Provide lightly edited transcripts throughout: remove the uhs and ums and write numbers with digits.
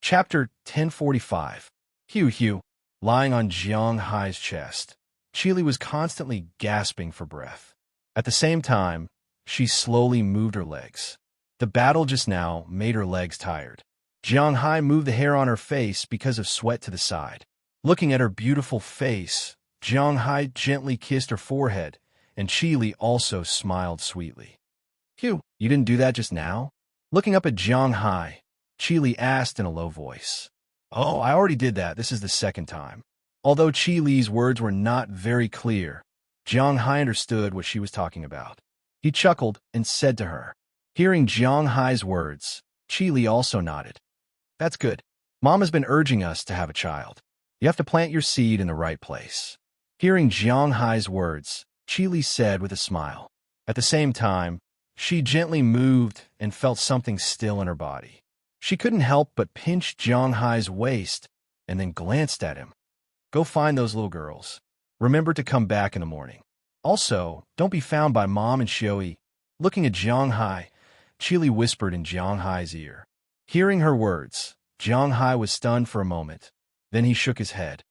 Chapter 1045. Hugh. Lying on Jiang Hai's chest, Qili was constantly gasping for breath. At the same time, she slowly moved her legs. The battle just now made her legs tired. Jiang Hai moved the hair on her face because of sweat to the side. Looking at her beautiful face, Jiang Hai gently kissed her forehead, and Qili also smiled sweetly. "Hugh, you didn't do that just now?" Looking up at Jiang Hai, Qili asked in a low voice. "Oh, I already did that. This is the second time." Although Qili's words were not very clear, Jiang Hai understood what she was talking about. He chuckled and said to her. Hearing Jiang Hai's words, Qili also nodded. "That's good. Mom has been urging us to have a child. You have to plant your seed in the right place." Hearing Jiang Hai's words, Qili said with a smile. At the same time, she gently moved and felt something still in her body. She couldn't help but pinch Jiang Hai's waist and then glanced at him. "Go find those little girls. Remember to come back in the morning. Also, don't be found by Mom and Xioi." Looking at Jiang Hai, Qili whispered in Jiang Hai's ear. Hearing her words, Jiang Hai was stunned for a moment. Then he shook his head.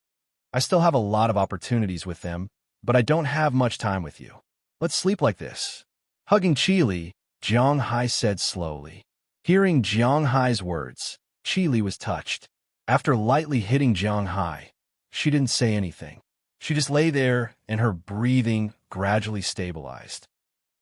"I still have a lot of opportunities with them, but I don't have much time with you. Let's sleep like this." Hugging Qili, Jiang Hai said slowly. Hearing Jiang Hai's words, Qili was touched. After lightly hitting Jiang Hai, she didn't say anything. She just lay there, and her breathing gradually stabilized.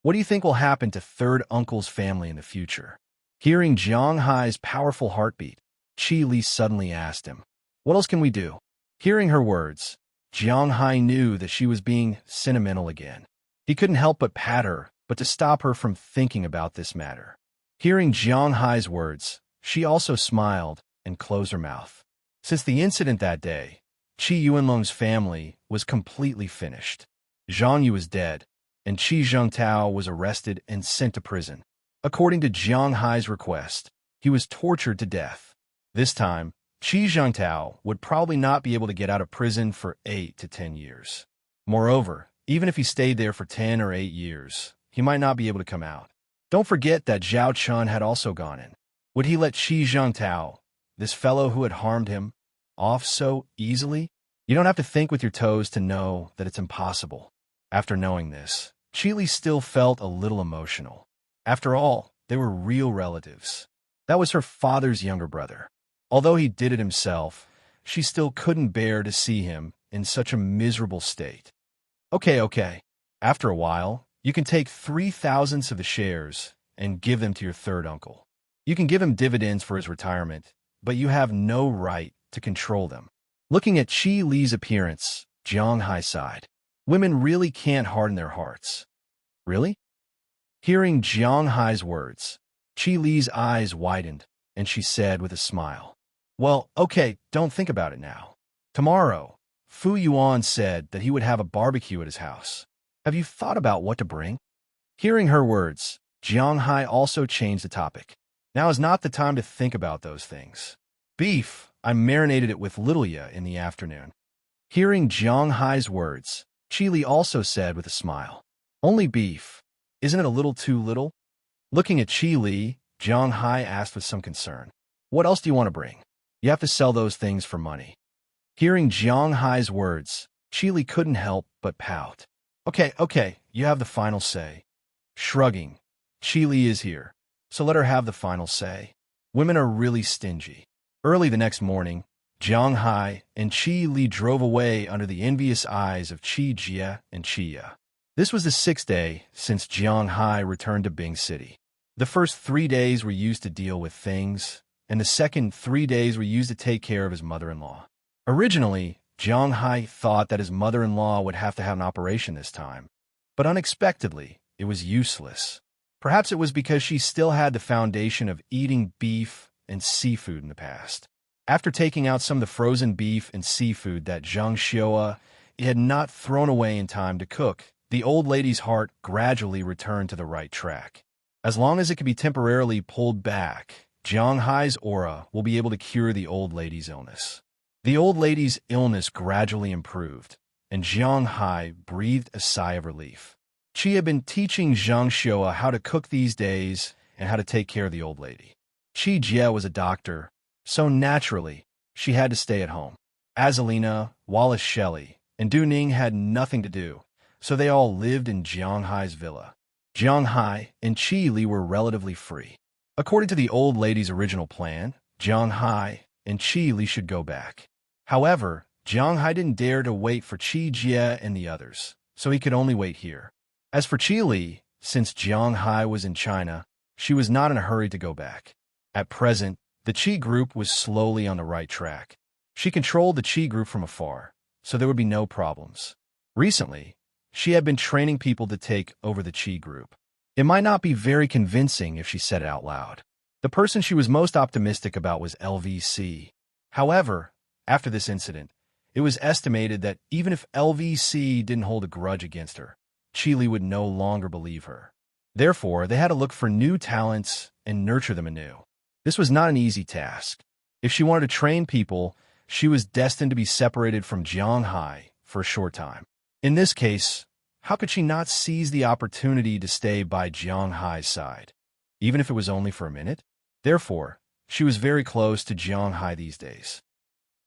"What do you think will happen to third uncle's family in the future?" Hearing Jiang Hai's powerful heartbeat, Qili suddenly asked him. "What else can we do?" Hearing her words, Jiang Hai knew that she was being sentimental again. He couldn't help but pat her, but to stop her from thinking about this matter. Hearing Jiang Hai's words, she also smiled and closed her mouth. Since the incident that day, Qi Yuanlong's family was completely finished. Zhang Yu was dead, and Qi Zhengtao was arrested and sent to prison. According to Jiang Hai's request, he was tortured to death. This time, Qi Zhengtao would probably not be able to get out of prison for 8 to 10 years. Moreover, even if he stayed there for 10 or 8 years, he might not be able to come out. Don't forget that Zhao Chun had also gone in. Would he let Qi Zhengtao, this fellow who had harmed him, off so easily? You don't have to think with your toes to know that it's impossible. After knowing this, Qili still felt a little emotional. After all, they were real relatives. That was her father's younger brother. Although he did it himself, she still couldn't bear to see him in such a miserable state. Okay. After a while, you can take 3/1000 of the shares and give them to your third uncle. You can give him dividends for his retirement, but you have no right to control them." Looking at Qi Li's appearance, Jiang Hai sighed. Women really can't harden their hearts. Really? Hearing Jiang Hai's words, Qi Li's eyes widened, and she said with a smile, "Well, okay, don't think about it now. Tomorrow, Fu Yuan said that he would have a barbecue at his house. Have you thought about what to bring?" Hearing her words, Jiang Hai also changed the topic. "Now is not the time to think about those things. Beef, I marinated it with Lilia in the afternoon." Hearing Jiang Hai's words, Qili also said with a smile, "Only beef. Isn't it a little too little?" Looking at Qili, Jiang Hai asked with some concern, "What else do you want to bring? You have to sell those things for money." Hearing Jiang Hai's words, Qili couldn't help but pout. Okay, you have the final say." Shrugging, Qili is here, so let her have the final say. Women are really stingy. Early the next morning, Jiang Hai and Qi Li drove away under the envious eyes of Qi Jie and Qi Ya. This was the 6th day since Jiang Hai returned to Bing City. The first 3 days were used to deal with things, and the second 3 days were used to take care of his mother-in-law. Originally, Jiang Hai thought that his mother-in-law would have to have an operation this time, but unexpectedly, it was useless. Perhaps it was because she still had the foundation of eating beef and seafood in the past. After taking out some of the frozen beef and seafood that Zhang Xiua had not thrown away in time to cook, the old lady's heart gradually returned to the right track. As long as it can be temporarily pulled back, Jiang Hai's aura will be able to cure the old lady's illness. The old lady's illness gradually improved, and Jiang Hai breathed a sigh of relief. She had been teaching Zhang Xiua how to cook these days and how to take care of the old lady. Qi Jie was a doctor, So naturally, she had to stay at home. Azalina, Wallace Shelley, and Du Ning had nothing to do, so they all lived in Jiang Hai's villa. Jiang Hai and Qi Li were relatively free. According to the old lady's original plan, Jiang Hai and Qi Li should go back. However, Jiang Hai didn't dare to wait for Qi Jie and the others, so he could only wait here. As for Qi Li, since Jiang Hai was in China, she was not in a hurry to go back. At present, the Qi group was slowly on the right track. She controlled the Qi group from afar, so there would be no problems. Recently, she had been training people to take over the Qi group. It might not be very convincing if she said it out loud. The person she was most optimistic about was LVC. However, after this incident, it was estimated that even if LVC didn't hold a grudge against her, Qi Li would no longer believe her. Therefore, they had to look for new talents and nurture them anew. This was not an easy task. If she wanted to train people, she was destined to be separated from Jiang Hai for a short time. In this case, how could she not seize the opportunity to stay by Jiang Hai's side, even if it was only for a minute? Therefore, she was very close to Jiang Hai these days.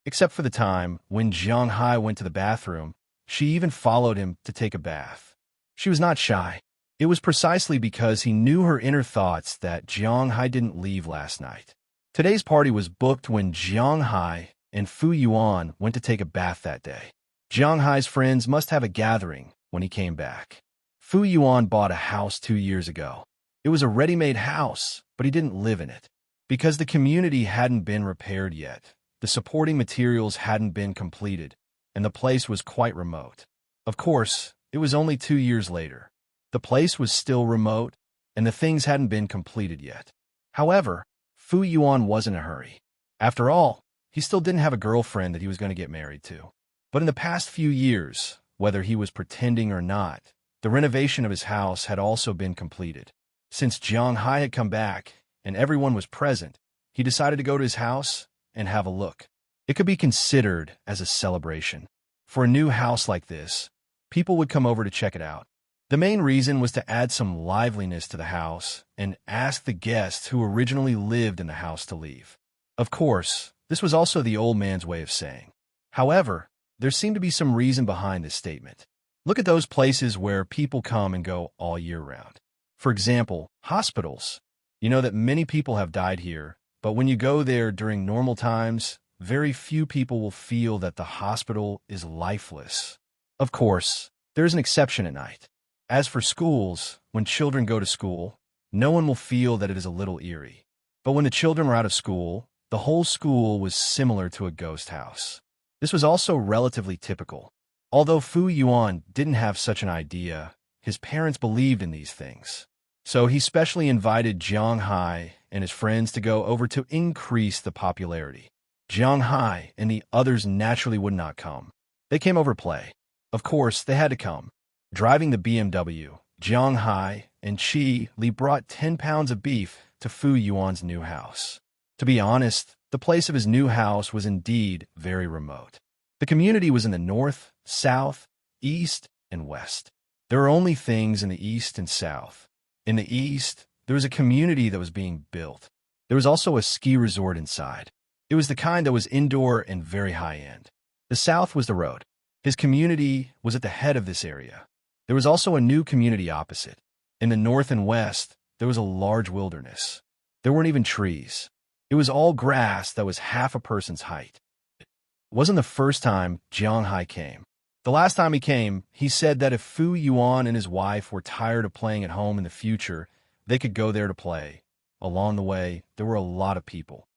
Except for the time when Jiang Hai went to the bathroom, she even followed him to take a bath. She was not shy. It was precisely because he knew her inner thoughts that Jiang Hai didn't leave last night. Today's party was booked when Jiang Hai and Fu Yuan went to take a bath that day. Jiang Hai's friends must have a gathering when he came back. Fu Yuan bought a house 2 years ago. It was a ready-made house, but he didn't live in it. Because the community hadn't been repaired yet, the supporting materials hadn't been completed, and the place was quite remote. Of course, it was only 2 years later. The place was still remote, and the things hadn't been completed yet. However, Fu Yuan wasn't in a hurry. After all, he still didn't have a girlfriend that he was going to get married to. But in the past few years, whether he was pretending or not, the renovation of his house had also been completed. Since Jiang Hai had come back and everyone was present, he decided to go to his house and have a look. It could be considered as a celebration. For a new house like this, people would come over to check it out. The main reason was to add some liveliness to the house and ask the guests who originally lived in the house to leave. Of course, this was also the old man's way of saying. However, there seemed to be some reason behind this statement. Look at those places where people come and go all year round. For example, hospitals. You know that many people have died here, but when you go there during normal times, very few people will feel that the hospital is lifeless. Of course, there is an exception at night. As for schools, when children go to school, no one will feel that it is a little eerie. But when the children were out of school, the whole school was similar to a ghost house. This was also relatively typical. Although Fu Yuan didn't have such an idea, his parents believed in these things. So he specially invited Jiang Hai and his friends to go over to increase the popularity. Jiang Hai and the others naturally would not come. They came over to play. Of course, they had to come. Driving the BMW, Jiang Hai and Qi Li brought 10 pounds of beef to Fu Yuan's new house. To be honest, the place of his new house was indeed very remote. The community was in the north, south, east, and west. There were only things in the east and south. In the east, there was a community that was being built. There was also a ski resort inside. It was the kind that was indoor and very high-end. The south was the road. His community was at the head of this area. There was also a new community opposite. In the north and west, there was a large wilderness. There weren't even trees. It was all grass that was half a person's height. It wasn't the first time Jiang Hai came. The last time he came, he said that if Fu Yuan and his wife were tired of playing at home in the future, they could go there to play. Along the way, there were a lot of people.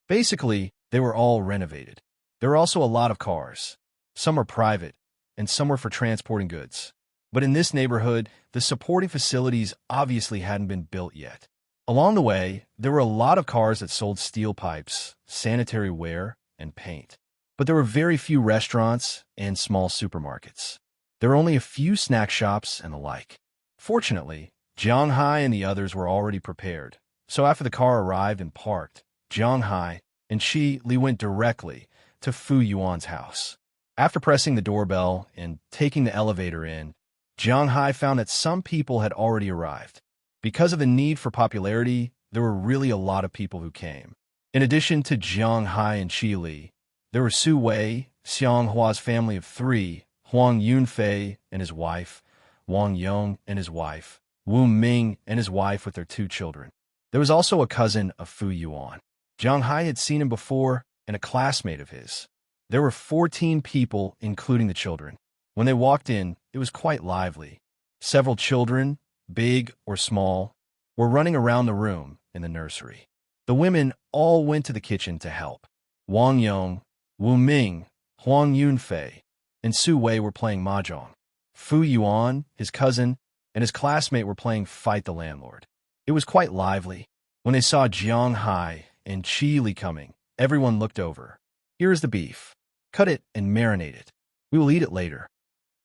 Basically, they were all renovated. There were also a lot of cars. Some were private, and some were for transporting goods. But in this neighborhood, the supporting facilities obviously hadn't been built yet. Along the way, there were a lot of cars that sold steel pipes, sanitary ware, and paint. But there were very few restaurants and small supermarkets. There were only a few snack shops and the like. Fortunately, Jiang Hai and the others were already prepared. So after the car arrived and parked, Jiang Hai and Qi Li went directly to Fu Yuan's house. After pressing the doorbell and taking the elevator in, Jiang Hai found that some people had already arrived. Because of the need for popularity, there were really a lot of people who came. In addition to Jiang Hai and Qi Li, there were Su Wei, Xiang Hua's family of three, Huang Yunfei and his wife, Wang Yong and his wife, Wu Ming and his wife with their two children. There was also a cousin of Fu Yuan. Jiang Hai had seen him before and a classmate of his. There were 14 people, including the children. When they walked in, it was quite lively. Several children, big or small, were running around the room in the nursery. The women all went to the kitchen to help. Wang Yong, Wu Ming, Huang Yunfei, and Su Wei were playing mahjong. Fu Yuan, his cousin, and his classmate were playing Fight the Landlord. It was quite lively. When they saw Jiang Hai and Qi Li coming, everyone looked over. Here is the beef. Cut it and marinate it. We will eat it later.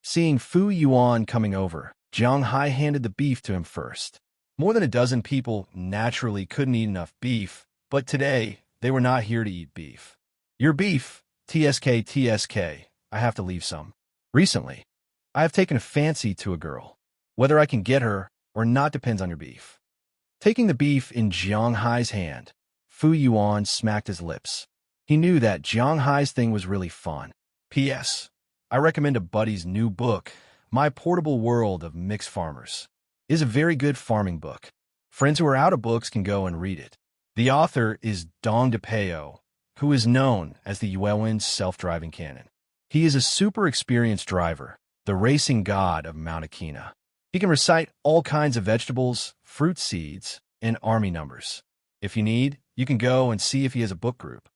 Seeing Fu Yuan coming over, Jiang Hai handed the beef to him first. More than a dozen people naturally couldn't eat enough beef, but today they were not here to eat beef. Your beef, TSK, I have to leave some. Recently, I have taken a fancy to a girl. Whether I can get her or not depends on your beef. Taking the beef in Jiang Hai's hand, Fu Yuan smacked his lips. He knew that Jiang Hai's thing was really fun. P.S. I recommend a buddy's new book, My Portable World of Mixed Farmers. It is a very good farming book. Friends who are out of books can go and read it. The author is Dong DePeo, who is known as the Yuewin's self-driving cannon. He is a super experienced driver, the racing god of Mount Akina. He can recite all kinds of vegetables, fruit seeds, and army numbers. If you need, you can go and see if he has a book group.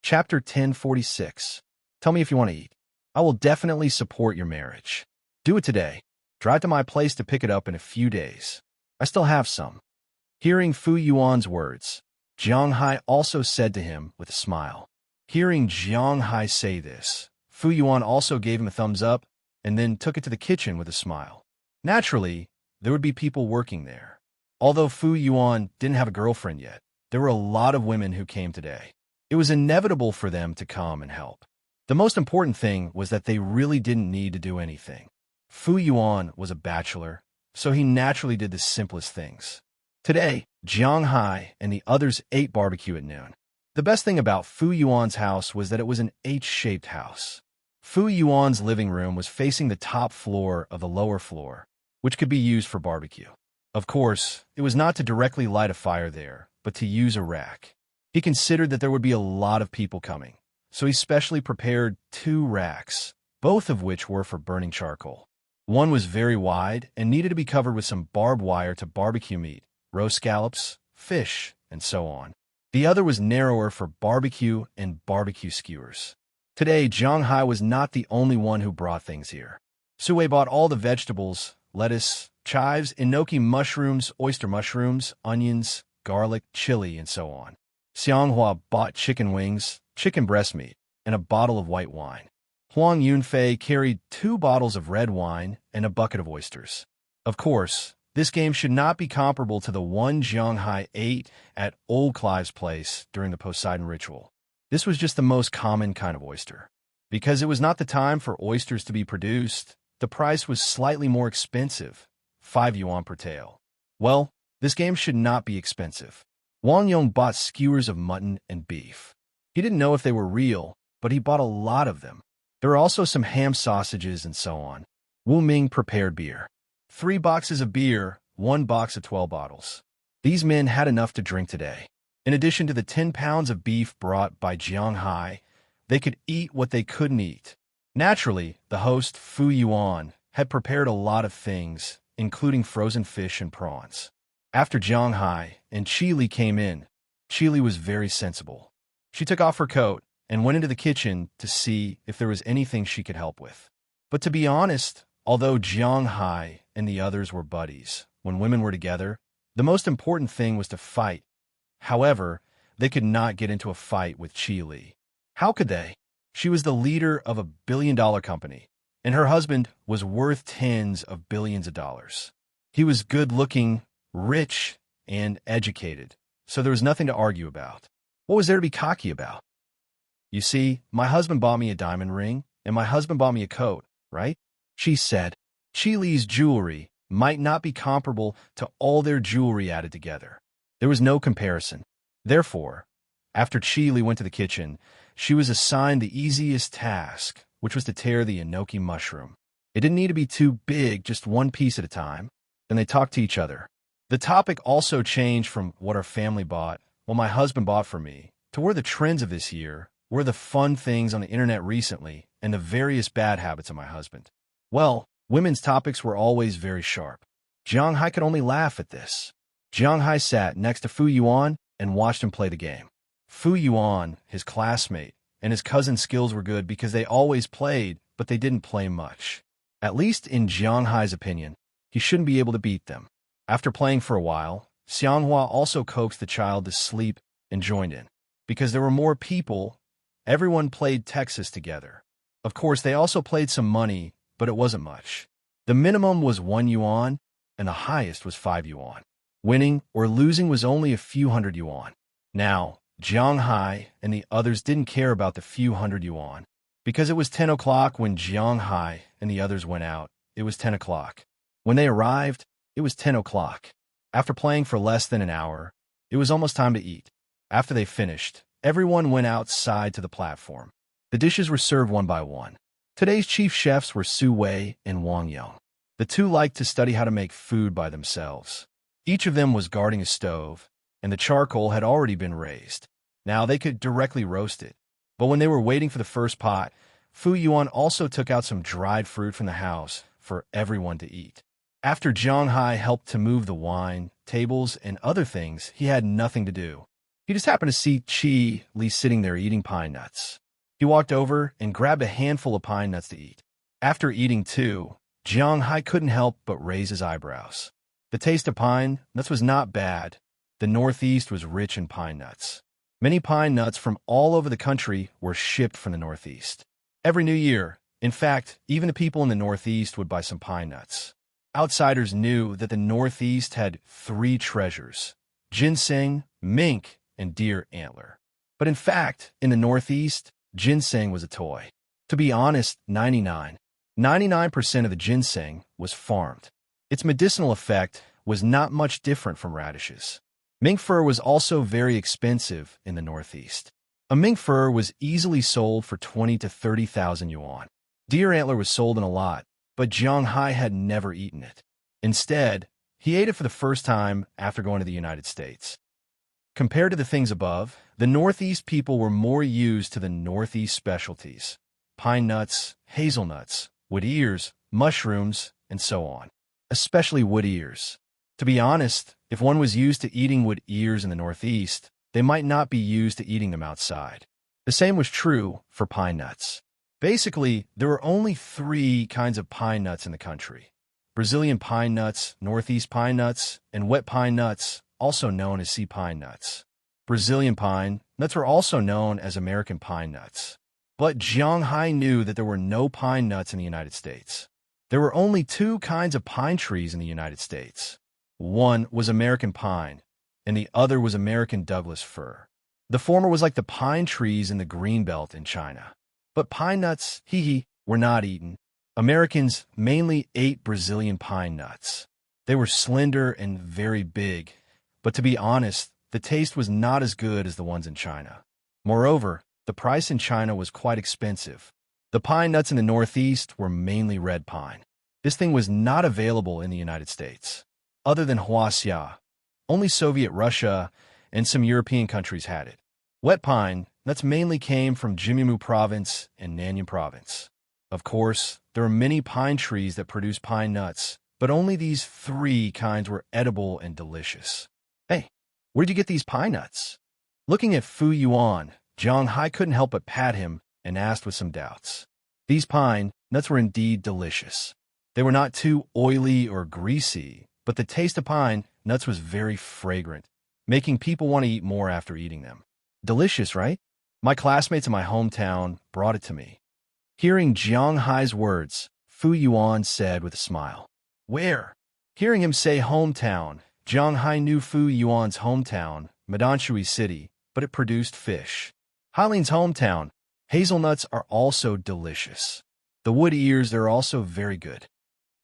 Chapter 1046. Tell me if you want to eat. I will definitely support your marriage. Do it today. Drive to my place to pick it up in a few days. I still have some. Hearing Fu Yuan's words, Jiang Hai also said to him with a smile. Hearing Jiang Hai say this, Fu Yuan also gave him a thumbs up and then took it to the kitchen with a smile. Naturally, there would be people working there. Although Fu Yuan didn't have a girlfriend yet, there were a lot of women who came today. It was inevitable for them to come and help. The most important thing was that they really didn't need to do anything. Fu Yuan was a bachelor, so he naturally did the simplest things. Today, Jiang Hai and the others ate barbecue at noon. The best thing about Fu Yuan's house was that it was an H-shaped house. Fu Yuan's living room was facing the top floor of the lower floor, which could be used for barbecue. Of course, it was not to directly light a fire there, but to use a rack. He considered that there would be a lot of people coming, so he specially prepared 2 racks, both of which were for burning charcoal. One was very wide and needed to be covered with some barbed wire to barbecue meat, roast scallops, fish, and so on. The other was narrower for barbecue and barbecue skewers. Today, Jiang Hai was not the only one who brought things here. Su Wei bought all the vegetables, lettuce, chives, enoki mushrooms, oyster mushrooms, onions, garlic, chili, and so on. Xianghua bought chicken wings, chicken breast meat, and a bottle of white wine. Huang Yunfei carried 2 bottles of red wine and a bucket of oysters. Of course, this game should not be comparable to the one Jiang Hai ate at Old Clive's place during the Poseidon ritual. This was just the most common kind of oyster. Because it was not the time for oysters to be produced, the price was slightly more expensive, 5 yuan per tael. Well, this game should not be expensive. Wang Yong bought skewers of mutton and beef. He didn't know if they were real, but he bought a lot of them. There were also some ham sausages and so on. Wu Ming prepared beer. 3 boxes of beer, 1 box of 12 bottles. These men had enough to drink today. In addition to the 10 pounds of beef brought by Jiang Hai, they could eat what they couldn't eat. Naturally, the host, Fu Yuan, had prepared a lot of things, including frozen fish and prawns. After Jiang Hai and Qi Li came in, Qi Li was very sensible. She took off her coat and went into the kitchen to see if there was anything she could help with. But to be honest, although Jiang Hai and the others were buddies, when women were together, the most important thing was to fight. However, they could not get into a fight with Qi Li. How could they? She was the leader of a billion-dollar company, and her husband was worth tens of billions of dollars. He was good-looking, rich, and educated, so there was nothing to argue about. What was there to be cocky about? You see, my husband bought me a diamond ring, and my husband bought me a coat, right? She said. Qi Li's jewelry might not be comparable to all their jewelry added together. There was no comparison. Therefore, after Chili went to the kitchen, she was assigned the easiest task, which was to tear the enoki mushroom. It didn't need to be too big, just one piece at a time. Then they talked to each other. The topic also changed from what our family bought, what my husband bought for me, to where the trends of this year, where the fun things on the internet recently, and the various bad habits of my husband. Well, women's topics were always very sharp. Jiang Hai could only laugh at this. Jiang Hai sat next to Fu Yuan and watched him play the game. Fu Yuan, his classmate, and his cousin's skills were good because they always played, but they didn't play much. At least in Jiang Hai's opinion, he shouldn't be able to beat them. After playing for a while, Xianghua also coaxed the child to sleep and joined in. Because there were more people, everyone played Texas together. Of course, they also played some money, but it wasn't much. The minimum was 1 yuan, and the highest was 5 yuan. Winning or losing was only a few hundred yuan. Now, Jiang Hai and the others didn't care about the few hundred yuan. Because it was 10 o'clock when Jiang Hai and the others went out, it was 10 o'clock. When they arrived, it was 10 o'clock. After playing for less than an hour, it was almost time to eat. After they finished, everyone went outside to the platform. The dishes were served one by one. Today's chief chefs were Su Wei and Wang Yang. The two liked to study how to make food by themselves. Each of them was guarding a stove, and the charcoal had already been raised. Now they could directly roast it. But when they were waiting for the first pot, Fu Yuan also took out some dried fruit from the house for everyone to eat. After Jiang Hai helped to move the wine, tables, and other things, he had nothing to do. He just happened to see Chi Li sitting there eating pine nuts. He walked over and grabbed a handful of pine nuts to eat. After eating two, Jiang Hai couldn't help but raise his eyebrows. The taste of pine nuts was not bad. The Northeast was rich in pine nuts. Many pine nuts from all over the country were shipped from the Northeast. Every new year, in fact, even the people in the Northeast would buy some pine nuts. Outsiders knew that the Northeast had 3 treasures: ginseng, mink, and deer antler. But in fact, in the Northeast, ginseng was a toy. To be honest, 99% of the ginseng was farmed. Its medicinal effect was not much different from radishes. Mink fur was also very expensive in the Northeast. A mink fur was easily sold for 20 to 30,000 yuan. Deer antler was sold in a lot, but Jiang Hai had never eaten it. Instead, he ate it for the first time after going to the United States. Compared to the things above, the Northeast people were more used to the Northeast specialties: pine nuts, hazelnuts, wood ears, mushrooms, and so on. Especially wood ears. To be honest, if one was used to eating wood ears in the Northeast, they might not be used to eating them outside. The same was true for pine nuts. Basically, there were only 3 kinds of pine nuts in the country: Brazilian pine nuts, Northeast pine nuts, and wet pine nuts, also known as sea pine nuts. Brazilian pine nuts were also known as American pine nuts. But Jiang Hai knew that there were no pine nuts in the United States. There were only 2 kinds of pine trees in the United States. One was American pine, and the other was American Douglas fir. The former was like the pine trees in the Greenbelt in China. But pine nuts, were not eaten. Americans mainly ate Brazilian pine nuts. They were slender and very big, but to be honest, the taste was not as good as the ones in China. Moreover, the price in China was quite expensive. The pine nuts in the Northeast were mainly red pine. This thing was not available in the United States. Other than Huaxia, only Soviet Russia and some European countries had it. Wet pine nuts mainly came from Jiangsu Province and Nanyang Province. Of course, there are many pine trees that produce pine nuts, but only these 3 kinds were edible and delicious. Hey, where'd you get these pine nuts? Looking at Fu Yuan, Jiang Hai couldn't help but pat him and asked with some doubts. These pine nuts were indeed delicious. They were not too oily or greasy, but the taste of pine nuts was very fragrant, making people want to eat more after eating them. Delicious, right? My classmates in my hometown brought it to me. Hearing Jiang Hai's words, Fu Yuan said with a smile, "Where?" Hearing him say hometown, Jiang Hai knew Fu Yuan's hometown, Madanshui City, but it produced fish. Hailin's hometown, hazelnuts are also delicious. The wood ears are also very good.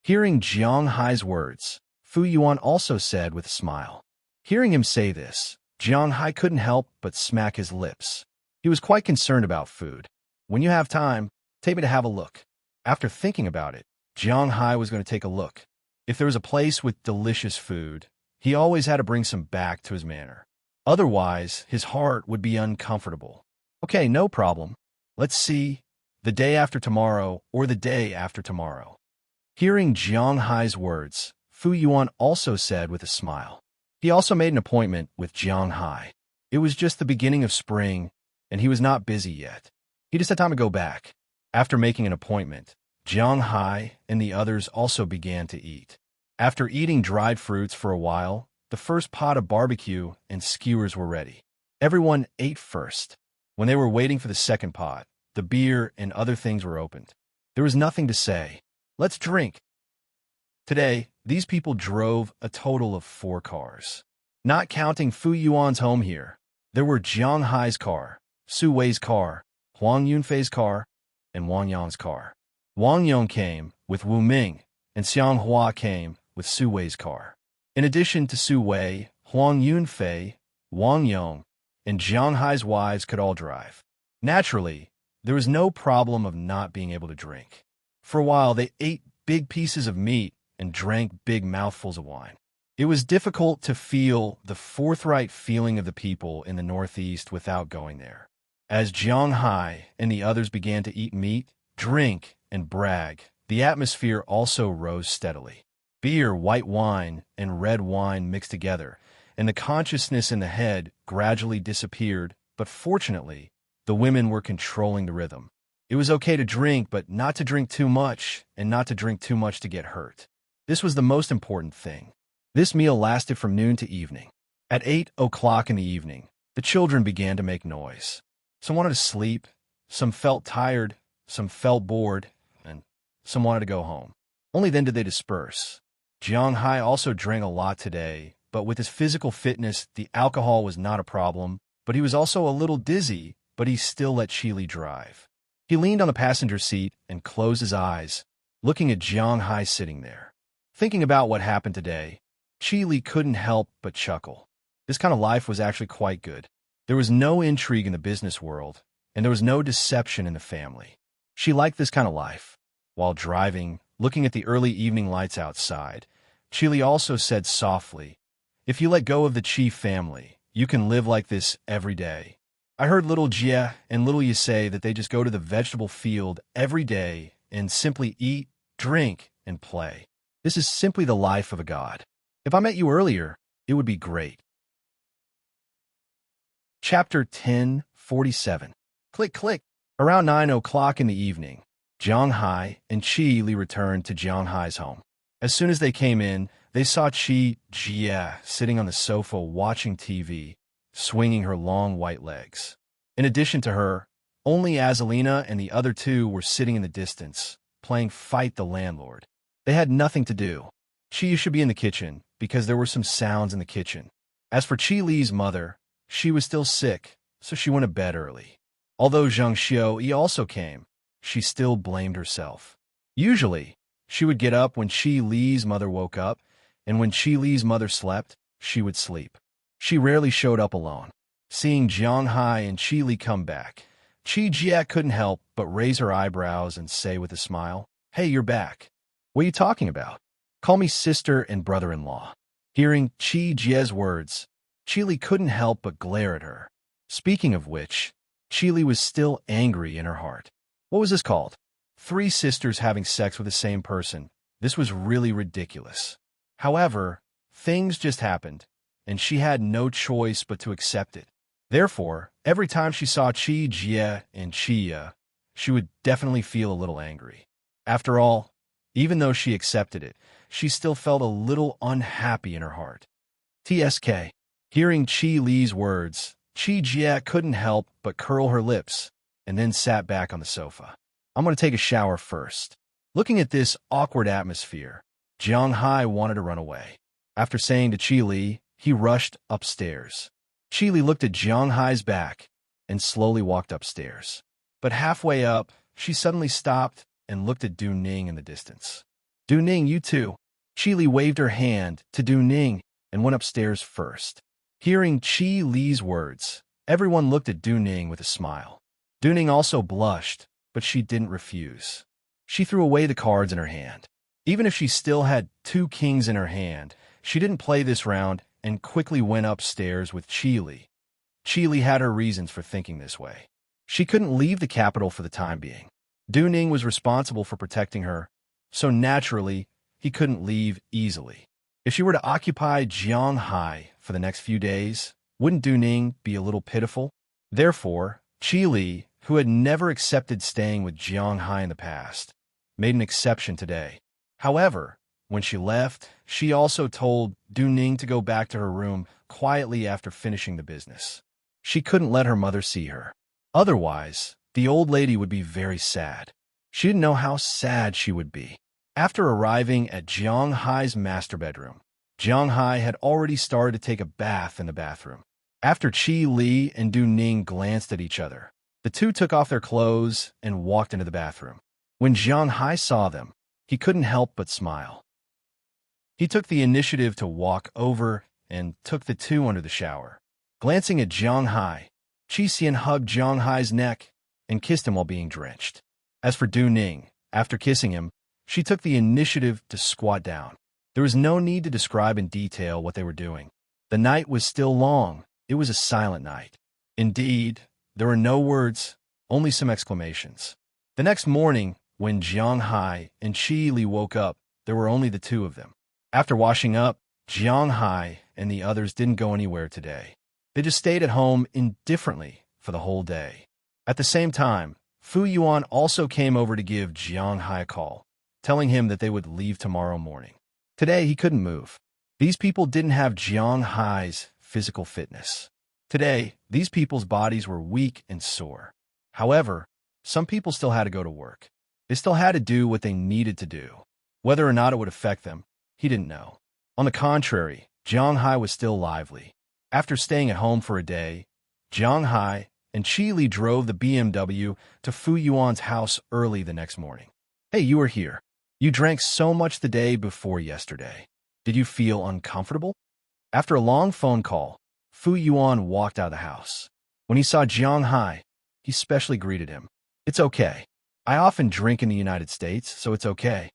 Hearing Jiang Hai's words, Fu Yuan also said with a smile. Hearing him say this, Jiang Hai couldn't help but smack his lips. He was quite concerned about food. When you have time, take me to have a look. After thinking about it, Jiang Hai was going to take a look. If there was a place with delicious food, he always had to bring some back to his manor. Otherwise, his heart would be uncomfortable. Okay, no problem. Let's see, the day after tomorrow or the day after tomorrow. Hearing Jiang Hai's words, Fu Yuan also said with a smile. He also made an appointment with Jiang Hai. It was just the beginning of spring, and he was not busy yet. He just had time to go back. After making an appointment, Jiang Hai and the others also began to eat. After eating dried fruits for a while, the first pot of barbecue and skewers were ready. Everyone ate first. When they were waiting for the second pot, the beer and other things were opened. There was nothing to say. Let's drink. Today, these people drove a total of 4 cars. Not counting Fu Yuan's home here, there were Jiang Hai's car, Su Wei's car, Huang Yunfei's car, and Wang Yang's car. Wang Yang came with Wu Ming, and Xiang Hua came with Su Wei's car. In addition to Su Wei, Huang Yunfei, Wang Yang, and Jiang Hai's wives could all drive. Naturally, there was no problem of not being able to drink. For a while, they ate big pieces of meat and drank big mouthfuls of wine. It was difficult to feel the forthright feeling of the people in the Northeast without going there. As Jiang Hai and the others began to eat meat, drink, and brag, the atmosphere also rose steadily. Beer, white wine, and red wine mixed together, and the consciousness in the head gradually disappeared, but fortunately, the women were controlling the rhythm. It was okay to drink, but not to drink too much, and not to drink too much to get hurt. This was the most important thing. This meal lasted from noon to evening. At 8 o'clock in the evening, the children began to make noise. Some wanted to sleep, some felt tired, some felt bored, and some wanted to go home. Only then did they disperse. Jiang Hai also drank a lot today, but with his physical fitness, the alcohol was not a problem, but he was also a little dizzy, but he still let Qili drive. He leaned on the passenger seat and closed his eyes, looking at Jiang Hai sitting there. Thinking about what happened today, Qili couldn't help but chuckle. This kind of life was actually quite good. There was no intrigue in the business world, and there was no deception in the family. She liked this kind of life. While driving, looking at the early evening lights outside, Qili also said softly, "If you let go of the Qi family, you can live like this every day." I heard little Jie and little Yi say that they just go to the vegetable field every day and simply eat, drink, and play. This is simply the life of a god. If I met you earlier, it would be great. Chapter 10:47. Click, click. Around 9 o'clock in the evening, Jiang Hai and Qi Li returned to Jiang Hai's home. As soon as they came in, they saw Qi Jie sitting on the sofa watching TV, swinging her long white legs. In addition to her, only Azalina and the other 2 were sitting in the distance, playing Fight the Landlord. They had nothing to do. Qi should be in the kitchen, because there were some sounds in the kitchen. As for Qi Li's mother, she was still sick, so she went to bed early. Although Zhang Xiuyi also came, she still blamed herself. Usually, she would get up when Qi Li's mother woke up, and when Qi Li's mother slept, she would sleep. She rarely showed up alone. Seeing Jiang Hai and Qi Li come back, Qi Jie couldn't help but raise her eyebrows and say with a smile, "Hey, you're back. What are you talking about? Call me sister and brother-in-law." Hearing Qi Jie's words, Qi Li couldn't help but glare at her. Speaking of which, Qi Li was still angry in her heart. What was this called? 3 sisters having sex with the same person. This was really ridiculous. However, things just happened, and she had no choice but to accept it. Therefore, every time she saw Qi Jie and Qi Ye, she would definitely feel a little angry. After all, even though she accepted it, she still felt a little unhappy in her heart. TSK. Hearing Qi Li's words, Qi Jie couldn't help but curl her lips, and then sat back on the sofa. "I'm going to take a shower first." Looking at this awkward atmosphere, Jiang Hai wanted to run away. After saying to Qi Li, he rushed upstairs. Qi Li looked at Jiang Hai's back and slowly walked upstairs. But halfway up, she suddenly stopped and looked at Du Ning in the distance. "Du Ning, you too." Qi Li waved her hand to Du Ning and went upstairs first. Hearing Qi Li's words, everyone looked at Du Ning with a smile. Du Ning also blushed, but she didn't refuse. She threw away the cards in her hand. Even if she still had 2 kings in her hand, she didn't play this round and quickly went upstairs with Qi Li. Qi Li had her reasons for thinking this way. She couldn't leave the capital for the time being. Du Ning was responsible for protecting her, so naturally, he couldn't leave easily. If she were to occupy Jianghai for the next few days, wouldn't Du Ning be a little pitiful? Therefore, Qi Li, who had never accepted staying with Jianghai in the past, made an exception today. However, when she left, she also told Du Ning to go back to her room quietly after finishing the business. She couldn't let her mother see her. Otherwise, the old lady would be very sad. She didn't know how sad she would be. After arriving at Jianghai's master bedroom, Jianghai had already started to take a bath in the bathroom. After Qi Li and Du Ning glanced at each other, the two took off their clothes and walked into the bathroom. When Jianghai saw them, he couldn't help but smile. He took the initiative to walk over and took the two under the shower. Glancing at Jianghai, Qi Xian hugged Jianghai's neck and kissed him while being drenched. As for Du Ning, after kissing him, she took the initiative to squat down. There was no need to describe in detail what they were doing. The night was still long. It was a silent night. Indeed, there were no words, only some exclamations. The next morning, when Jianghai and Qi Li woke up, there were only the two of them. After washing up, Jianghai and the others didn't go anywhere today. They just stayed at home indifferently for the whole day. At the same time, Fu Yuan also came over to give Jianghai a call, telling him that they would leave tomorrow morning. Today, he couldn't move. These people didn't have Jianghai's physical fitness. Today, these people's bodies were weak and sore. However, some people still had to go to work. They still had to do what they needed to do. Whether or not it would affect them, he didn't know. On the contrary, Jianghai was still lively. After staying at home for a day, Jianghai and Qi Li drove the BMW to Fu Yuan's house early the next morning. Hey, you were here. You drank so much the day before yesterday. Did you feel uncomfortable? After a long phone call, Fu Yuan walked out of the house. When he saw Jianghai, he specially greeted him. It's okay. I often drink in the United States, so it's okay.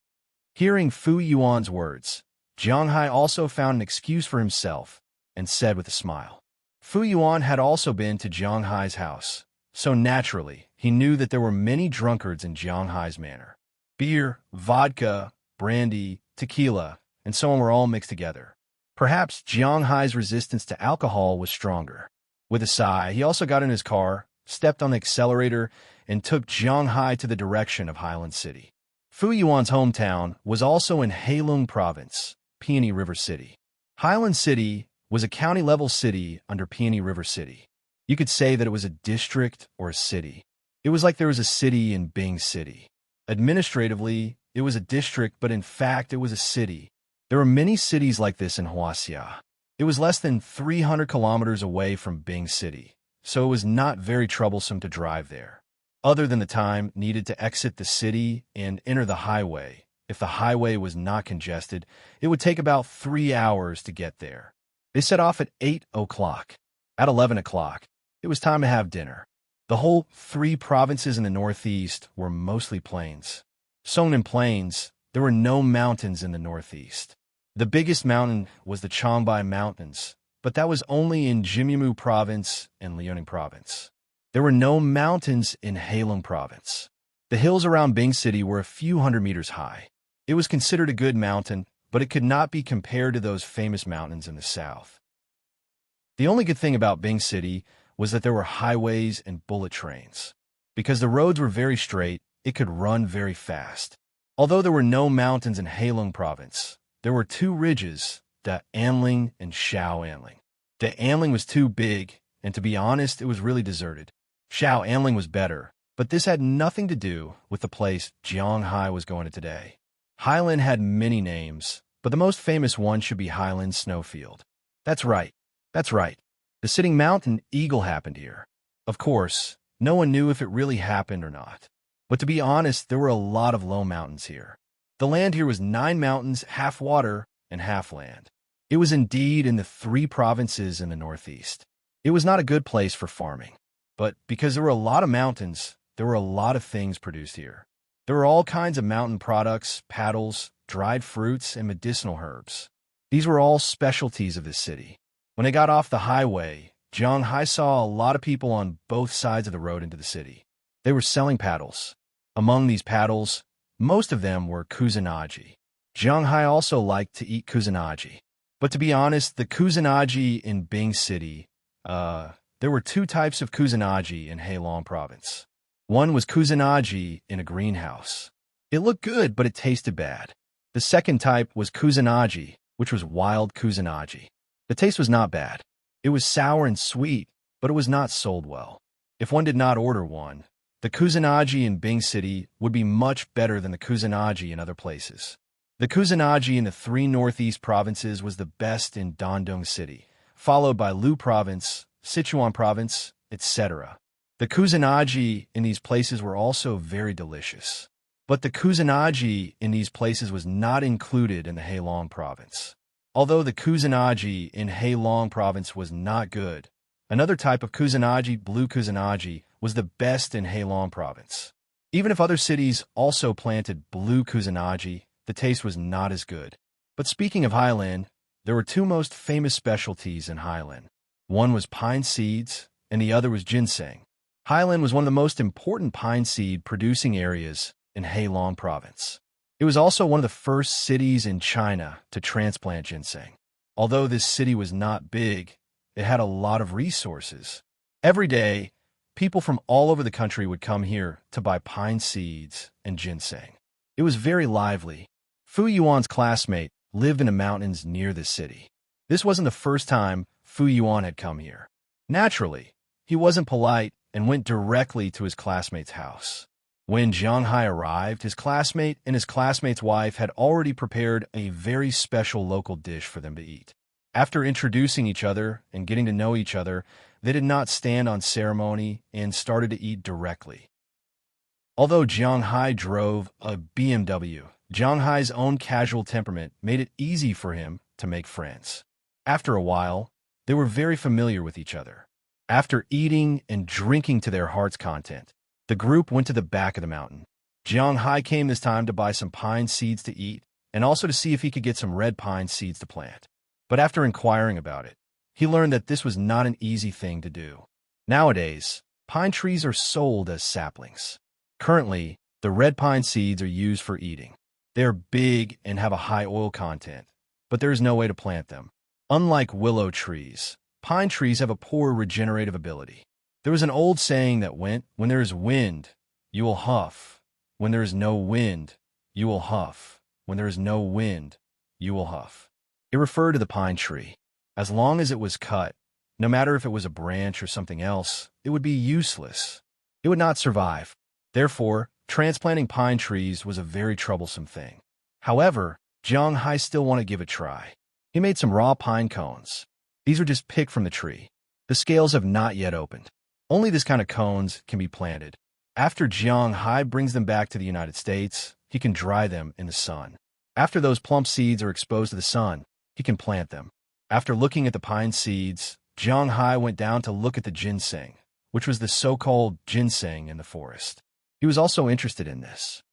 Hearing Fu Yuan's words, Jianghai also found an excuse for himself and said with a smile. Fu Yuan had also been to Jianghai's house, so naturally, he knew that there were many drunkards in Jianghai's manor. Beer, vodka, brandy, tequila, and so on were all mixed together. Perhaps Jianghai's resistance to alcohol was stronger. With a sigh, he also got in his car, stepped on the accelerator, and took Jianghai to the direction of Highland City. Fu Yuan's hometown was also in Heilong Province, Peony River City. Highland City was a county-level city under Peony River City. You could say that it was a district or a city. It was like there was a city in Bing City. Administratively, it was a district, but in fact, it was a city. There were many cities like this in Huaxia. It was less than 300 kilometers away from Bing City, so it was not very troublesome to drive there. Other than the time needed to exit the city and enter the highway, if the highway was not congested, it would take about 3 hours to get there. They set off at 8 o'clock. At 11 o'clock, it was time to have dinner. The whole 3 provinces in the northeast were mostly plains. Songnan Plains, there were no mountains in the northeast. The biggest mountain was the Changbai Mountains, but that was only in Jimmu Province and Liaoning Province. There were no mountains in Heilong Province. The hills around Bing City were a few hundred meters high. It was considered a good mountain, but it could not be compared to those famous mountains in the south. The only good thing about Bing City was that there were highways and bullet trains. Because the roads were very straight, it could run very fast. Although there were no mountains in Heilong Province, there were 2 ridges, the Anling and Shao Anling. The Anling was too big, and to be honest, it was really deserted. Shao Anling was better, but this had nothing to do with the place Jianghai was going to today. Highland had many names, but the most famous one should be Highland Snowfield. That's right. The sitting mountain eagle happened here. Of course, no one knew if it really happened or not. But to be honest, there were a lot of low mountains here. The land here was 9 mountains, half water and half land. It was indeed in the 3 provinces in the northeast. It was not a good place for farming, but because there were a lot of mountains, there were a lot of things produced here. There were all kinds of mountain products, paddles, dried fruits, and medicinal herbs. These were all specialties of this city. When they got off the highway, Jiang Hai saw a lot of people on both sides of the road into the city. They were selling paddles. Among these paddles, most of them were kusanagi. Jiang Hai also liked to eat kusanagi. But to be honest, the kusanagi in Bing City, there were 2 types of kusanagi in Heilong province. One was kusanagi in a greenhouse. It looked good, but it tasted bad. The second type was kusanagi, which was wild kusanagi. The taste was not bad. It was sour and sweet, but it was not sold well. If one did not order one, the kusanagi in Bing City would be much better than the kusanagi in other places. The kusanagi in the 3 northeast provinces was the best in Dandong City, followed by Lu Province, Sichuan Province, etc. The kusanagi in these places were also very delicious. But the kusanagi in these places was not included in the Heilong Province. Although the kusanagi in Heilong Province was not good, another type of kusanagi, blue kusanagi, was the best in Heilong Province. Even if other cities also planted blue kusanagi, the taste was not as good. But speaking of Highland, there were 2 most famous specialties in Highland. One was pine seeds, and the other was ginseng. Highland was one of the most important pine seed producing areas in Heilong Province. It was also one of the first cities in China to transplant ginseng. Although this city was not big, it had a lot of resources. Every day, people from all over the country would come here to buy pine seeds and ginseng. It was very lively. Fu Yuan's classmate lived in the mountains near this city. This wasn't the first time Fu Yuan had come here. Naturally, he wasn't polite and went directly to his classmate's house. When Jiang Hai arrived, his classmate and his classmate's wife had already prepared a very special local dish for them to eat. After introducing each other and getting to know each other, they did not stand on ceremony and started to eat directly. Although Jiang Hai drove a BMW, Jiang Hai's own casual temperament made it easy for him to make friends. After a while, they were very familiar with each other. After eating and drinking to their heart's content, the group went to the back of the mountain. Jiang Hai came this time to buy some pine seeds to eat and also to see if he could get some red pine seeds to plant. But after inquiring about it, he learned that this was not an easy thing to do. Nowadays, pine trees are sold as saplings. Currently, the red pine seeds are used for eating. They are big and have a high oil content, but there is no way to plant them. Unlike willow trees, pine trees have a poor regenerative ability. There was an old saying that went, "When there is wind, you will huff. When there is no wind, you will huff. When there is no wind, you will huff." It referred to the pine tree. As long as it was cut, no matter if it was a branch or something else, it would be useless. It would not survive. Therefore, transplanting pine trees was a very troublesome thing. However, Jiang Hai still wanted to give it a try. He made some raw pine cones. These were just picked from the tree. The scales have not yet opened. Only this kind of cones can be planted. After Jiang Hai brings them back to the United States, he can dry them in the sun. After those plump seeds are exposed to the sun, he can plant them. After looking at the pine seeds, Jiang Hai went down to look at the ginseng, which was the so-called ginseng in the forest. He was also interested in this.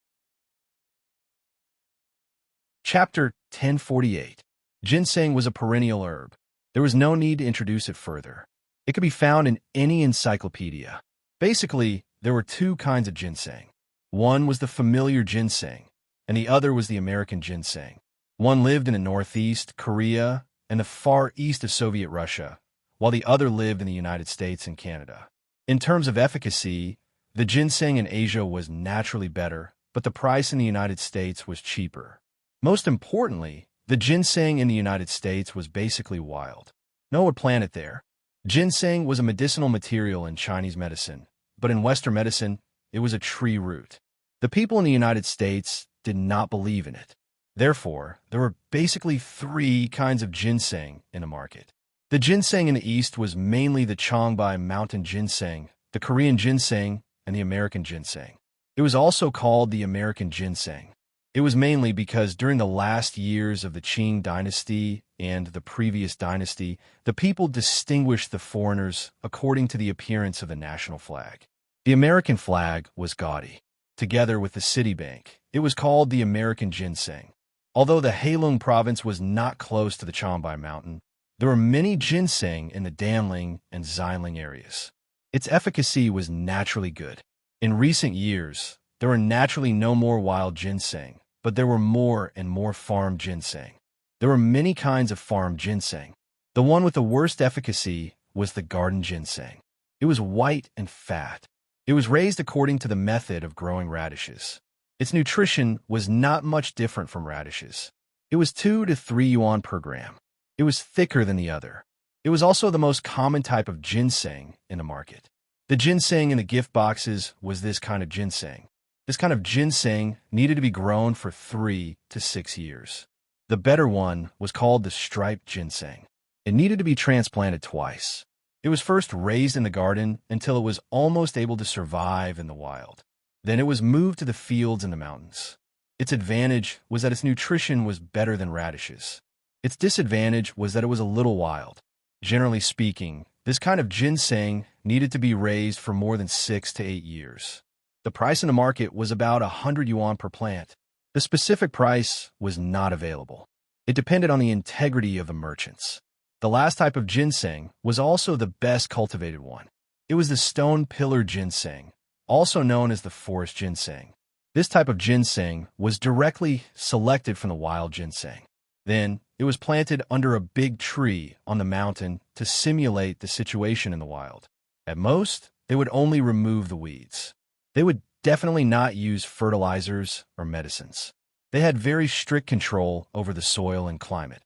Chapter 1048. Ginseng was a perennial herb. There was no need to introduce it further. It could be found in any encyclopedia. Basically, there were 2 kinds of ginseng. One was the familiar ginseng, and the other was the American ginseng. One lived in the Northeast, Korea, and the far east of Soviet Russia, while the other lived in the United States and Canada. In terms of efficacy, the ginseng in Asia was naturally better, but the price in the United States was cheaper. Most importantly, the ginseng in the United States was basically wild. No one would plant it there. Ginseng was a medicinal material in Chinese medicine, but in Western medicine, it was a tree root. The people in the United States did not believe in it. Therefore, there were basically 3 kinds of ginseng in the market. The ginseng in the East was mainly the Changbai mountain ginseng, the Korean ginseng, and the American ginseng. It was also called the American ginseng. It was mainly because during the last years of the Qing dynasty and the previous dynasty, the people distinguished the foreigners according to the appearance of the national flag. The American flag was gaudy. Together with the city bank, it was called the American ginseng. Although the Heilong province was not close to the Changbai Mountain, there were many ginseng in the Danling and Xiling areas. Its efficacy was naturally good. In recent years, there were naturally no more wild ginseng, but there were more and more farm ginseng. There were many kinds of farm ginseng. The one with the worst efficacy was the garden ginseng. It was white and fat. It was raised according to the method of growing radishes. Its nutrition was not much different from radishes. It was 2 to 3 yuan per gram. It was thicker than the other. It was also the most common type of ginseng in the market. The ginseng in the gift boxes was this kind of ginseng. This kind of ginseng needed to be grown for 3 to 6 years. The better one was called the striped ginseng. It needed to be transplanted twice. It was first raised in the garden until it was almost able to survive in the wild. Then it was moved to the fields and the mountains. Its advantage was that its nutrition was better than radishes. Its disadvantage was that it was a little wild. Generally speaking, this kind of ginseng needed to be raised for more than 6 to 8 years. The price in the market was about 100 yuan per plant. The specific price was not available. It depended on the integrity of the merchants. The last type of ginseng was also the best cultivated one. It was the stone pillar ginseng, also known as the forest ginseng. This type of ginseng was directly selected from the wild ginseng. Then, it was planted under a big tree on the mountain to simulate the situation in the wild. At most, they would only remove the weeds. They would definitely not use fertilizers or medicines. They had very strict control over the soil and climate.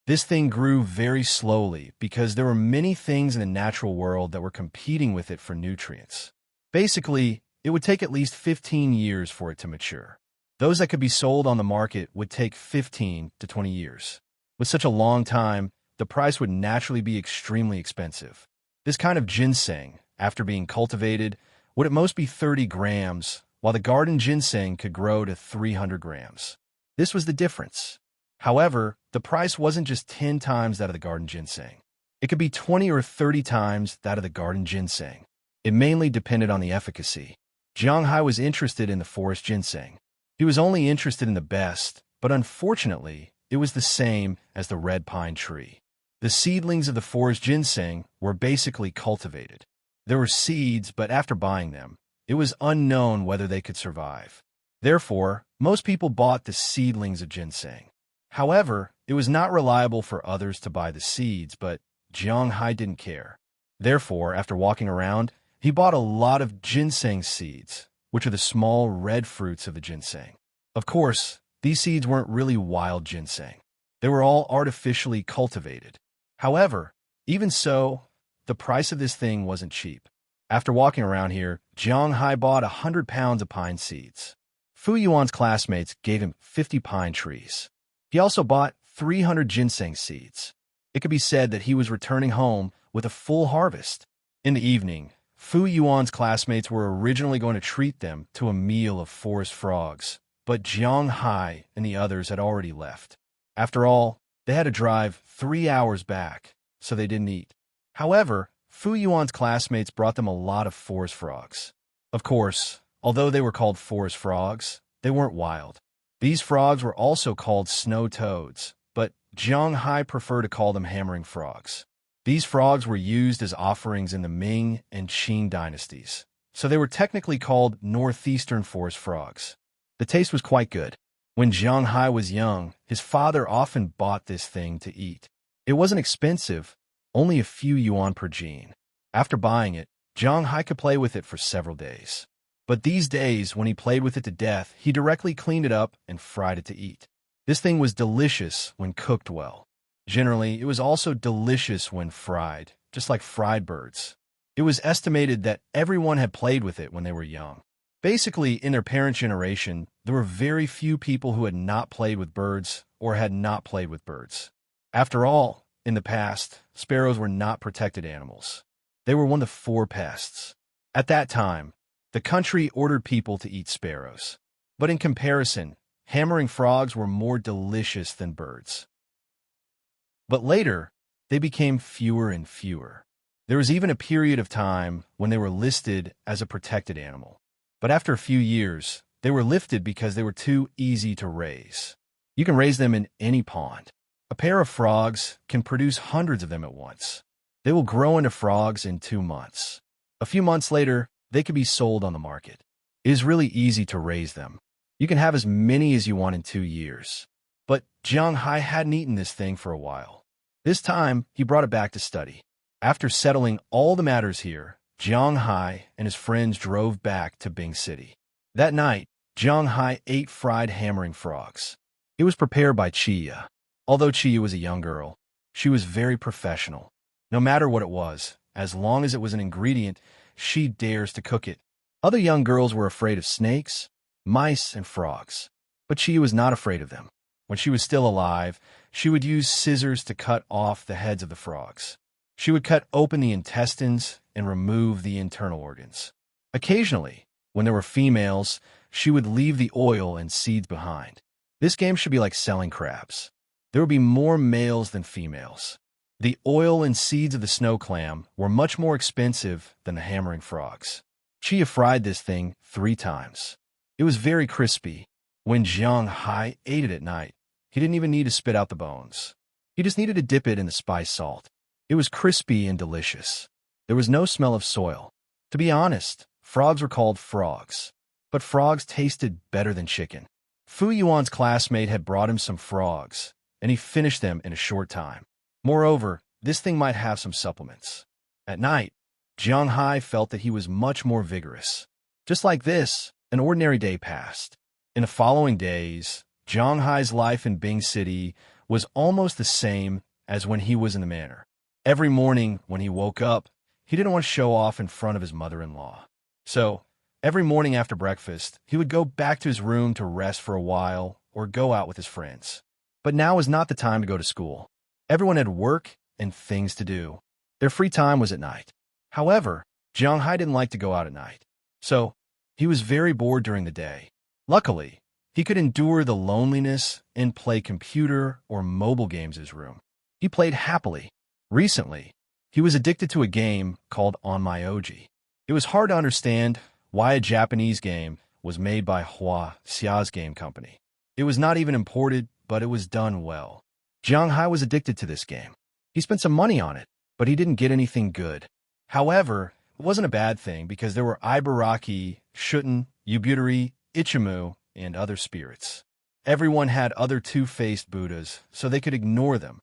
This thing grew very slowly because there were many things in the natural world that were competing with it for nutrients. Basically, it would take at least 15 years for it to mature. Those that could be sold on the market would take 15 to 20 years. With such a long time, the price would naturally be extremely expensive. This kind of ginseng, after being cultivated, would at most be 30 grams, while the garden ginseng could grow to 300 grams. This was the difference. However, the price wasn't just 10 times that of the garden ginseng. It could be 20 or 30 times that of the garden ginseng. It mainly depended on the efficacy. Jiang Hai was interested in the forest ginseng. He was only interested in the best, but unfortunately, it was the same as the red pine tree. The seedlings of the forest ginseng were basically cultivated. There were seeds, but after buying them, it was unknown whether they could survive. Therefore, most people bought the seedlings of ginseng. However, it was not reliable for others to buy the seeds, but Jiang Hai didn't care. Therefore, after walking around, he bought a lot of ginseng seeds, which are the small red fruits of the ginseng. Of course, these seeds weren't really wild ginseng. They were all artificially cultivated. However, even so, the price of this thing wasn't cheap. After walking around here, Jiang Hai bought 100 pounds of pine seeds. Fu Yuan's classmates gave him 50 pine trees. He also bought 300 ginseng seeds. It could be said that he was returning home with a full harvest. In the evening, Fu Yuan's classmates were originally going to treat them to a meal of forest frogs, but Jiang Hai and the others had already left. After all, they had to drive 3 hours back, so they didn't eat. However, Fu Yuan's classmates brought them a lot of forest frogs. Of course, although they were called forest frogs, they weren't wild. These frogs were also called snow toads, but Jiang Hai preferred to call them hammering frogs. These frogs were used as offerings in the Ming and Qing dynasties, so they were technically called northeastern forest frogs. The taste was quite good. When Jiang Hai was young, his father often bought this thing to eat. It wasn't expensive, only a few yuan per gene. After buying it, Jiang Hai could play with it for several days. But these days, when he played with it to death, he directly cleaned it up and fried it to eat. This thing was delicious when cooked well. Generally, it was also delicious when fried, just like fried birds. It was estimated that everyone had played with it when they were young. Basically, in their parent generation, there were very few people who had not played with birds or had not played with birds. After all, in the past, sparrows were not protected animals. They were one of the 4 pests. At that time, the country ordered people to eat sparrows. But in comparison, hammering frogs were more delicious than birds. But later, they became fewer and fewer. There was even a period of time when they were listed as a protected animal. But after a few years, they were lifted because they were too easy to raise. You can raise them in any pond. A pair of frogs can produce hundreds of them at once. They will grow into frogs in 2 months. A few months later, they could be sold on the market. It is really easy to raise them. You can have as many as you want in 2 years. But Jiang Hai hadn't eaten this thing for a while. This time, he brought it back to study. After settling all the matters here, Jiang Hai and his friends drove back to Bing City. That night, Jiang Hai ate fried hammering frogs. It was prepared by Chia. Although Chia was a young girl, she was very professional. No matter what it was, as long as it was an ingredient, she dares to cook it. Other young girls were afraid of snakes, mice, and frogs, but Chia was not afraid of them. When she was still alive, she would use scissors to cut off the heads of the frogs. She would cut open the intestines and remove the internal organs. Occasionally, when there were females, she would leave the oil and seeds behind. This game should be like selling crabs. There would be more males than females. The oil and seeds of the snow clam were much more expensive than the hammering frogs. Chia fried this thing 3 times. It was very crispy. When Jiang Hai ate it at night, he didn't even need to spit out the bones. He just needed to dip it in the spice salt. It was crispy and delicious. There was no smell of soil. To be honest, frogs were called frogs. But frogs tasted better than chicken. Fu Yuan's classmate had brought him some frogs, and he finished them in a short time. Moreover, this thing might have some supplements. At night, Jiang Hai felt that he was much more vigorous. Just like this, an ordinary day passed. In the following days, Jiang Hai's life in Bing City was almost the same as when he was in the manor. Every morning when he woke up, he didn't want to show off in front of his mother-in-law. So, every morning after breakfast, he would go back to his room to rest for a while or go out with his friends. But now was not the time to go to school. Everyone had work and things to do. Their free time was at night. However, Jiang Hai didn't like to go out at night. So, he was very bored during the day. Luckily, he could endure the loneliness and play computer or mobile games in his room. He played happily. Recently, he was addicted to a game called On My OG. It was hard to understand why a Japanese game was made by Hua Xia's game company. It was not even imported, but it was done well. Jiang Hai was addicted to this game. He spent some money on it, but he didn't get anything good. However, it wasn't a bad thing because there were Ibaraki, Shutten, Ubutari, Ichimu, and other spirits. Everyone had other two-faced Buddhas, so they could ignore them.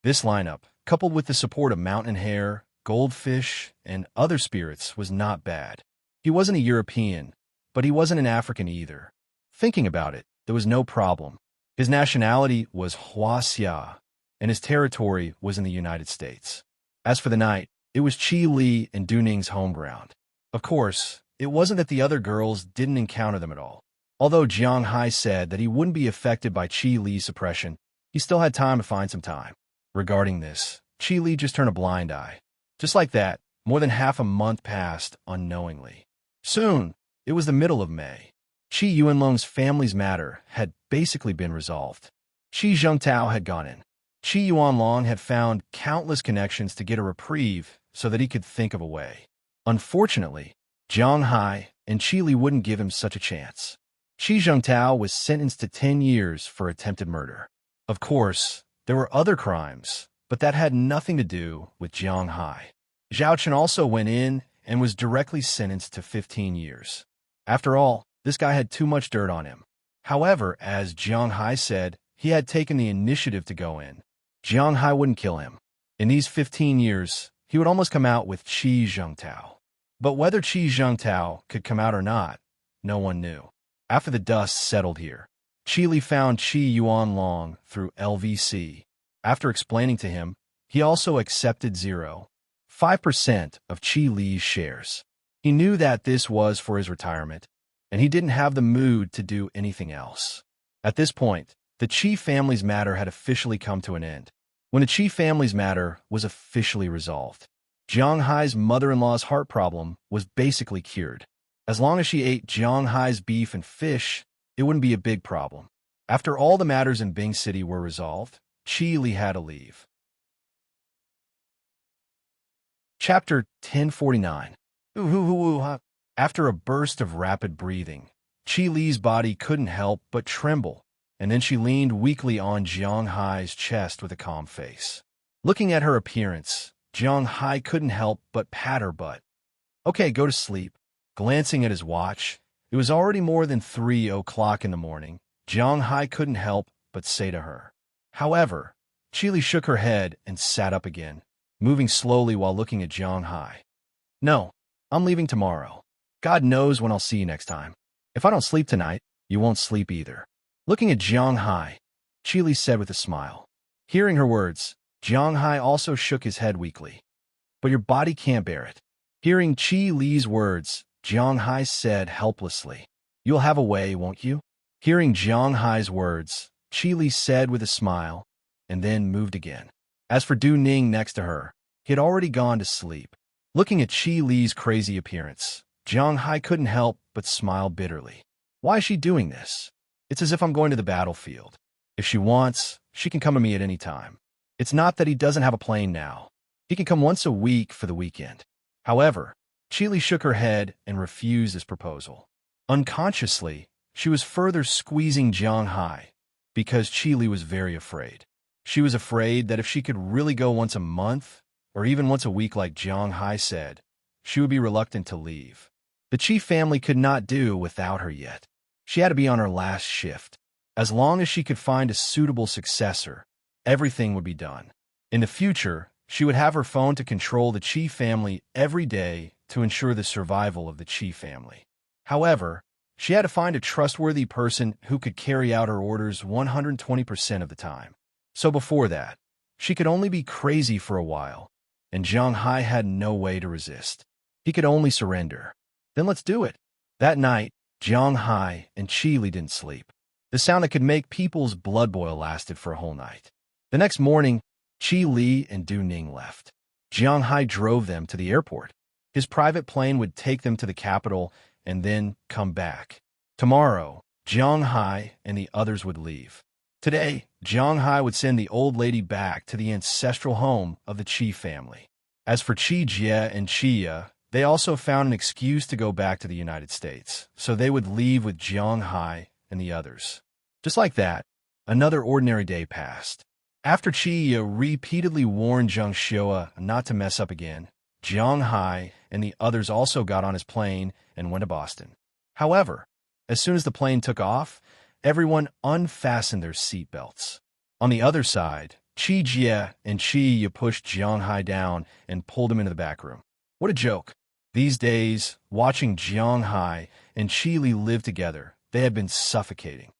This lineup, coupled with the support of mountain hare, goldfish, and other spirits, was not bad. He wasn't a European, but he wasn't an African either. Thinking about it, there was no problem. His nationality was Hua Xia, and his territory was in the United States. As for the night, it was Qi Li and Du Ning's home ground. Of course, it wasn't that the other girls didn't encounter them at all. Although Jiang Hai said that he wouldn't be affected by Qi Li's suppression, he still had time to find some time. Regarding this, Qi Li just turned a blind eye. Just like that, more than half a month passed unknowingly. Soon, it was the middle of May. Qi Yuanlong's family's matter had basically been resolved. Qi Zhengtao had gone in. Qi Yuanlong had found countless connections to get a reprieve so that he could think of a way. Unfortunately, Jiang Hai and Qi Li wouldn't give him such a chance. Qi Zhengtao was sentenced to 10 years for attempted murder. Of course, there were other crimes, but that had nothing to do with Jiang Hai. Zhao Chen also went in and was directly sentenced to 15 years. After all, this guy had too much dirt on him. However, as Jiang Hai said, he had taken the initiative to go in. Jiang Hai wouldn't kill him. In these 15 years, he would almost come out with Qi Zhengtao. But whether Qi Zhengtao could come out or not, no one knew. After the dust settled here, Qi Li found Qi Yuanlong through LVC. After explaining to him, he also accepted 0.5% of Qi Li's shares. He knew that this was for his retirement, and he didn't have the mood to do anything else. At this point, the Qi family's matter had officially come to an end. When the Qi family's matter was officially resolved, Jiang Hai's mother-in-law's heart problem was basically cured. As long as she ate Jianghai's beef and fish, it wouldn't be a big problem. After all the matters in Bing City were resolved, Qi Li had to leave. Chapter 1049. After a burst of rapid breathing, Qi Li's body couldn't help but tremble, and then she leaned weakly on Jianghai's chest with a calm face. Looking at her appearance, Jianghai couldn't help but pat her butt. Okay, go to sleep. Glancing at his watch, it was already more than 3 o'clock in the morning. Jianghai couldn't help but say to her. However, Qi Li shook her head and sat up again, moving slowly while looking at Jianghai. No, I'm leaving tomorrow. God knows when I'll see you next time. If I don't sleep tonight, you won't sleep either. Looking at Jianghai, Qi Li said with a smile. Hearing her words, Jianghai also shook his head weakly. But your body can't bear it. Hearing Qi Li's words, Jianghai said helplessly. You'll have a way, won't you? Hearing Jianghai's words, Qi Li said with a smile, and then moved again. As for Du Ning next to her, he had already gone to sleep. Looking at Qi Li's crazy appearance, Jianghai couldn't help but smile bitterly. Why is she doing this? It's as if I'm going to the battlefield. If she wants, she can come to me at any time. It's not that he doesn't have a plane now. He can come once a week for the weekend. However, Qi Li shook her head and refused this proposal. Unconsciously, she was further squeezing Jianghai because Qi Li was very afraid. She was afraid that if she could really go once a month, or even once a week like Jianghai said, she would be reluctant to leave. The Qi family could not do without her yet. She had to be on her last shift. As long as she could find a suitable successor, everything would be done. In the future, she would have her phone to control the Qi family every day to ensure the survival of the Qi family. However, she had to find a trustworthy person who could carry out her orders 120% of the time. So before that, she could only be crazy for a while, and Jianghai had no way to resist. He could only surrender. Then let's do it. That night, Jianghai and Qi Li didn't sleep. The sound that could make people's blood boil lasted for a whole night. The next morning, Qi Li and Du Ning left. Jianghai drove them to the airport. His private plane would take them to the capital and then come back. Tomorrow, Jianghai and the others would leave. Today, Jianghai would send the old lady back to the ancestral home of the Qi family. As for Qi Jie and Qi Ye, they also found an excuse to go back to the United States, so they would leave with Jianghai and the others. Just like that, another ordinary day passed. After Qi Ye repeatedly warned Zheng Xiu not to mess up again, Jianghai and the others also got on his plane and went to Boston. However, as soon as the plane took off, everyone unfastened their seatbelts. On the other side, Qi Jie and Qi Ye pushed Jianghai down and pulled him into the back room. What a joke. These days, watching Jianghai and Qi Li live together, they had been suffocating.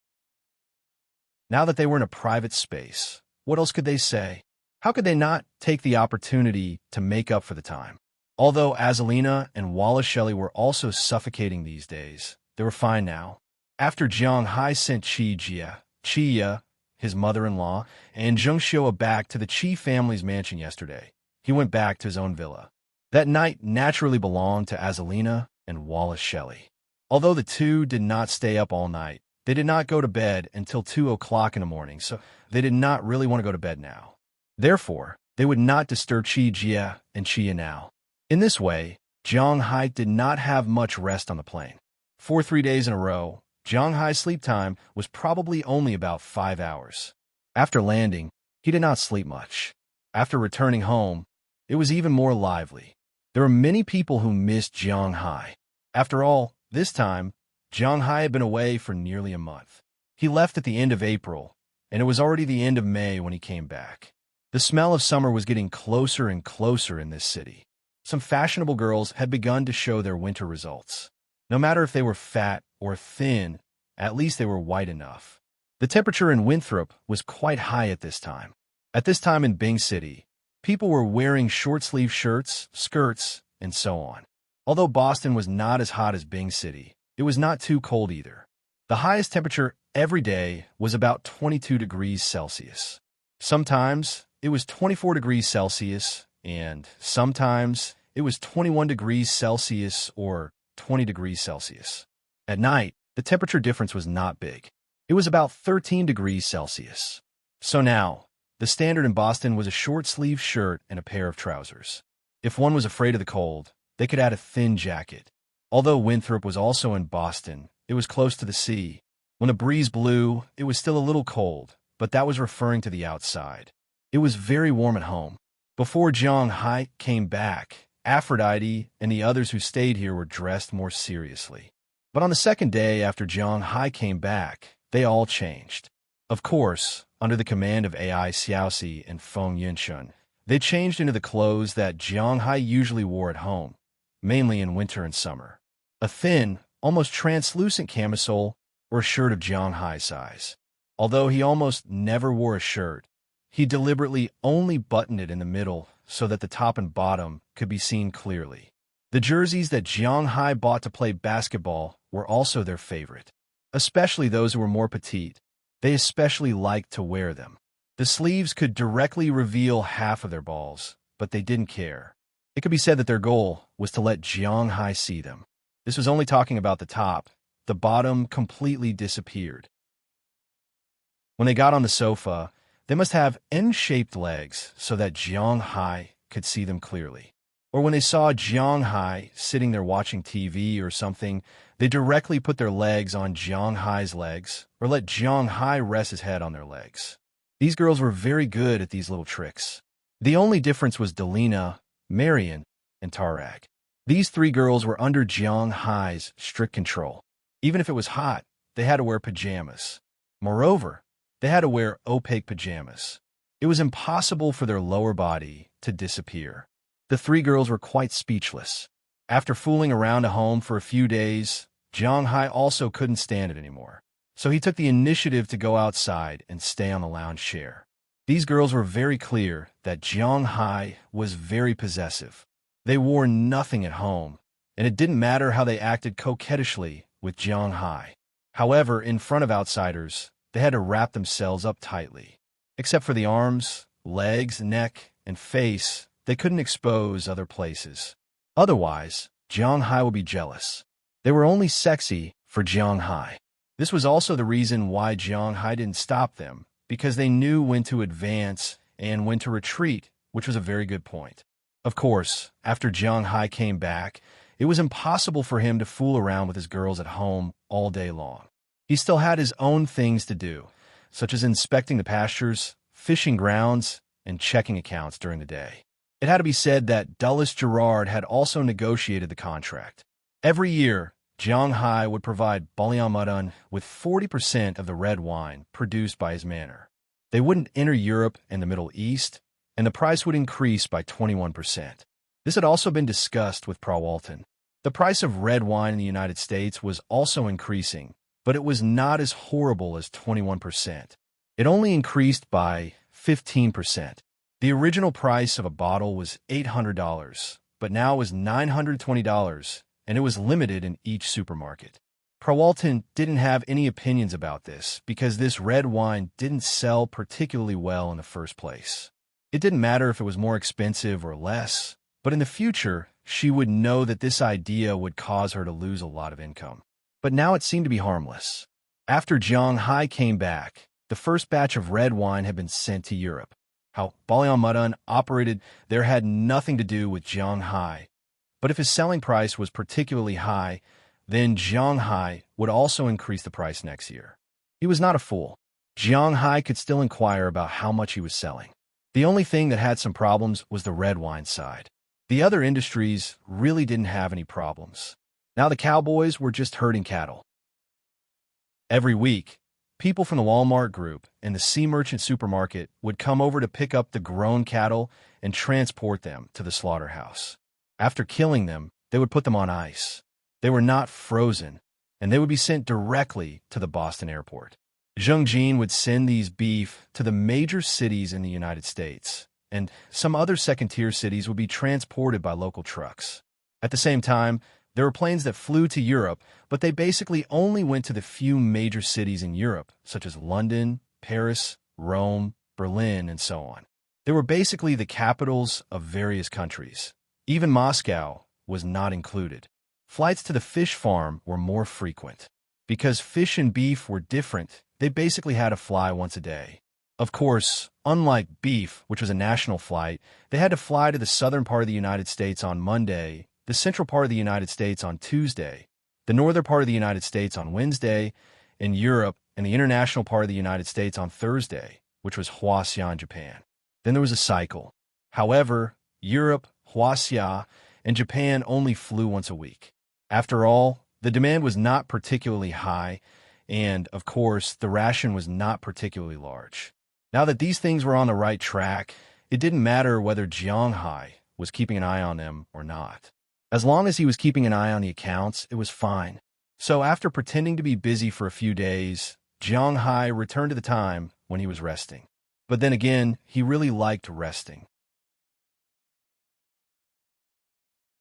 Now that they were in a private space, what else could they say? How could they not take the opportunity to make up for the time? Although Azalina and Wallace Shelley were also suffocating these days, they were fine now. After Jianghai sent Qi Jie, Qi Ye, his mother-in-law, and Zheng Xiu back to the Qi family's mansion yesterday, he went back to his own villa. That night naturally belonged to Azalina and Wallace Shelley. Although the two did not stay up all night, they did not go to bed until 2 o'clock in the morning, so they did not really want to go to bed now. Therefore, they would not disturb Qi Jie and Qi Ye now. In this way, Jianghai did not have much rest on the plane. For 3 days in a row, Jianghai's sleep time was probably only about 5 hours. After landing, he did not sleep much. After returning home, it was even more lively. There were many people who missed Jianghai. After all, this time, Jianghai had been away for nearly a month. He left at the end of April, and it was already the end of May when he came back. The smell of summer was getting closer and closer in this city. Some fashionable girls had begun to show their winter results. No matter if they were fat or thin, at least they were white enough. The temperature in Winthrop was quite high at this time. At this time in Bing City, people were wearing short-sleeve shirts, skirts, and so on. Although Boston was not as hot as Bing City, it was not too cold either. The highest temperature every day was about 22 degrees Celsius. Sometimes it was 24 degrees Celsius, and sometimes it was 21 degrees Celsius or 20 degrees Celsius. At night, the temperature difference was not big. It was about 13 degrees Celsius. So now, the standard in Boston was a short-sleeved shirt and a pair of trousers. If one was afraid of the cold, they could add a thin jacket. Although Winthrop was also in Boston, it was close to the sea. When the breeze blew, it was still a little cold, but that was referring to the outside. It was very warm at home. Before Jiang Hai came back, Aphrodite and the others who stayed here were dressed more seriously. But on the second day after Jiang Hai came back, they all changed. Of course, under the command of AI Xiaoxi and Feng Yunshun, they changed into the clothes that Jiang Hai usually wore at home, mainly in winter and summer. A thin, almost translucent camisole or a shirt of Jiang Hai's size. Although he almost never wore a shirt, he deliberately only buttoned it in the middle so that the top and bottom could be seen clearly. The jerseys that Jiang Hai bought to play basketball were also their favorite, especially those who were more petite. They especially liked to wear them. The sleeves could directly reveal half of their balls, but they didn't care. It could be said that their goal was to let Jiang Hai see them. This was only talking about the top. The bottom completely disappeared. When they got on the sofa, they must have N-shaped legs so that Jiang Hai could see them clearly. Or when they saw Jiang Hai sitting there watching TV or something, they directly put their legs on Jiang Hai's legs or let Jiang Hai rest his head on their legs. These girls were very good at these little tricks. The only difference was Delina, Marian, and Tarag. These three girls were under Jiang Hai's strict control. Even if it was hot, they had to wear pajamas. Moreover, they had to wear opaque pajamas. It was impossible for their lower body to disappear. The three girls were quite speechless. After fooling around at home for a few days, Jiang Hai also couldn't stand it anymore. So he took the initiative to go outside and stay on the lounge chair. These girls were very clear that Jiang Hai was very possessive. They wore nothing at home, and it didn't matter how they acted coquettishly with Jiang Hai. However, in front of outsiders, they had to wrap themselves up tightly. Except for the arms, legs, neck, and face, they couldn't expose other places. Otherwise, Jiang Hai would be jealous. They were only sexy for Jiang Hai. This was also the reason why Jiang Hai didn't stop them, because they knew when to advance and when to retreat, which was a very good point. Of course, after Jiang Hai came back, it was impossible for him to fool around with his girls at home all day long. He still had his own things to do, such as inspecting the pastures, fishing grounds, and checking accounts during the day. It had to be said that Dulles Gerard had also negotiated the contract. Every year, Jiang Hai would provide Baliamudan with 40% of the red wine produced by his manor. They wouldn't enter Europe and the Middle East, and the price would increase by 21%. This had also been discussed with Prawalton. The price of red wine in the United States was also increasing, but it was not as horrible as 21%. It only increased by 15%. The original price of a bottle was $800, but now it was $920, and it was limited in each supermarket. Prawalton didn't have any opinions about this because this red wine didn't sell particularly well in the first place. It didn't matter if it was more expensive or less, but in the future, she would know that this idea would cause her to lose a lot of income. But now it seemed to be harmless. After Jiang Hai came back, the first batch of red wine had been sent to Europe. How Baliamudan operated there had nothing to do with Jiang Hai. But if his selling price was particularly high, then Jiang Hai would also increase the price next year. He was not a fool. Jiang Hai could still inquire about how much he was selling. The only thing that had some problems was the red wine side. The other industries really didn't have any problems. Now the cowboys were just herding cattle. Every week, people from the Walmart group and the Sea Merchant supermarket would come over to pick up the grown cattle and transport them to the slaughterhouse. After killing them, they would put them on ice. They were not frozen, and they would be sent directly to the Boston airport. Zheng Jin would send these beef to the major cities in the United States, and some other second-tier cities would be transported by local trucks. At the same time, there were planes that flew to Europe, but they basically only went to the few major cities in Europe, such as London, Paris, Rome, Berlin, and so on. They were basically the capitals of various countries. Even Moscow was not included. Flights to the fish farm were more frequent. Because fish and beef were different, they basically had to fly once a day. Of course, unlike beef, which was a national flight, they had to fly to the southern part of the United States on Monday, the central part of the United States on Tuesday, the northern part of the United States on Wednesday, and Europe and the international part of the United States on Thursday, which was Hwaseon, Japan. Then there was a cycle. However, Europe, Hwaseon, and Japan only flew once a week. After all, the demand was not particularly high, and, of course, the ration was not particularly large. Now that these things were on the right track, it didn't matter whether Jianghai was keeping an eye on them or not. As long as he was keeping an eye on the accounts, it was fine. So after pretending to be busy for a few days, Jianghai returned to the time when he was resting. But then again, he really liked resting.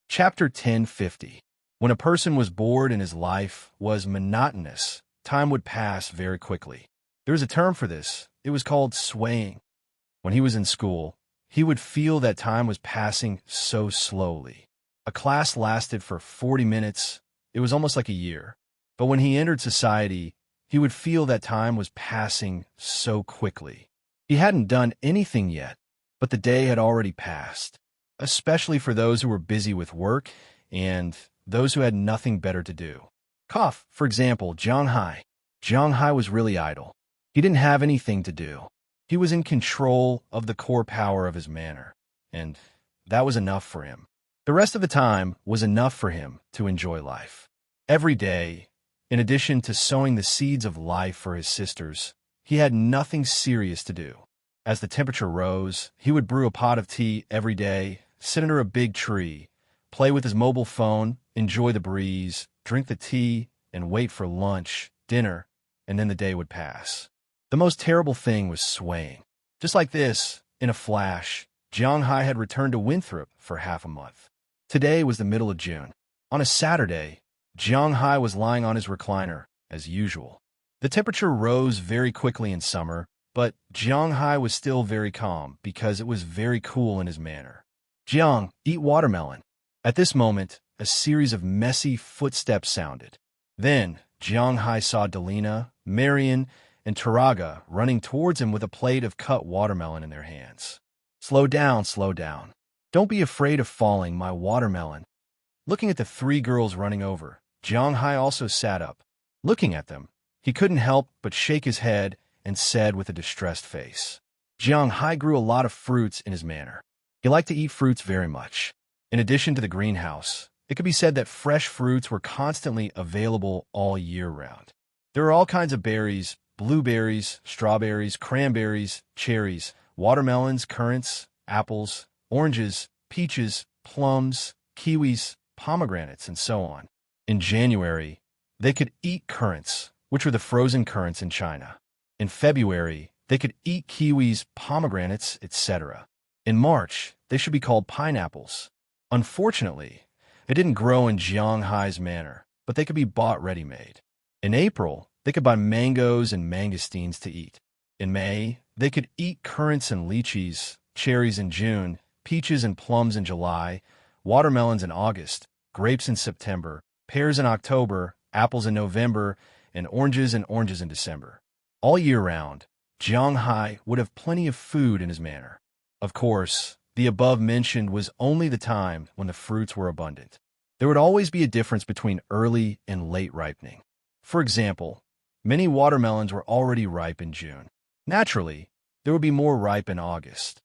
Chapter 1050. When a person was bored and his life was monotonous, time would pass very quickly. There was a term for this. It was called swaying. When he was in school, he would feel that time was passing so slowly. A class lasted for 40 minutes. It was almost like a year. But when he entered society, he would feel that time was passing so quickly. He hadn't done anything yet, but the day had already passed, especially for those who were busy with work and those who had nothing better to do. For example, Jianghai. Jianghai was really idle. He didn't have anything to do. He was in control of the core power of his manner, and that was enough for him. The rest of the time was enough for him to enjoy life. Every day, in addition to sowing the seeds of life for his sisters, he had nothing serious to do. As the temperature rose, he would brew a pot of tea every day, sit under a big tree, play with his mobile phone, enjoy the breeze, drink the tea, and wait for lunch, dinner, and then the day would pass. The most terrible thing was swaying. Just like this, in a flash, Jianghai had returned to Winthrop for half a month. Today was the middle of June. On a Saturday, Jianghai was lying on his recliner, as usual. The temperature rose very quickly in summer, but Jianghai was still very calm because it was very cool in his manner. Jiang, eat watermelon. At this moment, a series of messy footsteps sounded. Then, Jianghai saw Delina, Marian, and Taraga running towards him with a plate of cut watermelon in their hands. Slow down, slow down. Don't be afraid of falling, my watermelon. Looking at the three girls running over, Jianghai also sat up. Looking at them, he couldn't help but shake his head and said with a distressed face. Jianghai grew a lot of fruits in his manor. He liked to eat fruits very much. In addition to the greenhouse, it could be said that fresh fruits were constantly available all year round. There were all kinds of berries, blueberries, strawberries, cranberries, cherries, watermelons, currants, apples, oranges, peaches, plums, kiwis, pomegranates, and so on. In January, they could eat currants, which were the frozen currants in China. In February, they could eat kiwis, pomegranates, etc. In March, they should be called pineapples. Unfortunately, it didn't grow in Jianghai's manor, but they could be bought ready-made. In April, they could buy mangoes and mangosteens to eat. In May, they could eat currants and lychees, cherries in June, peaches and plums in July, watermelons in August, grapes in September, pears in October, apples in November, and oranges in December. All year round, Jianghai would have plenty of food in his manor. Of course, the above-mentioned was only the time when the fruits were abundant. There would always be a difference between early and late ripening. For example, many watermelons were already ripe in June. Naturally, there would be more ripe in August.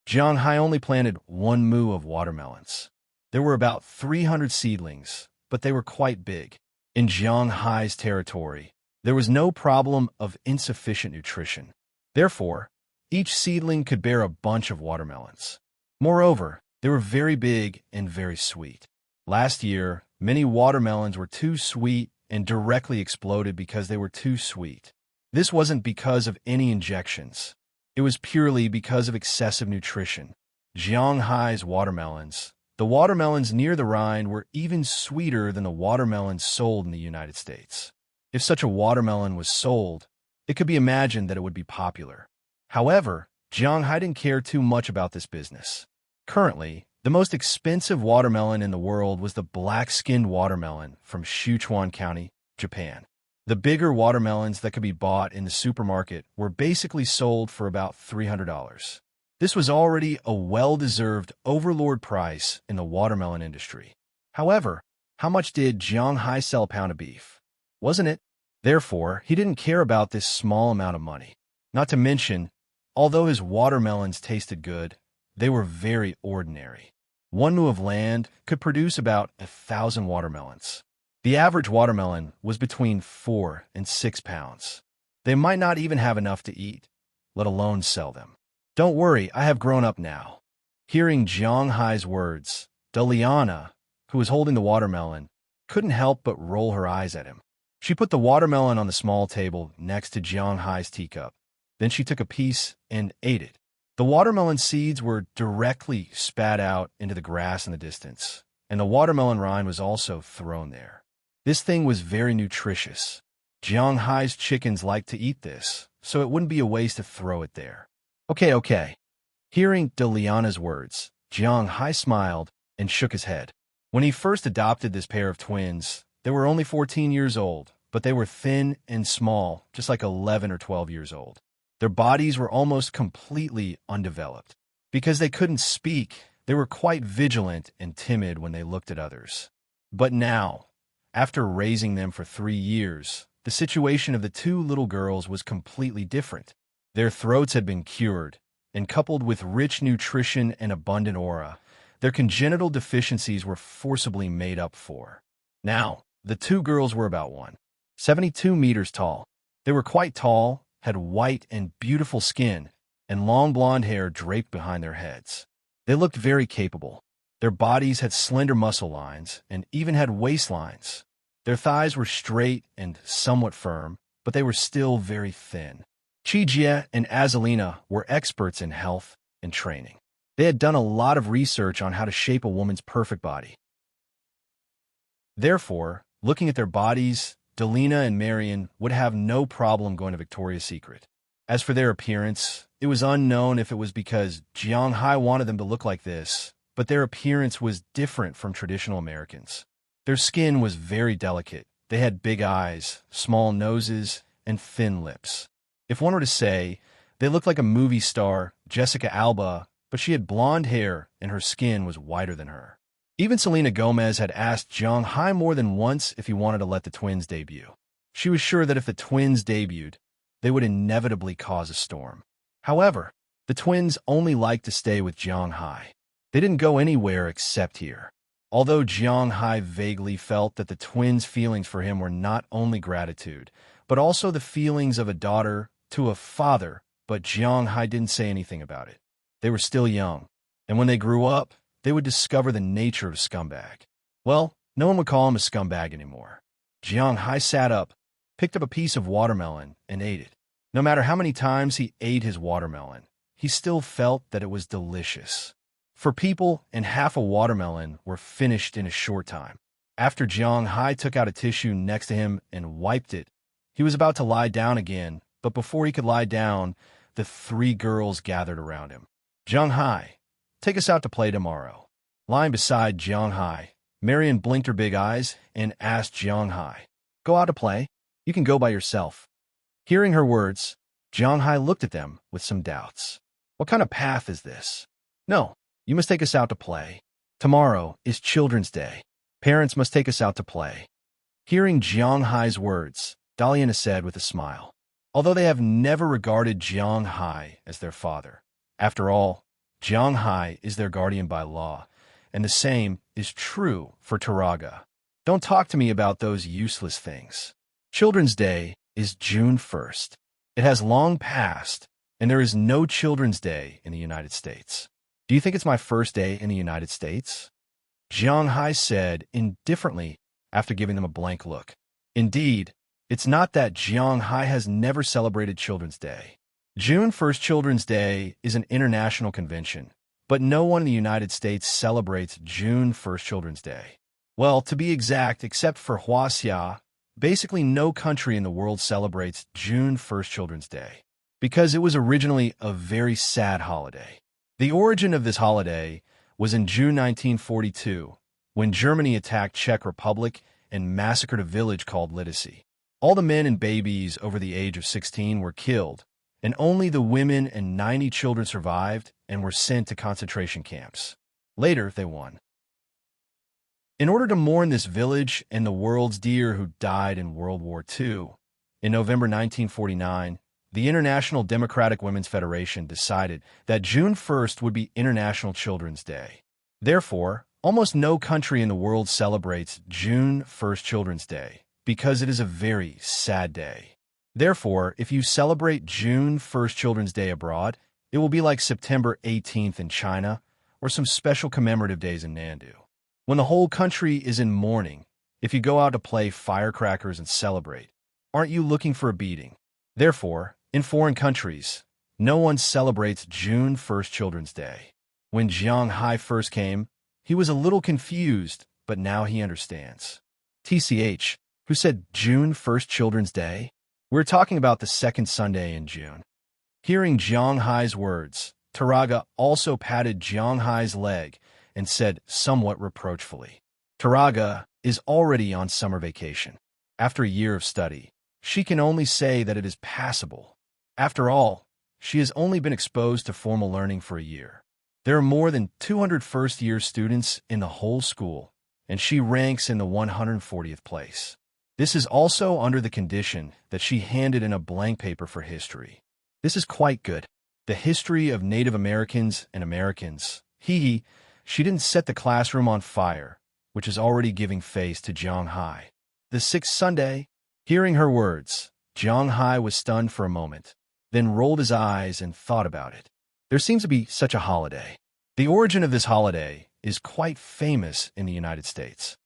Jianghai only planted 1 mu of watermelons. There were about 300 seedlings, but they were quite big. In Jianghai's territory, there was no problem of insufficient nutrition. Therefore, each seedling could bear a bunch of watermelons. Moreover, they were very big and very sweet. Last year, many watermelons were too sweet and directly exploded because they were too sweet. This wasn't because of any injections. It was purely because of excessive nutrition. Jianghai's watermelons, the watermelons near the Rhine, were even sweeter than the watermelons sold in the United States. If such a watermelon was sold, it could be imagined that it would be popular. However, Jianghai didn't care too much about this business. Currently, The most expensive watermelon in the world was the black-skinned watermelon from Sichuan County, Japan. The bigger watermelons that could be bought in the supermarket were basically sold for about $300. This was already a well-deserved overlord price in the watermelon industry. However, how much did Jiang Hai sell a pound of beef? Wasn't it? Therefore, he didn't care about this small amount of money. Not to mention, although his watermelons tasted good, they were very ordinary. 1 mu of land could produce about 1,000 watermelons. The average watermelon was between 4 and 6 pounds. They might not even have enough to eat, let alone sell them. Don't worry, I have grown up now. Hearing Jiang Hai's words, Deliana, who was holding the watermelon, couldn't help but roll her eyes at him. She put the watermelon on the small table next to Jiang Hai's teacup. Then she took a piece and ate it. The watermelon seeds were directly spat out into the grass in the distance, and the watermelon rind was also thrown there. This thing was very nutritious. Jiang Hai's chickens liked to eat this, so it wouldn't be a waste to throw it there. Okay. Hearing Deliana's words, Jiang Hai smiled and shook his head. When he first adopted this pair of twins, they were only 14 years old, but they were thin and small, just like 11 or 12 years old. Their bodies were almost completely undeveloped. Because they couldn't speak, they were quite vigilant and timid when they looked at others. But now, after raising them for 3 years, the situation of the 2 little girls was completely different. Their throats had been cured, and coupled with rich nutrition and abundant aura, their congenital deficiencies were forcibly made up for. Now, the 2 girls were about 1.72 meters tall. They were quite tall, had white and beautiful skin, and long blonde hair draped behind their heads. They looked very capable. Their bodies had slender muscle lines and even had waistlines. Their thighs were straight and somewhat firm, but they were still very thin. Chijie and Azalina were experts in health and training. They had done a lot of research on how to shape a woman's perfect body. Therefore, looking at their bodies, Delina and Marion would have no problem going to Victoria's Secret. As for their appearance, it was unknown if it was because Jiang Hai wanted them to look like this, but their appearance was different from traditional Americans. Their skin was very delicate. They had big eyes, small noses, and thin lips. If one were to say, they looked like a movie star, Jessica Alba, but she had blonde hair and her skin was whiter than her. Even Selena Gomez had asked Jiang Hai more than once if he wanted to let the twins debut. She was sure that if the twins debuted, they would inevitably cause a storm. However, the twins only liked to stay with Jiang Hai. They didn't go anywhere except here. Although Jiang Hai vaguely felt that the twins' feelings for him were not only gratitude, but also the feelings of a daughter to a father, but Jiang Hai didn't say anything about it. They were still young, and when they grew up, they would discover the nature of a scumbag. Well, no one would call him a scumbag anymore. Jiang Hai sat up, picked up a piece of watermelon, and ate it. No matter how many times he ate his watermelon, he still felt that it was delicious. For people, and half a watermelon were finished in a short time. After Jiang Hai took out a tissue next to him and wiped it, he was about to lie down again, but before he could lie down, the 3 girls gathered around him. Jiang Hai, take us out to play tomorrow. Lying beside Jiang Hai, Marion blinked her big eyes and asked Jiang Hai, go out to play? You can go by yourself. Hearing her words, Jiang Hai looked at them with some doubts. What kind of path is this? No, you must take us out to play. Tomorrow is Children's Day. Parents must take us out to play. Hearing Jiang Hai's words, Daliana said with a smile, although they have never regarded Jiang Hai as their father. After all, Jiang Hai is their guardian by law, and the same is true for Taraga. Don't talk to me about those useless things. Children's Day is June 1st. It has long passed, and there is no Children's Day in the United States. Do you think it's my first day in the United States? Jiang Hai said indifferently after giving them a blank look. Indeed, it's not that Jiang Hai has never celebrated Children's Day. June 1st Children's Day is an international convention, but no one in the United States celebrates June 1st Children's Day. Well, to be exact, except for Huaxia, basically no country in the world celebrates June 1st Children's Day, because it was originally a very sad holiday. The origin of this holiday was in June 1942, when Germany attacked Czech Republic and massacred a village called Lidice. All the men and babies over the age of 16 were killed, and only the women and 90 children survived and were sent to concentration camps. Later, they won. In order to mourn this village and the world's dear who died in World War II, in November 1949, the International Democratic Women's Federation decided that June 1st would be International Children's Day. Therefore, almost no country in the world celebrates June 1st Children's Day, because it is a very sad day. Therefore, if you celebrate June 1st Children's Day abroad, it will be like September 18th in China or some special commemorative days in Nandu. When the whole country is in mourning, if you go out to play firecrackers and celebrate, aren't you looking for a beating? Therefore, in foreign countries, no one celebrates June 1st Children's Day. When Jiang Hai first came, he was a little confused, but now he understands. TCH, who said June 1st Children's Day? We're talking about the second Sunday in June. Hearing Jiang Hai's words, Taraga also patted Jiang Hai's leg and said somewhat reproachfully, Taraga is already on summer vacation. After a year of study, she can only say that it is passable. After all, she has only been exposed to formal learning for a year. There are more than 200 first-year students in the whole school, and she ranks in the 140th place. This is also under the condition that she handed in a blank paper for history. This is quite good. The history of Native Americans and Americans. She didn't set the classroom on fire, which is already giving face to Jiang Hai. The sixth Sunday, hearing her words, Jiang Hai was stunned for a moment, then rolled his eyes and thought about it. There seems to be such a holiday. The origin of this holiday is quite famous in the United States.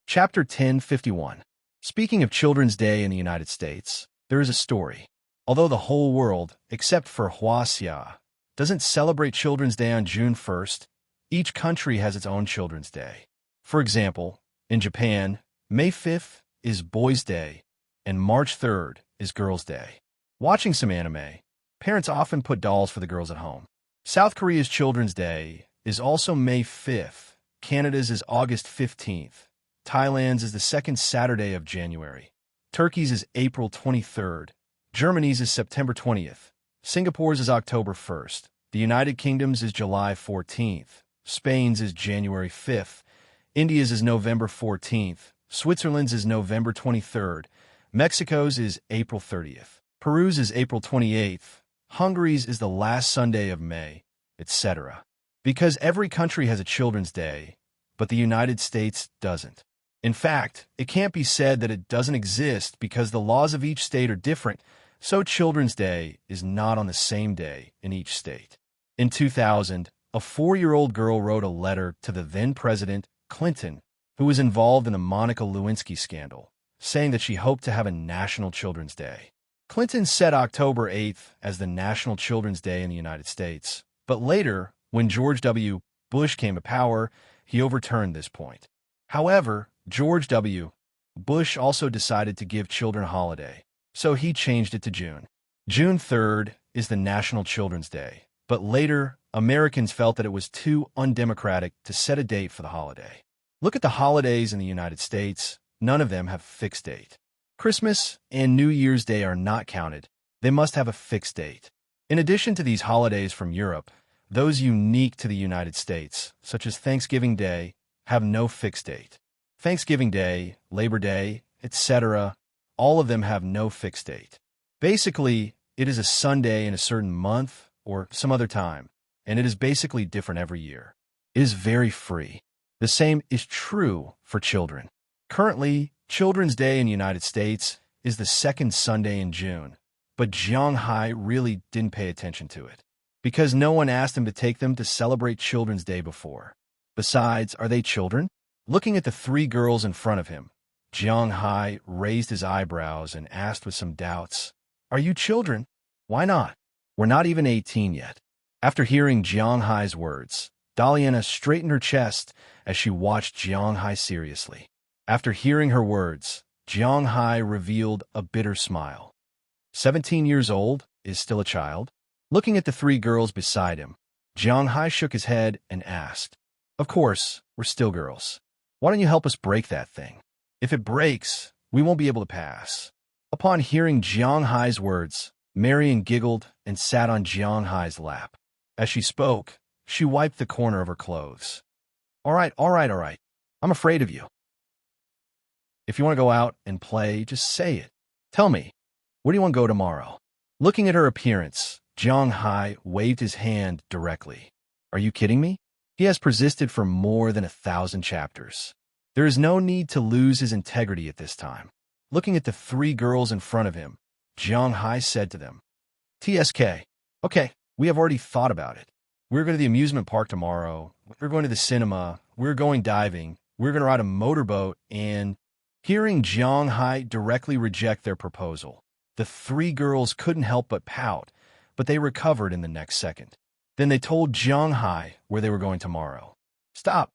Chapter 1051. Speaking of Children's Day in the United States, there is a story. Although the whole world, except for Huaxia, doesn't celebrate Children's Day on June 1st, each country has its own Children's Day. For example, in Japan, May 5th is Boys' Day, and March 3rd is Girls' Day. Watching some anime, parents often put dolls for the girls at home. South Korea's Children's Day is also May 5th, Canada's is August 15th, Thailand's is the second Saturday of January, Turkey's is April 23rd, Germany's is September 20th, Singapore's is October 1st, the United Kingdom's is July 14th, Spain's is January 5th, India's is November 14th, Switzerland's is November 23rd, Mexico's is April 30th, Peru's is April 28th, Hungary's is the last Sunday of May, etc. Because every country has a Children's Day, but the United States doesn't. In fact, it can't be said that it doesn't exist because the laws of each state are different, so Children's Day is not on the same day in each state. In 2000, a 4-year-old girl wrote a letter to the then-President Clinton, who was involved in the Monica Lewinsky scandal, saying that she hoped to have a National Children's Day. Clinton set October 8th as the National Children's Day in the United States, but later, when George W. Bush came to power, he overturned this point. However, George W. Bush also decided to give children a holiday, so he changed it to June. June 3rd is the National Children's Day, but later, Americans felt that it was too undemocratic to set a date for the holiday. Look at the holidays in the United States. None of them have a fixed date. Christmas and New Year's Day are not counted. They must have a fixed date. In addition to these holidays from Europe, those unique to the United States, such as Thanksgiving Day, have no fixed date. Thanksgiving Day, Labor Day, etc., all of them have no fixed date. Basically, it is a Sunday in a certain month or some other time, and it is basically different every year. It is very free. The same is true for children. Currently, Children's Day in the United States is the second Sunday in June, but Jiang Hai really didn't pay attention to it, because no one asked him to take them to celebrate Children's Day before. Besides, are they children? Looking at the 3 girls in front of him, Jiang Hai raised his eyebrows and asked with some doubts, "Are you children? Why not? We're not even 18 yet." After hearing Jiang Hai's words, Daliana straightened her chest as she watched Jiang Hai seriously. After hearing her words, Jiang Hai revealed a bitter smile. 17 years old is still a child? Looking at the three girls beside him, Jiang Hai shook his head and asked, "Of course, we're still girls. Why don't you help us break that thing? If it breaks, we won't be able to pass." Upon hearing Jiang Hai's words, Marian giggled and sat on Jiang Hai's lap. As she spoke, she wiped the corner of her clothes. All right. I'm afraid of you. If you want to go out and play, just say it. Tell me, where do you want to go tomorrow?" Looking at her appearance, Jiang Hai waved his hand directly. Are you kidding me? He has persisted for more than 1,000 chapters. There is no need to lose his integrity at this time. Looking at the three girls in front of him, Jiang Hai said to them, "TSK, okay, we have already thought about it. We're going to the amusement park tomorrow. We're going to the cinema. We're going diving. We're going to ride a motorboat." And hearing Jiang Hai directly reject their proposal, the three girls couldn't help but pout, but they recovered in the next second. Then they told Jiang Hai where they were going tomorrow. Stop.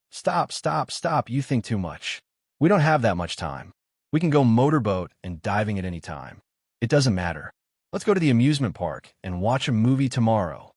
You think too much. We don't have that much time. We can go motorboat and diving at any time. It doesn't matter. Let's go to the amusement park and watch a movie tomorrow."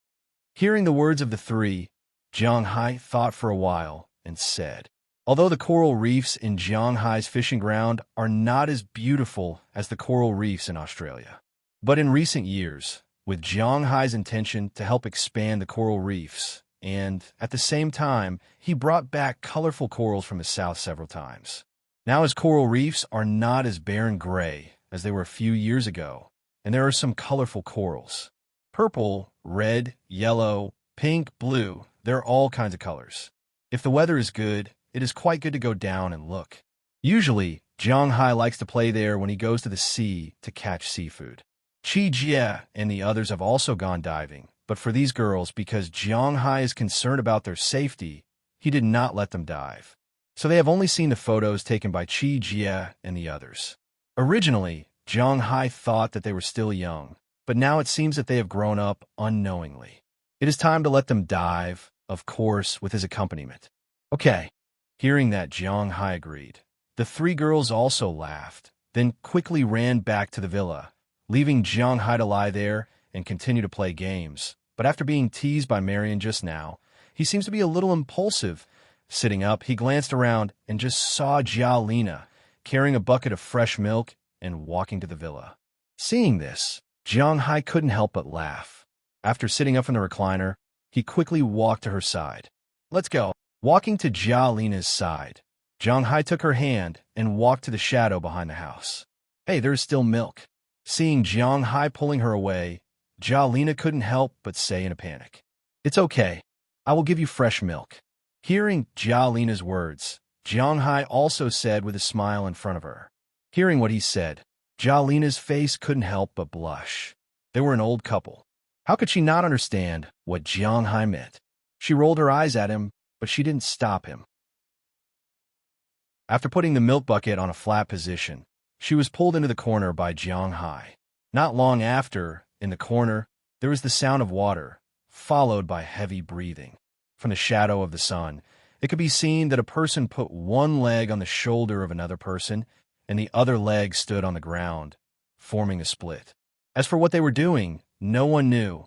Hearing the words of the three, Jiang Hai thought for a while and said, although the coral reefs in Jiang Hai's fishing ground are not as beautiful as the coral reefs in Australia, but in recent years, with Jiang Hai's intention to help expand the coral reefs, and at the same time, he brought back colorful corals from the south several times. Now his coral reefs are not as barren gray as they were a few years ago, and there are some colorful corals. Purple, red, yellow, pink, blue, there are all kinds of colors. If the weather is good, it is quite good to go down and look. Usually, Jiang Hai likes to play there when he goes to the sea to catch seafood. Qi Jie and the others have also gone diving, but for these girls, because Jiang Hai is concerned about their safety, he did not let them dive. So they have only seen the photos taken by Qi Jie and the others. Originally, Jiang Hai thought that they were still young, but now it seems that they have grown up unknowingly. It is time to let them dive, of course, with his accompaniment. Okay. Hearing that, Jiang Hai agreed. The three girls also laughed, then quickly ran back to the villa, leaving Jiang Hai to lie there and continue to play games. But after being teased by Marian just now, he seems to be a little impulsive. Sitting up, he glanced around and just saw Jia Lina carrying a bucket of fresh milk and walking to the villa. Seeing this, Jiang Hai couldn't help but laugh. After sitting up in the recliner, he quickly walked to her side. Let's go. Walking to Jia Lina's side, Jiang Hai took her hand and walked to the shadow behind the house. Hey, there's still milk. Seeing Jiang Hai pulling her away, Jia Lina couldn't help but say in a panic, It's okay. I will give you fresh milk. Hearing Jia Lina's words, Jiang Hai also said with a smile in front of her. Hearing what he said, Jia Lina's face couldn't help but blush. They were an old couple. How could she not understand what Jiang Hai meant? She rolled her eyes at him, but she didn't stop him. After putting the milk bucket on a flat position, she was pulled into the corner by Jiang Hai. Not long after, in the corner, there was the sound of water, followed by heavy breathing. From the shadow of the sun, it could be seen that a person put one leg on the shoulder of another person, and the other leg stood on the ground, forming a split. As for what they were doing, no one knew.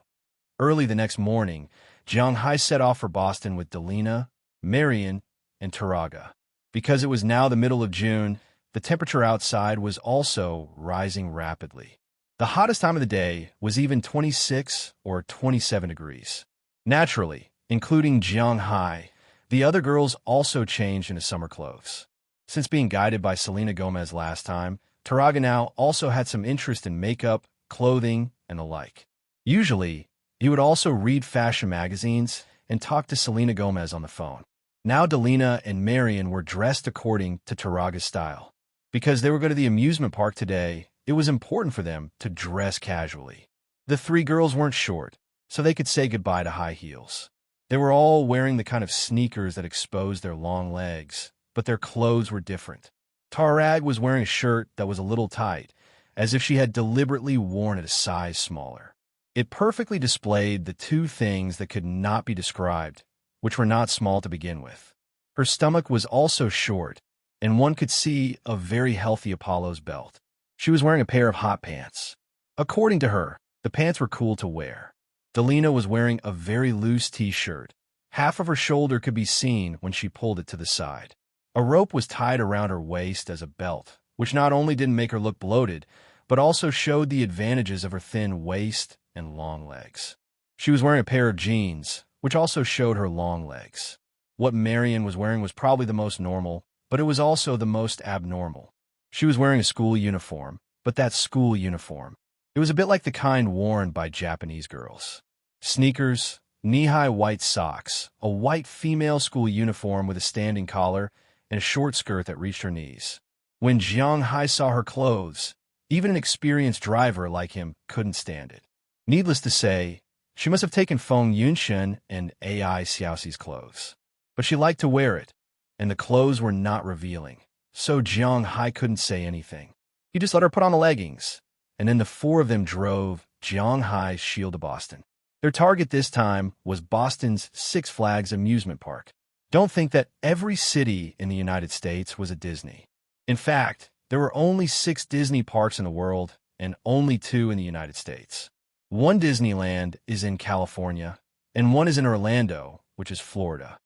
Early the next morning, Jiang Hai set off for Boston with Delina, Marian, and Taraga. Because it was now the middle of June, the temperature outside was also rising rapidly. The hottest time of the day was even 26 or 27 degrees. Naturally, including Jiang Hai, the other girls also changed into summer clothes. Since being guided by Selena Gomez last time, Taraga now also had some interest in makeup, clothing, and the like. Usually, he would also read fashion magazines and talk to Selena Gomez on the phone. Now Delina and Marian were dressed according to Taraga's style. Because they were going to the amusement park today, it was important for them to dress casually. The three girls weren't short, so they could say goodbye to high heels. They were all wearing the kind of sneakers that exposed their long legs, but their clothes were different. Tarag was wearing a shirt that was a little tight, as if she had deliberately worn it a size smaller. It perfectly displayed the two things that could not be described, which were not small to begin with. Her stomach was also short, and one could see a very healthy Apollo's belt. She was wearing a pair of hot pants. According to her, the pants were cool to wear. Delina was wearing a very loose t-shirt. Half of her shoulder could be seen when she pulled it to the side. A rope was tied around her waist as a belt, which not only didn't make her look bloated, but also showed the advantages of her thin waist and long legs. She was wearing a pair of jeans, which also showed her long legs. What Marion was wearing was probably the most normal, but it was also the most abnormal. She was wearing a school uniform, but that school uniform. It was a bit like the kind worn by Japanese girls. Sneakers, knee-high white socks, a white female school uniform with a standing collar, and a short skirt that reached her knees. When Jiang Hai saw her clothes, even an experienced driver like him couldn't stand it. Needless to say, she must have taken Feng Yunshen and AI Xiaoxi's clothes. But she liked to wear it, and the clothes were not revealing, so Jiang Hai couldn't say anything. He just let her put on the leggings, and then the four of them drove Jiang Hai's shield to Boston. Their target this time was Boston's Six Flags amusement park. Don't think that every city in the United States was a Disney. In fact, there were only 6 Disney parks in the world and only 2 in the United States. One Disneyland is in California, and one is in Orlando, which is Florida.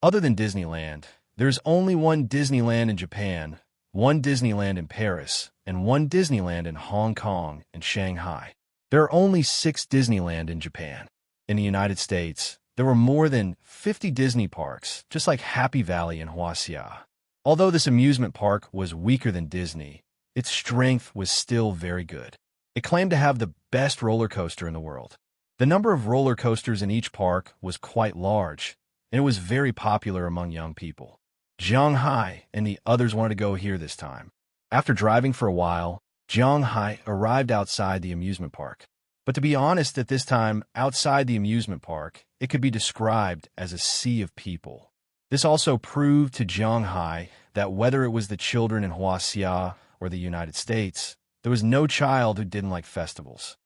Other than Disneyland, there's only one Disneyland in Japan, one Disneyland in Paris, and one Disneyland in Hong Kong and Shanghai. There are only 6 Disneyland in Japan. In the United States, there were more than 50 Disney parks, just like Happy Valley in Huaxia. Although this amusement park was weaker than Disney, its strength was still very good. It claimed to have the best roller coaster in the world. The number of roller coasters in each park was quite large, and it was very popular among young people. Jiang Hai and the others wanted to go here this time. After driving for a while, Jiang Hai arrived outside the amusement park. But to be honest, at this time, outside the amusement park, it could be described as a sea of people. This also proved to Jiang Hai that whether it was the children in Huaxia or the United States, there was no child who didn't like festivals.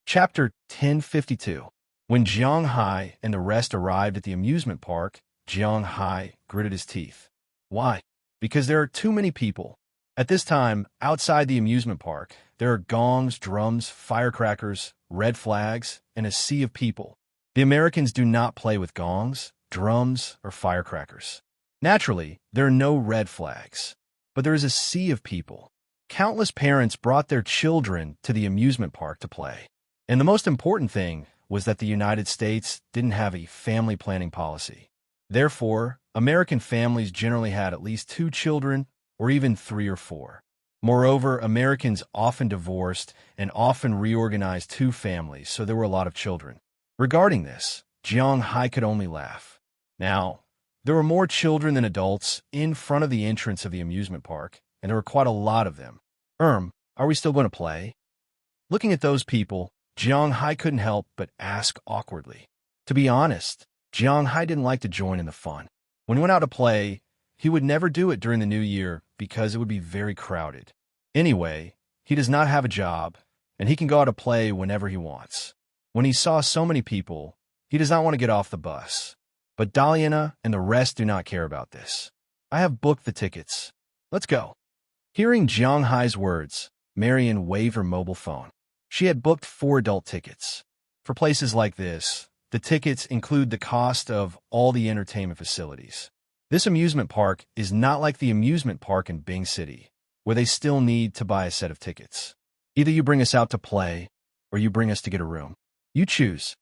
Chapter 1052. When Jiang Hai and the rest arrived at the amusement park, Jiang Hai gritted his teeth. Why? Because there are too many people. At this time, outside the amusement park, there are gongs, drums, firecrackers, red flags, and a sea of people. The Americans do not play with gongs, drums, or firecrackers. Naturally, there are no red flags, but there is a sea of people. Countless parents brought their children to the amusement park to play. And the most important thing was that the United States didn't have a family planning policy. Therefore, American families generally had at least 2 children, or even 3 or 4. Moreover, Americans often divorced and often reorganized 2 families, so there were a lot of children. Regarding this, Jiang Hai could only laugh. Now, there were more children than adults in front of the entrance of the amusement park, and there were quite a lot of them. Are we still going to play? Looking at those people, Jiang Hai couldn't help but ask awkwardly. To be honest, Jiang Hai didn't like to join in the fun. When he went out to play, he would never do it during the new year because it would be very crowded. Anyway, he does not have a job, and he can go out to play whenever he wants. When he saw so many people, he does not want to get off the bus. But Daliana and the rest do not care about this. I have booked the tickets. Let's go. Hearing Jiang Hai's words, Marion waved her mobile phone. She had booked 4 adult tickets. For places like this, the tickets include the cost of all the entertainment facilities. This amusement park is not like the amusement park in Bing City, where they still need to buy a set of tickets. Either you bring us out to play, or you bring us to get a room. You choose.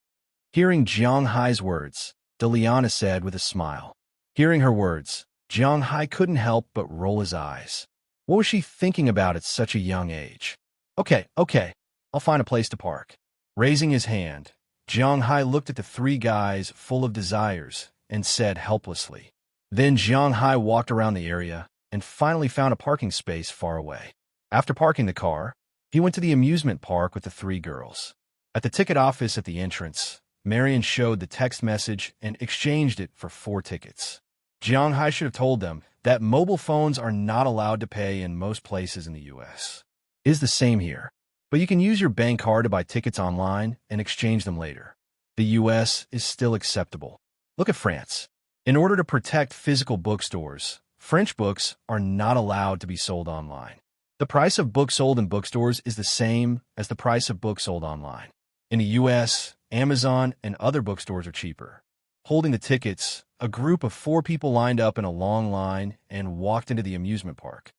Hearing Jiang Hai's words, Daliana said with a smile. Hearing her words, Jiang Hai couldn't help but roll his eyes. What was she thinking about at such a young age? Okay, I'll find a place to park. Raising his hand, Jiang Hai looked at the 3 guys full of desires and said helplessly. Then Jiang Hai walked around the area and finally found a parking space far away. After parking the car, he went to the amusement park with the 3 girls. At the ticket office at the entrance, Marion showed the text message and exchanged it for 4 tickets. Jiang Hai should have told them that mobile phones are not allowed to pay in most places in the U.S. It is the same here, but you can use your bank card to buy tickets online and exchange them later. The U.S. is still acceptable. Look at France. In order to protect physical bookstores, French books are not allowed to be sold online. The price of books sold in bookstores is the same as the price of books sold online. In the US, Amazon and other bookstores are cheaper. Holding the tickets, a group of 4 people lined up in a long line and walked into the amusement park.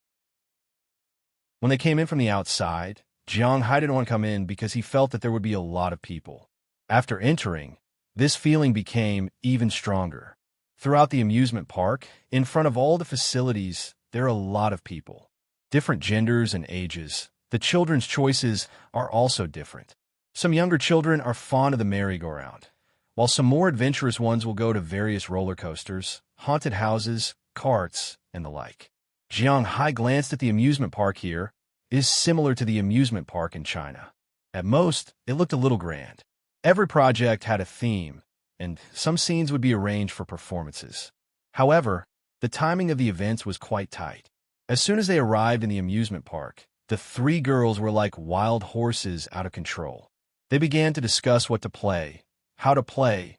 When they came in from the outside, Jiang Hai didn't want to come in because he felt that there would be a lot of people. After entering, this feeling became even stronger. Throughout the amusement park, in front of all the facilities, there are a lot of people. Different genders and ages. The children's choices are also different. Some younger children are fond of the merry-go-round, while some more adventurous ones will go to various roller coasters, haunted houses, carts, and the like. Jiang Hai glanced at the amusement park here. It is similar to the amusement park in China. At most, it looked a little grand. Every project had a theme, and some scenes would be arranged for performances. However, the timing of the events was quite tight. As soon as they arrived in the amusement park, the 3 girls were like wild horses out of control. They began to discuss what to play, how to play,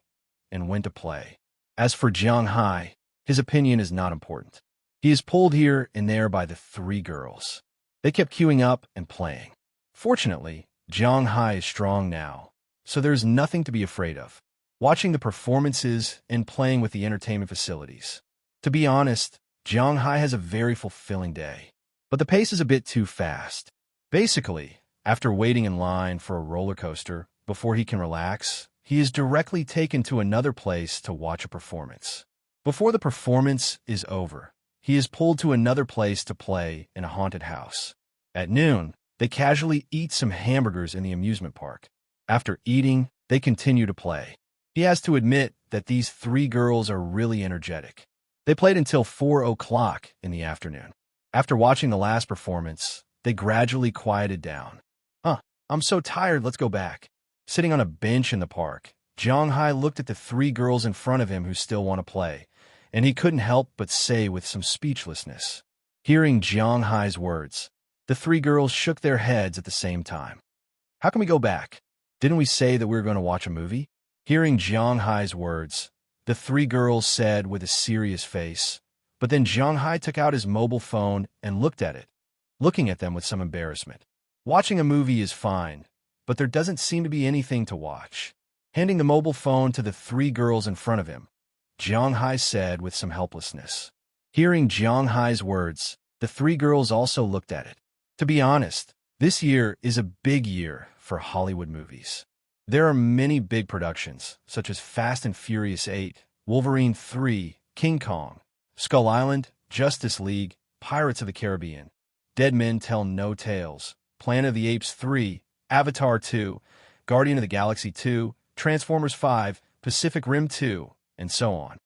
and when to play. As for Jiang Hai, his opinion is not important. He is pulled here and there by the 3 girls. They kept queuing up and playing. Fortunately, Jiang Hai is strong now, so there is nothing to be afraid of. Watching the performances and playing with the entertainment facilities. To be honest, Jiang Hai has a very fulfilling day. But the pace is a bit too fast. Basically, after waiting in line for a roller coaster before he can relax, he is directly taken to another place to watch a performance. Before the performance is over, he is pulled to another place to play in a haunted house. At noon, they casually eat some hamburgers in the amusement park. After eating, they continue to play. He has to admit that these 3 girls are really energetic. They played until 4 o'clock in the afternoon. After watching the last performance, they gradually quieted down. I'm so tired, let's go back. Sitting on a bench in the park, Jiang Hai looked at the 3 girls in front of him who still want to play, and he couldn't help but say with some speechlessness. Hearing Jiang Hai's words, the 3 girls shook their heads at the same time. How can we go back? Didn't we say that we were going to watch a movie? Hearing Jiang Hai's words, the 3 girls said with a serious face, but then Jiang Hai took out his mobile phone and looked at it, looking at them with some embarrassment. Watching a movie is fine, but there doesn't seem to be anything to watch. Handing the mobile phone to the 3 girls in front of him, Jiang Hai said with some helplessness. Hearing Jiang Hai's words, the 3 girls also looked at it. To be honest, this year is a big year for Hollywood movies. There are many big productions, such as Fast and Furious 8, Wolverine 3, King Kong, Skull Island, Justice League, Pirates of the Caribbean, Dead Men Tell No Tales, Planet of the Apes 3, Avatar 2, Guardian of the Galaxy 2, Transformers 5, Pacific Rim 2, and so on.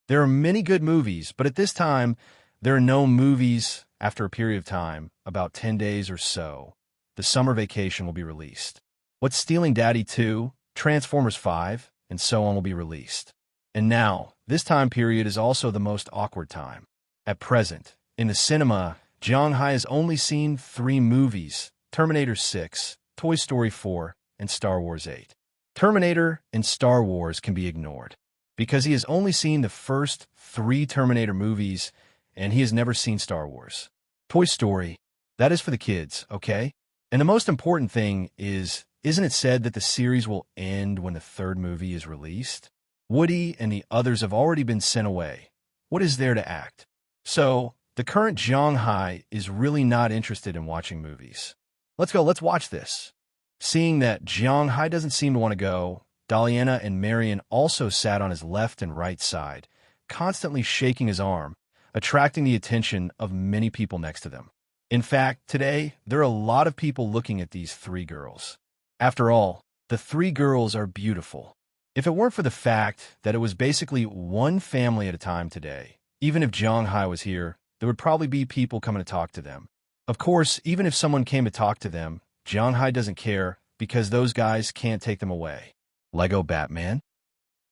There are many good movies, but at this time, there are no movies after a period of time, about 10 days or so. The summer vacation will be released. What's Stealing Daddy 2, Transformers 5, and so on will be released. And now, this time period is also the most awkward time. At present, in the cinema, Jiang Hai has only seen 3 movies, Terminator 6, Toy Story 4, and Star Wars 8. Terminator and Star Wars can be ignored, because he has only seen the first 3 Terminator movies, and he has never seen Star Wars. Toy Story, that is for the kids, okay? And the most important thing is, isn't it said that the series will end when the 3rd movie is released? Woody and the others have already been sent away. What is there to act? So, the current Jiang Hai is really not interested in watching movies. Let's watch this. Seeing that Jiang Hai doesn't seem to want to go, Daliana and Marion also sat on his left and right side, constantly shaking his arm, attracting the attention of many people next to them. In fact, today, there are a lot of people looking at these 3 girls. After all, the 3 girls are beautiful. If it weren't for the fact that it was basically one family at a time today, even if Jiang Hai was here, there would probably be people coming to talk to them. Of course, even if someone came to talk to them, Jiang Hai doesn't care because those guys can't take them away. Lego Batman?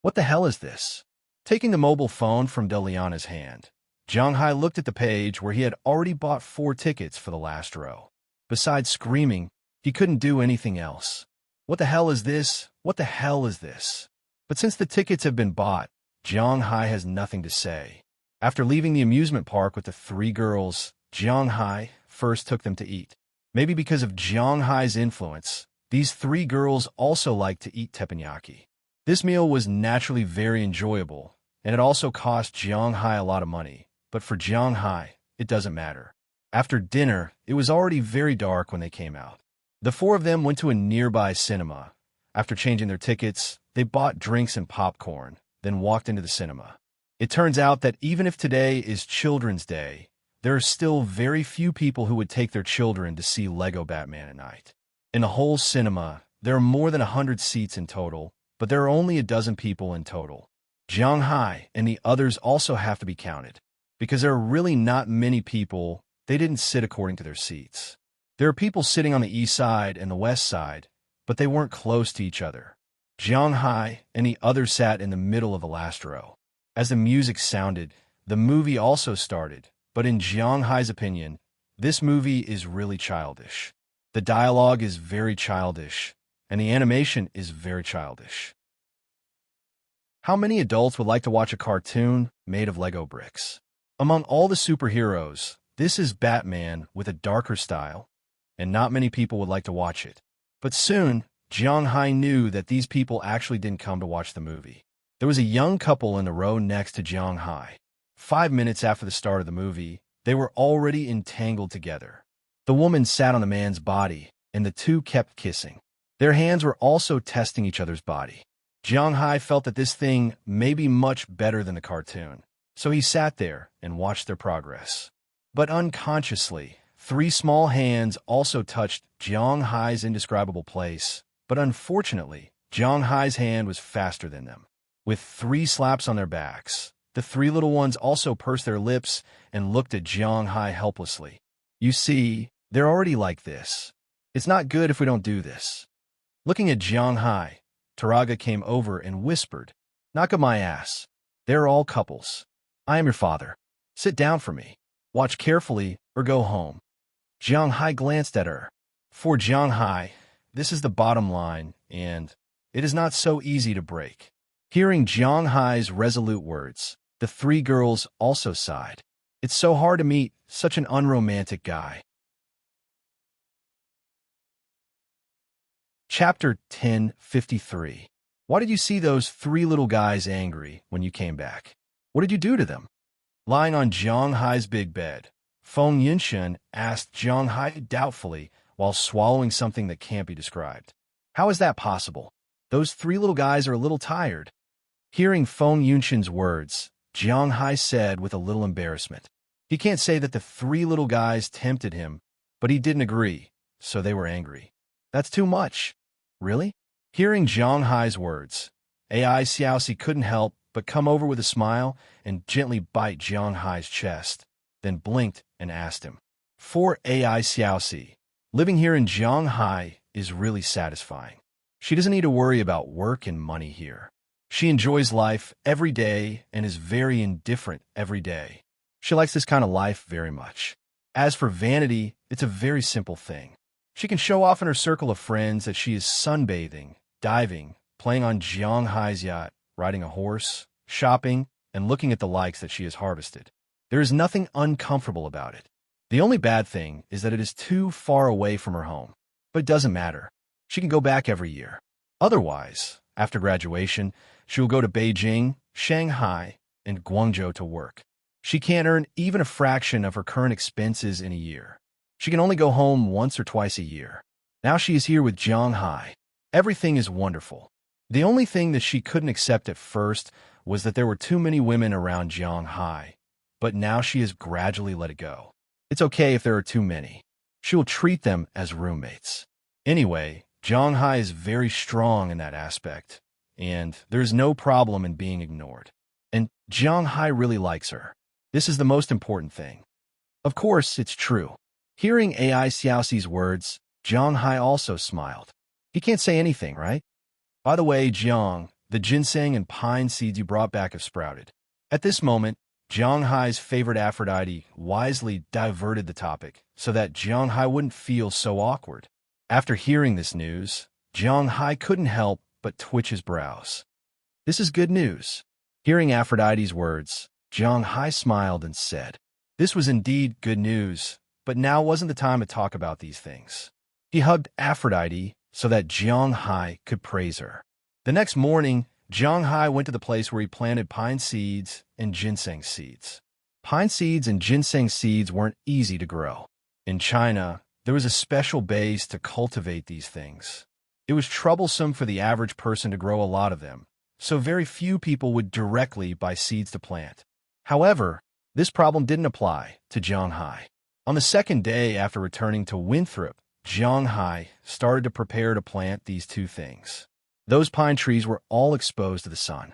What the hell is this? Taking the mobile phone from Deliana's hand, Jiang Hai looked at the page where he had already bought 4 tickets for the last row. Besides screaming, he couldn't do anything else. What the hell is this? What the hell is this? But since the tickets have been bought, Jiang Hai has nothing to say. After leaving the amusement park with the 3 girls, Jiang Hai first took them to eat. Maybe because of Jiang Hai's influence, these three girls also liked to eat teppanyaki. This meal was naturally very enjoyable, and it also cost Jiang Hai a lot of money. But for Jiang Hai, it doesn't matter. After dinner, it was already very dark when they came out. The four of them went to a nearby cinema. After changing their tickets, they bought drinks and popcorn, then walked into the cinema. It turns out that even if today is Children's Day, there are still very few people who would take their children to see Lego Batman at night. In the whole cinema, there are more than 100 seats in total, but there are only a dozen people in total. Jiang Hai and the others also have to be counted. Because there are really not many people, they didn't sit according to their seats. There are people sitting on the east side and the west side, but they weren't close to each other. Jiang Hai and the others sat in the middle of the last row. As the music sounded, the movie also started, but in Jiang Hai's opinion, this movie is really childish. The dialogue is very childish, and the animation is very childish. How many adults would like to watch a cartoon made of Lego bricks? Among all the superheroes, this is Batman with a darker style, and not many people would like to watch it. But soon, Jiang Hai knew that these people actually didn't come to watch the movie. There was a young couple in the row next to Jiang Hai. 5 minutes after the start of the movie, they were already entangled together. The woman sat on the man's body, and the two kept kissing. Their hands were also testing each other's body. Jiang Hai felt that this thing may be much better than the cartoon, so he sat there and watched their progress. But unconsciously, 3 small hands also touched Jiang Hai's indescribable place, but unfortunately, Jiang Hai's hand was faster than them. With 3 slaps on their backs, the 3 little ones also pursed their lips and looked at Jiang Hai helplessly. You see, they're already like this. It's not good if we don't do this. Looking at Jiang Hai, Taraga came over and whispered, "Knock up my ass. They're all couples. I am your father. Sit down for me. Watch carefully or go home." Jiang Hai glanced at her. For Jiang Hai, this is the bottom line, and it is not so easy to break. Hearing Jiang Hai's resolute words, the 3 girls also sighed. It's so hard to meet such an unromantic guy. Chapter 10:53. Why did you see those 3 little guys angry when you came back? What did you do to them? Lying on Jiang Hai's big bed, Feng Yunshan asked Jiang Hai doubtfully while swallowing something that can't be described. How is that possible? Those 3 little guys are a little tired. Hearing Feng Yunshan's words, Jiang Hai said with a little embarrassment. He can't say that the 3 little guys tempted him, but he didn't agree, so they were angry. That's too much. Really? Hearing Jiang Hai's words, AI Xiaoxi couldn't help but come over with a smile and gently bite Jiang Hai's chest, then blinked and asked him. For AI Xiaoxi, living here in Jiang Hai is really satisfying. She doesn't need to worry about work and money here. She enjoys life every day and is very indifferent every day. She likes this kind of life very much. As for vanity, it's a very simple thing. She can show off in her circle of friends that she is sunbathing, diving, playing on Jiang Hai's yacht, riding a horse, shopping, and looking at the likes that she has harvested. There is nothing uncomfortable about it. The only bad thing is that it is too far away from her home. But it doesn't matter. She can go back every year. Otherwise, after graduation, she will go to Beijing, Shanghai, and Guangzhou to work. She can't earn even a fraction of her current expenses in a year. She can only go home once or twice a year. Now she is here with Jiang Hai. Everything is wonderful. The only thing that she couldn't accept at first was that there were too many women around Jiang Hai, but now she has gradually let it go. It's okay if there are too many. She will treat them as roommates. Anyway, Jiang Hai is very strong in that aspect, and there is no problem in being ignored. And Jiang Hai really likes her. This is the most important thing. Of course, it's true. Hearing AI Xiaoxi's words, Jiang Hai also smiled. He can't say anything, right? By the way, Jiang, the ginseng and pine seeds you brought back have sprouted. At this moment, Jiang Hai's favorite Aphrodite wisely diverted the topic so that Jiang Hai wouldn't feel so awkward. After hearing this news, Jiang Hai couldn't help but twitch his brows. This is good news. Hearing Aphrodite's words, Jiang Hai smiled and said, This was indeed good news, but now wasn't the time to talk about these things. He hugged Aphrodite so that Jiang Hai could praise her. The next morning, Jiang Hai went to the place where he planted pine seeds and ginseng seeds. Pine seeds and ginseng seeds weren't easy to grow. In China, there was a special base to cultivate these things. It was troublesome for the average person to grow a lot of them, so very few people would directly buy seeds to plant. However, this problem didn't apply to Jiang Hai. On the second day after returning to Winthrop, Jiang Hai started to prepare to plant these two things. Those pine trees were all exposed to the sun.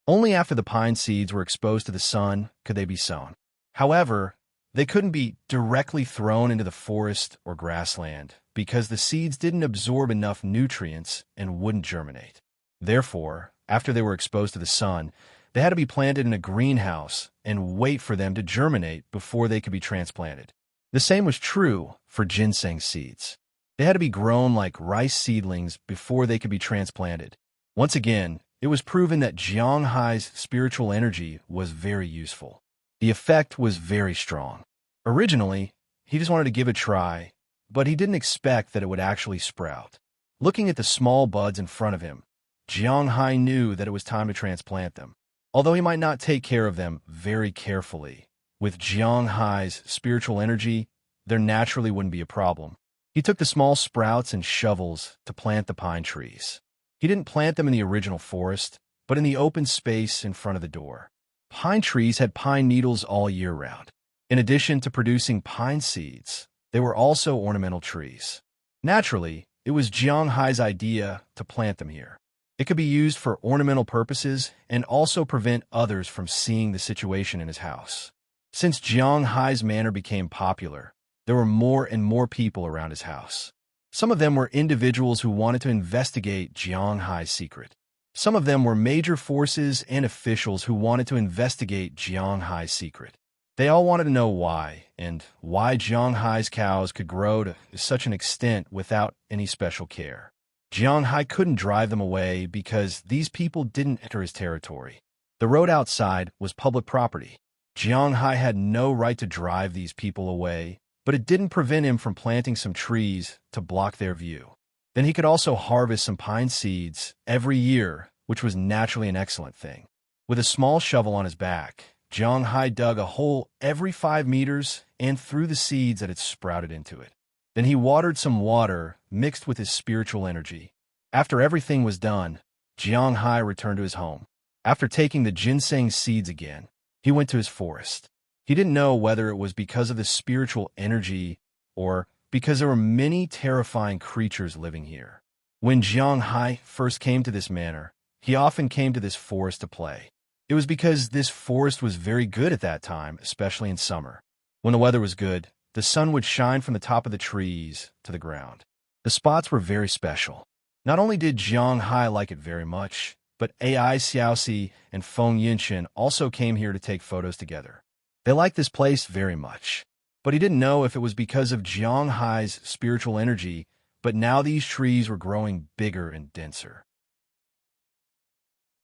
Only after the pine seeds were exposed to the sun could they be sown. However, they couldn't be directly thrown into the forest or grassland because the seeds didn't absorb enough nutrients and wouldn't germinate. Therefore, after they were exposed to the sun, they had to be planted in a greenhouse and wait for them to germinate before they could be transplanted. The same was true for ginseng seeds. They had to be grown like rice seedlings before they could be transplanted. Once again, it was proven that Jiang Hai's spiritual energy was very useful. The effect was very strong. Originally, he just wanted to give it a try, but he didn't expect that it would actually sprout. Looking at the small buds in front of him, Jiang Hai knew that it was time to transplant them. Although he might not take care of them very carefully, with Jiang Hai's spiritual energy, there naturally wouldn't be a problem. He took the small sprouts and shovels to plant the pine trees. He didn't plant them in the original forest, but in the open space in front of the door. Pine trees had pine needles all year round. In addition to producing pine seeds, they were also ornamental trees. Naturally, it was Jiang Hai's idea to plant them here. It could be used for ornamental purposes and also prevent others from seeing the situation in his house. Since Jiang Hai's manor became popular, there were more and more people around his house. Some of them were individuals who wanted to investigate Jiang Hai's secret. Some of them were major forces and officials who wanted to investigate Jiang Hai's secret. They all wanted to know why, and why Jiang Hai's cows could grow to such an extent without any special care. Jiang Hai couldn't drive them away because these people didn't enter his territory. The road outside was public property. Jiang Hai had no right to drive these people away, but it didn't prevent him from planting some trees to block their view. Then he could also harvest some pine seeds every year, which was naturally an excellent thing. With a small shovel on his back, Jiang Hai dug a hole every 5 meters and threw the seeds that had sprouted into it. Then he watered some water mixed with his spiritual energy. After everything was done, Jiang Hai returned to his home. After taking the ginseng seeds again, he went to his forest. He didn't know whether it was because of the spiritual energy or because there were many terrifying creatures living here. When Jiang Hai first came to this manor, he often came to this forest to play. It was because this forest was very good at that time, especially in summer. When the weather was good, the sun would shine from the top of the trees to the ground. The spots were very special. Not only did Jiang Hai like it very much, but Ai Xiaoxi and Feng Yinshan also came here to take photos together. They liked this place very much, but he didn't know if it was because of Jiang Hai's spiritual energy, but now these trees were growing bigger and denser.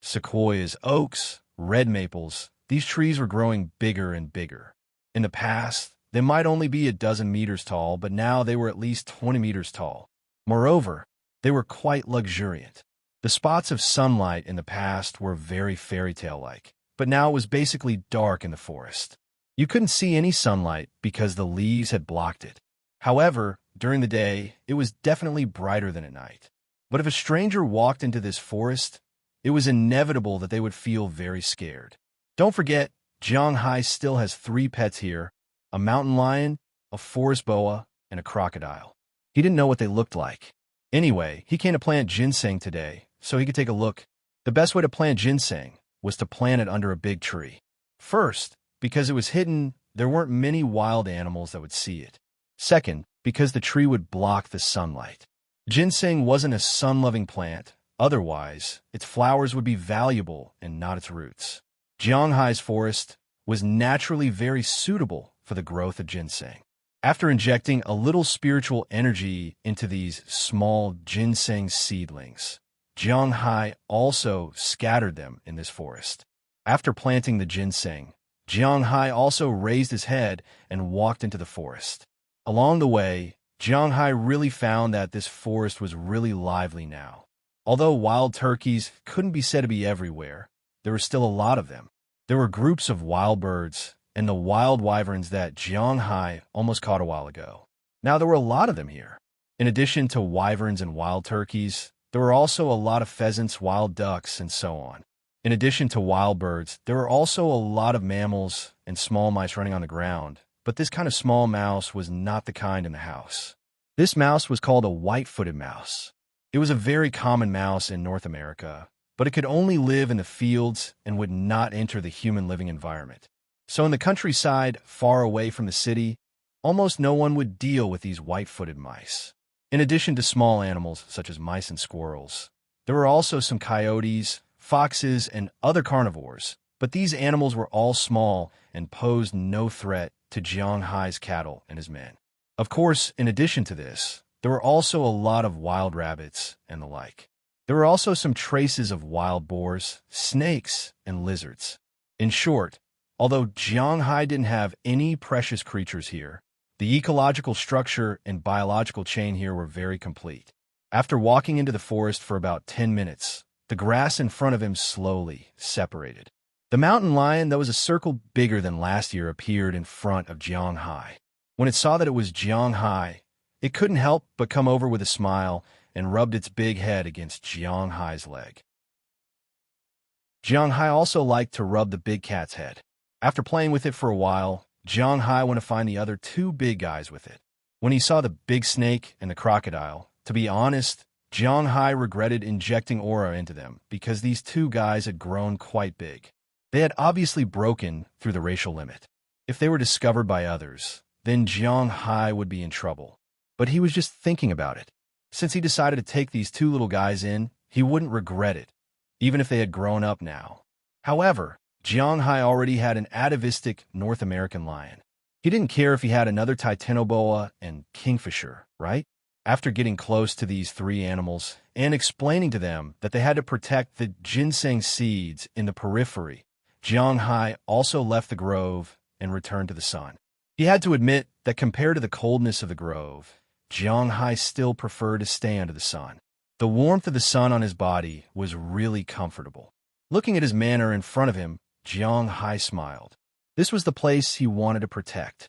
Sequoias, oaks, red maples, these trees were growing bigger and bigger. In the past, they might only be a dozen meters tall, but now they were at least 20 meters tall. Moreover, they were quite luxuriant. The spots of sunlight in the past were very fairy tale-like, but now it was basically dark in the forest. You couldn't see any sunlight because the leaves had blocked it. However, during the day, it was definitely brighter than at night. But if a stranger walked into this forest, it was inevitable that they would feel very scared. Don't forget, Jiang Hai still has 3 pets here, a mountain lion, a forest boa, and a crocodile. He didn't know what they looked like. Anyway, he came to plant ginseng today, so he could take a look. The best way to plant ginseng was to plant it under a big tree. First, because it was hidden, there weren't many wild animals that would see it. Second, because the tree would block the sunlight. Ginseng wasn't a sun-loving plant, otherwise, its flowers would be valuable and not its roots. Jiang Hai's forest was naturally very suitable for the growth of ginseng. After injecting a little spiritual energy into these small ginseng seedlings, Jiang Hai also scattered them in this forest. After planting the ginseng, Jiang Hai also raised his head and walked into the forest. Along the way, Jiang Hai really found that this forest was really lively now. Although wild turkeys couldn't be said to be everywhere, there were still a lot of them. There were groups of wild birds and the wild wyverns that Jiang Hai almost caught a while ago. Now there were a lot of them here. In addition to wyverns and wild turkeys, there were also a lot of pheasants, wild ducks, and so on. In addition to wild birds, there were also a lot of mammals and small mice running on the ground, but this kind of small mouse was not the kind in the house. This mouse was called a white-footed mouse. It was a very common mouse in North America, but it could only live in the fields and would not enter the human living environment. So in the countryside, far away from the city, almost no one would deal with these white-footed mice. In addition to small animals such as mice and squirrels, there were also some coyotes, foxes, and other carnivores, but these animals were all small and posed no threat to Jiang Hai's cattle and his men. Of course, in addition to this, there were also a lot of wild rabbits and the like. There were also some traces of wild boars, snakes, and lizards. In short, although Jiang Hai didn't have any precious creatures here, the ecological structure and biological chain here were very complete. After walking into the forest for about 10 minutes, the grass in front of him slowly separated. The mountain lion that was a circle bigger than last year appeared in front of Jiang Hai. When it saw that it was Jiang Hai, it couldn't help but come over with a smile and rubbed its big head against Jiang Hai's leg. Jiang Hai also liked to rub the big cat's head. After playing with it for a while, Jiang Hai went to find the other two big guys with it. When he saw the big snake and the crocodile, to be honest, Jiang Hai regretted injecting aura into them because these two guys had grown quite big. They had obviously broken through the racial limit. If they were discovered by others, then Jiang Hai would be in trouble. But he was just thinking about it. Since he decided to take these two little guys in, he wouldn't regret it, even if they had grown up now. However, Jiang Hai already had an atavistic North American lion. He didn't care if he had another titanoboa and kingfisher, right? After getting close to these three animals and explaining to them that they had to protect the ginseng seeds in the periphery, Jiang Hai also left the grove and returned to the sun. He had to admit that compared to the coldness of the grove, Jiang Hai still preferred to stay under the sun. The warmth of the sun on his body was really comfortable. Looking at his manor in front of him, Jiang Hai smiled. This was the place he wanted to protect.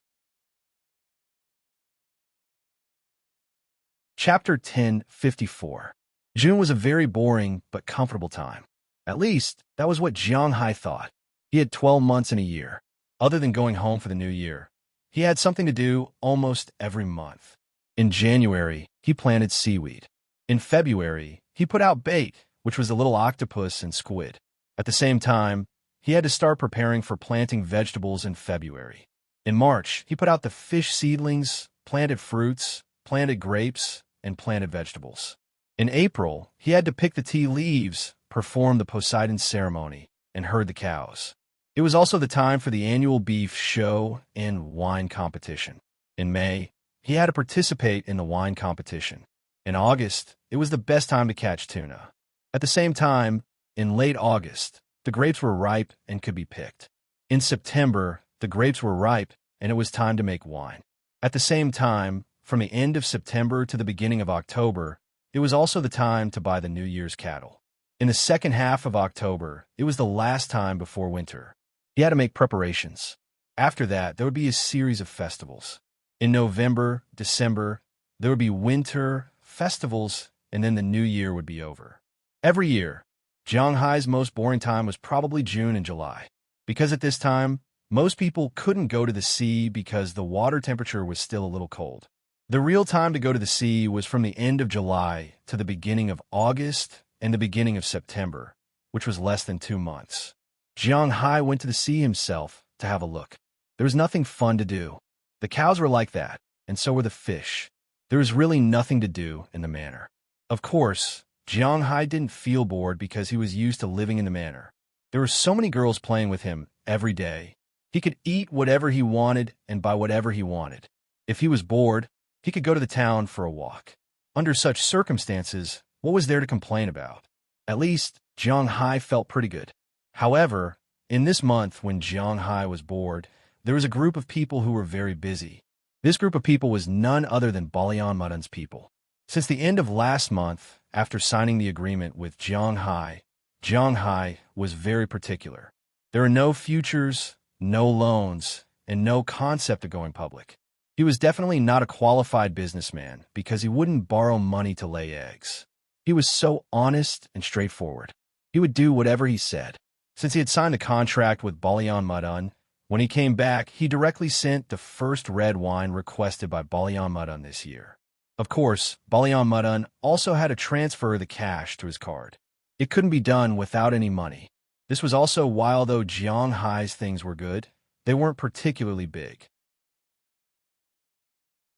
Chapter 1054. June was a very boring but comfortable time. At least, that was what Jiang Hai thought. He had 12 months in a year. Other than going home for the new year, he had something to do almost every month. In January, he planted seaweed. In February, he put out bait, which was a little octopus and squid. At the same time, he had to start preparing for planting vegetables in February. In March, he put out the fish seedlings, planted fruits, planted grapes, and planted vegetables. In April, he had to pick the tea leaves, perform the Poseidon ceremony, and herd the cows. It was also the time for the annual beef show and wine competition. In May, he had to participate in the wine competition. In August, it was the best time to catch tuna. At the same time, in late August, the grapes were ripe and could be picked. In September, the grapes were ripe and it was time to make wine. At the same time, from the end of September to the beginning of October, it was also the time to buy the New Year's cattle. In the second half of October, it was the last time before winter. He had to make preparations. After that, there would be a series of festivals. In November, December, there would be winter festivals, and then the new year would be over. Every year, Jiang Hai's most boring time was probably June and July, because at this time, most people couldn't go to the sea because the water temperature was still a little cold. The real time to go to the sea was from the end of July to the beginning of August and the beginning of September, which was less than 2 months. Jiang Hai went to the sea himself to have a look. There was nothing fun to do. The cows were like that, and so were the fish. There was really nothing to do in the manor. Of course, Jiang Hai didn't feel bored because he was used to living in the manor. There were so many girls playing with him every day. He could eat whatever he wanted and buy whatever he wanted. If he was bored, he could go to the town for a walk. Under such circumstances, what was there to complain about? At least, Jiang Hai felt pretty good. However, In this month, when Jianghai was bored, there was a group of people who were very busy. This group of people was none other than Balian Mudan's people. Since the end of last month, after signing the agreement with Jianghai, Jianghai was very particular. There are no futures, no loans, and no concept of going public. He was definitely not a qualified businessman because he wouldn't borrow money to lay eggs. He was so honest and straightforward. He would do whatever he said. Since he had signed a contract with Balian Mudan, when he came back, he directly sent the first red wine requested by Balian Mudan this year. Of course, Balian Mudan also had to transfer the cash to his card. It couldn't be done without any money. This was also while though Jianghai's things were good, they weren't particularly big.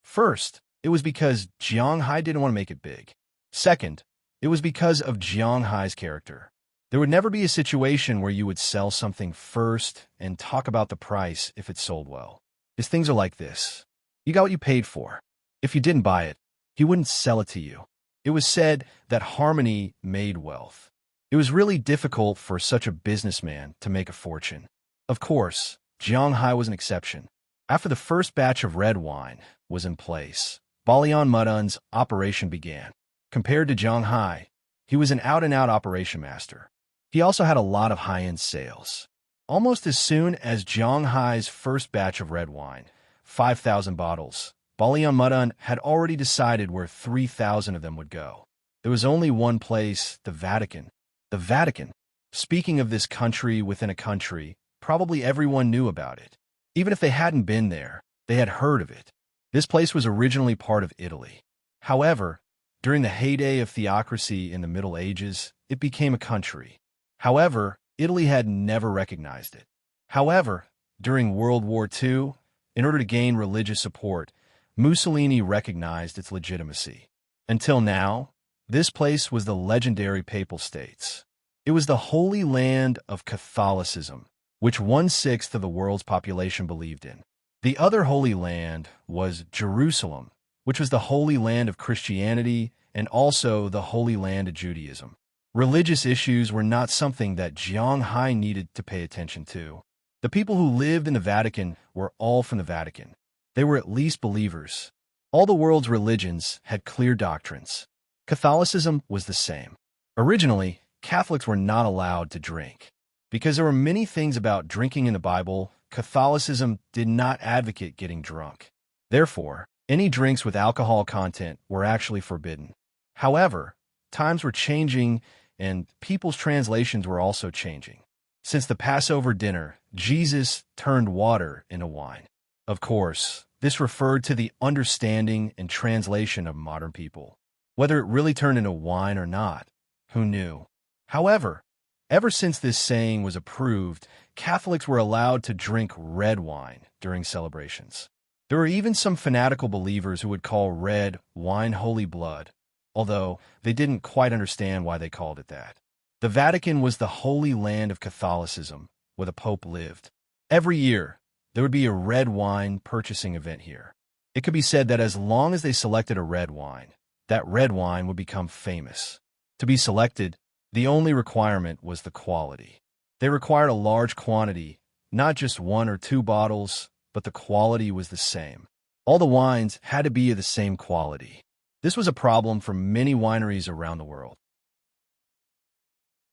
First, it was because Jianghai didn't want to make it big. Second, it was because of Jianghai's character. There would never be a situation where you would sell something first and talk about the price if it sold well. His things are like this. You got what you paid for. If you didn't buy it, he wouldn't sell it to you. It was said that harmony made wealth. It was really difficult for such a businessman to make a fortune. Of course, Jianghai was an exception. After the first batch of red wine was in place, Balian Mudan's operation began. Compared to Jianghai, he was an out-and-out operation master. He also had a lot of high-end sales. Almost as soon as Jianghai's first batch of red wine, 5,000 bottles, Balian Mudan had already decided where 3,000 of them would go. There was only one place, the Vatican. The Vatican. Speaking of this country within a country, probably everyone knew about it. Even if they hadn't been there, they had heard of it. This place was originally part of Italy. However, during the heyday of theocracy in the Middle Ages, it became a country. However, Italy had never recognized it. However, during World War II, in order to gain religious support, Mussolini recognized its legitimacy. Until now, this place was the legendary Papal States. It was the holy land of Catholicism, which 1/6 of the world's population believed in. The other holy land was Jerusalem, which was the holy land of Christianity and also the holy land of Judaism. Religious issues were not something that Jianghai needed to pay attention to. The people who lived in the Vatican were all from the Vatican. They were at least believers. All the world's religions had clear doctrines. Catholicism was the same. Originally, Catholics were not allowed to drink. Because there were many things about drinking in the Bible, Catholicism did not advocate getting drunk. Therefore, any drinks with alcohol content were actually forbidden. However, times were changing and people's translations were also changing. Since the Passover dinner, Jesus turned water into wine. Of course, this referred to the understanding and translation of modern people. Whether it really turned into wine or not, who knew? However, ever since this saying was approved, Catholics were allowed to drink red wine during celebrations. There were even some fanatical believers who would call red wine holy blood, although they didn't quite understand why they called it that. The Vatican was the holy land of Catholicism, where the Pope lived. Every year, there would be a red wine purchasing event here. It could be said that as long as they selected a red wine, that red wine would become famous. To be selected, the only requirement was the quality. They required a large quantity, not just 1 or 2 bottles, but the quality was the same. All the wines had to be of the same quality. This was a problem for many wineries around the world.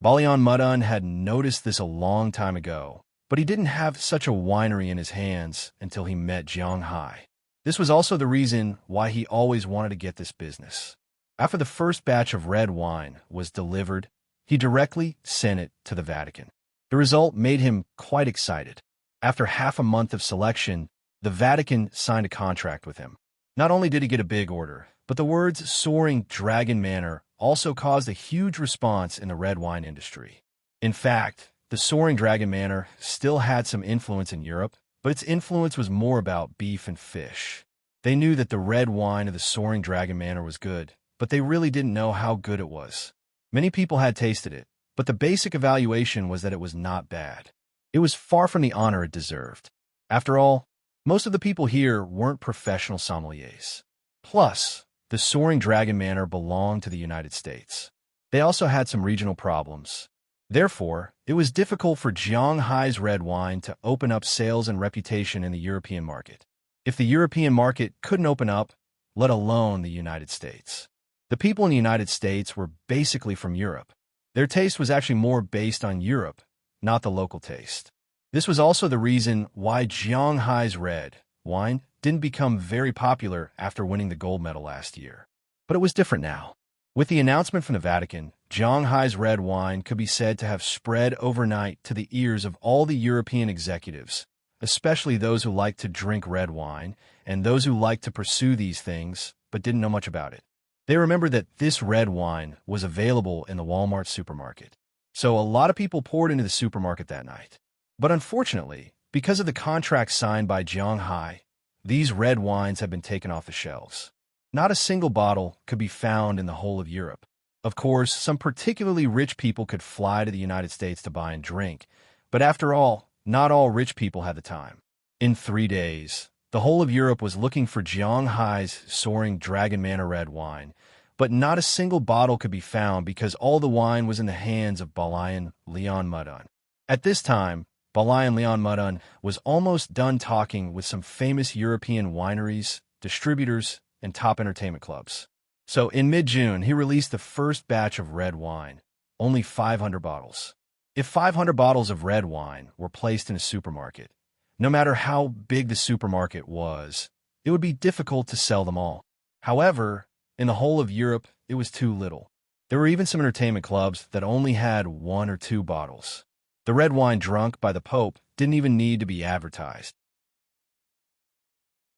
Balian Mudan had noticed this a long time ago, but he didn't have such a winery in his hands until he met Jianghai. This was also the reason why he always wanted to get this business. After the first batch of red wine was delivered, he directly sent it to the Vatican. The result made him quite excited. After half a month of selection, the Vatican signed a contract with him. Not only did he get a big order, but the words soaring dragon manor also caused a huge response in the red wine industry. In fact, the soaring dragon manor still had some influence in Europe, but its influence was more about beef and fish. They knew that the red wine of the soaring dragon manor was good, but they really didn't know how good it was. Many people had tasted it, but the basic evaluation was that it was not bad. It was far from the honor it deserved. After all, most of the people here weren't professional sommeliers. Plus, the soaring dragon manor belonged to the United States. They also had some regional problems. Therefore, it was difficult for Jianghai's red wine to open up sales and reputation in the European market. If the European market couldn't open up, let alone the United States. The people in the United States were basically from Europe. Their taste was actually more based on Europe, not the local taste. This was also the reason why Jianghai's red wine didn't become very popular after winning the gold medal last year. But it was different now. With the announcement from the Vatican, Jianghai's red wine could be said to have spread overnight to the ears of all the European executives, especially those who like to drink red wine and those who like to pursue these things but didn't know much about it. They remembered that this red wine was available in the Walmart supermarket. So a lot of people poured into the supermarket that night. But unfortunately, because of the contract signed by Jianghai, these red wines have been taken off the shelves. Not a single bottle could be found in the whole of Europe. Of course, some particularly rich people could fly to the United States to buy and drink, but after all, not all rich people had the time. In 3 days, the whole of Europe was looking for Jianghai's soaring Dragon Manor red wine, but not a single bottle could be found because all the wine was in the hands of Balayan Leon Mudun. At this time, Balayan Leon Mudun was almost done talking with some famous European wineries, distributors, and top entertainment clubs. So in mid-June, he released the first batch of red wine, only 500 bottles. If 500 bottles of red wine were placed in a supermarket, no matter how big the supermarket was, it would be difficult to sell them all. However, in the whole of Europe, it was too little. There were even some entertainment clubs that only had 1 or 2 bottles. The red wine drunk by the Pope didn't even need to be advertised.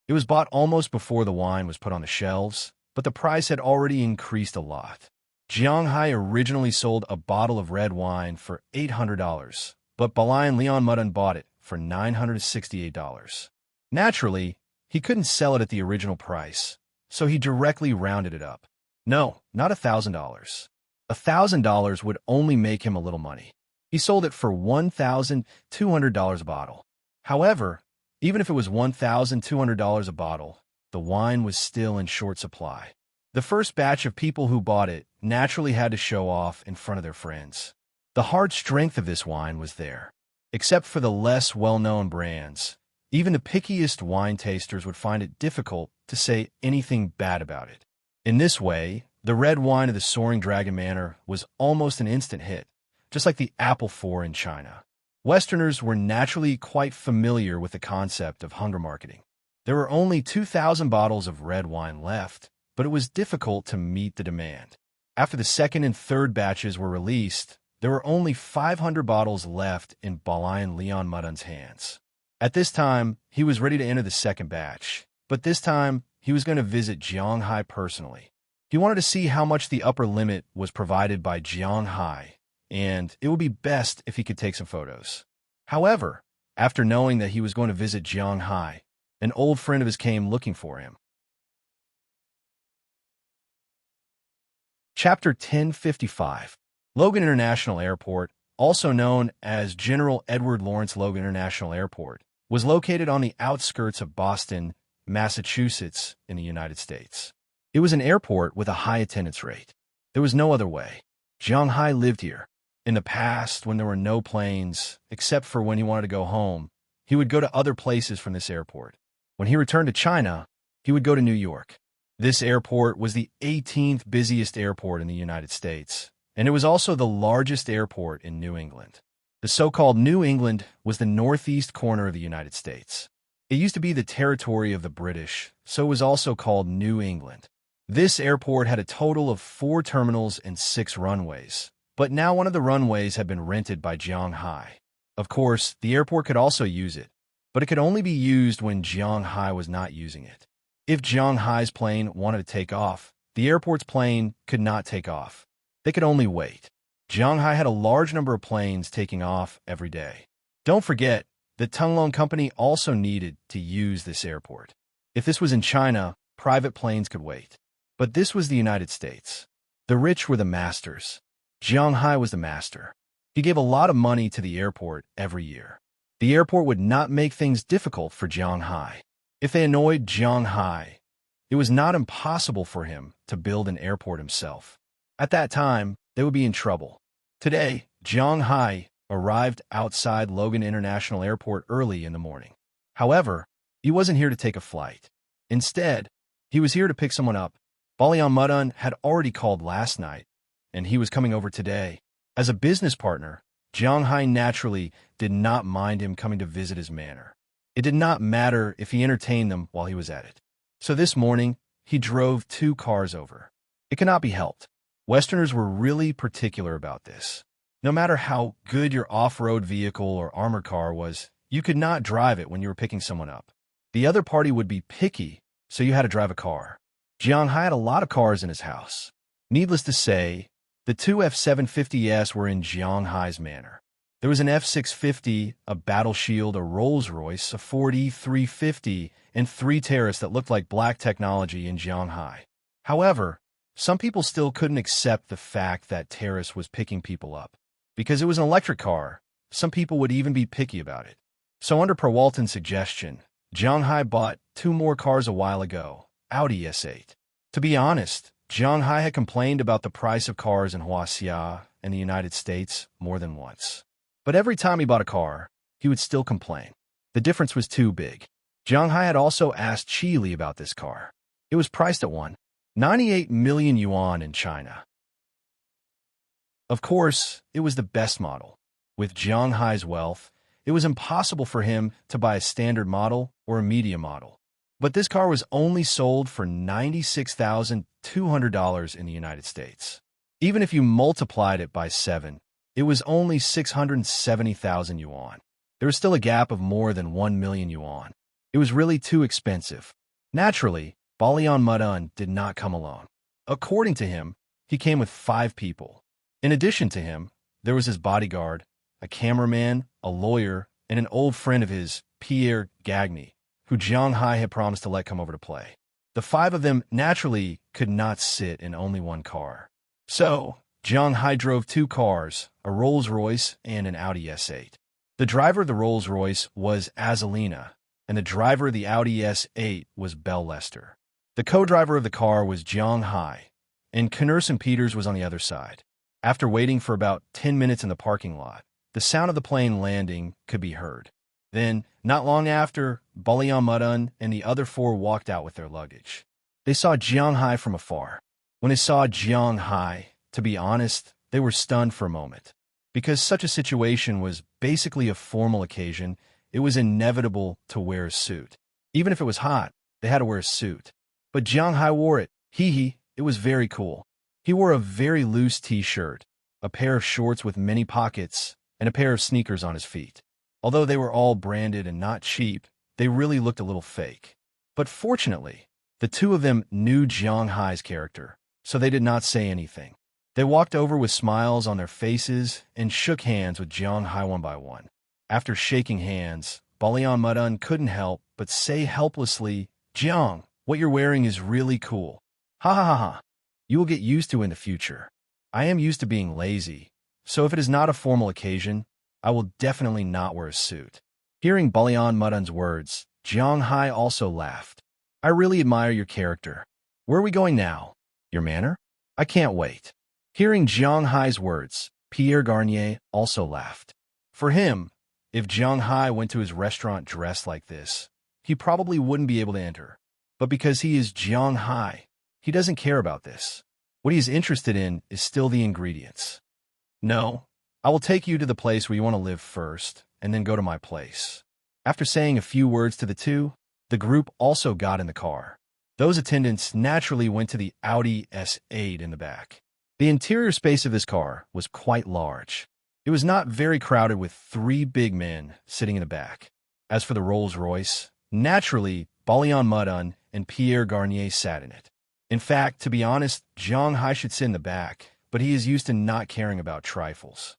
It was bought almost before the wine was put on the shelves, but the price had already increased a lot. Jianghai originally sold a bottle of red wine for $800, but Balayan Leon Mudun bought it for $968. Naturally, he couldn't sell it at the original price, so he directly rounded it up. No, not $1,000. $1,000 would only make him a little money. He sold it for $1,200 a bottle. However, even if it was $1,200 a bottle, the wine was still in short supply. The first batch of people who bought it naturally had to show off in front of their friends. The hard strength of this wine was there. Except for the less well-known brands, even the pickiest wine tasters would find it difficult to say anything bad about it. In this way, the red wine of the Soaring Dragon Manor was almost an instant hit, just like the Apple IV in China. Westerners were naturally quite familiar with the concept of hunger marketing. There were only 2,000 bottles of red wine left, but it was difficult to meet the demand. After the second and third batches were released, there were only 500 bottles left in Balayan Leon Mudun's hands. At this time, he was ready to enter the second batch, but this time, he was going to visit Jianghai personally. He wanted to see how much the upper limit was provided by Jianghai, and it would be best if he could take some photos. However, after knowing that he was going to visit Jianghai, an old friend of his came looking for him. Chapter 1055. Logan International Airport, also known as General Edward Lawrence Logan International Airport, was located on the outskirts of Boston, Massachusetts, in the United States. It was an airport with a high attendance rate. There was no other way. Jianghai lived here. In the past, when there were no planes, except for when he wanted to go home, he would go to other places from this airport. When he returned to China, he would go to New York. This airport was the 18th busiest airport in the United States, and it was also the largest airport in New England. The so-called New England was the northeast corner of the United States. It used to be the territory of the British, so it was also called New England. This airport had a total of 4 terminals and 6 runways, but now one of the runways had been rented by Jianghai. Of course, the airport could also use it, but it could only be used when Jianghai was not using it. If Jianghai's plane wanted to take off, the airport's plane could not take off. They could only wait. Jianghai had a large number of planes taking off every day. Don't forget, the Tunglong Company also needed to use this airport. If this was in China, private planes could wait. But this was the United States. The rich were the masters. Jianghai was the master. He gave a lot of money to the airport every year. The airport would not make things difficult for Jianghai. If they annoyed Jianghai, it was not impossible for him to build an airport himself. At that time, they would be in trouble. Today, Jiang Hai arrived outside Logan International Airport early in the morning. However, he wasn't here to take a flight. Instead, he was here to pick someone up. Balian Mudun had already called last night, and he was coming over today. As a business partner, Jiang Hai naturally did not mind him coming to visit his manor. It did not matter if he entertained them while he was at it. So this morning, he drove 2 cars over. It cannot be helped. Westerners were really particular about this. No matter how good your off-road vehicle or armored car was, you could not drive it when you were picking someone up. The other party would be picky, so you had to drive a car. Jiang Hai had a lot of cars in his house. Needless to say, the 2 F-750s were in Jiang Hai's manor. There was an F-650, a Battle Shield, a Rolls-Royce, a Ford E-350, and 3 Terrace that looked like black technology in Jiang Hai. However, some people still couldn't accept the fact that Terrace was picking people up. Because it was an electric car, some people would even be picky about it. So under Perwalton's suggestion, Jiang Hai bought 2 more cars a while ago, Audi S8. To be honest, Jiang Hai had complained about the price of cars in Huaxia and the United States more than once. But every time he bought a car, he would still complain. The difference was too big. Jiang Hai had also asked Qi about this car. It was priced at 198 million yuan in China. Of course, it was the best model. With Jiang Hai's wealth, it was impossible for him to buy a standard model or a medium model. But this car was only sold for $96,200 in the United States. Even if you multiplied it by 7, it was only 670,000 yuan. There was still a gap of more than 1 million yuan. It was really too expensive. Naturally, Balian Mudun did not come alone. According to him, he came with 5 people. In addition to him, there was his bodyguard, a cameraman, a lawyer, and an old friend of his, Pierre Gagny, who Jiang Hai had promised to let come over to play. The 5 of them naturally could not sit in only one car. So, Jiang Hai drove 2 cars, a Rolls-Royce and an Audi S8. The driver of the Rolls-Royce was Azalina, and the driver of the Audi S8 was Belle Lester. The co-driver of the car was Jiang Hai, and Knurson Peters was on the other side. After waiting for about 10 minutes in the parking lot, the sound of the plane landing could be heard. Then, not long after, Balian Mudun and the other 4 walked out with their luggage. They saw Jiang Hai from afar. When they saw Jiang Hai, to be honest, they were stunned for a moment. Because such a situation was basically a formal occasion, it was inevitable to wear a suit. Even if it was hot, they had to wear a suit. But Jiang Hai wore it. It was very cool. He wore a very loose t-shirt, a pair of shorts with many pockets, and a pair of sneakers on his feet. Although they were all branded and not cheap, they really looked a little fake. But fortunately, the 2 of them knew Jiang Hai's character, so they did not say anything. They walked over with smiles on their faces and shook hands with Jiang Hai one by one. After shaking hands, Balian Mudun couldn't help but say helplessly, "Jiang, what you're wearing is really cool. Ha ha ha ha. You will get used to it in the future. I am used to being lazy, so if it is not a formal occasion, I will definitely not wear a suit." Hearing Balian Mudun's words, Jiang Hai also laughed. "I really admire your character. Where are we going now? Your manor? I can't wait." Hearing Jiang Hai's words, Pierre Garnier also laughed. For him, if Jiang Hai went to his restaurant dressed like this, he probably wouldn't be able to enter. But because he is Jiang Hai, he doesn't care about this. What he is interested in is still the ingredients. "No, I will take you to the place where you want to live first, and then go to my place." After saying a few words to the 2, the group also got in the car. Those attendants naturally went to the Audi S8 in the back. The interior space of this car was quite large. It was not very crowded with 3 big men sitting in the back. As for the Rolls-Royce, naturally, Balian Mudun and Pierre Garnier sat in it. In fact, to be honest, Jiang Hai should sit in the back, but he is used to not caring about trifles.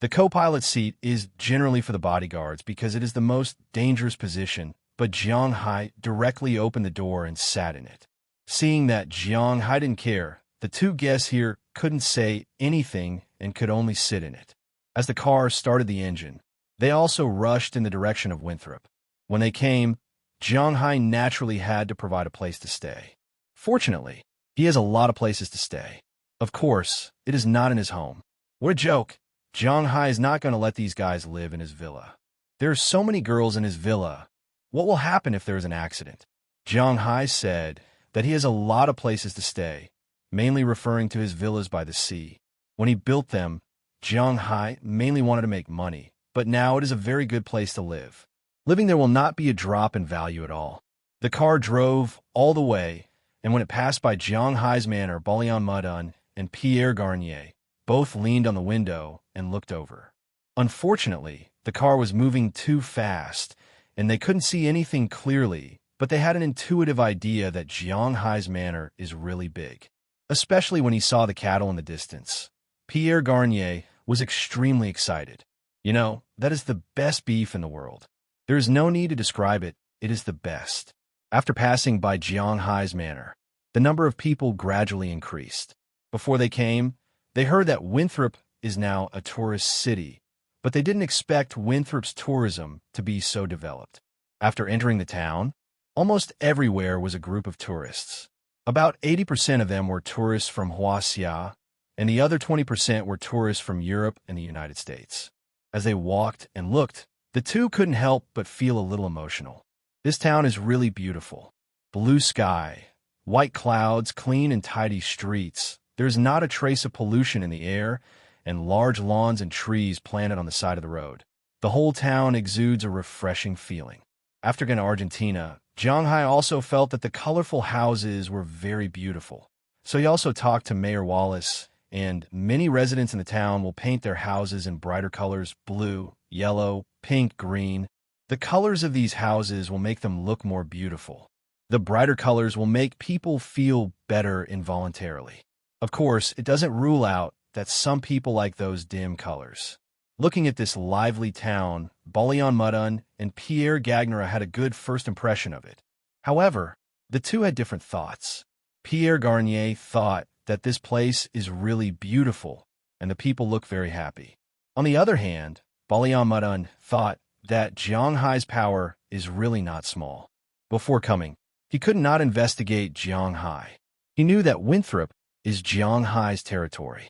The co-pilot seat is generally for the bodyguards because it is the most dangerous position, but Jiang Hai directly opened the door and sat in it. Seeing that Jiang Hai didn't care, the 2 guests here couldn't say anything and could only sit in it. As the car started the engine, they also rushed in the direction of Winthrop. When they came, Jiang Hai naturally had to provide a place to stay. Fortunately, he has a lot of places to stay. Of course, it is not in his home. What a joke! Jiang Hai is not going to let these guys live in his villa. There are so many girls in his villa. What will happen if there is an accident? Jiang Hai said that he has a lot of places to stay, mainly referring to his villas by the sea. When he built them, Jiang Hai mainly wanted to make money, but now it is a very good place to live. Living there will not be a drop in value at all. The car drove all the way, and when it passed by Jiang Hai's manor, Balian Mudun and Pierre Garnier both leaned on the window and looked over. Unfortunately, the car was moving too fast, and they couldn't see anything clearly, but they had an intuitive idea that Jiang Hai's manor is really big, especially when he saw the cattle in the distance. Pierre Garnier was extremely excited. You know, that is the best beef in the world. There is no need to describe it, it is the best. After passing by Jiang Hai's manor, the number of people gradually increased. Before they came, they heard that Winthrop is now a tourist city, but they didn't expect Winthrop's tourism to be so developed. After entering the town, almost everywhere was a group of tourists. About 80% of them were tourists from Huaxia, and the other 20% were tourists from Europe and the United States. As they walked and looked, the two couldn't help but feel a little emotional. This town is really beautiful. Blue sky, white clouds, clean and tidy streets. There's not a trace of pollution in the air, and large lawns and trees planted on the side of the road. The whole town exudes a refreshing feeling. After going to Argentina, Jiang Hai also felt that the colorful houses were very beautiful. So he also talked to Mayor Wallace, and many residents in the town will paint their houses in brighter colors: blue, yellow, pink, green. The colors of these houses will make them look more beautiful. The brighter colors will make people feel better involuntarily. Of course, it doesn't rule out that some people like those dim colors. Looking at this lively town, Balian Mudun and Pierre Gagner had a good first impression of it. However, the two had different thoughts. Pierre Garnier thought that this place is really beautiful, and the people look very happy. On the other hand, Balian Mudun thought that Jiang Hai's power is really not small. Before coming, he could not investigate Jiang Hai. He knew that Winthrop is Jiang Hai's territory.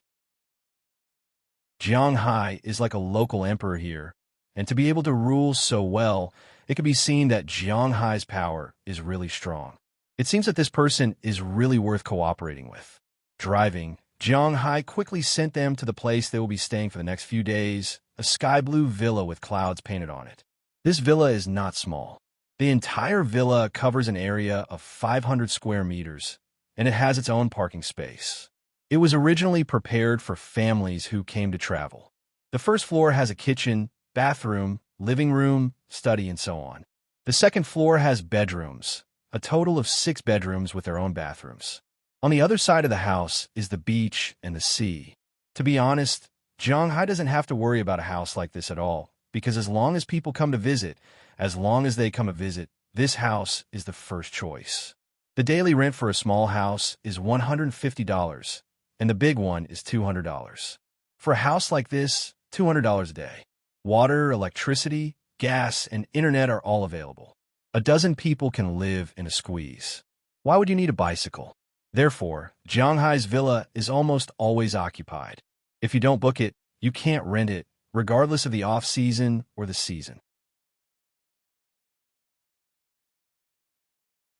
Jiang Hai is like a local emperor here, and to be able to rule so well, it can be seen that Jiang Hai's power is really strong. It seems that this person is really worth cooperating with. Driving, Jiang Hai quickly sent them to the place they will be staying for the next few days, a sky blue villa with clouds painted on it. This villa is not small. The entire villa covers an area of 500 square meters, and it has its own parking space. It was originally prepared for families who came to travel. The first floor has a kitchen, bathroom, living room, study, and so on. The second floor has bedrooms, a total of 6 bedrooms with their own bathrooms. On the other side of the house is the beach and the sea. To be honest, Jiang Hai doesn't have to worry about a house like this at all, because as long as people come to visit, this house is the first choice. The daily rent for a small house is $150, and the big one is $200. For a house like this, $200 a day. Water, electricity, gas, and internet are all available. A dozen people can live in a squeeze. Why would you need a bicycle? Therefore, Jiang Hai's villa is almost always occupied. If you don't book it, you can't rent it, regardless of the off-season or the season.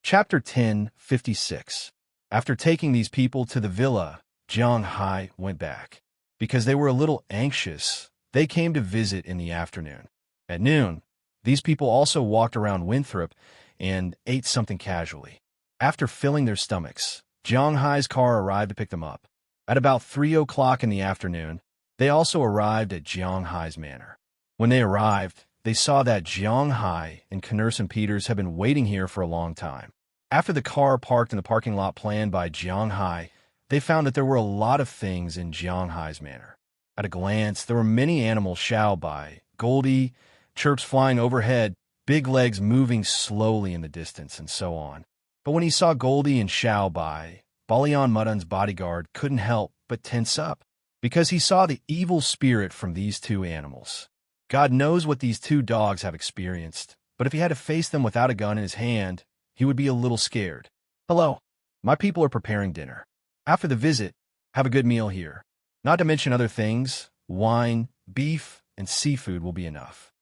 Chapter 10:56. After taking these people to the villa, Jiang Hai went back. Because they were a little anxious, they came to visit in the afternoon. At noon, these people also walked around Winthrop and ate something casually. After filling their stomachs, Jiang Hai's car arrived to pick them up. At about 3 o'clock in the afternoon, they also arrived at Jiang Hai's manor. When they arrived, they saw that Jiang Hai and Knurse and Peters had been waiting here for a long time. After the car parked in the parking lot planned by Jiang Hai, they found that there were a lot of things in Jiang Hai's manor. At a glance, there were many animals shouted by, Goldie, chirps flying overhead, big legs moving slowly in the distance, and so on. But when he saw Goldie and Xiao Bai, Balian Mudun's bodyguard couldn't help but tense up, because he saw the evil spirit from these two animals. God knows what these two dogs have experienced, but if he had to face them without a gun in his hand, he would be a little scared. Hello, my people are preparing dinner. After the visit, Have a good meal here. Not to mention other things, wine, beef, and seafood will be enough.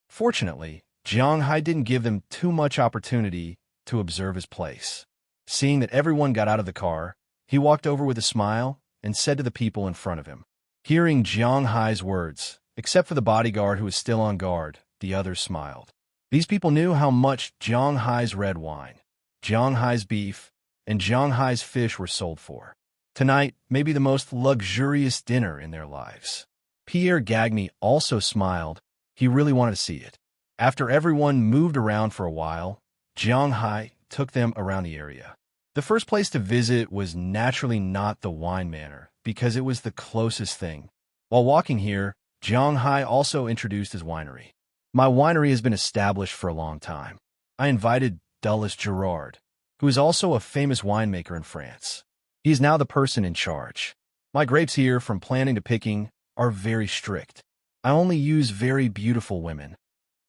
Fortunately, Jiang Hai didn't give them too much opportunity to observe his place. Seeing that everyone got out of the car, he walked over with a smile and said to the people in front of him. Hearing Jiang Hai's words, except for the bodyguard who was still on guard, the others smiled. These people knew how much Jiang Hai's red wine, Jiang Hai's beef, and Jiang Hai's fish were sold for. Tonight may be the most luxurious dinner in their lives. Pierre Gagny also smiled. He really wanted to see it. After everyone moved around for a while, Jiang Hai took them around the area. The first place to visit was naturally not the wine manor, because it was the closest thing. While walking here, Jiang Hai also introduced his winery. My winery has been established for a long time. I invited Dulles Gerard, who is also a famous winemaker in France. He is now the person in charge. My grapes here, from planting to picking, are very strict. I only use very beautiful women.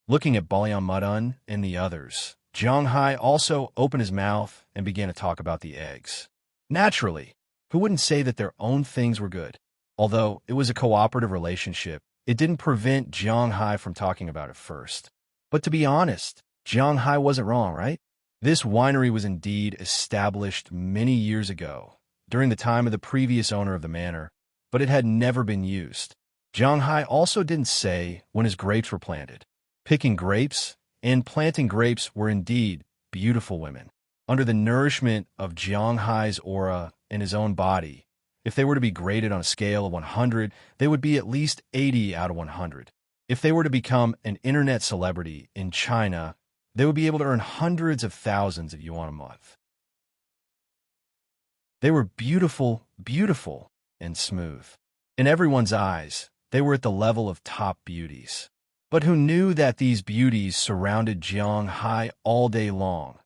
Looking at Balian Mudun and the others, Jiang Hai also opened his mouth and began to talk about the eggs. Naturally, who wouldn't say that their own things were good? Although it was a cooperative relationship, it didn't prevent Jiang Hai from talking about it first. But to be honest, Jiang Hai wasn't wrong, right? This winery was indeed established many years ago, during the time of the previous owner of the manor, but it had never been used. Jiang Hai also didn't say when his grapes were planted. Picking grapes and planting grapes were indeed beautiful women. Under the nourishment of Jiang Hai's aura in his own body, if they were to be graded on a scale of 100, they would be at least 80 out of 100. If they were to become an internet celebrity in China, they would be able to earn hundreds of thousands of yuan a month. They were beautiful, beautiful, and smooth. In everyone's eyes, they were at the level of top beauties. But who knew that these beauties surrounded Jiang Hai all day long,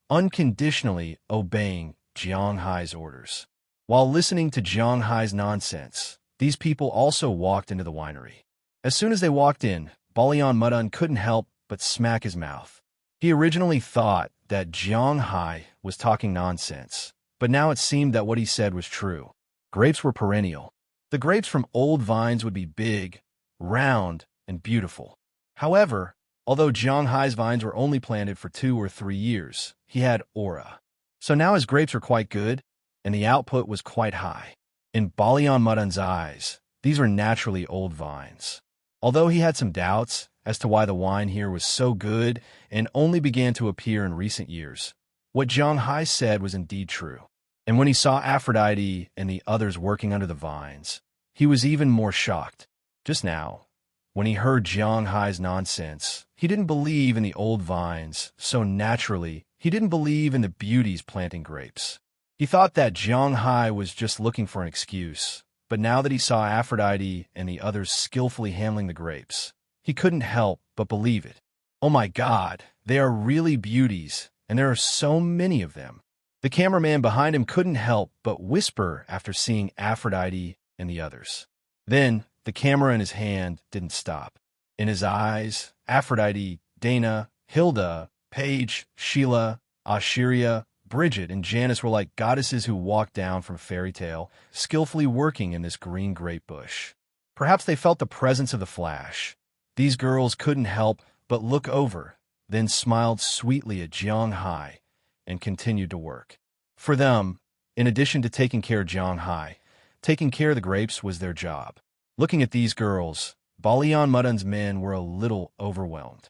unconditionally obeying Jiang Hai's orders? While listening to Jiang Hai's nonsense, these people also walked into the winery. As soon as they walked in, Balian Mudun couldn't help but smack his mouth. He originally thought that Jiang Hai was talking nonsense, but now it seemed that what he said was true. Grapes were perennial. The grapes from old vines would be big, round, and beautiful. However, although Jiang Hai's vines were only planted for 2 or 3 years, he had aura. So now his grapes were quite good, and the output was quite high. In Balian Mudun's eyes, these were naturally old vines. Although he had some doubts as to why the wine here was so good and only began to appear in recent years, what Jiang Hai said was indeed true. And when he saw Aphrodite and the others working under the vines, he was even more shocked. Just now, when he heard Jiang Hai's nonsense, he didn't believe in the old vines, so naturally, he didn't believe in the beauties planting grapes. He thought that Jiang Hai was just looking for an excuse, but now that he saw Aphrodite and the others skillfully handling the grapes, he couldn't help but believe it. Oh my God, they are really beauties, and there are so many of them. The cameraman behind him couldn't help but whisper after seeing Aphrodite and the others. Then, the camera in his hand didn't stop. In his eyes, Aphrodite, Dana, Hilda, Paige, Sheila, Asheria, Bridget, and Janice were like goddesses who walked down from fairy tale, skillfully working in this green grape bush. Perhaps they felt the presence of the flash. These girls couldn't help but look over, then smiled sweetly at Jiang Hai and continued to work. For them, in addition to taking care of Jiang Hai, taking care of the grapes was their job. Looking at these girls, Balian Mudun's men were a little overwhelmed.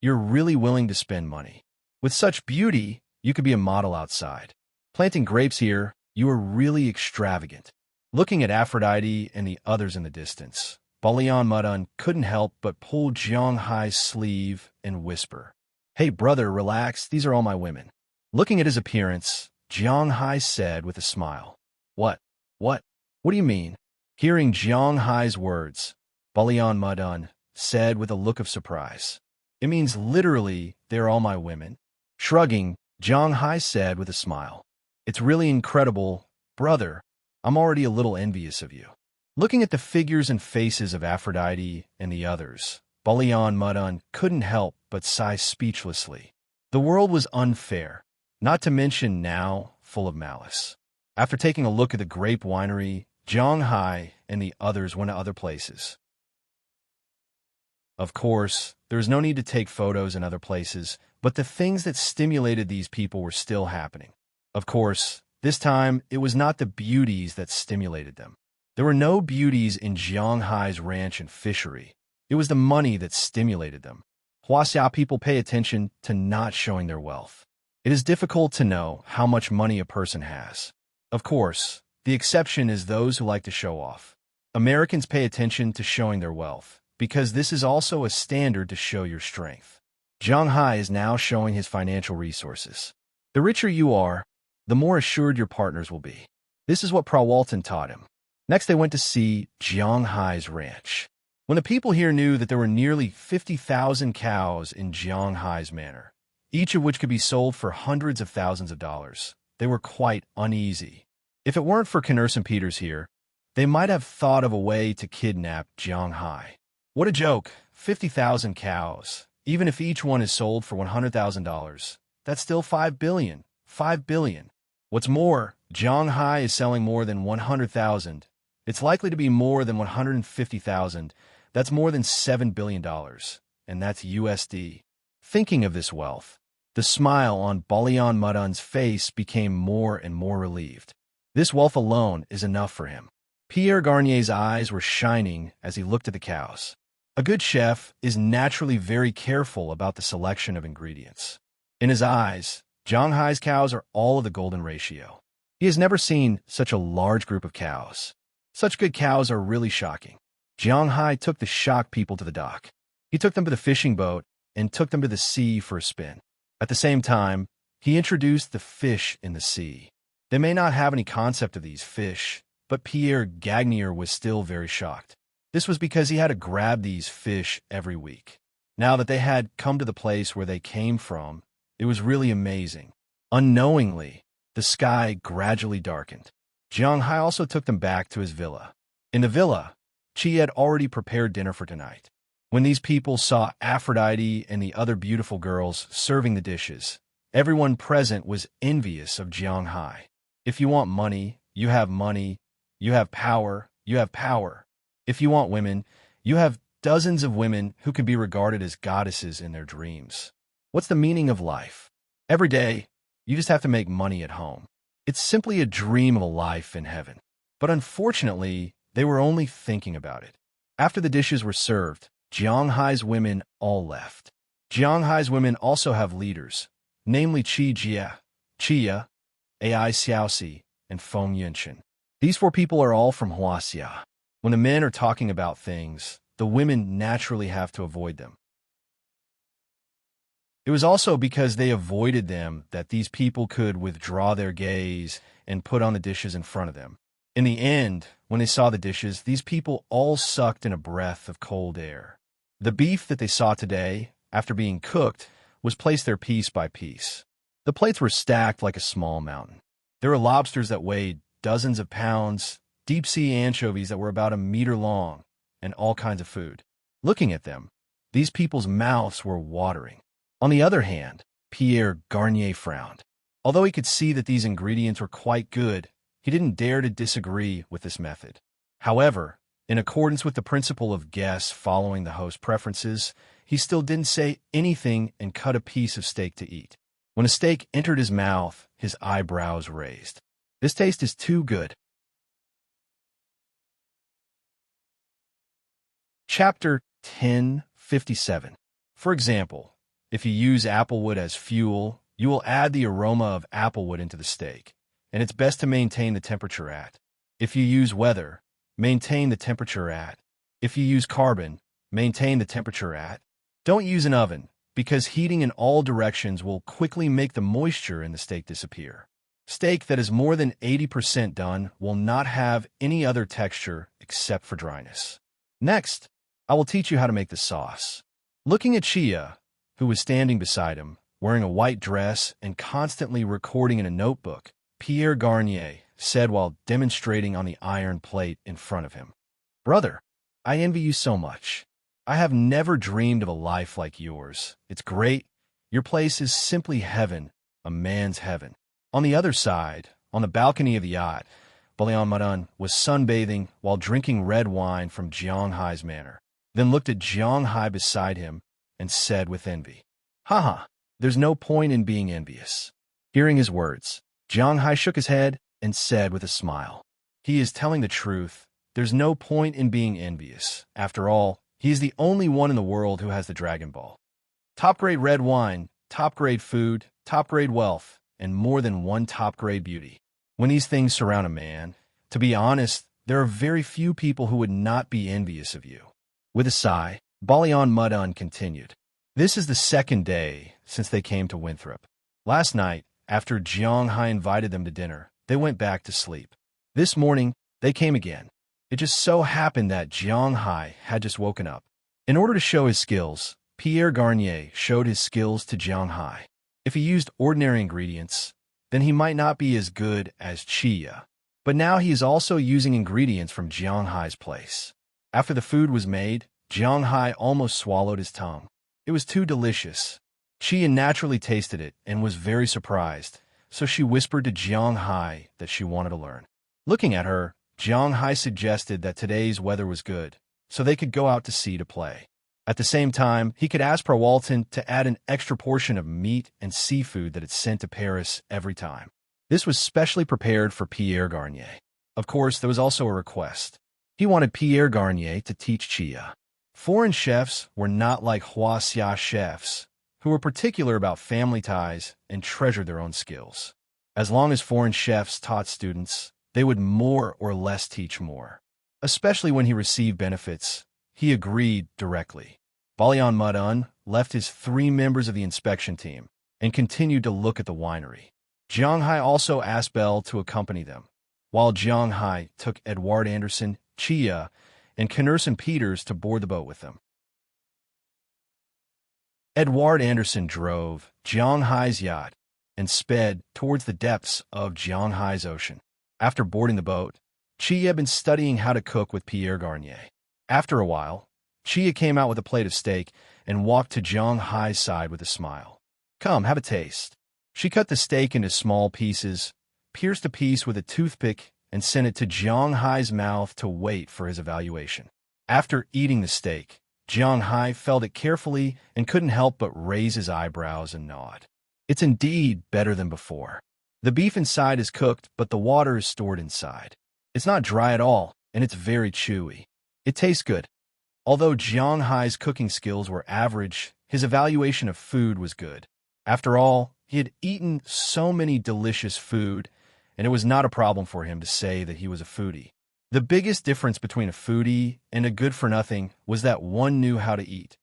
You're really willing to spend money. With such beauty, you could be a model outside. Planting grapes here, you are really extravagant. Looking at Aphrodite and the others in the distance, Balian Mudun couldn't help but pull Jiang Hai's sleeve and whisper, "Hey brother, relax, these are all my women." Looking at his appearance, Jiang Hai said with a smile, What do you mean?" Hearing Jiang Hai's words, Balian Mudun said with a look of surprise, "It means literally, they're all my women." Shrugging, Jiang Hai said with a smile, "It's really incredible, brother. I'm already a little envious of you." Looking at the figures and faces of Aphrodite and the others, Balian Mudun couldn't help but sigh speechlessly. The world was unfair, not to mention now full of malice. After taking a look at the grape winery, Jiang Hai and the others went to other places. Of course, there was no need to take photos in other places, but the things that stimulated these people were still happening. Of course, this time, it was not the beauties that stimulated them. There were no beauties in Jiang Hai's ranch and fishery. It was the money that stimulated them. Huaxia people pay attention to not showing their wealth. It is difficult to know how much money a person has. Of course, the exception is those who like to show off. Americans pay attention to showing their wealth, because this is also a standard to show your strength. Jiang Hai is now showing his financial resources. The richer you are, the more assured your partners will be. This is what Prawalton taught him. Next, they went to see Jiang Hai's ranch. When the people here knew that there were nearly 50,000 cows in Jiang Hai's manor, each of which could be sold for hundreds of thousands of dollars, they were quite uneasy. If it weren't for Knurse and Peters here, they might have thought of a way to kidnap Jiang Hai. What a joke! 50,000 cows. Even if each one is sold for $100,000, that's still $5 billion. $5 billion. What's more, Jiang Hai is selling more than 100,000. It's likely to be more than 150,000. That's more than $7 billion, and that's USD. Thinking of this wealth, the smile on Balian Mudun's face became more and more relieved. This wealth alone is enough for him. Pierre Garnier's eyes were shining as he looked at the cows. A good chef is naturally very careful about the selection of ingredients. In his eyes, Jiang Hai's cows are all of the golden ratio. He has never seen such a large group of cows. Such good cows are really shocking. Jiang Hai took the shocked people to the dock. He took them to the fishing boat and took them to the sea for a spin. At the same time, he introduced the fish in the sea. They may not have any concept of these fish, but Pierre Gagnier was still very shocked. This was because he had to grab these fish every week. Now that they had come to the place where they came from, it was really amazing. Unknowingly, the sky gradually darkened. Jiang Hai also took them back to his villa. In the villa, Chi had already prepared dinner for tonight. When these people saw Aphrodite and the other beautiful girls serving the dishes, everyone present was envious of Jiang Hai. If you want money, you have money. You have power, you have power. If you want women, you have dozens of women who can be regarded as goddesses in their dreams. What's the meaning of life? Every day, you just have to make money at home. It's simply a dream of a life in heaven. But unfortunately, they were only thinking about it. After the dishes were served, Jiang Hai's women all left. Jiang Hai's women also have leaders, namely Qi Jia, Chia, Ai Xiaoxi, and Feng Yunshin. These four people are all from Huaxia. When the men are talking about things, the women naturally have to avoid them. It was also because they avoided them that these people could withdraw their gaze and put on the dishes in front of them. In the end, when they saw the dishes, these people all sucked in a breath of cold air. The beef that they saw today, after being cooked, was placed there piece by piece. The plates were stacked like a small mountain. There were lobsters that weighed dozens of pounds, deep-sea anchovies that were about a meter long, and all kinds of food. Looking at them, these people's mouths were watering. On the other hand, Pierre Garnier frowned. Although he could see that these ingredients were quite good, he didn't dare to disagree with this method. However, in accordance with the principle of guests following the host's preferences, he still didn't say anything and cut a piece of steak to eat. When a steak entered his mouth, his eyebrows raised. This taste is too good. Chapter 1057. For example, if you use applewood as fuel, you will add the aroma of applewood into the steak, and it's best to maintain the temperature at. If you use weather, maintain the temperature at. If you use carbon, maintain the temperature at. Don't use an oven, because heating in all directions will quickly make the moisture in the steak disappear. Steak that is more than 80% done will not have any other texture except for dryness. Next, I will teach you how to make the sauce. Looking at Chia, who was standing beside him, wearing a white dress and constantly recording in a notebook, Pierre Garnier said while demonstrating on the iron plate in front of him, "Brother, I envy you so much. I have never dreamed of a life like yours. It's great. Your place is simply heaven, a man's heaven." On the other side, On the balcony of the yacht, Balian was sunbathing while drinking red wine from Hai's manor, then looked at Hai beside him and said with envy, "Haha, there's no point in being envious." Hearing his words, Hai shook his head and said with a smile, "He is telling the truth. There's no point in being envious. After all, he is the only one in the world who has the Dragon Ball. Top-grade red wine, top-grade food, top-grade wealth, and more than one top-grade beauty. When these things surround a man, to be honest, there are very few people who would not be envious of you." With a sigh, Balian continued, "This is the second day since they came to Winthrop. Last night, after Hai invited them to dinner, they went back to sleep. This morning, they came again. It just so happened that Hai had just woken up. In order to show his skills, Pierre Garnier showed his skills to Hai. If he used ordinary ingredients, then he might not be as good as Chia. But now he is also using ingredients from Hai's place. After the food was made, Hai almost swallowed his tongue. It was too delicious. Chia naturally tasted it and was very surprised, so she whispered to Hai that she wanted to learn. Looking at her, Hai suggested that today's weather was good, so they could go out to sea to play. At the same time, he could ask Walton to add an extra portion of meat and seafood that it sent to Paris every time. This was specially prepared for Pierre Garnier. Of course, there was also a request. He wanted Pierre Garnier to teach Chia. Foreign chefs were not like Huaxia chefs, who were particular about family ties and treasured their own skills. As long as foreign chefs taught students, they would more or less teach more. Especially when he received benefits, he agreed directly. Balian left his 3 members of the inspection team and continued to look at the winery. Hai also asked Belle to accompany them, while Hai took Edouard Anderson, Chia, and Knerson Peters to board the boat with them. Edouard Anderson drove Hai's yacht and sped towards the depths of Hai's ocean. After boarding the boat, Chia had been studying how to cook with Pierre Garnier. After a while, Chia came out with a plate of steak and walked to Hai's side with a smile. "Come, have a taste." She cut the steak into small pieces, pierced a piece with a toothpick, and sent it to Hai's mouth to wait for his evaluation. After eating the steak, Hai felt it carefully and couldn't help but raise his eyebrows and nod. "It's indeed better than before. The beef inside is cooked, but the water is stored inside. It's not dry at all, and it's very chewy. It tastes good." Although Hai's cooking skills were average, his evaluation of food was good. After all, he had eaten so many delicious food, and it was not a problem for him to say that he was a foodie. The biggest difference between a foodie and a good-for-nothing was that one knew how to eat,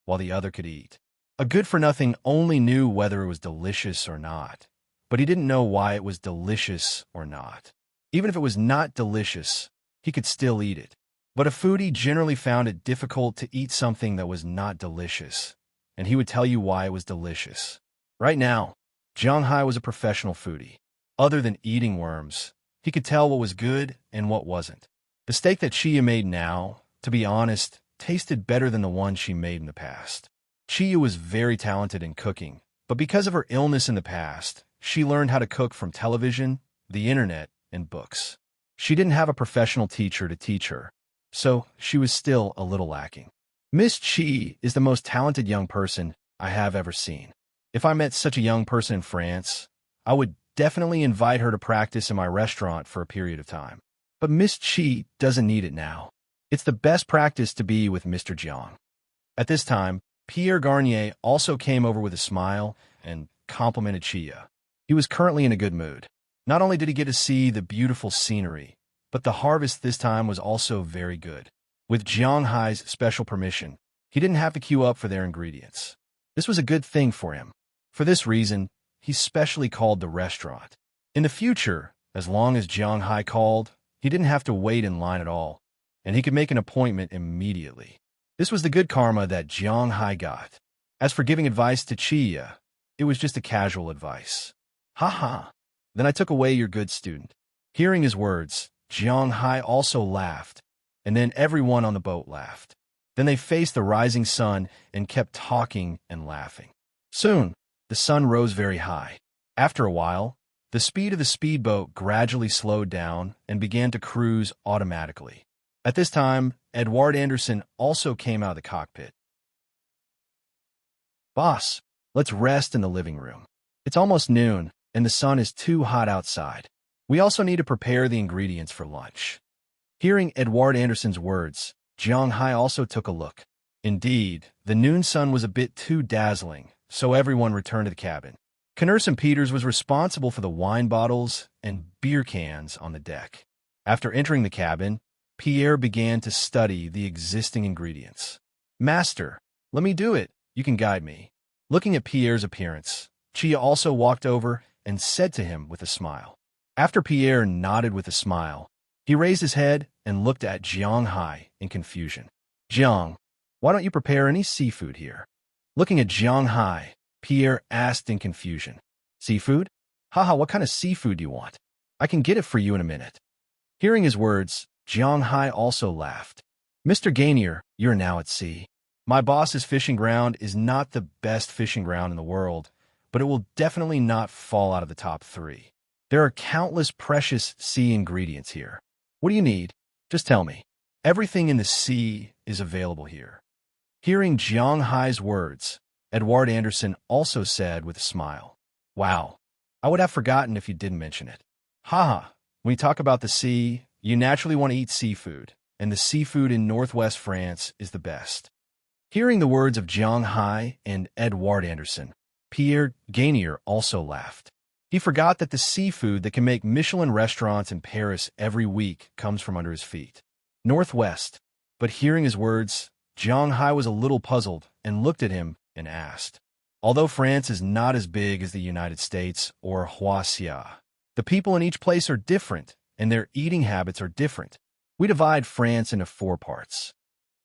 while the other could eat. A good-for-nothing only knew whether it was delicious or not, but he didn't know why it was delicious or not. Even if it was not delicious, he could still eat it. But a foodie generally found it difficult to eat something that was not delicious, and he would tell you why it was delicious. Right now, Hai was a professional foodie. Other than eating worms, he could tell what was good and what wasn't. The steak that Chia made now, to be honest, tasted better than the one she made in the past. Chia was very talented in cooking, but because of her illness in the past, she learned how to cook from television, the internet, and books. She didn't have a professional teacher to teach her, so she was still a little lacking. Miss Chi is the most talented young person I have ever seen. If I met such a young person in France, I would definitely invite her to practice in my restaurant for a period of time. But Miss Chi doesn't need it now. It's the best practice to be with Mr. Jiang. At this time, Pierre Garnier also came over with a smile and complimented Chia. He was currently in a good mood. Not only did he get to see the beautiful scenery, but the harvest this time was also very good. With Hai's special permission, he didn't have to queue up for their ingredients. This was a good thing for him. For this reason, he specially called the restaurant. In the future, as long as Hai called, he didn't have to wait in line at all, and he could make an appointment immediately. This was the good karma that Hai got. As for giving advice to Chia, it was just a casual advice. "Ha. Then I took away your good student." Hearing his words, Hai also laughed, and then everyone on the boat laughed. Then they faced the rising sun and kept talking and laughing. Soon, the sun rose very high. After a while, The speed of the speedboat gradually slowed down and began to cruise automatically. At this time, Edward Anderson also came out of the cockpit. "Boss, let's rest in the living room. It's almost noon, and the sun is too hot outside. We also need to prepare the ingredients for lunch." Hearing Edward Anderson's words, Jiang Hai also took a look. Indeed, the noon sun was a bit too dazzling, so everyone returned to the cabin. Knurse and Peters was responsible for the wine bottles and beer cans on the deck. After entering the cabin, Pierre began to study the existing ingredients. "Master, let me do it. You can guide me." Looking at Pierre's appearance, Chia also walked over and said to him with a smile. After Pierre nodded with a smile, he raised his head and looked at Jiang Hai in confusion. "Jiang, why don't you prepare any seafood here?" Looking at Jiang Hai, Pierre asked in confusion. "Seafood? Haha, what kind of seafood do you want? I can get it for you in a minute." Hearing his words, Jiang Hai also laughed. "Mr. Gainier, you're now at sea. My boss's fishing ground is not the best fishing ground in the world, but it will definitely not fall out of the top 3. There are countless precious sea ingredients here. What do you need? Just tell me. Everything in the sea is available here." Hearing Jiang Hai's words, Edward Anderson also said with a smile, "Wow, I would have forgotten if you didn't mention it. Haha, when you talk about the sea, you naturally want to eat seafood, and the seafood in northwest France is the best." Hearing the words of Jiang Hai and Edward Anderson, Pierre Gainier also laughed. He forgot that the seafood that can make Michelin restaurants in Paris every week comes from under his feet. Northwest. But hearing his words, Jiang Hai was a little puzzled and looked at him and asked, "Although France is not as big as the United States or Huaxia, the people in each place are different, and their eating habits are different. We divide France into 4 parts."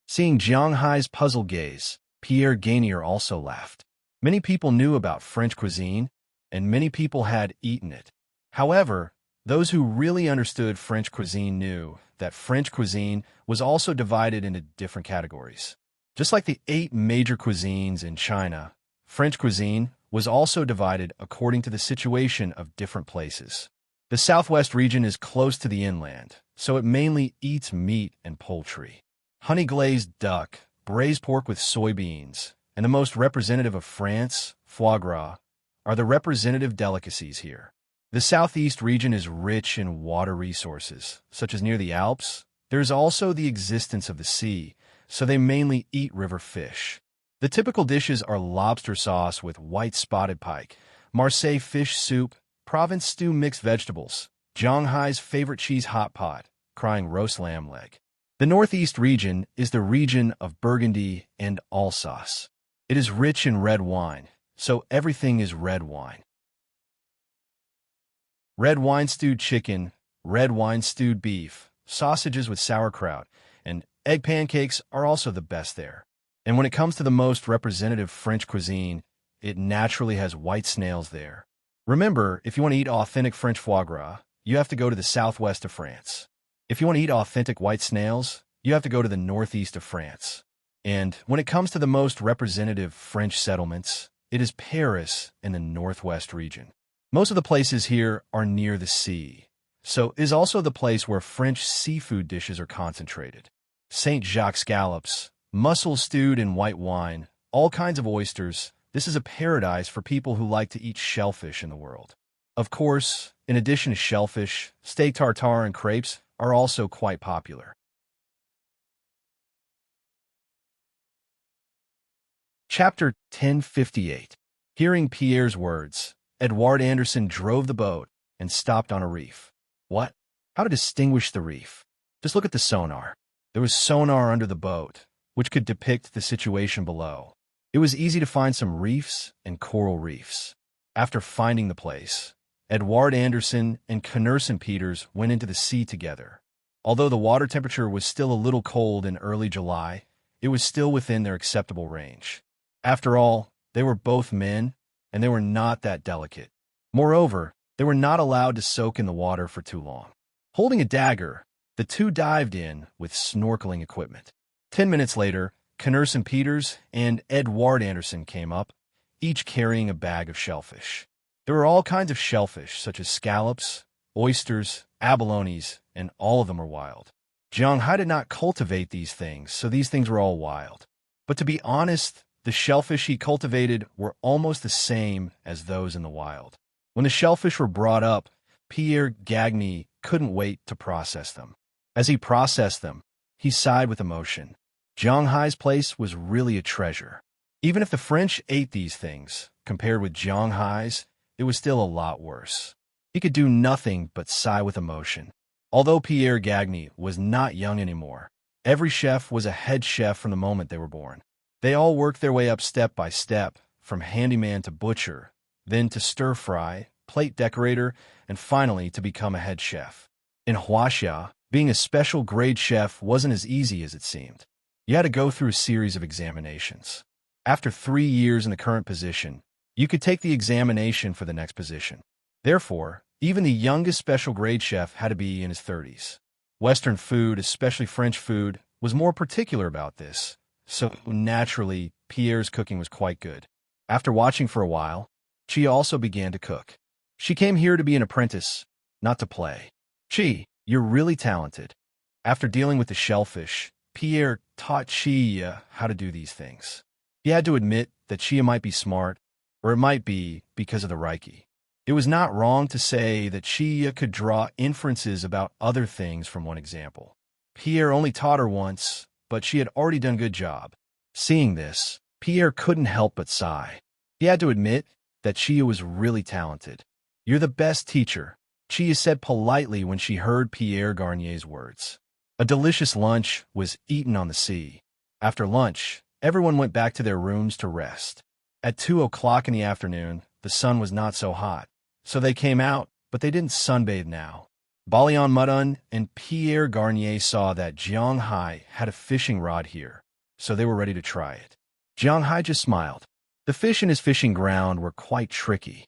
Seeing Jiang Hai's puzzled gaze, Pierre Gainier also laughed. Many people knew about French cuisine, and many people had eaten it. However, those who really understood French cuisine knew that French cuisine was also divided into different categories. Just like the 8 major cuisines in China, French cuisine was also divided according to the situation of different places. The southwest region is close to the inland, so it mainly eats meat and poultry. Honey-glazed duck, braised pork with soybeans, and the most representative of France, foie gras, are the representative delicacies here. The southeast region is rich in water resources, such as near the Alps. There is also the existence of the sea, so they mainly eat river fish. The typical dishes are lobster sauce with white spotted pike, Marseille fish soup, Provence stew mixed vegetables, Jiang Hai's favorite cheese hot pot, crying roast lamb leg. The northeast region is the region of Burgundy and Alsace. It is rich in red wine, so everything is red wine. Red wine stewed chicken, red wine stewed beef, sausages with sauerkraut, and egg pancakes are also the best there. And when it comes to the most representative French cuisine, it naturally has white snails there. Remember, if you want to eat authentic French foie gras, you have to go to the southwest of France. If you want to eat authentic white snails, you have to go to the northeast of France. And when it comes to the most representative French settlements, it is Paris in the northwest region. Most of the places here are near the sea, so is also the place where French seafood dishes are concentrated. Saint Jacques scallops, mussels stewed in white wine, all kinds of oysters. This is a paradise for people who like to eat shellfish in the world. Of course, in addition to shellfish, steak tartare and crepes are also quite popular. Chapter 1058. Hearing Pierre's words, Edward Anderson drove the boat and stopped on a reef. What? How to distinguish the reef? Just look at the sonar. There was sonar under the boat, which could depict the situation below. It was easy to find some reefs and coral reefs. After finding the place, Edward Anderson and Knurse and Peters went into the sea together. Although the water temperature was still a little cold in early July, it was still within their acceptable range. After all, they were both men, and they were not that delicate. Moreover, they were not allowed to soak in the water for too long. Holding a dagger, the two dived in with snorkeling equipment. 10 minutes later, Knurse and Peters and Edward Anderson came up, each carrying a bag of shellfish. There were all kinds of shellfish, such as scallops, oysters, abalones, and all of them were wild. Jiang Hai did not cultivate these things, so these things were all wild. But to be honest, the shellfish he cultivated were almost the same as those in the wild. When the shellfish were brought up, Pierre Gagny couldn't wait to process them. As he processed them, he sighed with emotion. Jiang Hai's place was really a treasure. Even if the French ate these things, compared with Jiang Hai's, it was still a lot worse. He could do nothing but sigh with emotion. Although Pierre Gagny was not young anymore, every chef was a head chef from the moment they were born. They all worked their way up step by step, from handyman to butcher, then to stir-fry, plate decorator, and finally to become a head chef. In Huaxia, being a special grade chef wasn't as easy as it seemed. You had to go through a series of examinations. After 3 years in the current position, you could take the examination for the next position. Therefore, even the youngest special grade chef had to be in his 30s. Western food, especially French food, was more particular about this, so naturally, Pierre's cooking was quite good. After watching for a while, she also began to cook. She came here to be an apprentice, not to play. Chi, you're really talented. After dealing with the shellfish, Pierre taught Chia how to do these things. He had to admit that Chia might be smart, or it might be because of the Reiki. It was not wrong to say that Chia could draw inferences about other things from one example. Pierre only taught her once, but she had already done a good job. Seeing this, Pierre couldn't help but sigh. He had to admit that Chia was really talented. "You're the best teacher," Chia said politely when she heard Pierre Garnier's words. A delicious lunch was eaten on the sea. After lunch, everyone went back to their rooms to rest. At 2 o'clock in the afternoon, the sun was not so hot, so they came out, but they didn't sunbathe now. Balian Mudun and Pierre Garnier saw that Jiang Hai had a fishing rod here, so they were ready to try it. Jiang Hai just smiled. The fish in his fishing ground were quite tricky.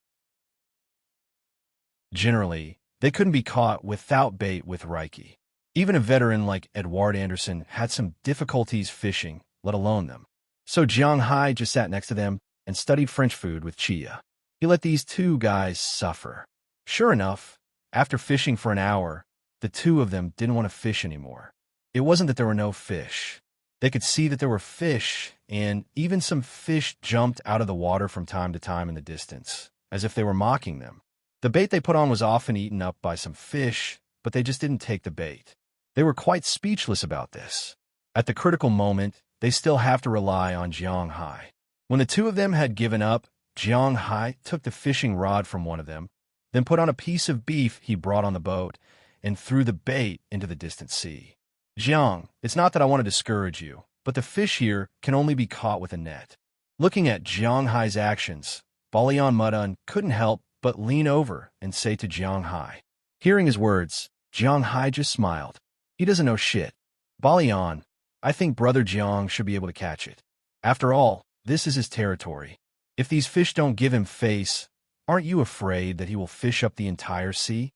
Generally, they couldn't be caught without bait with Reiki. Even a veteran like Edouard Anderson had some difficulties fishing, let alone them. So Jiang Hai just sat next to them and studied French food with Chia. He let these two guys suffer. Sure enough, after fishing for an hour, the two of them didn't want to fish anymore. It wasn't that there were no fish. They could see that there were fish, and even some fish jumped out of the water from time to time in the distance, as if they were mocking them. The bait they put on was often eaten up by some fish, but they just didn't take the bait. They were quite speechless about this. At the critical moment, they still have to rely on Jiang Hai. When the two of them had given up, Jiang Hai took the fishing rod from one of them, then put on a piece of beef he brought on the boat, and threw the bait into the distant sea. "Jiang, it's not that I want to discourage you, but the fish here can only be caught with a net." Looking at Jiang Hai's actions, Balian Mudun couldn't help but lean over and say to Jiang Hai. Hearing his words, Jiang Hai just smiled. He doesn't know shit. "Balian, I think Brother Jiang should be able to catch it. After all, this is his territory. If these fish don't give him face, aren't you afraid that he will fish up the entire sea?"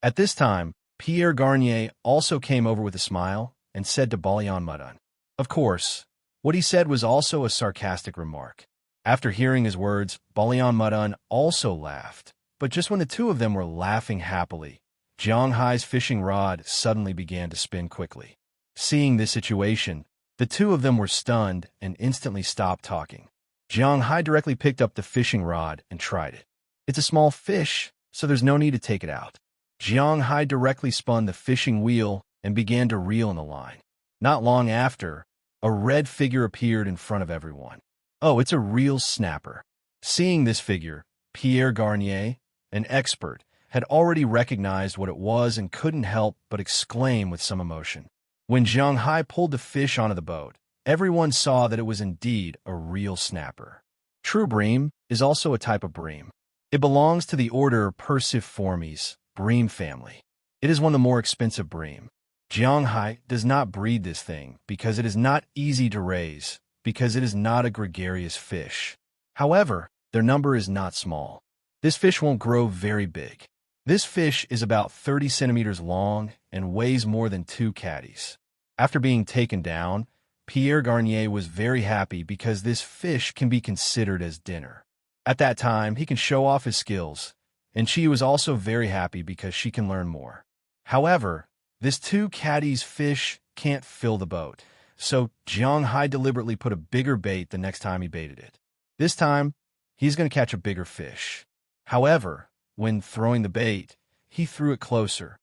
At this time, Pierre Garnier also came over with a smile and said to Balian Mudun. Of course, what he said was also a sarcastic remark. After hearing his words, Balian Mudun also laughed, but just when the two of them were laughing happily, Jiang Hai's fishing rod suddenly began to spin quickly. Seeing this situation, the two of them were stunned and instantly stopped talking. Jiang Hai directly picked up the fishing rod and tried it. It's a small fish, so there's no need to take it out. Jiang Hai directly spun the fishing wheel and began to reel in the line. Not long after, a red figure appeared in front of everyone. Oh, it's a real snapper. Seeing this figure, Pierre Garnier, an expert, had already recognized what it was and couldn't help but exclaim with some emotion. When Jiang Hai pulled the fish onto the boat, everyone saw that it was indeed a real snapper. True bream is also a type of bream. It belongs to the order Perciformes, bream family. It is one of the more expensive bream. Jiang Hai does not breed this thing because it is not easy to raise, because it is not a gregarious fish. However, their number is not small. This fish won't grow very big. This fish is about 30 centimeters long and weighs more than 2 caddies. After being taken down, Pierre Garnier was very happy because this fish can be considered as dinner. At that time, he can show off his skills, and she was also very happy because she can learn more. However, this two caddies fish can't fill the boat, so Jiang Hai deliberately put a bigger bait the next time he baited it. This time, he's going to catch a bigger fish. However, when throwing the bait, he threw it closer.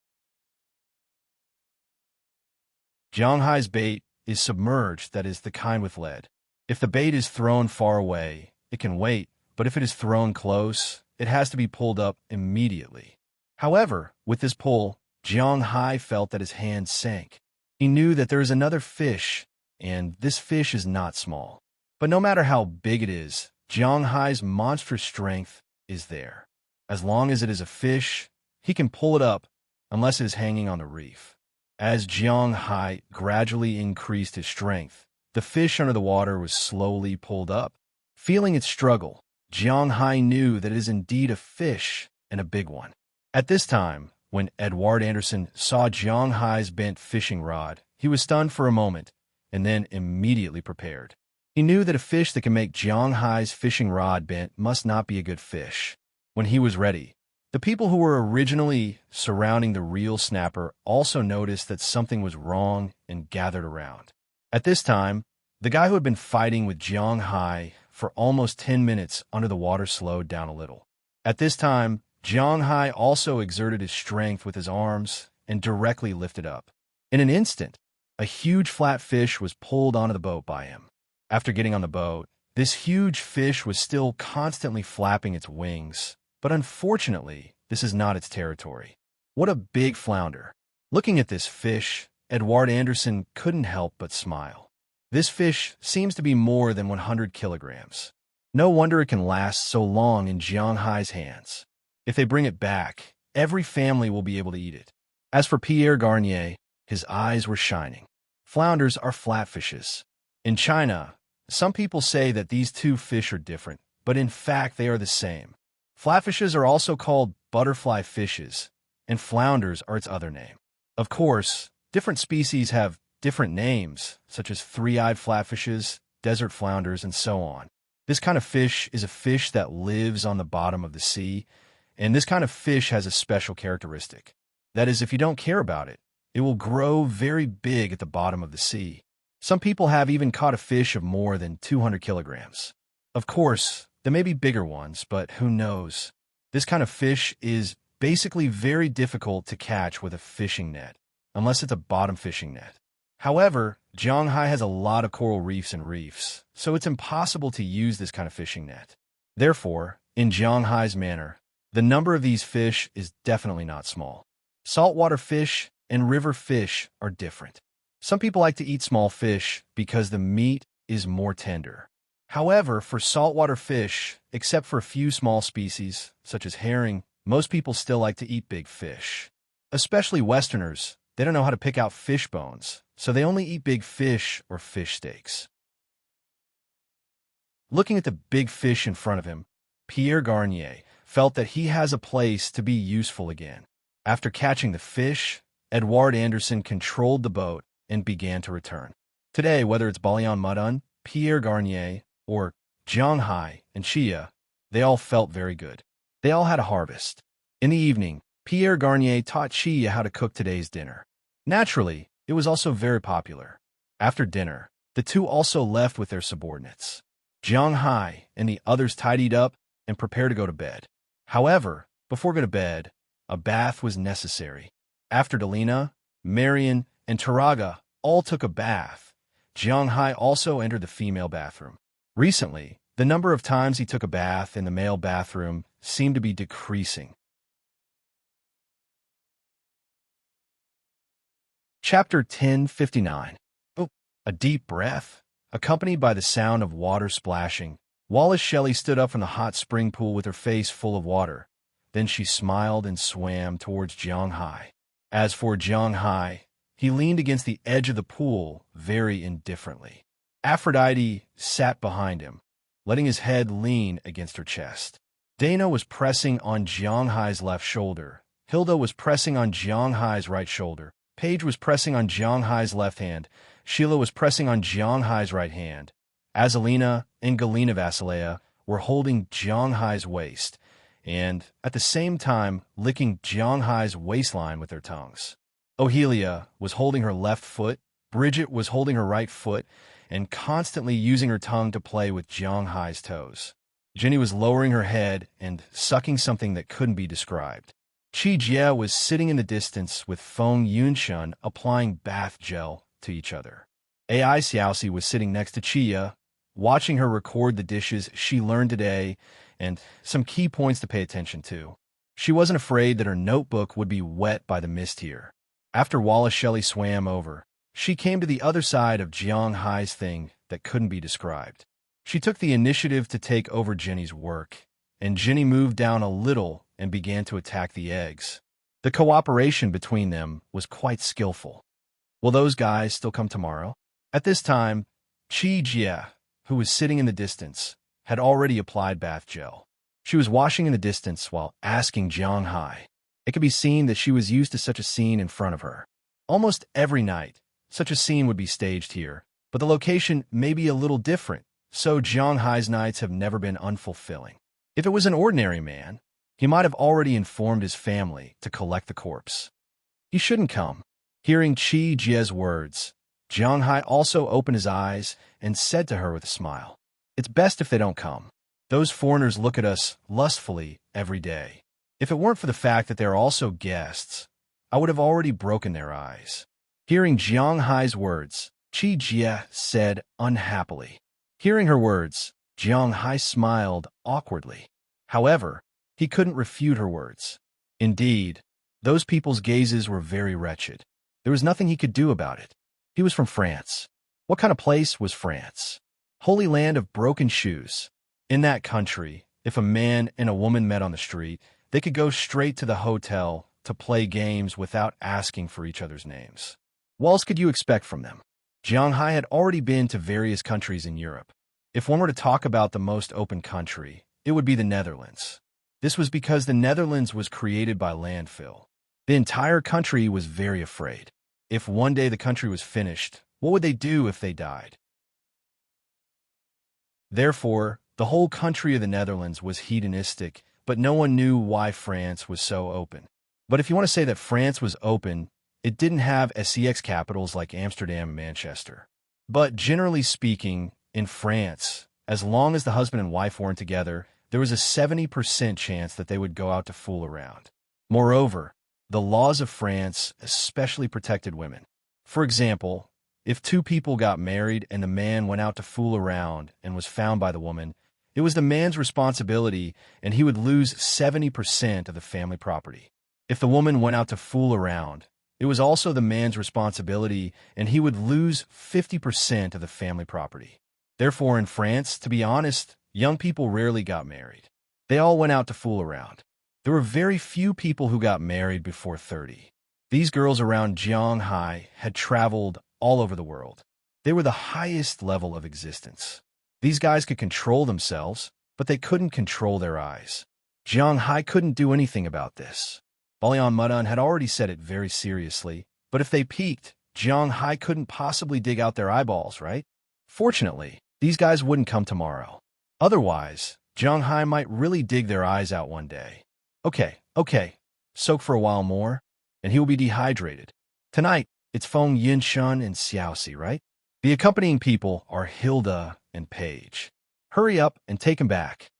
Jiang Hai's bait is submerged, that is, the kind with lead. If the bait is thrown far away, it can wait, but if it is thrown close, it has to be pulled up immediately. However, with this pull, Jiang Hai felt that his hand sank. He knew that there is another fish, and this fish is not small. But no matter how big it is, Jiang Hai's monstrous strength is there. As long as it is a fish, he can pull it up, unless it is hanging on the reef. As Jiang Hai gradually increased his strength, the fish under the water was slowly pulled up. Feeling its struggle, Jiang Hai knew that it is indeed a fish, and a big one. At this time, when Edward Anderson saw Jiang Hai's bent fishing rod, he was stunned for a moment, and then immediately prepared. He knew that a fish that can make Jiang Hai's fishing rod bent must not be a good fish. When he was ready, the people who were originally surrounding the real snapper also noticed that something was wrong and gathered around. At this time, the guy who had been fighting with Jiang Hai for almost 10 minutes under the water slowed down a little. At this time, Jiang Hai also exerted his strength with his arms and directly lifted up. In an instant, a huge flat fish was pulled onto the boat by him. After getting on the boat, this huge fish was still constantly flapping its wings, but unfortunately, this is not its territory. What a big flounder! Looking at this fish, Edward Anderson couldn't help but smile. This fish seems to be more than 100 kilograms. No wonder it can last so long in Jiang Hai's hands. If they bring it back, every family will be able to eat it. As for Pierre Garnier, his eyes were shining. Flounders are flatfishes. In China, some people say that these two fish are different, but in fact they are the same. Flatfishes are also called butterfly fishes, and flounders are its other name. Of course, different species have different names, such as three-eyed flatfishes, desert flounders, and so on. This kind of fish is a fish that lives on the bottom of the sea, and this kind of fish has a special characteristic. That is, if you don't care about it, it will grow very big at the bottom of the sea. Some people have even caught a fish of more than 200 kilograms. Of course, there may be bigger ones, but who knows? This kind of fish is basically very difficult to catch with a fishing net, unless it's a bottom fishing net. However, Jiang Hai has a lot of coral reefs and reefs, so it's impossible to use this kind of fishing net. Therefore, in Jiang Hai's manner, the number of these fish is definitely not small. Saltwater fish and river fish are different. Some people like to eat small fish because the meat is more tender. However, for saltwater fish, except for a few small species, such as herring, most people still like to eat big fish. Especially Westerners, they don't know how to pick out fish bones, so they only eat big fish or fish steaks. Looking at the big fish in front of him, Pierre Garnier felt that he has a place to be useful again. After catching the fish, Edward Anderson controlled the boat and began to return. Today, whether it's Balian Mudun, Pierre Garnier, or Jiang Hai and Chia, they all felt very good. They all had a harvest. In the evening, Pierre Garnier taught Chia how to cook today's dinner. Naturally, it was also very popular. After dinner, the two also left with their subordinates. Jiang Hai and the others tidied up and prepared to go to bed. However, before going to bed, a bath was necessary. After Delina, Marion, and Taraga all took a bath, Jiang Hai also entered the female bathroom. Recently, the number of times he took a bath in the male bathroom seemed to be decreasing. Chapter 1059. Oh, a deep breath, accompanied by the sound of water splashing. Wallace Shelley stood up from the hot spring pool with her face full of water. Then she smiled and swam towards Jiang Hai. As for Jiang Hai, he leaned against the edge of the pool very indifferently. Aphrodite sat behind him, letting his head lean against her chest. Dana was pressing on Jiang Hai's left shoulder. Hilda was pressing on Jiang Hai's right shoulder. Paige was pressing on Jiang Hai's left hand. Sheila was pressing on Jiang Hai's right hand. Azalina and Galina Vasilea were holding Jiang Hai's waist, and, at the same time, licking Jiang Hai's waistline with their tongues. Ohelia was holding her left foot, Bridget was holding her right foot, and constantly using her tongue to play with Jiang Hai's toes. Jenny was lowering her head and sucking something that couldn't be described. Chi Jie was sitting in the distance with Feng Yunshun applying bath gel to each other. Ai Xiaoxi was sitting next to Chia, watching her record the dishes she learned today and some key points to pay attention to. She wasn't afraid that her notebook would be wet by the mist here. After Wallace Shelley swam over, she came to the other side of Jiang Hai's thing that couldn't be described. She took the initiative to take over Jenny's work, and Jenny moved down a little and began to attack the eggs. The cooperation between them was quite skillful. Will those guys still come tomorrow? At this time, Chi Jie, who was sitting in the distance, had already applied bath gel. She was washing in the distance while asking Jiang Hai. It could be seen that she was used to such a scene in front of her. Almost every night, such a scene would be staged here, but the location may be a little different, so Jiang Hai's nights have never been unfulfilling. If it was an ordinary man, he might have already informed his family to collect the corpse. He shouldn't come. Hearing Chi Jie's words, Jiang Hai also opened his eyes and said to her with a smile, "It's best if they don't come. Those foreigners look at us lustfully every day. If it weren't for the fact that they're also guests, I would have already broken their eyes." Hearing Jiang Hai's words, Chi Jie said unhappily. Hearing her words, Jiang Hai smiled awkwardly. However, he couldn't refute her words. Indeed, those people's gazes were very wretched. There was nothing he could do about it. He was from France. What kind of place was France? Holy land of broken shoes. In that country, if a man and a woman met on the street, they could go straight to the hotel to play games without asking for each other's names. What else could you expect from them? Jiang Hai had already been to various countries in Europe. If one were to talk about the most open country, it would be the Netherlands. This was because the Netherlands was created by landfill. The entire country was very afraid. If one day the country was finished, what would they do if they died? Therefore, the whole country of the Netherlands was hedonistic, but no one knew why France was so open. But if you want to say that France was open, it didn't have SEX capitals like Amsterdam and Manchester. But generally speaking, in France, as long as the husband and wife weren't together, there was a 70% chance that they would go out to fool around. Moreover, the laws of France especially protected women. For example, if two people got married and the man went out to fool around and was found by the woman, it was the man's responsibility and he would lose 70% of the family property. If the woman went out to fool around, it was also the man's responsibility and he would lose 50% of the family property. Therefore, in France, to be honest, young people rarely got married. They all went out to fool around. There were very few people who got married before 30. These girls around Jiang Hai had traveled all over the world. They were the highest level of existence. These guys could control themselves, but they couldn't control their eyes. Jiang Hai couldn't do anything about this. Balian Mudan had already said it very seriously, but if they peeked, Jiang Hai couldn't possibly dig out their eyeballs, right? Fortunately, these guys wouldn't come tomorrow. Otherwise, Jiang Hai might really dig their eyes out one day. Okay, soak for a while more, and he will be dehydrated. Tonight, it's Feng Yinshun and Xiaoxi, right? The accompanying people are Hilda and Paige. Hurry up and take him back.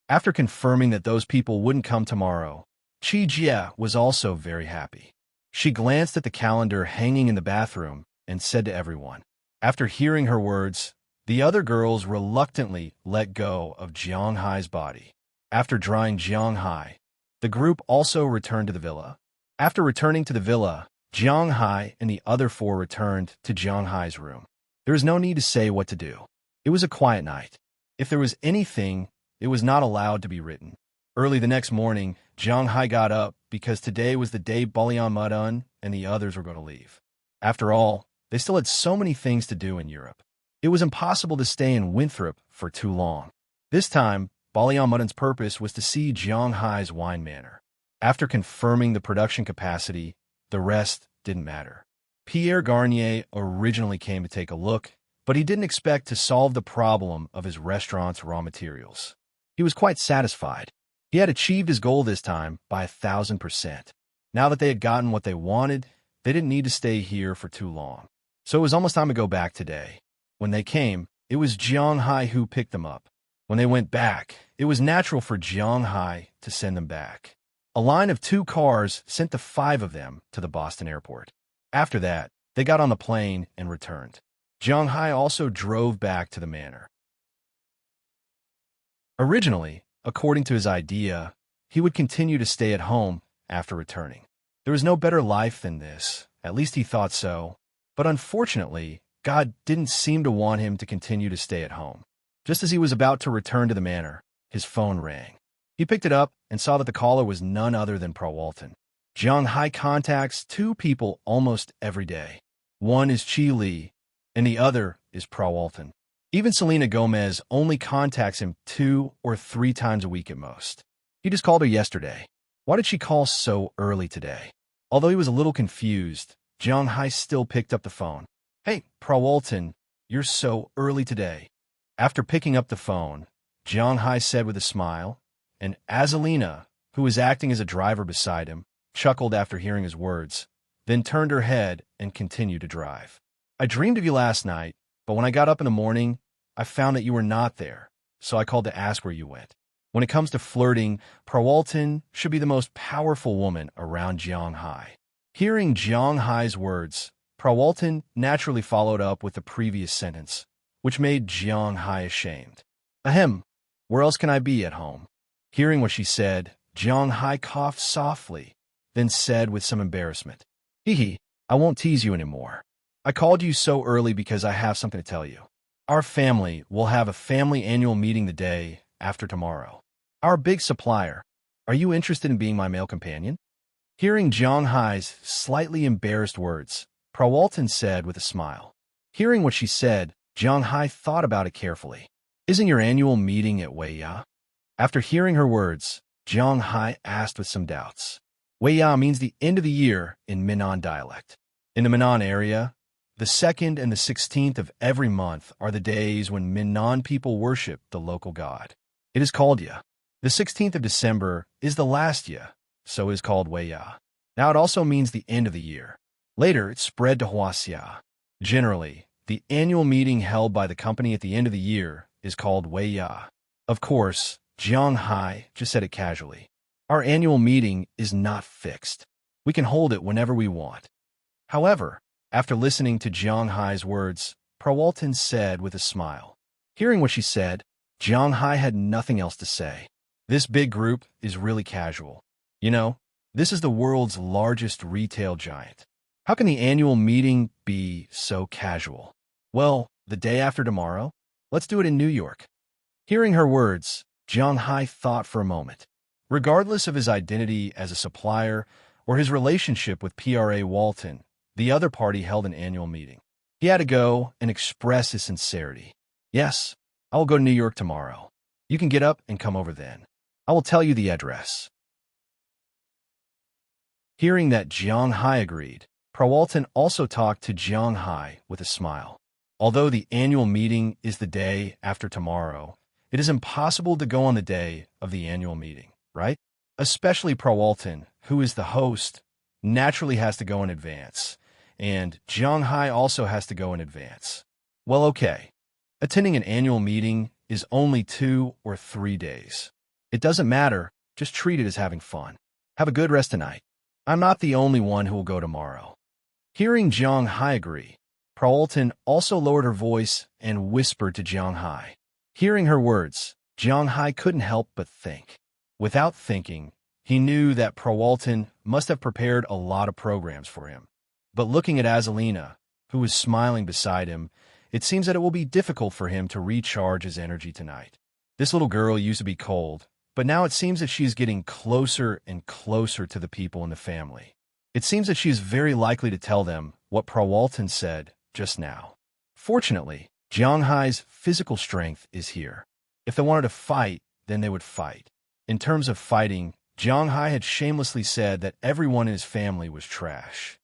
After confirming that those people wouldn't come tomorrow, Chi Jie was also very happy. She glanced at the calendar hanging in the bathroom and said to everyone. After hearing her words, the other girls reluctantly let go of Jiang Hai's body. After drying Jiang Hai, the group also returned to the villa. After returning to the villa, Jiang Hai and the other four returned to Jiang Hai's room. There is no need to say what to do. It was a quiet night. If there was anything, it was not allowed to be written. Early the next morning, Jiang Hai got up because today was the day Balian Mudan and the others were going to leave. After all, they still had so many things to do in Europe. It was impossible to stay in Winthrop for too long. This time, Balian Mudan's purpose was to see Jiang Hai's wine manor. After confirming the production capacity, the rest didn't matter. Pierre Garnier originally came to take a look, but he didn't expect to solve the problem of his restaurant's raw materials. He was quite satisfied. He had achieved his goal this time by 1,000%. Now that they had gotten what they wanted, they didn't need to stay here for too long. So it was almost time to go back today. When they came, it was Jiang Hai who picked them up. When they went back, it was natural for Jiang Hai to send them back. A line of 2 cars sent the 5 of them to the Boston airport. After that, they got on the plane and returned. Jiang Hai also drove back to the manor. Originally, according to his idea, he would continue to stay at home after returning. There was no better life than this, at least he thought so. But unfortunately, God didn't seem to want him to continue to stay at home. Just as he was about to return to the manor, his phone rang. He picked it up and saw that the caller was none other than Prawalton. Jiang Hai contacts 2 people almost every day. One is Chi Li, and the other is Prawalton. Even Selena Gomez only contacts him 2 or 3 times a week at most. He just called her yesterday. Why did she call so early today? Although he was a little confused, Jiang Hai still picked up the phone. Hey, Prawalton, you're so early today. After picking up the phone, Jiang Hai said with a smile, and Azalina, who was acting as a driver beside him, chuckled after hearing his words, then turned her head and continued to drive. I dreamed of you last night, but when I got up in the morning, I found that you were not there, so I called to ask where you went. When it comes to flirting, Prawalton should be the most powerful woman around Jiang Hai. Hearing Jiang Hai's words, Prawalton naturally followed up with the previous sentence, which made Jiang Hai ashamed. Ahem, where else can I be at home? Hearing what she said, Jiang Hai coughed softly, then said with some embarrassment, Hee, I won't tease you anymore. I called you so early because I have something to tell you. Our family will have a family annual meeting the day after tomorrow. Our big supplier. Are you interested in being my male companion? Hearing Jiang Hai's slightly embarrassed words, Prawalton said with a smile. Hearing what she said, Jiang Hai thought about it carefully. Isn't your annual meeting at Weiya? After hearing her words, Jiang Hai asked with some doubts. Weiya means the end of the year in Minnan dialect. In the Minnan area, the 2nd and the 16th of every month are the days when Minnan people worship the local god. It is called Ya. The 16th of December is the last Ya, so it is called Weiya. Now it also means the end of the year. Later, it spread to Huaxia. Generally, the annual meeting held by the company at the end of the year is called Weiya. Of course, Jiang Hai just said it casually. Our annual meeting is not fixed. We can hold it whenever we want. However, after listening to Jiang Hai's words, Prawalton said with a smile. Hearing what she said, Jiang Hai had nothing else to say. This big group is really casual. You know, this is the world's largest retail giant. How can the annual meeting be so casual? Well, the day after tomorrow? Let's do it in New York. Hearing her words, Jiang Hai thought for a moment. Regardless of his identity as a supplier or his relationship with PRA Walton, the other party held an annual meeting. He had to go and express his sincerity. Yes, I will go to New York tomorrow. You can get up and come over then. I will tell you the address. Hearing that Jiang Hai agreed, Prawalton also talked to Jiang Hai with a smile. Although the annual meeting is the day after tomorrow, it is impossible to go on the day of the annual meeting, right? Especially Prawalton, who is the host, naturally has to go in advance, and Jiang Hai also has to go in advance. Well, okay. Attending an annual meeting is only 2 or 3 days. It doesn't matter, just treat it as having fun. Have a good rest tonight. I'm not the only one who will go tomorrow. Hearing Jiang Hai agree, Prawalton also lowered her voice and whispered to Jiang Hai. Hearing her words, Jiang Hai couldn't help but think. Without thinking, he knew that Prawalton must have prepared a lot of programs for him. But looking at Azalina, who was smiling beside him, it seems that it will be difficult for him to recharge his energy tonight. This little girl used to be cold, but now it seems that she is getting closer and closer to the people in the family. It seems that she is very likely to tell them what Prawalton said just now. Fortunately, Jiang Hai's physical strength is here. If they wanted to fight, then they would fight. In terms of fighting, Jiang Hai had shamelessly said that everyone in his family was trash.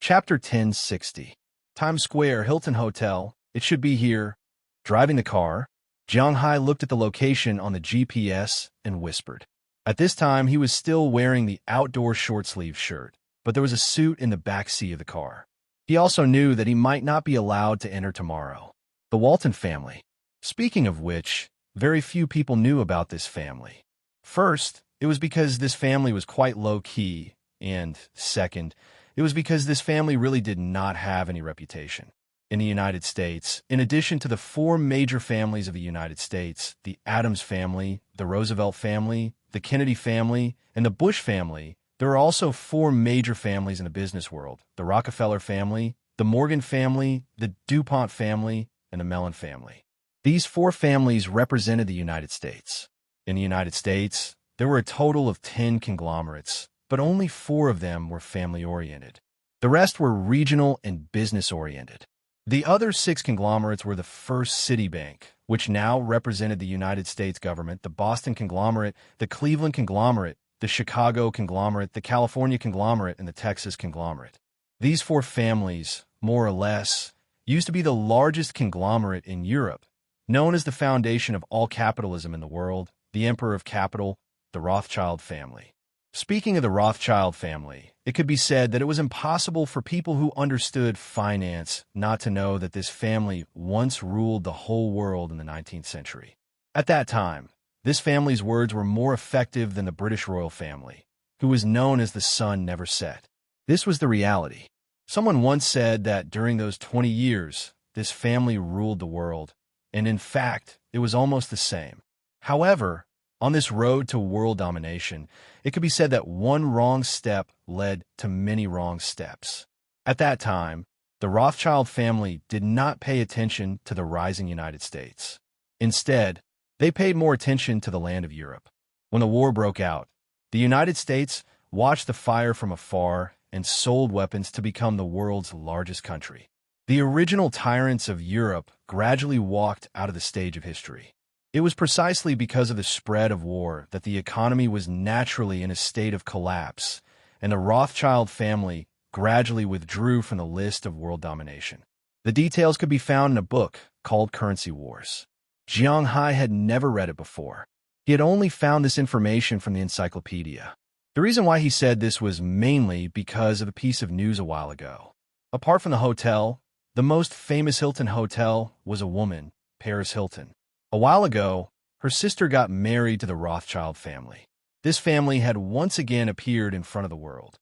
Chapter 1060. Times Square Hilton Hotel. It should be here. Driving the car, Jiang Hai looked at the location on the GPS and whispered. At this time, he was still wearing the outdoor short-sleeved shirt, but there was a suit in the back seat of the car. He also knew that he might not be allowed to enter tomorrow. The Walton family. Speaking of which, very few people knew about this family. First, it was because this family was quite low-key, and second, it was because this family really did not have any reputation. In the United States, in addition to the four major families of the United States, the Adams family, the Roosevelt family, the Kennedy family, and the Bush family, there are also four major families in the business world: the Rockefeller family, the Morgan family, the DuPont family, and the Mellon family. These four families represented the United States. In the United States, there were a total of 10 conglomerates, but only 4 of them were family-oriented. The rest were regional and business-oriented. The other 6 conglomerates were the First Citibank, which now represented the United States government, the Boston conglomerate, the Cleveland conglomerate, the Chicago conglomerate, the California conglomerate, and the Texas conglomerate. These 4 families, more or less, used to be the largest conglomerate in Europe, known as the foundation of all capitalism in the world, the Emperor of Capital, the Rothschild family. Speaking of the Rothschild family, it could be said that it was impossible for people who understood finance not to know that this family once ruled the whole world in the 19th century. At that time, this family's words were more effective than the British royal family, who was known as the sun never set. This was the reality. Someone once said that during those 20 years, this family ruled the world, and in fact, it was almost the same. However, on this road to world domination, it could be said that one wrong step led to many wrong steps. At that time, the Rothschild family did not pay attention to the rising United States. Instead, they paid more attention to the land of Europe. When the war broke out, the United States watched the fire from afar and sold weapons to become the world's largest country. The original tyrants of Europe gradually walked out of the stage of history. It was precisely because of the spread of war that the economy was naturally in a state of collapse, and the Rothschild family gradually withdrew from the list of world domination. The details could be found in a book called Currency Wars. Jiang Hai had never read it before. He had only found this information from the encyclopedia. The reason why he said this was mainly because of a piece of news a while ago. Apart from the hotel, the most famous Hilton hotel was a woman, Paris Hilton. A while ago, her sister got married to the Rothschild family. This family had once again appeared in front of the world.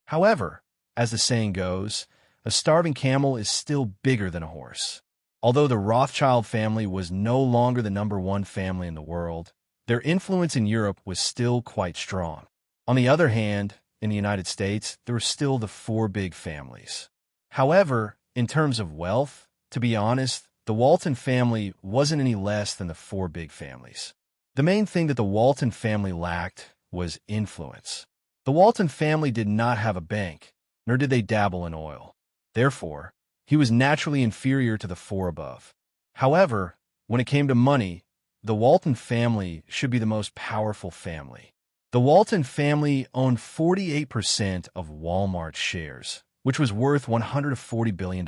However, as the saying goes, a starving camel is still bigger than a horse. Although the Rothschild family was no longer the #1 family in the world, their influence in Europe was still quite strong. On the other hand, in the United States, there were still the 4 big families. However, in terms of wealth, to be honest, the Walton family wasn't any less than the 4 big families. The main thing that the Walton family lacked was influence. The Walton family did not have a bank, nor did they dabble in oil. Therefore, he was naturally inferior to the 4 above. However, when it came to money, the Walton family should be the most powerful family. The Walton family owned 48% of Walmart's shares, which was worth $140 billion.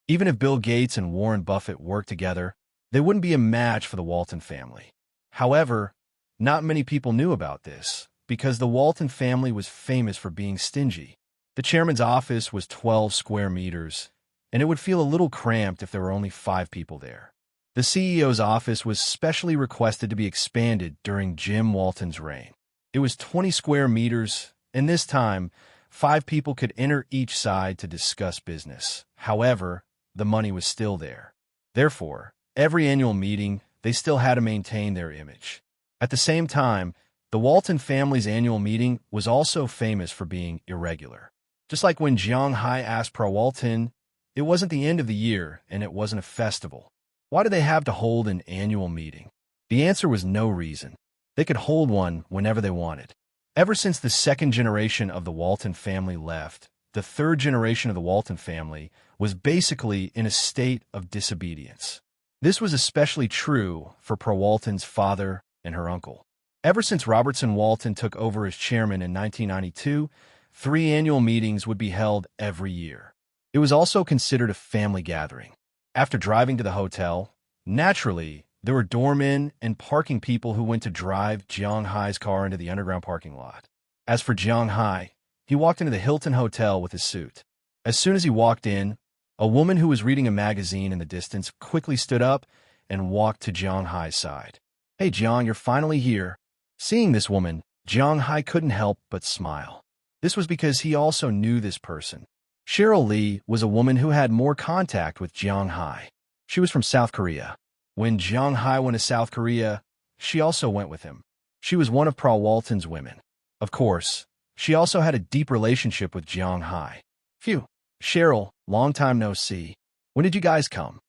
Even if Bill Gates and Warren Buffett worked together, they wouldn't be a match for the Walton family. However, not many people knew about this, because the Walton family was famous for being stingy. The chairman's office was 12 square meters, and it would feel a little cramped if there were only 5 people there. The CEO's office was specially requested to be expanded during Jim Walton's reign. It was 20 square meters, and this time, 5 people could enter each side to discuss business. However, the money was still there. Therefore, every annual meeting, they still had to maintain their image. At the same time, the Walton family's annual meeting was also famous for being irregular. Just like when Jiang Hai asked Pro Walton, it wasn't the end of the year and it wasn't a festival. Why did they have to hold an annual meeting? The answer was no reason. They could hold one whenever they wanted. Ever since the 2nd generation of the Walton family left, the 3rd generation of the Walton family was basically in a state of disobedience. This was especially true for Pro Walton's father and her uncle. Ever since Robertson Walton took over as chairman in 1992, 3 annual meetings would be held every year. It was also considered a family gathering. After driving to the hotel, naturally, there were doormen and parking people who went to drive Jiang Hai's car into the underground parking lot. As for Jiang Hai, he walked into the Hilton Hotel with his suit. As soon as he walked in, a woman who was reading a magazine in the distance quickly stood up and walked to Jiang Hai's side. "Hey Jiang, you're finally here." Seeing this woman, Jiang Hai couldn't help but smile. This was because he also knew this person. Cheryl Lee was a woman who had more contact with Jiang Hai. She was from South Korea. When Jiang Hai went to South Korea, she also went with him. She was one of Pra Walton's women. Of course, she also had a deep relationship with Jiang Hai. "Phew, Cheryl, long time no see. When did you guys come?"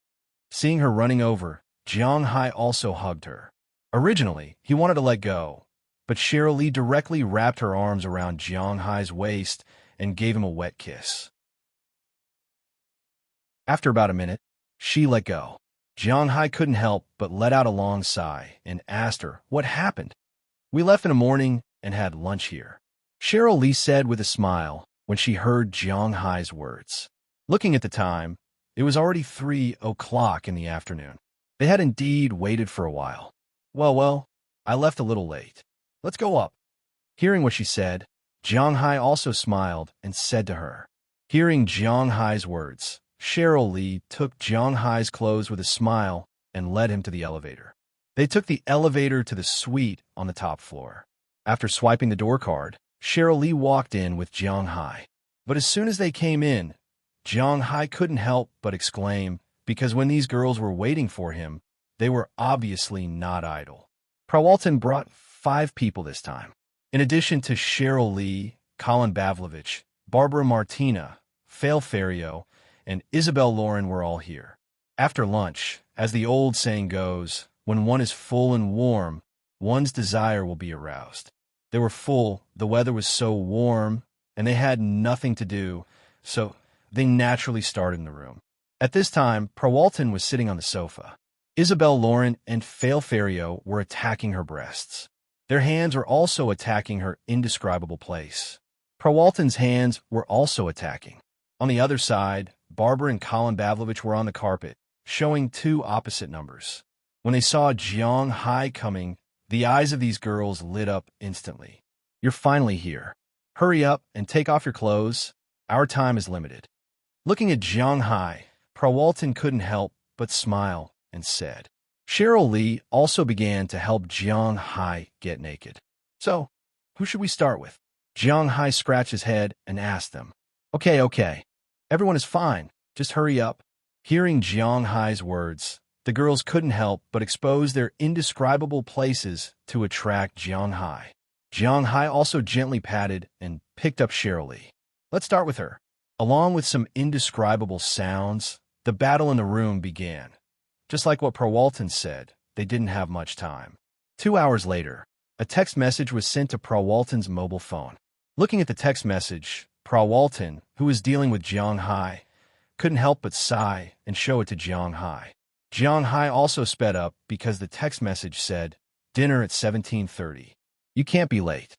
Seeing her running over, Jiang Hai also hugged her. Originally, he wanted to let go, but Cheryl Lee directly wrapped her arms around Jiang Hai's waist and gave him a wet kiss. After about a minute, she let go. Jiang Hai couldn't help but let out a long sigh and asked her what happened. "We left in the morning and had lunch here," Cheryl Lee said with a smile when she heard Jiang Hai's words. Looking at the time, it was already 3 o'clock in the afternoon. They had indeed waited for a while. Well, I left a little late. Let's go up." Hearing what she said, Jiang Hai also smiled and said to her. Hearing Jiang Hai's words, Cheryl Lee took Jiang Hai's clothes with a smile and led him to the elevator. They took the elevator to the suite on the top floor. After swiping the door card, Cheryl Lee walked in with Jiang Hai. But as soon as they came in, Jiang Hai couldn't help but exclaim, because when these girls were waiting for him, they were obviously not idle. Pra Walton brought 5 people this time. In addition to Cheryl Lee, Colin Bavlovich, Barbara Martina, Fail Ferrio, and Isabel Lauren were all here. After lunch, as the old saying goes, when one is full and warm, one's desire will be aroused. They were full, the weather was so warm, and they had nothing to do, so they naturally started in the room. At this time, Pra Walton was sitting on the sofa. Isabel Lauren and Fail Ferrio were attacking her breasts. Their hands were also attacking her indescribable place. Pra Walton's hands were also attacking. On the other side, Barbara and Colin Bavlovich were on the carpet, showing 2 opposite numbers. When they saw Jiang Hai coming, the eyes of these girls lit up instantly. "You're finally here. Hurry up and take off your clothes. Our time is limited." Looking at Jiang Hai, Pra Walton couldn't help but smile and said. Cheryl Lee also began to help Jiang Hai get naked. "So, who should we start with?" Jiang Hai scratched his head and asked them. Okay. Everyone is fine. Just hurry up." Hearing Jiang Hai's words, the girls couldn't help but expose their indescribable places to attract Jiang Hai. Jiang Hai also gently patted and picked up Cheryl Lee. "Let's start with her." Along with some indescribable sounds, the battle in the room began. Just like what Pra Walton said, they didn't have much time. 2 hours later, a text message was sent to Pra Walton's mobile phone. Looking at the text message, Pra Walton, who was dealing with Jiang Hai, couldn't help but sigh and show it to Jiang Hai. Jiang Hai also sped up because the text message said, "Dinner at 17:30. You can't be late."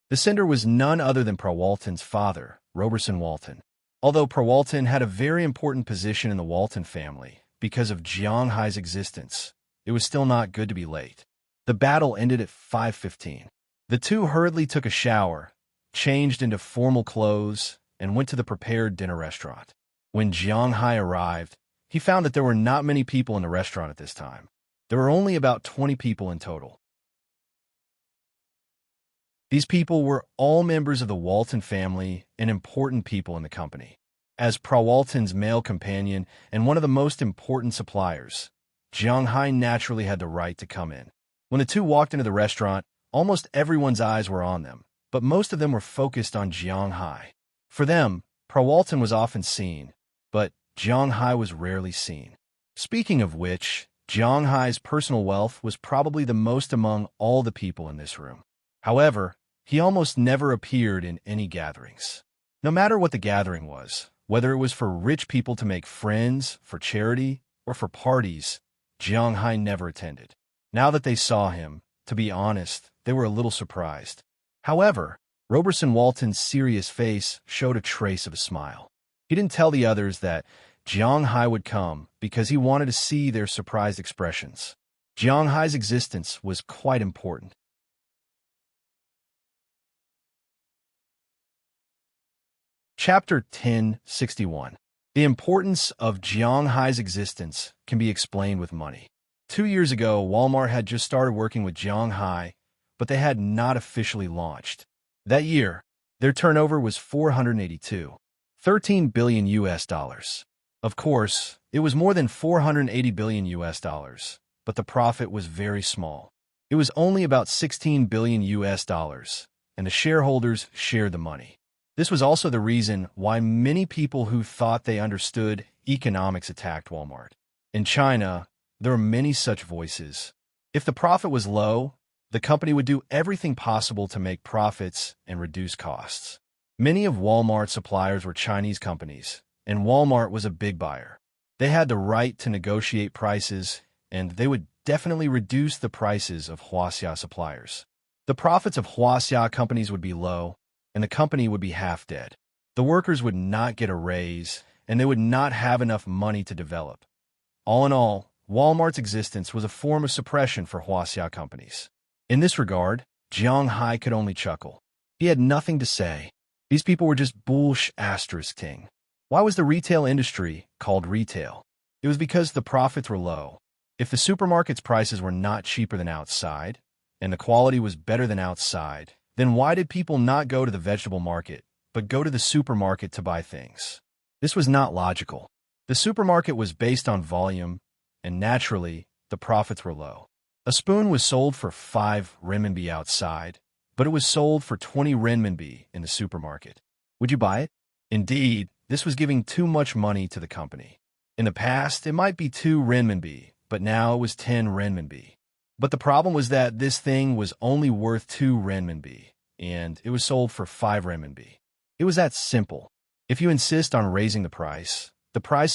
The sender was none other than Pra Walton's father, Roberson Walton. Although Pra Walton had a very important position in the Walton family because of Jiang Hai's existence, it was still not good to be late. The battle ended at 5:15. The two hurriedly took a shower, changed into formal clothes, and went to the prepared dinner restaurant. When Jiang Hai arrived, he found that there were not many people in the restaurant at this time. There were only about 20 people in total. These people were all members of the Walton family and important people in the company. As Pra Walton's male companion and one of the most important suppliers, Jiang Hai naturally had the right to come in. When the two walked into the restaurant, almost everyone's eyes were on them, but most of them were focused on Jiang Hai. For them, Pra Walton was often seen, but Jiang Hai was rarely seen. Speaking of which, Jiang Hai's personal wealth was probably the most among all the people in this room. However, he almost never appeared in any gatherings. No matter what the gathering was, whether it was for rich people to make friends, for charity, or for parties, Jiang Hai never attended. Now that they saw him, to be honest, they were a little surprised. However, Roberson Walton's serious face showed a trace of a smile. He didn't tell the others that Jiang Hai would come because he wanted to see their surprised expressions. Jiang Hai's existence was quite important. Chapter 1061. The importance of Jiang Hai's existence can be explained with money. 2 years ago, Walmart had just started working with Jiang Hai, but they had not officially launched. That year, their turnover was 482.13 billion US dollars. Of course, it was more than 480 billion US dollars, but the profit was very small. It was only about 16 billion US dollars, and the shareholders shared the money. This was also the reason why many people who thought they understood economics attacked Walmart. In China, there are many such voices. If the profit was low, the company would do everything possible to make profits and reduce costs. Many of Walmart's suppliers were Chinese companies, and Walmart was a big buyer. They had the right to negotiate prices, and they would definitely reduce the prices of Huaxia suppliers. The profits of Huaxia companies would be low, and the company would be half dead. The workers would not get a raise, and they would not have enough money to develop. All in all, Walmart's existence was a form of suppression for Huaxia companies. In this regard, Jiang Hai could only chuckle. He had nothing to say. These people were just bullsh**ting. Why was the retail industry called retail? It was because the profits were low. If the supermarket's prices were not cheaper than outside, and the quality was better than outside, then why did people not go to the vegetable market, but go to the supermarket to buy things? This was not logical. The supermarket was based on volume, and naturally, the profits were low. A spoon was sold for 5 renminbi outside, but it was sold for 20 renminbi in the supermarket. Would you buy it? Indeed, this was giving too much money to the company. In the past, it might be 2 renminbi, but now it was 10 renminbi. But the problem was that this thing was only worth 2 renminbi, and it was sold for 5 renminbi. It was that simple. If you insist on raising the price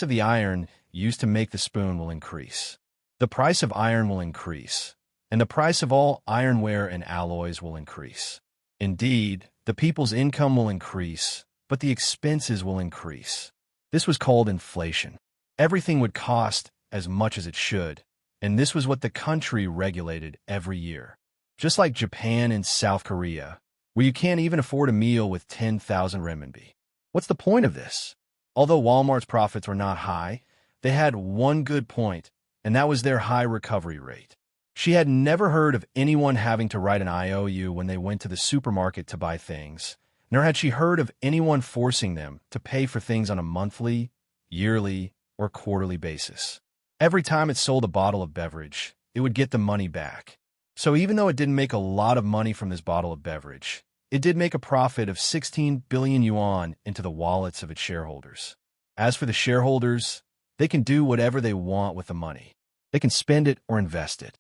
of the iron used to make the spoon will increase. The price of iron will increase, and the price of all ironware and alloys will increase. Indeed, the people's income will increase, but the expenses will increase. This was called inflation. Everything would cost as much as it should, and this was what the country regulated every year. Just like Japan and South Korea, where you can't even afford a meal with 10,000 renminbi. What's the point of this? Although Walmart's profits were not high, they had one good point, and that was their high recovery rate. She had never heard of anyone having to write an IOU when they went to the supermarket to buy things, nor had she heard of anyone forcing them to pay for things on a monthly, yearly, or quarterly basis. Every time it sold a bottle of beverage, it would get the money back. So even though it didn't make a lot of money from this bottle of beverage, it did make a profit of 16 billion yuan into the wallets of its shareholders. As for the shareholders, they can do whatever they want with the money. They can spend it or invest it.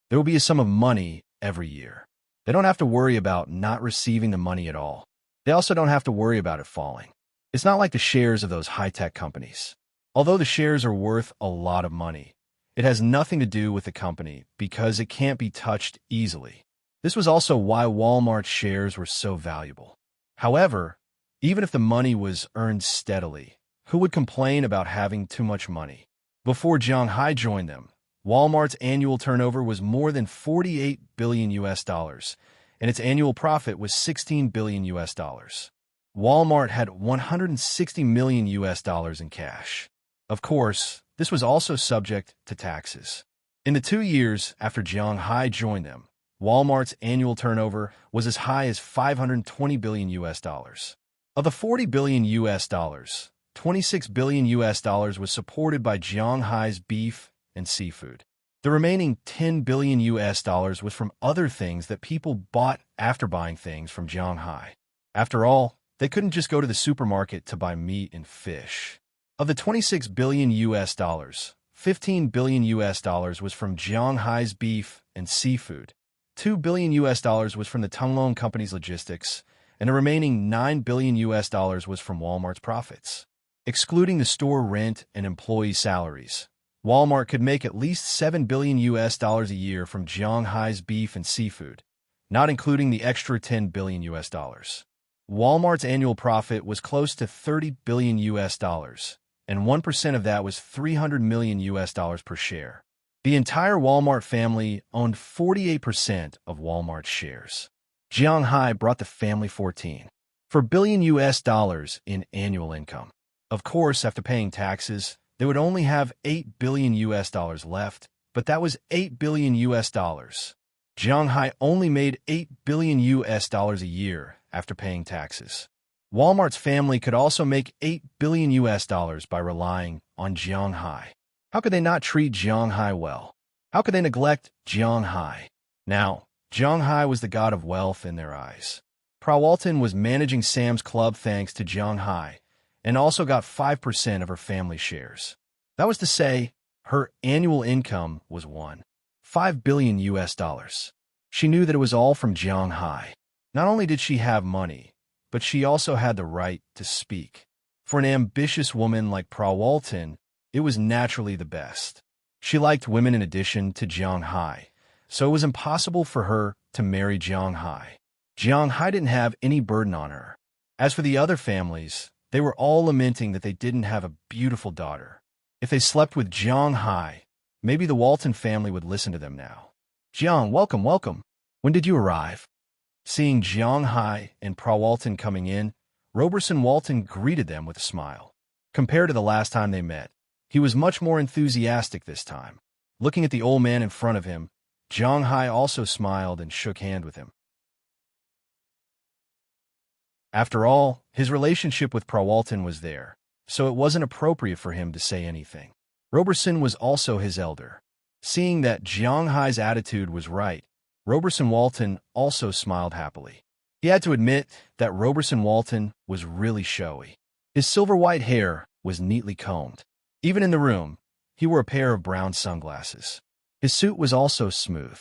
There will be a sum of money every year. They don't have to worry about not receiving the money at all. They also don't have to worry about it falling. It's not like the shares of those high-tech companies. Although the shares are worth a lot of money, it has nothing to do with the company because it can't be touched easily. This was also why Walmart's shares were so valuable. However, even if the money was earned steadily, who would complain about having too much money? Before Jiang Hai joined them, Walmart's annual turnover was more than 48 billion US dollars, and its annual profit was 16 billion US dollars. Walmart had 160 million US dollars in cash. Of course, this was also subject to taxes. In the 2 years after Jiang Hai joined them, Walmart's annual turnover was as high as 520 billion US dollars. Of the 40 billion US dollars, 26 billion US dollars was supported by Jiang Hai's beef and seafood. The remaining 10 billion US dollars was from other things that people bought after buying things from Jiang Hai. After all, they couldn't just go to the supermarket to buy meat and fish. Of the 26 billion US dollars, 15 billion US dollars was from Jiang Hai's beef and seafood. 2 billion US dollars was from the Tunglong Company's logistics, and the remaining 9 billion US dollars was from Walmart's profits. Excluding the store rent and employee salaries, Walmart could make at least 7 billion US dollars a year from Jiang Hai's beef and seafood, not including the extra 10 billion US dollars. Walmart's annual profit was close to 30 billion US dollars, and 1% of that was 300 million US dollars per share. The entire Walmart family owned 48% of Walmart's shares. Jiang Hai brought the family 14 billion US dollars in annual income. Of course, after paying taxes, they would only have 8 billion US dollars left, but that was 8 billion US dollars. Jiang Hai only made 8 billion US dollars a year after paying taxes. Walmart's family could also make 8 billion US dollars by relying on Jiang Hai. How could they not treat Jiang Hai well? How could they neglect Jiang Hai? Now, Jiang Hai was the god of wealth in their eyes. Walton was managing Sam's Club thanks to Jiang Hai, and also got 5% of her family shares. That was to say, her annual income was 1.5 billion US dollars. She knew that it was all from Jiang Hai. Not only did she have money, but she also had the right to speak. For an ambitious woman like Walton, it was naturally the best. She liked women in addition to Jiang Hai, so it was impossible for her to marry Jiang Hai. Jiang Hai didn't have any burden on her. As for the other families, they were all lamenting that they didn't have a beautiful daughter. If they slept with Jiang Hai, maybe the Walton family would listen to them now. Jiang, welcome, welcome. When did you arrive? Seeing Jiang Hai and Walton coming in, Roberson Walton greeted them with a smile. Compared to the last time they met, he was much more enthusiastic this time. Looking at the old man in front of him, Jiang Hai also smiled and shook hands with him. After all, his relationship with Walton was there, so it wasn't appropriate for him to say anything. Roberson was also his elder. Seeing that Jiang Hai's attitude was right, Roberson Walton also smiled happily. He had to admit that Roberson Walton was really showy. His silver-white hair was neatly combed. Even in the room, he wore a pair of brown sunglasses. His suit was also smooth.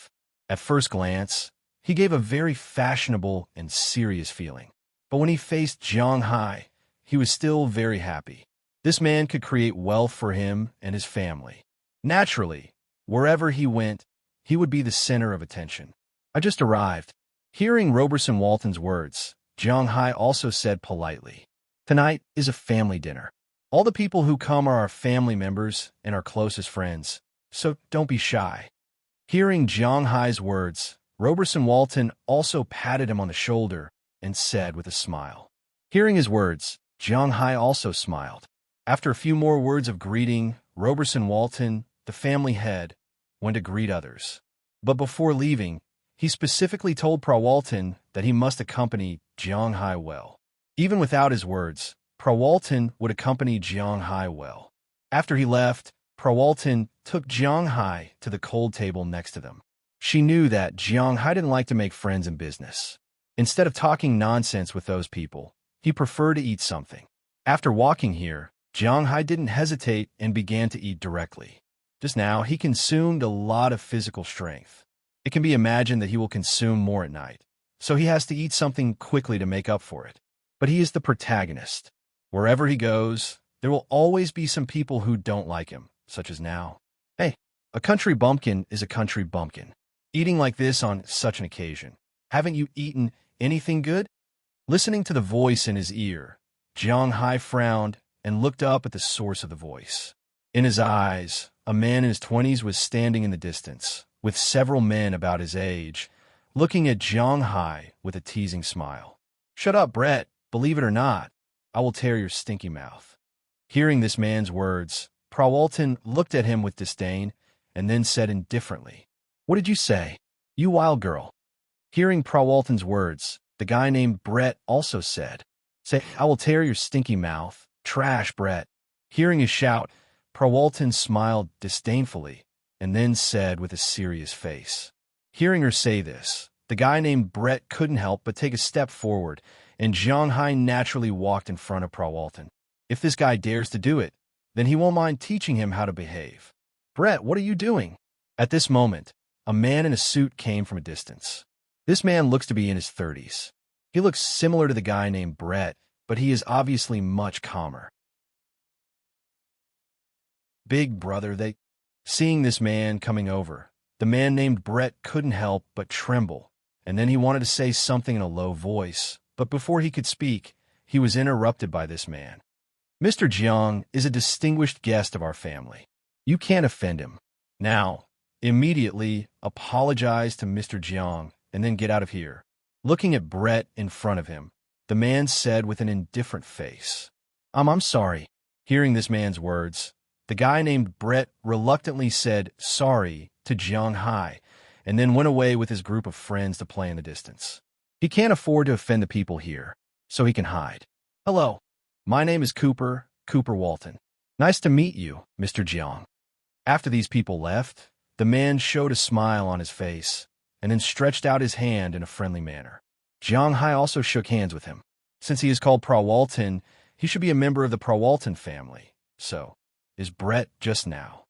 At first glance, he gave a very fashionable and serious feeling. But when he faced Jiang Hai, he was still very happy. This man could create wealth for him and his family. Naturally, wherever he went, he would be the center of attention. I just arrived. Hearing Roberson Walton's words, Jiang Hai also said politely, "Tonight is a family dinner. All the people who come are our family members and our closest friends, so don't be shy." Hearing Jiang Hai's words, Roberson Walton also patted him on the shoulder and said with a smile. Hearing his words, Jiang Hai also smiled. After a few more words of greeting, Roberson Walton, the family head, went to greet others. But before leaving, he specifically told Walton that he must accompany Jiang Hai well. Even without his words, Walton would accompany Jiang Hai well. After he left, Walton took Jiang Hai to the cold table next to them. She knew that Jiang Hai didn't like to make friends in business. Instead of talking nonsense with those people, he preferred to eat something. After walking here, Jiang Hai didn't hesitate and began to eat directly. Just now, he consumed a lot of physical strength. It can be imagined that he will consume more at night, so he has to eat something quickly to make up for it. But he is the protagonist. Wherever he goes, there will always be some people who don't like him, such as now. Hey, a country bumpkin is a country bumpkin. Eating like this on such an occasion. Haven't you eaten anything good? Listening to the voice in his ear, Jiang Hai frowned and looked up at the source of the voice. In his eyes, a man in his 20s was standing in the distance, with several men about his age, looking at Jiang Hai with a teasing smile. "Shut up, Brett. Believe it or not, I will tear your stinky mouth." Hearing this man's words, Walton looked at him with disdain and then said indifferently, "What did you say? You wild girl." Hearing Walton's words, the guy named Brett also said, "Say, I will tear your stinky mouth. Trash, Brett." Hearing his shout, Walton smiled disdainfully and then said with a serious face. Hearing her say this, the guy named Brett couldn't help but take a step forward, and Jiang Hai naturally walked in front of Walton. If this guy dares to do it, then he won't mind teaching him how to behave. "Brett, what are you doing?" At this moment, a man in a suit came from a distance. This man looks to be in his 30s. He looks similar to the guy named Brett, but he is obviously much calmer. "Big brother, Seeing this man coming over, the man named Brett couldn't help but tremble, and then he wanted to say something in a low voice, But before he could speak, he was interrupted by this man. Mr. Jiang is a distinguished guest of our family. You can't offend him. Now, immediately apologize to Mr. Jiang and then get out of here. Looking at Brett in front of him, the man said with an indifferent face, I'm sorry. Hearing this man's words, the guy named Brett reluctantly said sorry to Jiang Hai and then went away with his group of friends to play in the distance. He can't afford to offend the people here, so he can hide. Hello, my name is Cooper Walton. Nice to meet you, Mr. Jiang. After these people left, the man showed a smile on his face and then stretched out his hand in a friendly manner. Jiang Hai also shook hands with him. Since he is called Walton, he should be a member of the Walton family. So, is Brett just now?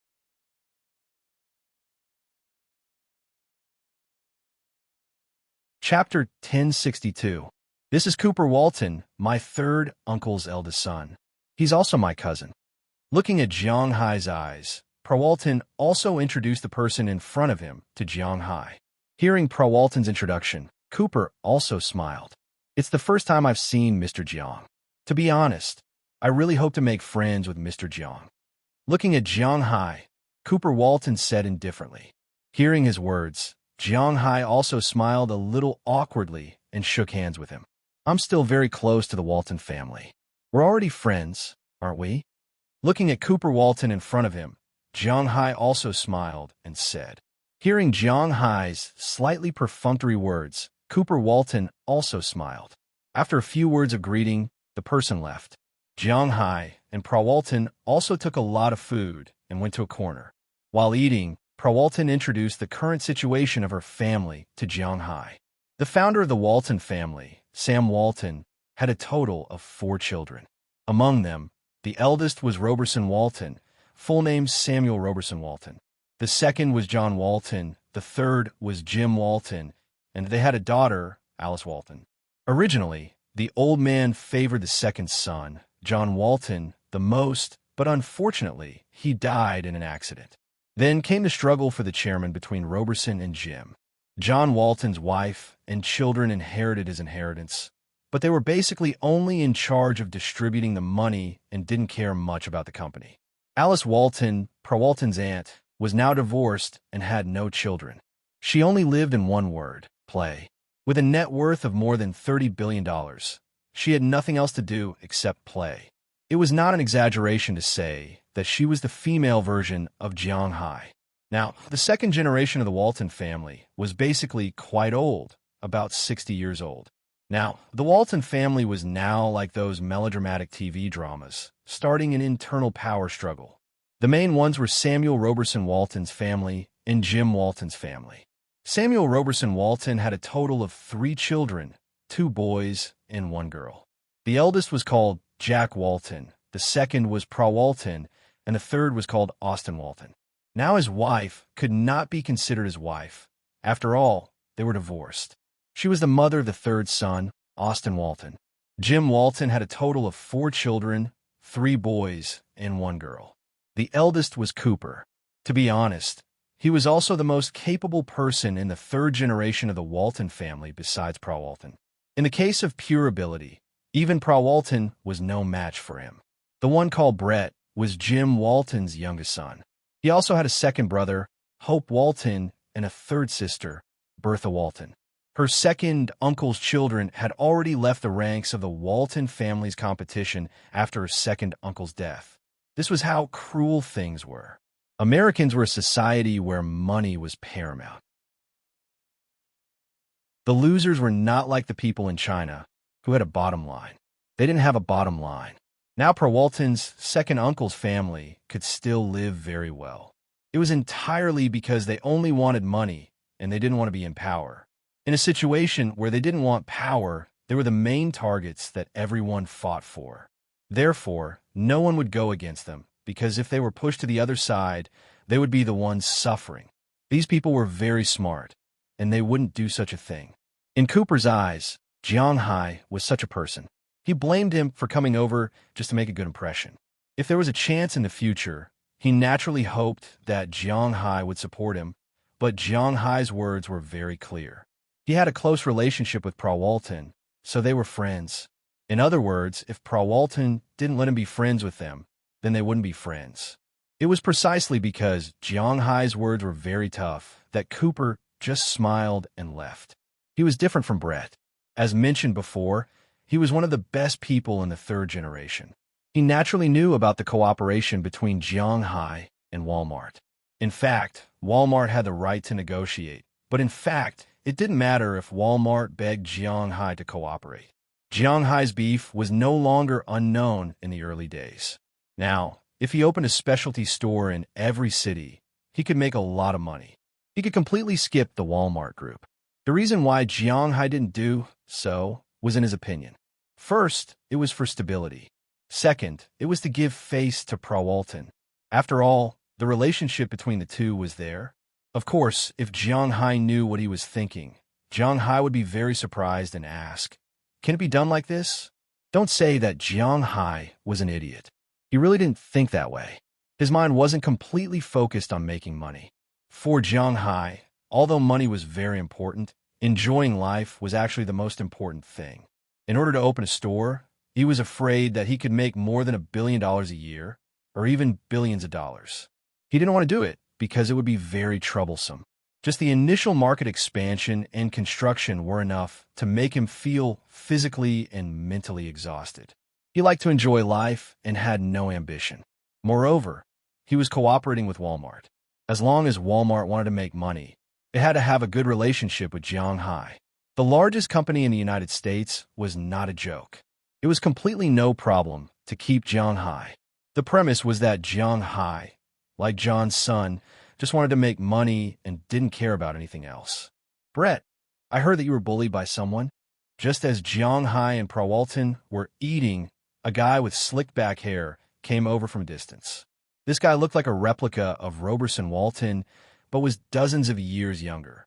Chapter 1062. This is Cooper Walton, my third uncle's eldest son. He's also my cousin. Looking at Jiang Hai's eyes, Walton also introduced the person in front of him to Jiang Hai. Hearing Walton's introduction, Cooper also smiled. It's the first time I've seen Mr. Jiang. To be honest, I really hope to make friends with Mr. Jiang. Looking at Jiang Hai, Cooper Walton said indifferently. Hearing his words, Jiang Hai also smiled a little awkwardly and shook hands with him. I'm still very close to the Walton family. We're already friends, aren't we? Looking at Cooper Walton in front of him, Jiang Hai also smiled and said. Hearing Jiang Hai's slightly perfunctory words, Cooper Walton also smiled. After a few words of greeting, the person left. Jiang Hai and Walton also took a lot of food and went to a corner. While eating, Walton introduced the current situation of her family to Jiang Hai. The founder of the Walton family, Sam Walton, had a total of 4 children. Among them, the eldest was Roberson Walton, full name Samuel Roberson Walton. The second was John Walton, the third was Jim Walton, and they had a daughter, Alice Walton. Originally, the old man favored the second son, John Walton, the most, but unfortunately, he died in an accident. Then came the struggle for the chairman between Roberson and Jim. John Walton's wife and children inherited his inheritance, but they were basically only in charge of distributing the money and didn't care much about the company. Alice Walton, Walton's aunt, was now divorced and had no children. She only lived in one word, play. With a net worth of more than $30 billion, she had nothing else to do except play. It was not an exaggeration to say that she was the female version of Jiang Hai. Now, the second generation of the Walton family was basically quite old, about 60 years old. Now, the Walton family was now like those melodramatic TV dramas, starting an internal power struggle. The main ones were Samuel Roberson Walton's family and Jim Walton's family. Samuel Roberson Walton had a total of 3 children, 2 boys and 1 girl. The eldest was called Jack Walton, the second was Walton, and the third was called Austin Walton. Now his wife could not be considered his wife. After all, they were divorced. She was the mother of the third son, Austin Walton. Jim Walton had a total of 4 children, 3 boys and 1 girl. The eldest was Cooper. To be honest, he was also the most capable person in the third generation of the Walton family besides Walton. In the case of pure ability, even Walton was no match for him. The one called Brett was Jim Walton's youngest son. He also had a second brother, Hope Walton, and a third sister, Bertha Walton. Her second uncle's children had already left the ranks of the Walton family's competition after her second uncle's death. This was how cruel things were. Americans were a society where money was paramount. The losers were not like the people in China, who had a bottom line. They didn't have a bottom line. Now Walton's second uncle's family could still live very well. It was entirely because they only wanted money and they didn't want to be in power. In a situation where they didn't want power, they were the main targets that everyone fought for. Therefore, no one would go against them, because if they were pushed to the other side, they would be the ones suffering. These people were very smart, and they wouldn't do such a thing. In Cooper's eyes, Jiang Hai was such a person. He blamed him for coming over just to make a good impression. If there was a chance in the future, he naturally hoped that Jiang Hai would support him, but Jiang Hai's words were very clear. He had a close relationship with Walton, so they were friends. In other words, if Prawalton didn't let him be friends with them, then they wouldn't be friends. It was precisely because Jiang Hai's words were very tough that Cooper just smiled and left. He was different from Brett. As mentioned before, he was one of the best people in the third generation. He naturally knew about the cooperation between Jiang Hai and Walmart. In fact, Walmart had the right to negotiate, but in fact, it didn't matter if Walmart begged Jiang Hai to cooperate. Jiang Hai's beef was no longer unknown in the early days. Now, if he opened a specialty store in every city, he could make a lot of money. He could completely skip the Walmart group. The reason why Jiang Hai didn't do so was in his opinion. First, it was for stability. Second, it was to give face to Prawalton. After all, the relationship between the two was there. Of course, if Jiang Hai knew what he was thinking, Jiang Hai would be very surprised and ask, "Can it be done like this?" Don't say that Jiang Hai was an idiot. He really didn't think that way. His mind wasn't completely focused on making money. For Jiang Hai, although money was very important, enjoying life was actually the most important thing. In order to open a store, he was afraid that he could make more than $1 billion a year, or even billions of dollars. He didn't want to do it because it would be very troublesome. Just the initial market expansion and construction were enough to make him feel physically and mentally exhausted. He liked to enjoy life and had no ambition. Moreover, he was cooperating with Walmart. As long as Walmart wanted to make money, it had to have a good relationship with Jiang Hai. The largest company in the United States was not a joke. It was completely no problem to keep Jiang Hai. The premise was that Jiang Hai, like John's son, just wanted to make money and didn't care about anything else. "Brett, I heard that you were bullied by someone." Just as Jiang Hai and Prawalton were eating, a guy with slicked back hair came over from a distance. This guy looked like a replica of Roberson Walton, but was dozens of years younger.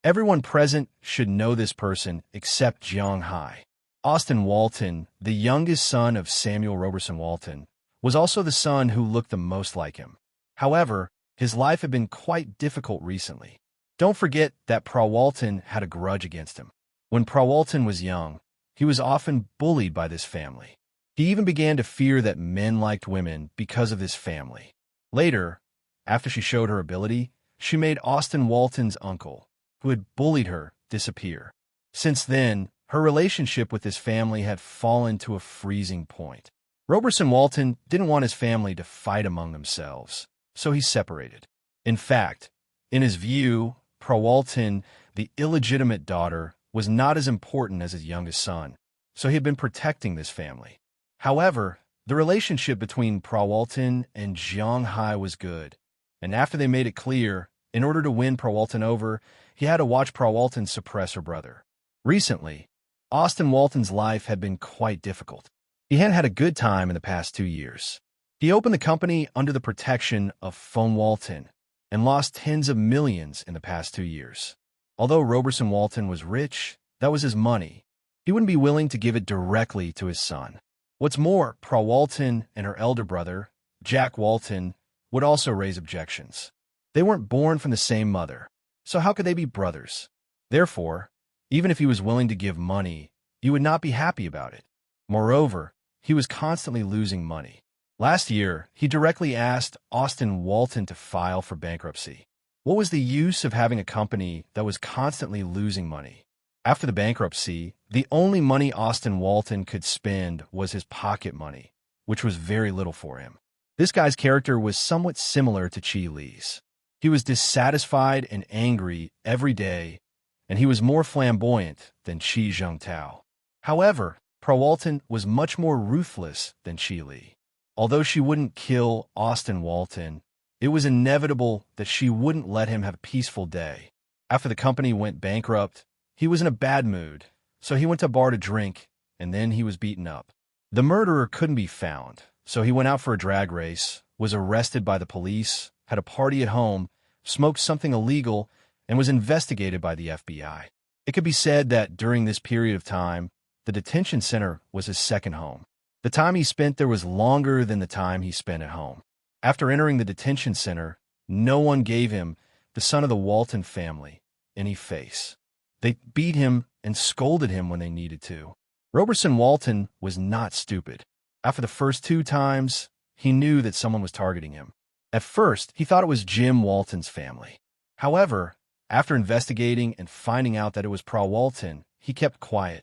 Everyone present should know this person except Jiang Hai. Austin Walton, the youngest son of Samuel Roberson Walton, was also the son who looked the most like him. However, his life had been quite difficult recently. Don't forget that Prawalton had a grudge against him. When Prawalton was young, he was often bullied by this family. He even began to fear that men liked women because of this family. Later, after she showed her ability, she made Austin Walton's uncle, who had bullied her, disappear. Since then, her relationship with this family had fallen to a freezing point. Roberson Walton didn't want his family to fight among themselves, so he separated. In fact, in his view, Prawalton, the illegitimate daughter, was not as important as his youngest son, so he had been protecting this family. However, the relationship between Prawalton and Jiang Hai was good, and after they made it clear, in order to win Prawalton over, he had to watch Prawalton suppress her brother. Recently, Austin Walton's life had been quite difficult. He hadn't had a good time in the past 2 years. He opened the company under the protection of Phone Walton and lost tens of millions in the past 2 years. Although Roberson Walton was rich, that was his money. He wouldn't be willing to give it directly to his son. What's more, Prawalton and her elder brother, Jack Walton, would also raise objections. They weren't born from the same mother, so how could they be brothers? Therefore, even if he was willing to give money, he would not be happy about it. Moreover, he was constantly losing money. Last year, he directly asked Austin Walton to file for bankruptcy. What was the use of having a company that was constantly losing money? After the bankruptcy, the only money Austin Walton could spend was his pocket money, which was very little for him. This guy's character was somewhat similar to Chi Li's. He was dissatisfied and angry every day, and he was more flamboyant than Chi Zhengtao. However, Prawalton was much more ruthless than Chi Li. Although she wouldn't kill Austin Walton, it was inevitable that she wouldn't let him have a peaceful day. After the company went bankrupt, he was in a bad mood, so he went to a bar to drink, and then he was beaten up. The murderer couldn't be found, so he went out for a drag race, was arrested by the police, had a party at home, smoked something illegal, and was investigated by the FBI. It could be said that during this period of time, the detention center was his second home. The time he spent there was longer than the time he spent at home. After entering the detention center, no one gave him, the son of the Walton family, any face. They beat him and scolded him when they needed to. Roberson Walton was not stupid. After the first 2 times, he knew that someone was targeting him. At first, he thought it was Jim Walton's family. However, after investigating and finding out that it was Pra Walton, he kept quiet.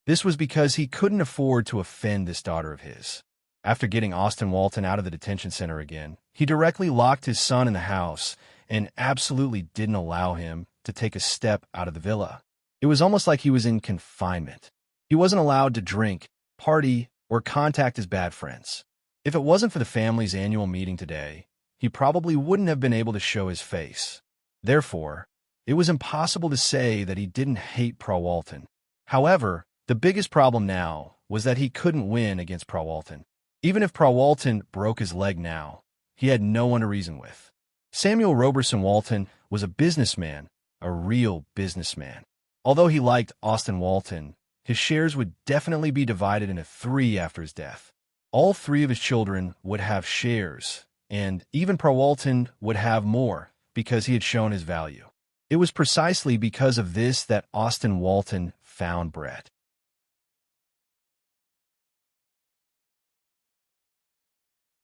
This was because he couldn't afford to offend this daughter of his. After getting Austin Walton out of the detention center again, he directly locked his son in the house and absolutely didn't allow him to take a step out of the villa. It was almost like he was in confinement. He wasn't allowed to drink, party, or contact his bad friends. If it wasn't for the family's annual meeting today, he probably wouldn't have been able to show his face. Therefore, it was impossible to say that he didn't hate Pra Walton. However, the biggest problem now was that he couldn't win against Pra Walton. Even if Pra Walton broke his leg now, he had no one to reason with. Samuel Roberson Walton was a businessman, a real businessman. Although he liked Austin Walton, his shares would definitely be divided into 3 after his death. All 3 of his children would have shares, and even Pra Walton would have more because he had shown his value. It was precisely because of this that Austin Walton found Brett.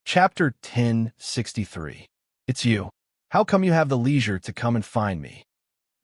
Chapter 1063. It's you. How come you have the leisure to come and find me?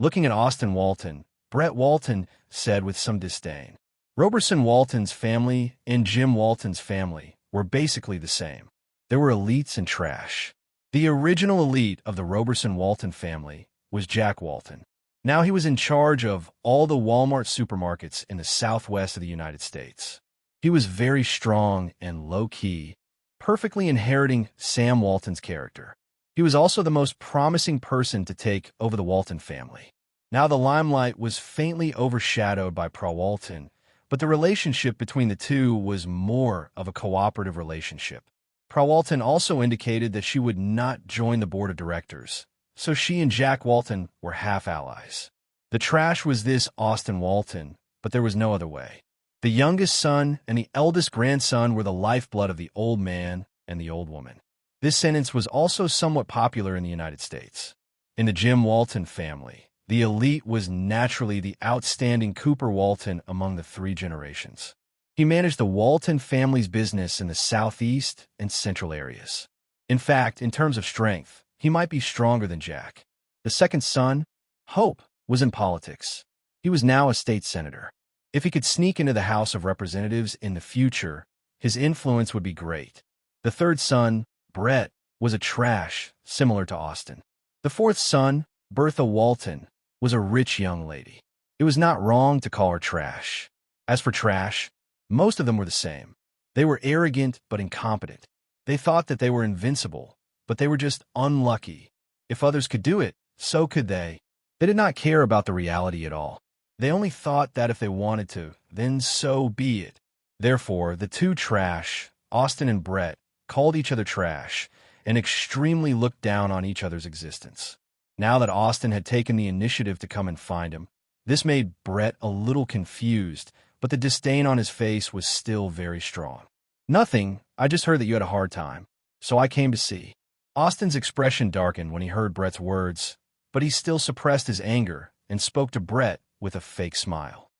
Looking at Austin Walton, Brett Walton said with some disdain. Roberson Walton's family and Jim Walton's family were basically the same. They were elites and trash. The original elite of the Roberson Walton family was Jack Walton. Now he was in charge of all the Walmart supermarkets in the southwest of the United States. He was very strong and low-key, perfectly inheriting Sam Walton's character. He was also the most promising person to take over the Walton family. Now the limelight was faintly overshadowed by Pra Walton, but the relationship between the two was more of a cooperative relationship. Pra Walton also indicated that she would not join the board of directors, so she and Jack Walton were half-allies. The trash was this Austin Walton, but there was no other way. The youngest son and the eldest grandson were the lifeblood of the old man and the old woman. This sentence was also somewhat popular in the United States. In the Jim Walton family, the elite was naturally the outstanding Cooper Walton among the 3 generations. He managed the Walton family's business in the southeast and central areas. In fact, in terms of strength, he might be stronger than Jack. The second son, Hope, was in politics. He was now a state senator. If he could sneak into the House of Representatives in the future, his influence would be great. The third son, Brett, was a trash, similar to Austin. The fourth son, Bertha Walton, was a rich young lady. It was not wrong to call her trash. As for trash, most of them were the same. They were arrogant but incompetent. They thought that they were invincible, but they were just unlucky. If others could do it, so could they. They did not care about the reality at all. They only thought that if they wanted to, then so be it. Therefore, the 2 trash, Austin and Brett, called each other trash and extremely looked down on each other's existence. Now that Austin had taken the initiative to come and find him, this made Brett a little confused, but the disdain on his face was still very strong. Nothing, I just heard that you had a hard time, so I came to see. Austin's expression darkened when he heard Brett's words, but he still suppressed his anger and spoke to Brett with a fake smile.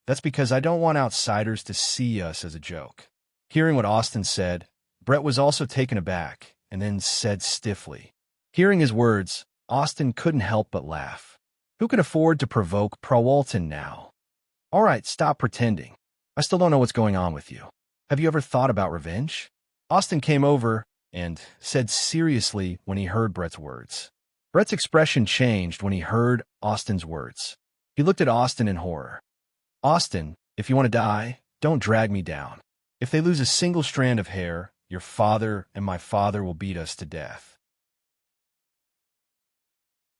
That's because I don't want outsiders to see us as a joke. Hearing what Austin said, Brett was also taken aback and then said stiffly. Hearing his words, Austin couldn't help but laugh. Who can afford to provoke Pra Walton now? All right, stop pretending. I still don't know what's going on with you. Have you ever thought about revenge? Austin came over and said seriously when he heard Brett's words. Brett's expression changed when he heard Austin's words. He looked at Austin in horror. Austin, if you want to die, don't drag me down. If they lose a single strand of hair, your father and my father will beat us to death.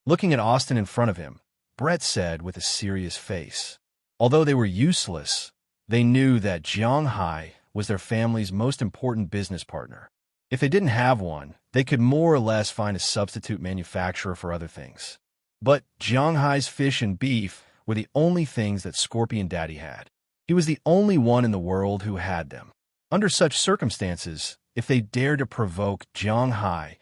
Looking at Austin in front of him, Brett said with a serious face. Although they were useless, they knew that Jiang Hai was their family's most important business partner. If they didn't have one, they could more or less find a substitute manufacturer for other things. But Jiang Hai's fish and beef were the only things that Scorpion Daddy had. He was the only one in the world who had them. Under such circumstances, if they dared to provoke Jiang Hai,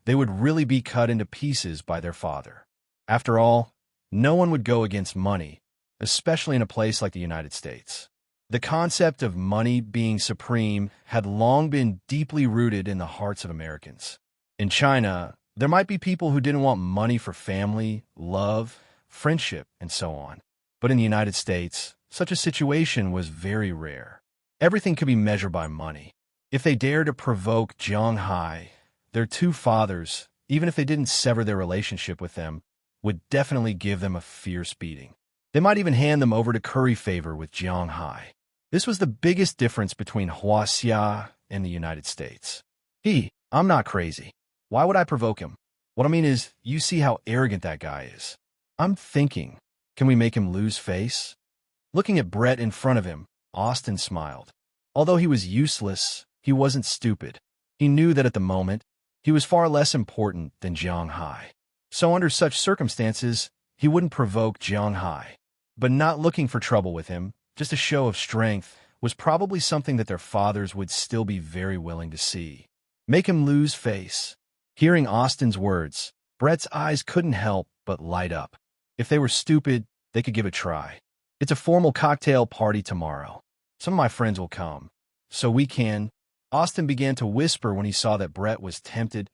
they would really be cut into pieces by their father. After all, no one would go against money, especially in a place like the United States. The concept of money being supreme had long been deeply rooted in the hearts of Americans. In China, there might be people who didn't want money for family, love, friendship, and so on. But in the United States, such a situation was very rare. Everything could be measured by money. If they dared to provoke Jiang Hai, their two fathers, even if they didn't sever their relationship with them, would definitely give them a fierce beating. They might even hand them over to curry favor with Jiang Hai. This was the biggest difference between Huaxia and the United States. I'm not crazy. Why would I provoke him? What I mean is, you see how arrogant that guy is. I'm thinking, can we make him lose face? Looking at Brett in front of him, Austin smiled. Although he was useless, he wasn't stupid. He knew that at the moment, he was far less important than Jiang Hai. So under such circumstances, he wouldn't provoke Jiang Hai. But not looking for trouble with him, just a show of strength, was probably something that their fathers would still be very willing to see. Make him lose face. Hearing Austin's words, Brett's eyes couldn't help but light up. If they were stupid, they could give it a try. It's a formal cocktail party tomorrow. Some of my friends will come. So we can. Austin began to whisper when he saw that Brett was tempted,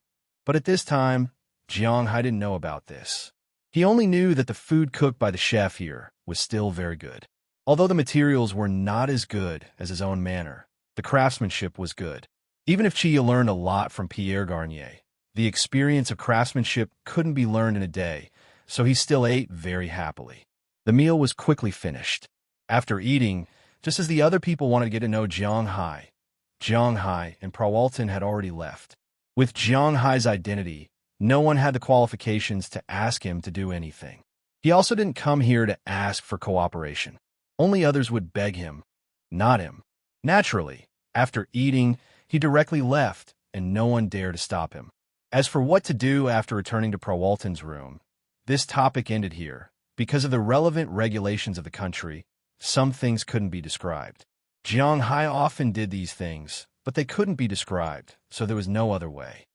but at this time, Jiang Hai didn't know about this. He only knew that the food cooked by the chef here was still very good. Although the materials were not as good as his own manner, the craftsmanship was good. Even if Chia learned a lot from Pierre Garnier, the experience of craftsmanship couldn't be learned in a day, so he still ate very happily. The meal was quickly finished. After eating, just as the other people wanted to get to know Jiang Hai and Prawalton had already left. With Jiang Hai's identity, no one had the qualifications to ask him to do anything. He also didn't come here to ask for cooperation. Only others would beg him, not him. Naturally, after eating, he directly left, and no one dared to stop him. As for what to do after returning to Prawalton's room, this topic ended here. Because of the relevant regulations of the country, some things couldn't be described. Jiang Hai often did these things, but they couldn't be described, so there was no other way.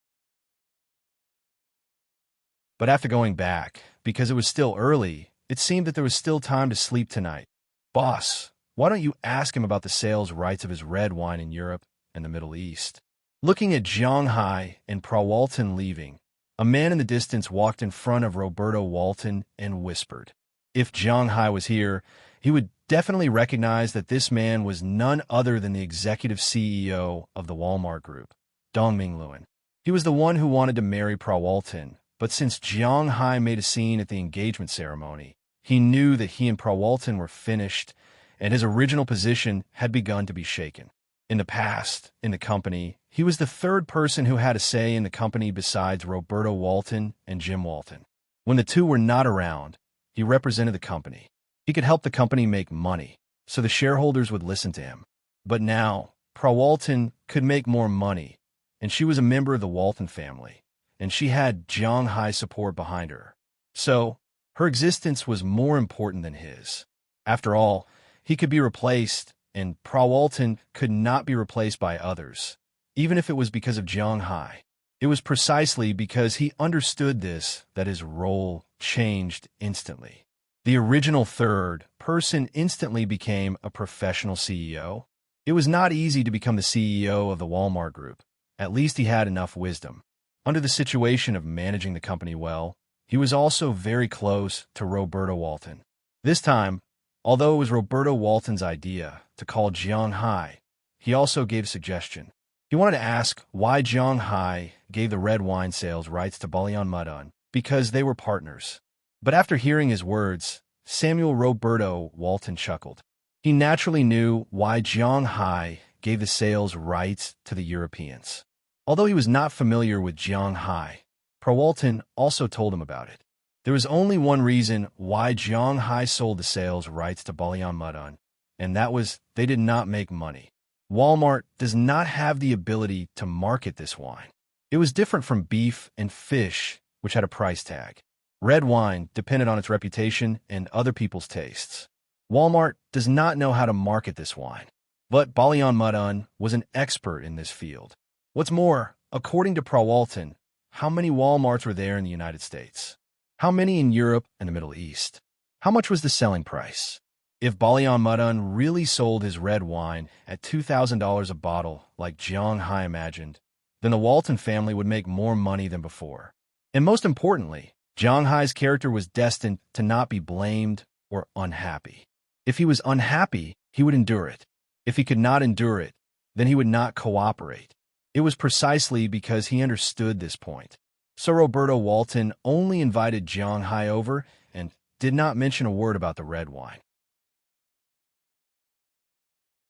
But after going back, because it was still early, it seemed that there was still time to sleep tonight. Boss, why don't you ask him about the sales rights of his red wine in Europe and the Middle East? Looking at Jiang Hai and Prawalton leaving, a man in the distance walked in front of Roberto Walton and whispered. If Jiang Hai was here, he would definitely recognize that this man was none other than the executive CEO of the Walmart Group, Dongming Luen. He was the one who wanted to marry Prawalton, but since Jiang Hai made a scene at the engagement ceremony, he knew that he and Prawalton were finished, and his original position had begun to be shaken. In the past, in the company, he was the third person who had a say in the company besides Roberto Walton and Jim Walton. When the two were not around, he represented the company. He could help the company make money, so the shareholders would listen to him. But now, Prawalton could make more money, and she was a member of the Walton family, and she had Jiang Hai's support behind her. So, her existence was more important than his. After all, he could be replaced, and Prawalton could not be replaced by others, even if it was because of Jiang Hai. It was precisely because he understood this that his role changed instantly. The original third person instantly became a professional CEO. It was not easy to become the CEO of the Walmart Group. At least he had enough wisdom. Under the situation of managing the company well, he was also very close to Roberto Walton. This time, although it was Roberto Walton's idea to call Jiang Hai, he also gave a suggestion. He wanted to ask why Jiang Hai gave the red wine sales rights to Balian Mudan, because they were partners. But after hearing his words, Samuel Roberto Walton chuckled. He naturally knew why Jiang Hai gave the sales rights to the Europeans. Although he was not familiar with Jiang Hai, Prawalton also told him about it. There was only one reason why Jiang Hai sold the sales rights to Balian Mudan, and that was they did not make money. Walmart does not have the ability to market this wine. It was different from beef and fish, which had a price tag. Red wine depended on its reputation and other people's tastes. Walmart does not know how to market this wine, but Balian Mudan was an expert in this field. What's more, according to Prawalton, how many Walmarts were there in the United States? How many in Europe and the Middle East? How much was the selling price? If Balian Mudan really sold his red wine at $2,000 a bottle like Jiang Hai imagined, then the Walton family would make more money than before. And most importantly, Jiang Hai's character was destined to not be blamed or unhappy. If he was unhappy, he would endure it. If he could not endure it, then he would not cooperate. It was precisely because he understood this point. So Roberto Walton only invited Jiang Hai over and did not mention a word about the red wine.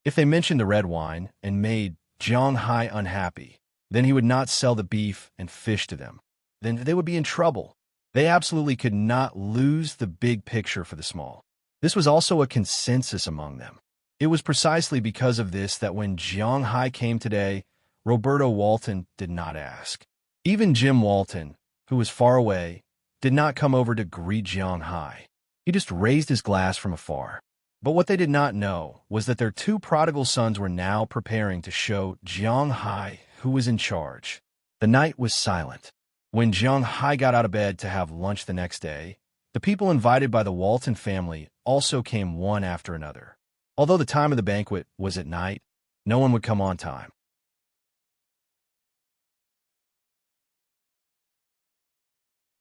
If they mentioned the red wine and made Jiang Hai unhappy, then he would not sell the beef and fish to them. Then they would be in trouble. They absolutely could not lose the big picture for the small. This was also a consensus among them. It was precisely because of this that when Jiang Hai came today, Roberto Walton did not ask. Even Jim Walton, who was far away, did not come over to greet Jiang Hai. He just raised his glass from afar. But what they did not know was that their two prodigal sons were now preparing to show Jiang Hai who was in charge. The night was silent. When Jiang Hai got out of bed to have lunch the next day, the people invited by the Walton family also came one after another. Although the time of the banquet was at night, no one would come on time.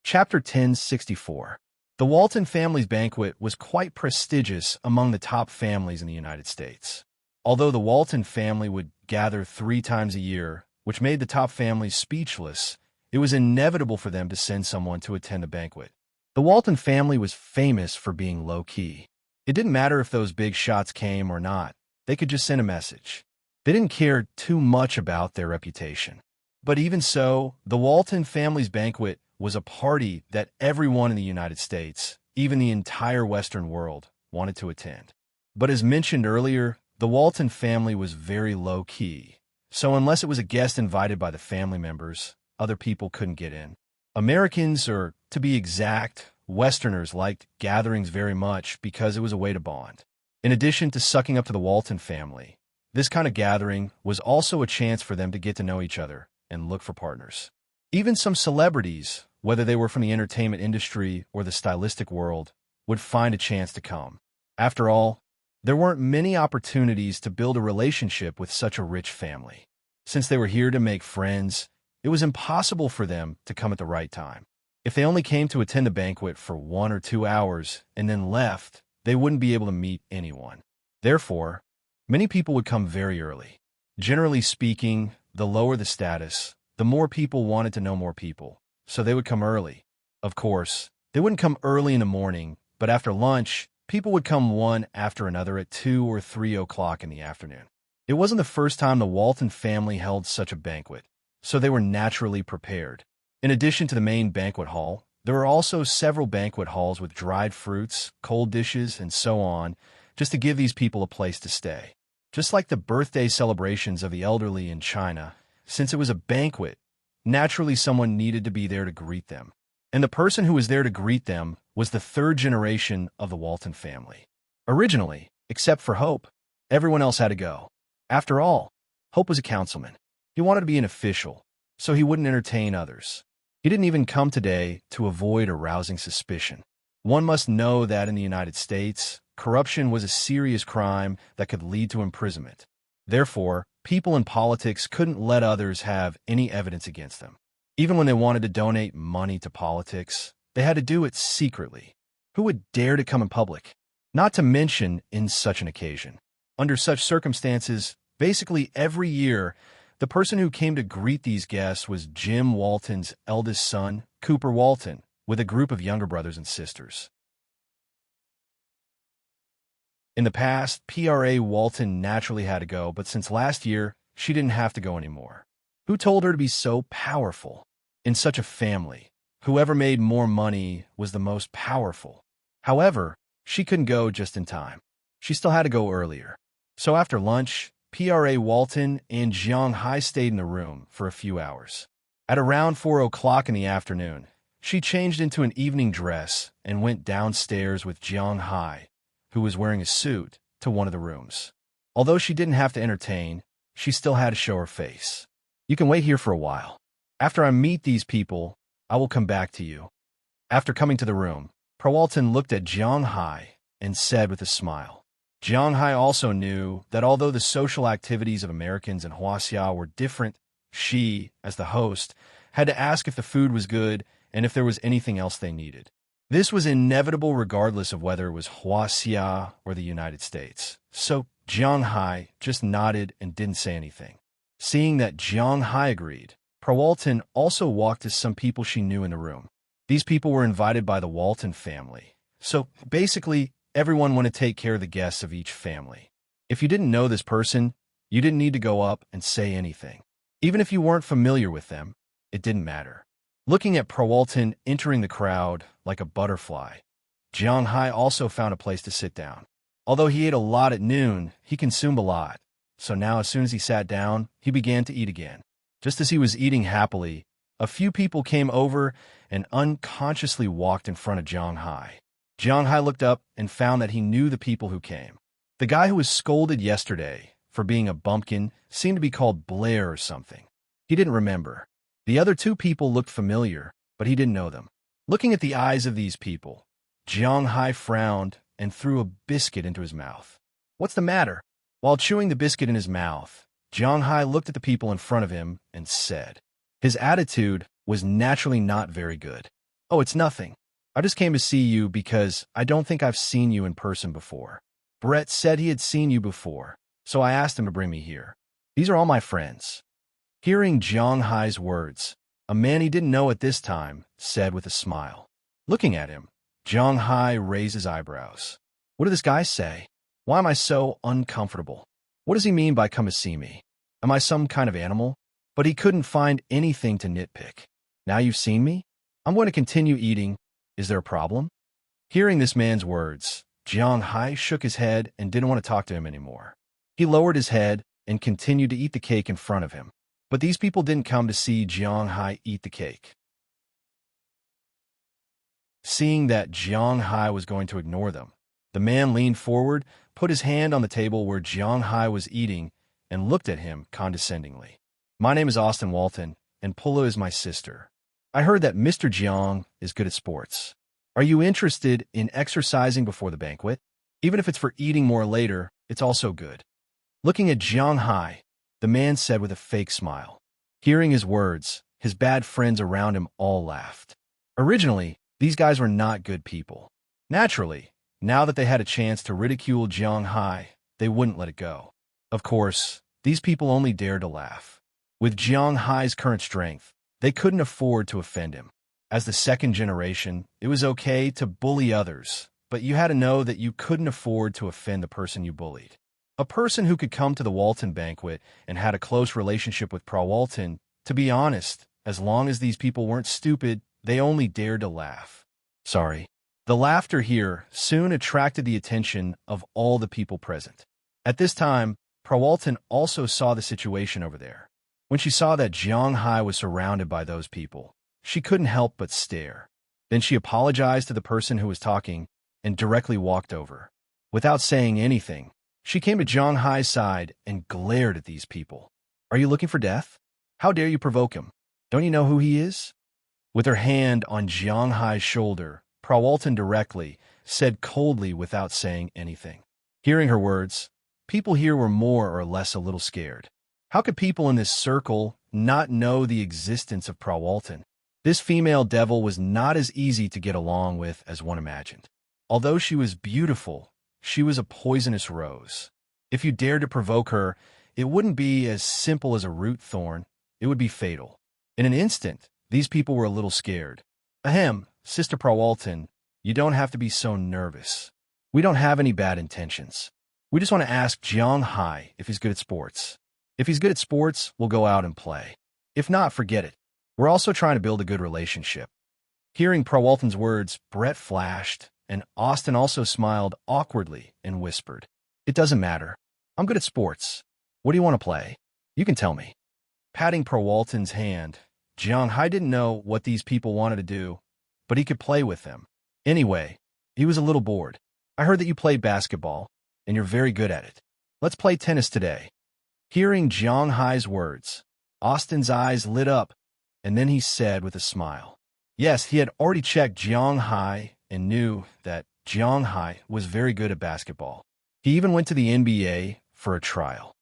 Chapter 1064. The Walton family's banquet was quite prestigious among the top families in the United States. Although the Walton family would gather 3 times a year, which made the top families speechless, it was inevitable for them to send someone to attend the banquet. The Walton family was famous for being low-key. It didn't matter if those big shots came or not. They could just send a message. They didn't care too much about their reputation. But even so, the Walton family's banquet was a party that everyone in the United States, even the entire Western world, wanted to attend. But as mentioned earlier, the Walton family was very low-key, so unless it was a guest invited by the family members, other people couldn't get in. Americans, or to be exact, Westerners, liked gatherings very much because it was a way to bond. In addition to sucking up to the Walton family, this kind of gathering was also a chance for them to get to know each other and look for partners. Even some celebrities, whether they were from the entertainment industry or the stylistic world, would find a chance to come. After all, there weren't many opportunities to build a relationship with such a rich family. Since they were here to make friends, it was impossible for them to come at the right time. If they only came to attend the banquet for 1 or 2 hours and then left, they wouldn't be able to meet anyone. Therefore, many people would come very early. Generally speaking, the lower the status, the more people wanted to know more people, so they would come early. Of course, they wouldn't come early in the morning, but after lunch, people would come one after another at 2 or 3 o'clock in the afternoon. It wasn't the first time the Walton family held such a banquet, so they were naturally prepared. In addition to the main banquet hall, there were also several banquet halls with dried fruits, cold dishes, and so on, just to give these people a place to stay. Just like the birthday celebrations of the elderly in China, since it was a banquet, naturally someone needed to be there to greet them. And the person who was there to greet them was the 3rd generation of the Walton family. Originally, except for Hope, everyone else had to go. After all, Hope was a councilman. He wanted to be an official, so he wouldn't entertain others. He didn't even come today to avoid arousing suspicion. One must know that in the United States, corruption was a serious crime that could lead to imprisonment. Therefore, people in politics couldn't let others have any evidence against them. Even when they wanted to donate money to politics, they had to do it secretly. Who would dare to come in public? Not to mention in such an occasion. Under such circumstances, basically every year, the person who came to greet these guests was Jim Walton's eldest son, Cooper Walton, with a group of younger brothers and sisters. In the past, P.R.A. Walton naturally had to go, but since last year, she didn't have to go anymore. Who told her to be so powerful? In such a family, whoever made more money was the most powerful. However, she couldn't go just in time. She still had to go earlier. So after lunch, P.R.A. Walton and Jiang Hai stayed in the room for a few hours. At around 4 o'clock in the afternoon, she changed into an evening dress and went downstairs with Jiang Hai, who was wearing a suit, to one of the rooms. Although she didn't have to entertain, she still had to show her face. You can wait here for a while. After I meet these people, I will come back to you. After coming to the room, Prawalton looked at Jiang Hai and said with a smile. Jiang Hai also knew that although the social activities of Americans in Huaxia were different, she, as the host, had to ask if the food was good and if there was anything else they needed. This was inevitable regardless of whether it was Huaxia or the United States. So Jiang Hai just nodded and didn't say anything. Seeing that Jiang Hai agreed, Prawalton also walked to some people she knew in the room. These people were invited by the Walton family. So basically, everyone wanted to take care of the guests of each family. If you didn't know this person, you didn't need to go up and say anything. Even if you weren't familiar with them, it didn't matter. Looking at Prawalton entering the crowd like a butterfly, Jiang Hai also found a place to sit down. Although he ate a lot at noon, he consumed a lot. So now as soon as he sat down, he began to eat again. Just as he was eating happily, a few people came over and unconsciously walked in front of Jiang Hai. Jiang Hai looked up and found that he knew the people who came. The guy who was scolded yesterday for being a bumpkin seemed to be called Blair or something. He didn't remember. The other two people looked familiar, but he didn't know them. Looking at the eyes of these people, Jiang Hai frowned and threw a biscuit into his mouth. What's the matter? While chewing the biscuit in his mouth, Jiang Hai looked at the people in front of him and said. His attitude was naturally not very good. Oh, it's nothing. I just came to see you because I don't think I've seen you in person before. Brett said he had seen you before, so I asked him to bring me here. These are all my friends. Hearing Jiang Hai's words, a man he didn't know at this time said with a smile. Looking at him, Jiang Hai raised his eyebrows. What did this guy say? Why am I so uncomfortable? What does he mean by come to see me? Am I some kind of animal? But he couldn't find anything to nitpick. Now you've seen me? I'm going to continue eating. Is there a problem? Hearing this man's words, Jiang Hai shook his head and didn't want to talk to him anymore. He lowered his head and continued to eat the cake in front of him. But these people didn't come to see Jiang Hai eat the cake. Seeing that Jiang Hai was going to ignore them, the man leaned forward, put his hand on the table where Jiang Hai was eating, and looked at him condescendingly. My name is Austin Walton, and Pula is my sister. I heard that Mr. Jiang is good at sports. Are you interested in exercising before the banquet? Even if it's for eating more later, it's also good. Looking at Jiang Hai, the man said with a fake smile. Hearing his words, his bad friends around him all laughed. Originally, these guys were not good people. Naturally, now that they had a chance to ridicule Jiang Hai, they wouldn't let it go. Of course, these people only dared to laugh. With Jiang Hai's current strength, they couldn't afford to offend him. As the second generation, it was okay to bully others, but you had to know that you couldn't afford to offend the person you bullied. A person who could come to the Walton banquet and had a close relationship with Prawalton, to be honest, as long as these people weren't stupid, they only dared to laugh. Sorry. The laughter here soon attracted the attention of all the people present. At this time, Prawalton also saw the situation over there. When she saw that Jiang Hai was surrounded by those people, she couldn't help but stare. Then she apologized to the person who was talking and directly walked over. Without saying anything, she came to Jiang Hai's side and glared at these people. Are you looking for death? How dare you provoke him? Don't you know who he is? With her hand on Jiang Hai's shoulder, Prawalton directly said coldly without saying anything. Hearing her words, people here were more or less a little scared. How could people in this circle not know the existence of Prawalton? This female devil was not as easy to get along with as one imagined. Although she was beautiful, she was a poisonous rose. If you dared to provoke her, it wouldn't be as simple as a root thorn, it would be fatal. In an instant, these people were a little scared. Ahem, Sister Prawalton, you don't have to be so nervous. We don't have any bad intentions. We just want to ask Jiang Hai if he's good at sports. If he's good at sports, we'll go out and play. If not, forget it. We're also trying to build a good relationship. Hearing Prawalton's words, Brett flashed, and Austin also smiled awkwardly and whispered, It doesn't matter. I'm good at sports. What do you want to play? You can tell me. Patting Prawalton's hand, Jiang Hai didn't know what these people wanted to do, but he could play with them. Anyway, he was a little bored. I heard that you play basketball, and you're very good at it. Let's play tennis today. Hearing Jiang Hai's words, Austin's eyes lit up, and then he said with a smile, Yes, he had already checked Jiang Hai and knew that Jiang Hai was very good at basketball. He even went to the NBA for a trial.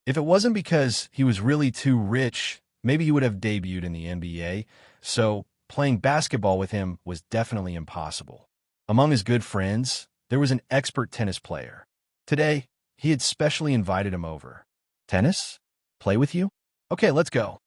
If it wasn't because he was really too rich, maybe he would have debuted in the NBA, so playing basketball with him was definitely impossible. Among his good friends, there was an expert tennis player. Today, he had specially invited him over. Tennis? Play with you? Okay, let's go.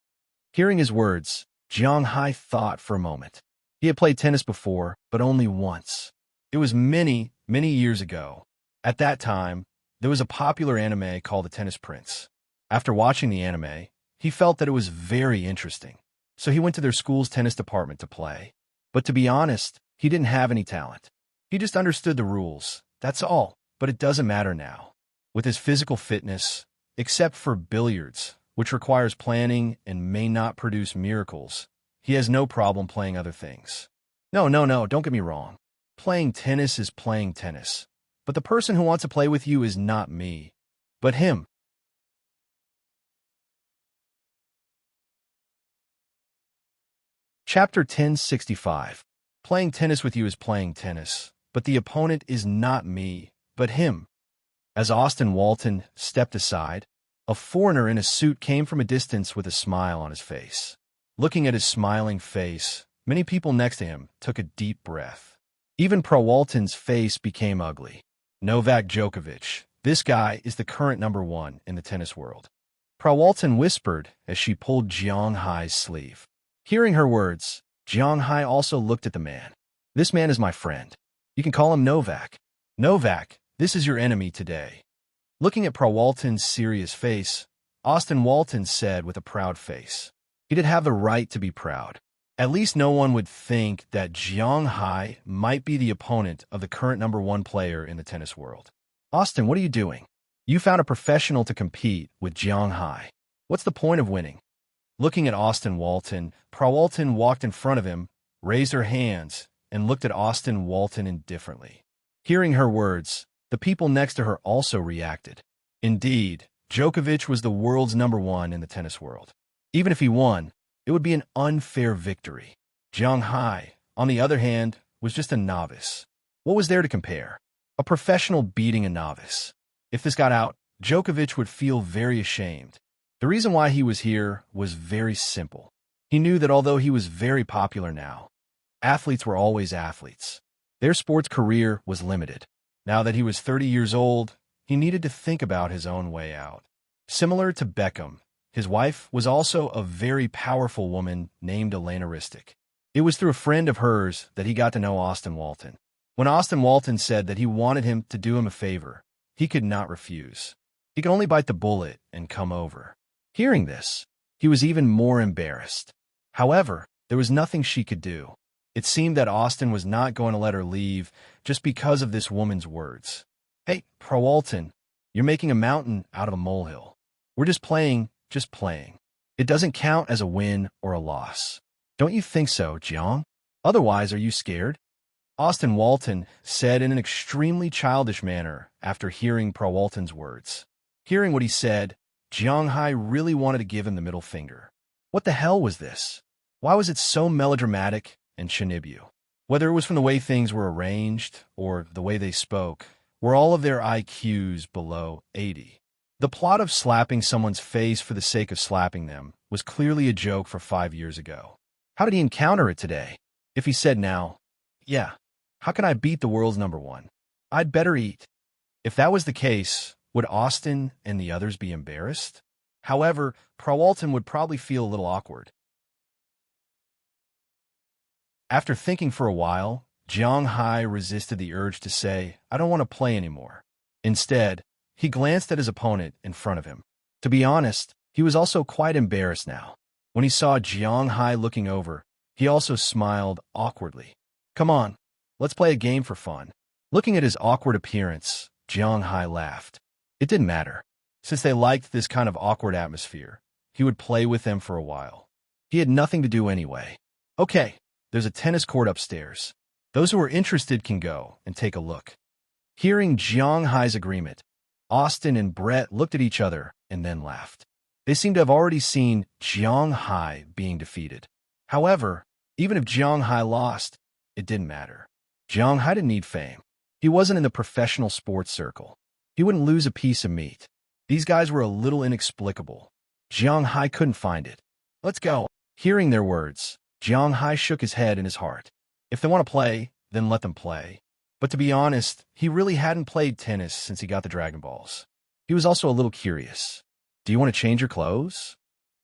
Hearing his words, Jiang Hai thought for a moment. He had played tennis before, but only once. It was many, many years ago. At that time, there was a popular anime called The Tennis Prince. After watching the anime, he felt that it was very interesting, so he went to their school's tennis department to play. But to be honest, he didn't have any talent. He just understood the rules, that's all, but it doesn't matter now. With his physical fitness, except for billiards, which requires planning and may not produce miracles, he has no problem playing other things. No, don't get me wrong. Playing tennis is playing tennis. But the person who wants to play with you is not me, but him. Chapter 1065. Playing tennis with you is playing tennis, but the opponent is not me, but him. As Austin Walton stepped aside, a foreigner in a suit came from a distance with a smile on his face. Looking at his smiling face, many people next to him took a deep breath. Even Pro Walton's face became ugly. Novak Djokovic, this guy is the current #1 in the tennis world. Pro Walton whispered as she pulled Jiang Hai's sleeve. Hearing her words, Jiang Hai also looked at the man. This man is my friend. You can call him Novak. Novak, this is your enemy today. Looking at Pro Walton's serious face, Austin Walton said with a proud face. He did have the right to be proud. At least no one would think that Jiang Hai might be the opponent of the current #1 player in the tennis world. Austin, what are you doing? You found a professional to compete with Jiang Hai. What's the point of winning? Looking at Austin Walton, Pro Walton walked in front of him, raised her hands, and looked at Austin Walton indifferently. Hearing her words, the people next to her also reacted. Indeed, Djokovic was the world's #1 in the tennis world. Even if he won, it would be an unfair victory. Jiang Hai, on the other hand, was just a novice. What was there to compare? A professional beating a novice. If this got out, Djokovic would feel very ashamed. The reason why he was here was very simple. He knew that although he was very popular now, athletes were always athletes. Their sports career was limited. Now that he was 30 years old, he needed to think about his own way out. Similar to Beckham, his wife was also a very powerful woman named Elena Ristic. It was through a friend of hers that he got to know Austin Walton. When Austin Walton said that he wanted him to do him a favor, he could not refuse. He could only bite the bullet and come over. Hearing this, he was even more embarrassed. However, there was nothing she could do. It seemed that Austin was not going to let her leave just because of this woman's words. Hey, Pro Walton, you're making a mountain out of a molehill. We're just playing. It doesn't count as a win or a loss. Don't you think so, Jiang? Otherwise, are you scared? Austin Walton said in an extremely childish manner after hearing Pro Walton's words. Hearing what he said, Jiang Hai really wanted to give him the middle finger. What the hell was this? Why was it so melodramatic and Shinibu? Whether it was from the way things were arranged or the way they spoke, were all of their IQs below 80. The plot of slapping someone's face for the sake of slapping them was clearly a joke for 5 years ago. How did he encounter it today? If he said now, yeah, how can I beat the world's #1? I'd better eat. If that was the case, would Austin and the others be embarrassed? However, Pro Walton would probably feel a little awkward. After thinking for a while, Jiang Hai resisted the urge to say, I don't want to play anymore. Instead, he glanced at his opponent in front of him. To be honest, he was also quite embarrassed now. When he saw Jiang Hai looking over, he also smiled awkwardly. Come on, let's play a game for fun. Looking at his awkward appearance, Jiang Hai laughed. It didn't matter. Since they liked this kind of awkward atmosphere, he would play with them for a while. He had nothing to do anyway. Okay, there's a tennis court upstairs. Those who are interested can go and take a look. Hearing Jiang Hai's agreement, Austin and Brett looked at each other and then laughed. They seemed to have already seen Jiang Hai being defeated. However, even if Jiang Hai lost, it didn't matter. Jiang Hai didn't need fame. He wasn't in the professional sports circle. He wouldn't lose a piece of meat. These guys were a little inexplicable. Jiang Hai couldn't find it. Let's go. Hearing their words, Jiang Hai shook his head in his heart. If they want to play, then let them play. But to be honest, he really hadn't played tennis since he got the Dragon Balls. He was also a little curious. Do you want to change your clothes?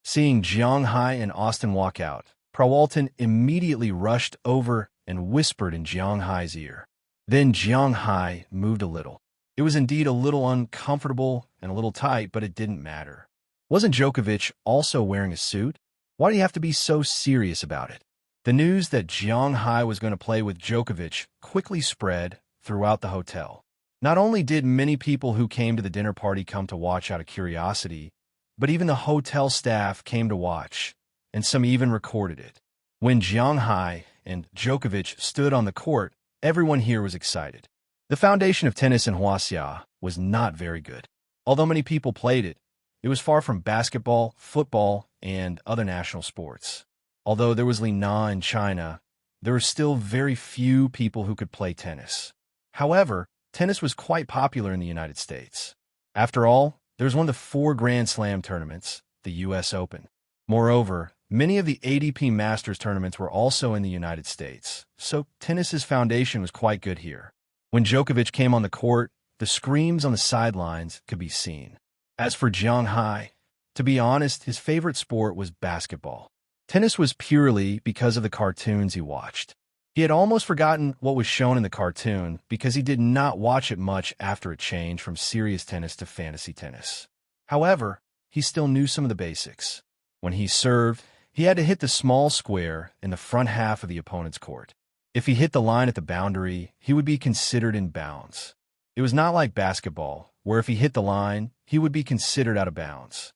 Seeing Jiang Hai and Austin walk out, Prawalton immediately rushed over and whispered in Jiang Hai's ear. Then Jiang Hai moved a little. It was indeed a little uncomfortable and a little tight, but it didn't matter. Wasn't Djokovic also wearing a suit? Why do you have to be so serious about it? The news that Jiang Hai was going to play with Djokovic quickly spread throughout the hotel. Not only did many people who came to the dinner party come to watch out of curiosity, but even the hotel staff came to watch, and some even recorded it. When Jiang Hai and Djokovic stood on the court, everyone here was excited. The foundation of tennis in Huaxia was not very good. Although many people played it, it was far from basketball, football, and other national sports. Although there was Li Na in China, there were still very few people who could play tennis. However, tennis was quite popular in the United States. After all, there was one of the 4 Grand Slam tournaments, the U.S. Open. Moreover, many of the ATP Masters tournaments were also in the United States, so tennis's foundation was quite good here. When Djokovic came on the court, the screams on the sidelines could be seen. As for Jiang Hai, to be honest, his favorite sport was basketball. Tennis was purely because of the cartoons he watched. He had almost forgotten what was shown in the cartoon because he did not watch it much after it changed from serious tennis to fantasy tennis. However, he still knew some of the basics. When he served, he had to hit the small square in the front half of the opponent's court. If he hit the line at the boundary, he would be considered in bounds. It was not like basketball, where if he hit the line, he would be considered out of bounds.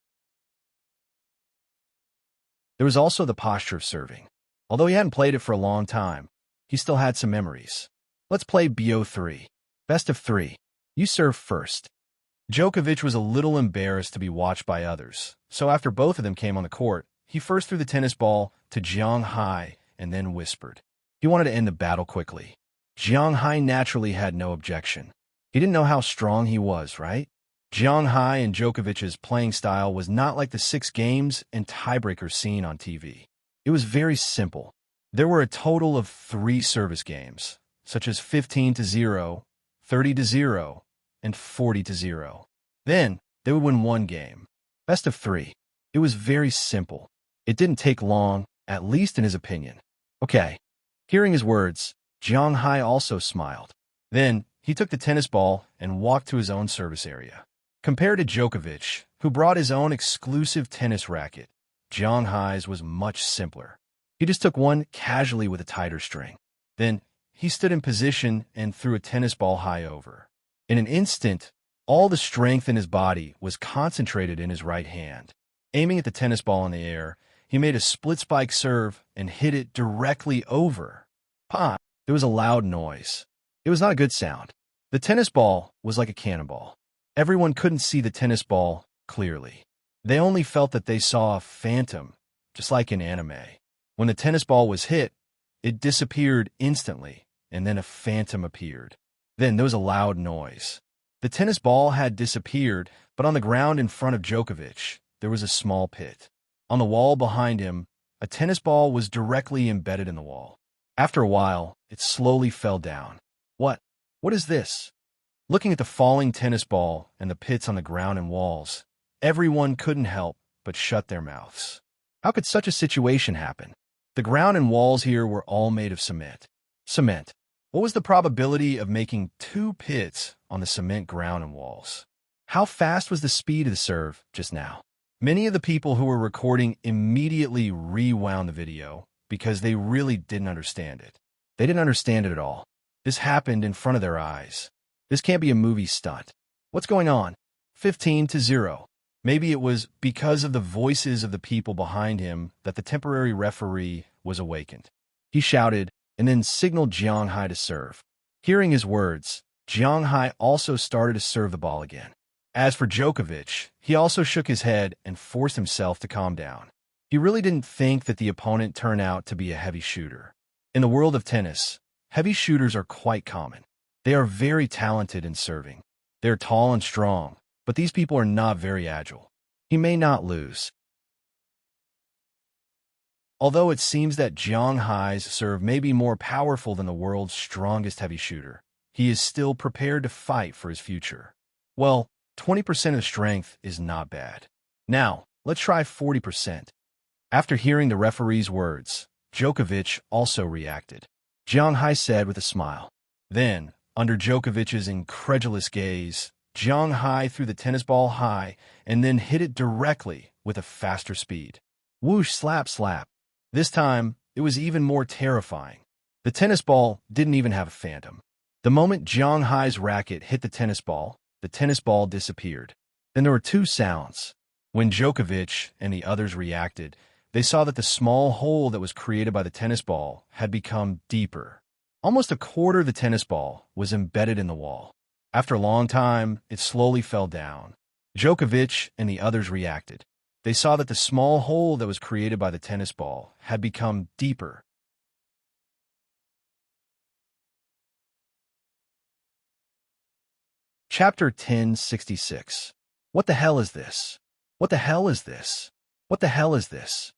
There was also the posture of serving. Although he hadn't played it for a long time, he still had some memories. Let's play BO3. Best of 3. You serve first. Djokovic was a little embarrassed to be watched by others, so after both of them came on the court, he first threw the tennis ball to Jiang Hai and then whispered. He wanted to end the battle quickly. Jiang Hai naturally had no objection. He didn't know how strong he was, right? Jiang Hai and Djokovic's playing style was not like the 6 games and tiebreakers seen on TV. It was very simple. There were a total of 3 service games, such as 15-0, 30-0, and 40-0. Then, they would win 1 game. Best of 3. It was very simple. It didn't take long, at least in his opinion. Okay. Hearing his words, Jiang Hai also smiled. Then, he took the tennis ball and walked to his own service area. Compared to Djokovic, who brought his own exclusive tennis racket, Jiang Hai's was much simpler. He just took one casually with a tighter string. Then, he stood in position and threw a tennis ball high over. In an instant, all the strength in his body was concentrated in his right hand. Aiming at the tennis ball in the air, he made a split spike serve and hit it directly over. Pah! There was a loud noise. It was not a good sound. The tennis ball was like a cannonball. Everyone couldn't see the tennis ball clearly. They only felt that they saw a phantom, just like in anime. When the tennis ball was hit, it disappeared instantly, and then a phantom appeared. Then there was a loud noise. The tennis ball had disappeared, but on the ground in front of Djokovic, there was a small pit. On the wall behind him, a tennis ball was directly embedded in the wall. After a while, it slowly fell down. What? What is this? Looking at the falling tennis ball and the pits on the ground and walls, everyone couldn't help but shut their mouths. How could such a situation happen? The ground and walls here were all made of cement. Cement. What was the probability of making 2 pits on the cement ground and walls? How fast was the speed of the serve just now? Many of the people who were recording immediately rewound the video because they really didn't understand it. They didn't understand it at all. This happened in front of their eyes. This can't be a movie stunt. What's going on? 15-0. Maybe it was because of the voices of the people behind him that the temporary referee was awakened. He shouted and then signaled Jiang Hai to serve. Hearing his words, Jiang Hai also started to serve the ball again. As for Djokovic, he also shook his head and forced himself to calm down. He really didn't think that the opponent turned out to be a heavy shooter. In the world of tennis, heavy shooters are quite common. They are very talented in serving. They're tall and strong, but these people are not very agile. He may not lose. Although it seems that Jiang Hai's serve may be more powerful than the world's strongest heavy shooter, he is still prepared to fight for his future. Well, 20% of strength is not bad. Now, let's try 40%. After hearing the referee's words, Djokovic also reacted. Jiang Hai said with a smile. Then, under Djokovic's incredulous gaze, Jiang Hai threw the tennis ball high and then hit it directly with a faster speed. Whoosh, slap, slap. This time, it was even more terrifying. The tennis ball didn't even have a phantom. The moment Jiang Hai's racket hit the tennis ball disappeared. Then there were two sounds. When Djokovic and the others reacted, they saw that the small hole that was created by the tennis ball had become deeper. Almost a quarter of the tennis ball was embedded in the wall. After a long time, it slowly fell down. Djokovic and the others reacted. They saw that the small hole that was created by the tennis ball had become deeper. Chapter 1066. What the hell is this? What the hell is this? What the hell is this?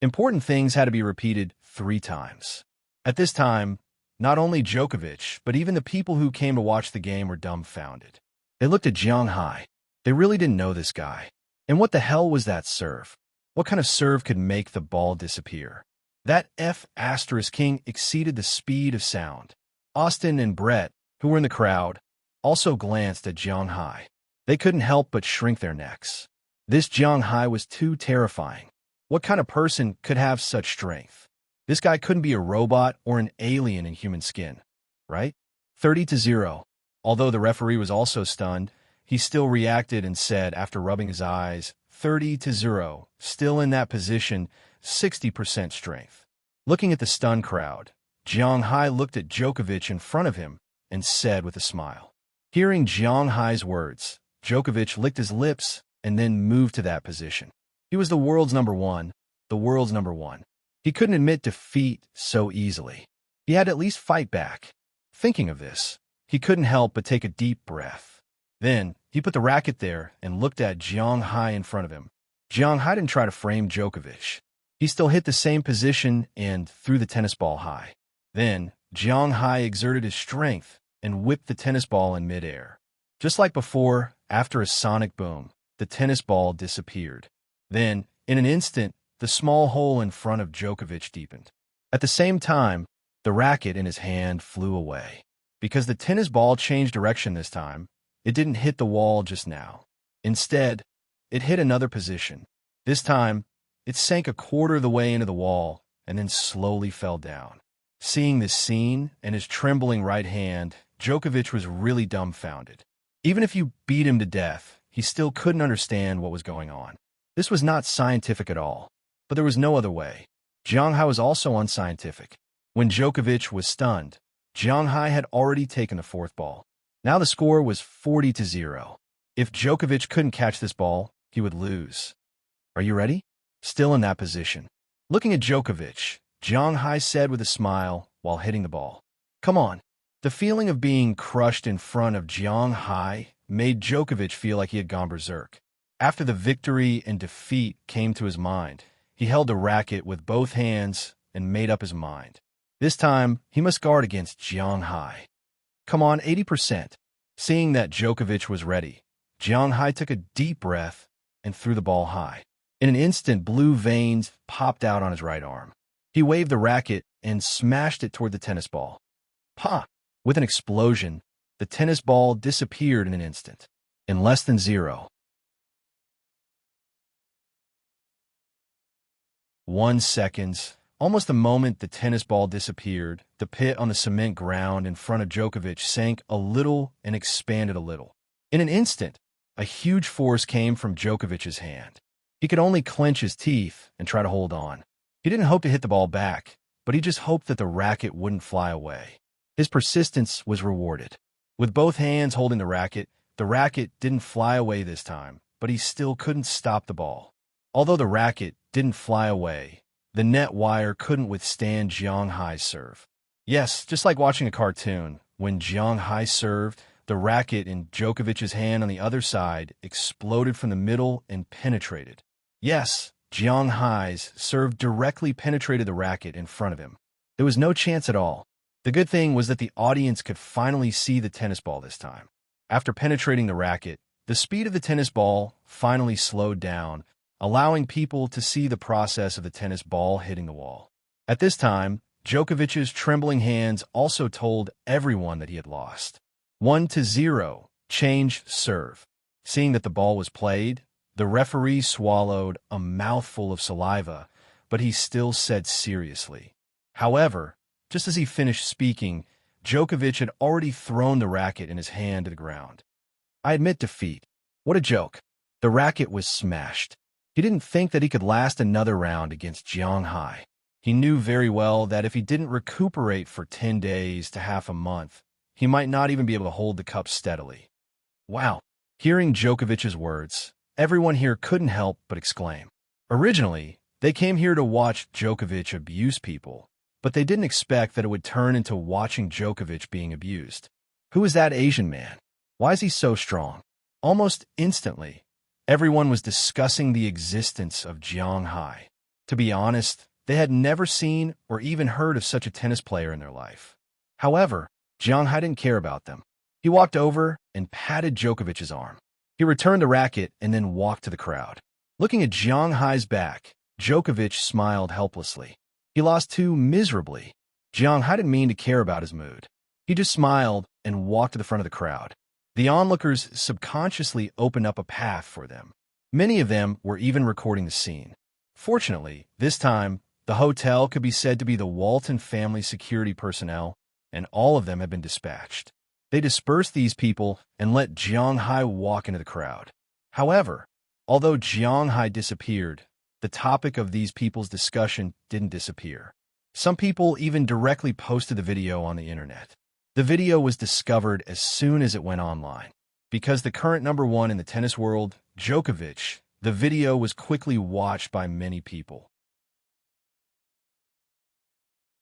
Important things had to be repeated 3 times. At this time, not only Djokovic, but even the people who came to watch the game were dumbfounded. They looked at Jiang Hai. They really didn't know this guy. And what the hell was that serve? What kind of serve could make the ball disappear? That F*** exceeded the speed of sound. Austin and Brett, who were in the crowd, also glanced at Jiang Hai. They couldn't help but shrink their necks. This Jiang Hai was too terrifying. What kind of person could have such strength? This guy couldn't be a robot or an alien in human skin, right? 30-0. Although the referee was also stunned, he still reacted and said, after rubbing his eyes, 30-0, still in that position, 60% strength. Looking at the stunned crowd, Jiang Hai looked at Djokovic in front of him and said with a smile. Hearing Jiang Hai's words, Djokovic licked his lips and then moved to that position. He was the world's number one. He couldn't admit defeat so easily. He had to at least fight back. Thinking of this, he couldn't help but take a deep breath. Then, he put the racket there and looked at Jiang Hai in front of him. Jiang Hai didn't try to frame Djokovic. He still hit the same position and threw the tennis ball high. Then, Jiang Hai exerted his strength and whipped the tennis ball in midair. Just like before, after a sonic boom, the tennis ball disappeared. Then, in an instant, the small hole in front of Djokovic deepened. At the same time, the racket in his hand flew away. Because the tennis ball changed direction this time, it didn't hit the wall just now. Instead, it hit another position. This time, it sank a quarter of the way into the wall and then slowly fell down. Seeing this scene and his trembling right hand, Djokovic was really dumbfounded. Even if you beat him to death, he still couldn't understand what was going on. This was not scientific at all, but there was no other way. Jiang Hai was also unscientific. When Djokovic was stunned, Jiang Hai had already taken the 4th ball. Now the score was 40-0. If Djokovic couldn't catch this ball, he would lose. Are you ready? Still in that position. Looking at Djokovic, Jiang Hai said with a smile while hitting the ball. Come on. The feeling of being crushed in front of Jiang Hai made Djokovic feel like he had gone berserk. After the victory and defeat came to his mind, he held the racket with both hands and made up his mind. This time, he must guard against Jiang Hai. Come on, 80%. Seeing that Djokovic was ready, Jiang Hai took a deep breath and threw the ball high. In an instant, blue veins popped out on his right arm. He waved the racket and smashed it toward the tennis ball. Pa! With an explosion, the tennis ball disappeared in an instant. In less than 0.1 seconds, almost the moment the tennis ball disappeared, the pit on the cement ground in front of Djokovic sank a little and expanded a little. In an instant, a huge force came from Djokovic's hand. He could only clench his teeth and try to hold on. He didn't hope to hit the ball back, but he just hoped that the racket wouldn't fly away. His persistence was rewarded. With both hands holding the racket, The racket didn't fly away this time, but he still couldn't stop the ball. Although the racket didn't fly away, the net wire couldn't withstand Jiang Hai's serve. Yes, just like watching a cartoon, when Jiang Hai served, the racket in Djokovic's hand on the other side exploded from the middle and penetrated. Yes, Jiang Hai's serve directly penetrated the racket in front of him. There was no chance at all. The good thing was that the audience could finally see the tennis ball this time. After penetrating the racket, the speed of the tennis ball finally slowed down, allowing people to see the process of the tennis ball hitting the wall. At this time, Djokovic's trembling hands also told everyone that he had lost. 1-0, change serve. Seeing that the ball was played, the referee swallowed a mouthful of saliva, but he still said seriously. However, just as he finished speaking, Djokovic had already thrown the racket in his hand to the ground. I admit defeat. What a joke. The racket was smashed. He didn't think that he could last another round against Jiang Hai. He knew very well that if he didn't recuperate for 10 days to half a month, he might not even be able to hold the cup steadily. Wow. Hearing Djokovic's words, everyone here couldn't help but exclaim. Originally, they came here to watch Djokovic abuse people, but they didn't expect that it would turn into watching Djokovic being abused. Who is that Asian man? Why is he so strong? Almost instantly, everyone was discussing the existence of Jiang Hai. To be honest, they had never seen or even heard of such a tennis player in their life. However, Jiang Hai didn't care about them. He walked over and patted Djokovic's arm. He returned the racket and then walked to the crowd. Looking at Jiang Hai's back, Djokovic smiled helplessly. He lost too miserably. Jiang Hai didn't mean to care about his mood. He just smiled and walked to the front of the crowd. The onlookers subconsciously opened up a path for them. Many of them were even recording the scene. Fortunately, this time, the hotel could be said to be the Walton family security personnel, and all of them had been dispatched. They dispersed these people and let Jiang Hai walk into the crowd. However, although Jiang Hai disappeared, the topic of these people's discussion didn't disappear. Some people even directly posted the video on the internet. The video was discovered as soon as it went online. Because the current #1 in the tennis world, Djokovic, the video was quickly watched by many people.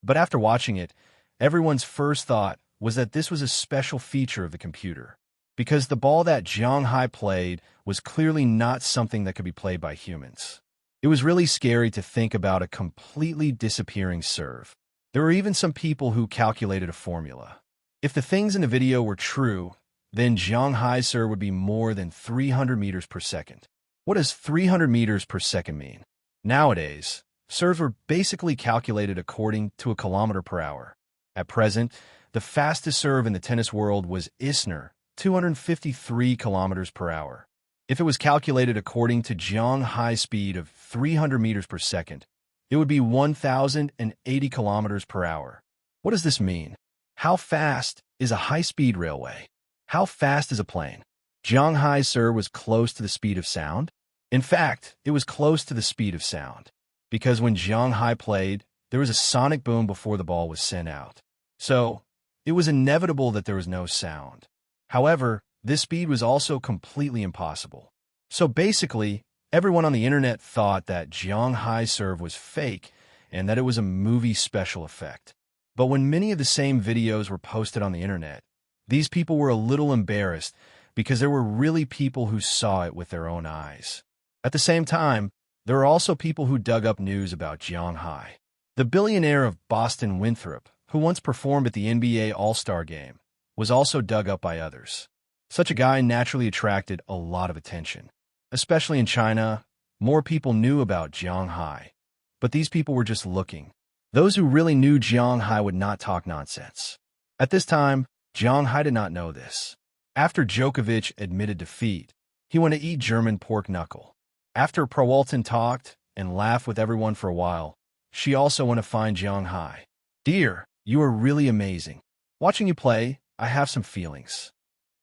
But after watching it, everyone's first thought was that this was a special feature of the computer, because the ball that Jiang Hai played was clearly not something that could be played by humans. It was really scary to think about a completely disappearing serve. There were even some people who calculated a formula. If the things in the video were true, then Jiang Hai's serve would be more than 300 meters per second. What does 300 meters per second mean? Nowadays, serves were basically calculated according to a kilometer per hour. At present, the fastest serve in the tennis world was Isner, 253 kilometers per hour. If it was calculated according to Jiang Hai's speed of 300 meters per second, it would be 1,080 kilometers per hour. What does this mean? How fast is a high-speed railway? How fast is a plane? Jiang Hai's serve was close to the speed of sound. In fact, it was close to the speed of sound, because when Jiang Hai played, there was a sonic boom before the ball was sent out. So, it was inevitable that there was no sound. However, this speed was also completely impossible. So basically, everyone on the internet thought that Jiang Hai's serve was fake and that it was a movie special effect. But when many of the same videos were posted on the internet, these people were a little embarrassed because there were really people who saw it with their own eyes. At the same time, there were also people who dug up news about Jiang Hai. The billionaire of Boston Winthrop, who once performed at the NBA All-Star Game, was also dug up by others. Such a guy naturally attracted a lot of attention. Especially in China, more people knew about Jiang Hai. But these people were just looking. Those who really knew Jiang Hai would not talk nonsense. At this time, Jiang Hai did not know this. After Djokovic admitted defeat, he went to eat German pork knuckle. After Walton talked and laughed with everyone for a while, she also went to find Jiang Hai. "Dear, you are really amazing. Watching you play, I have some feelings."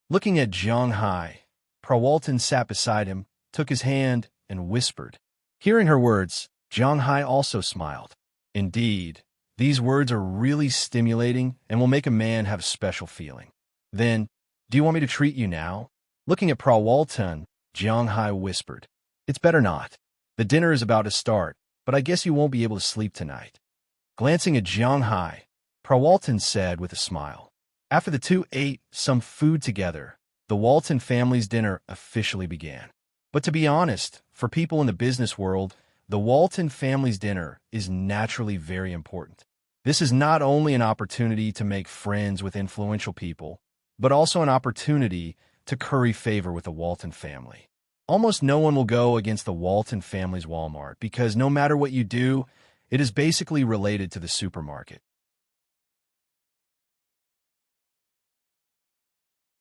Looking at Jiang Hai, Walton sat beside him, took his hand, and whispered. Hearing her words, Jiang Hai also smiled. Indeed, these words are really stimulating and will make a man have a special feeling. "Then, do you want me to treat you now?" Looking at Walton, Jiang Hai whispered, "It's better not. The dinner is about to start, but I guess you won't be able to sleep tonight." Glancing at Jiang Hai, Walton said with a smile. After the two ate some food together, the Walton family's dinner officially began. But to be honest, for people in the business world, the Walton family's dinner is naturally very important. This is not only an opportunity to make friends with influential people, but also an opportunity to curry favor with the Walton family. Almost no one will go against the Walton family's Walmart because no matter what you do, it is basically related to the supermarket.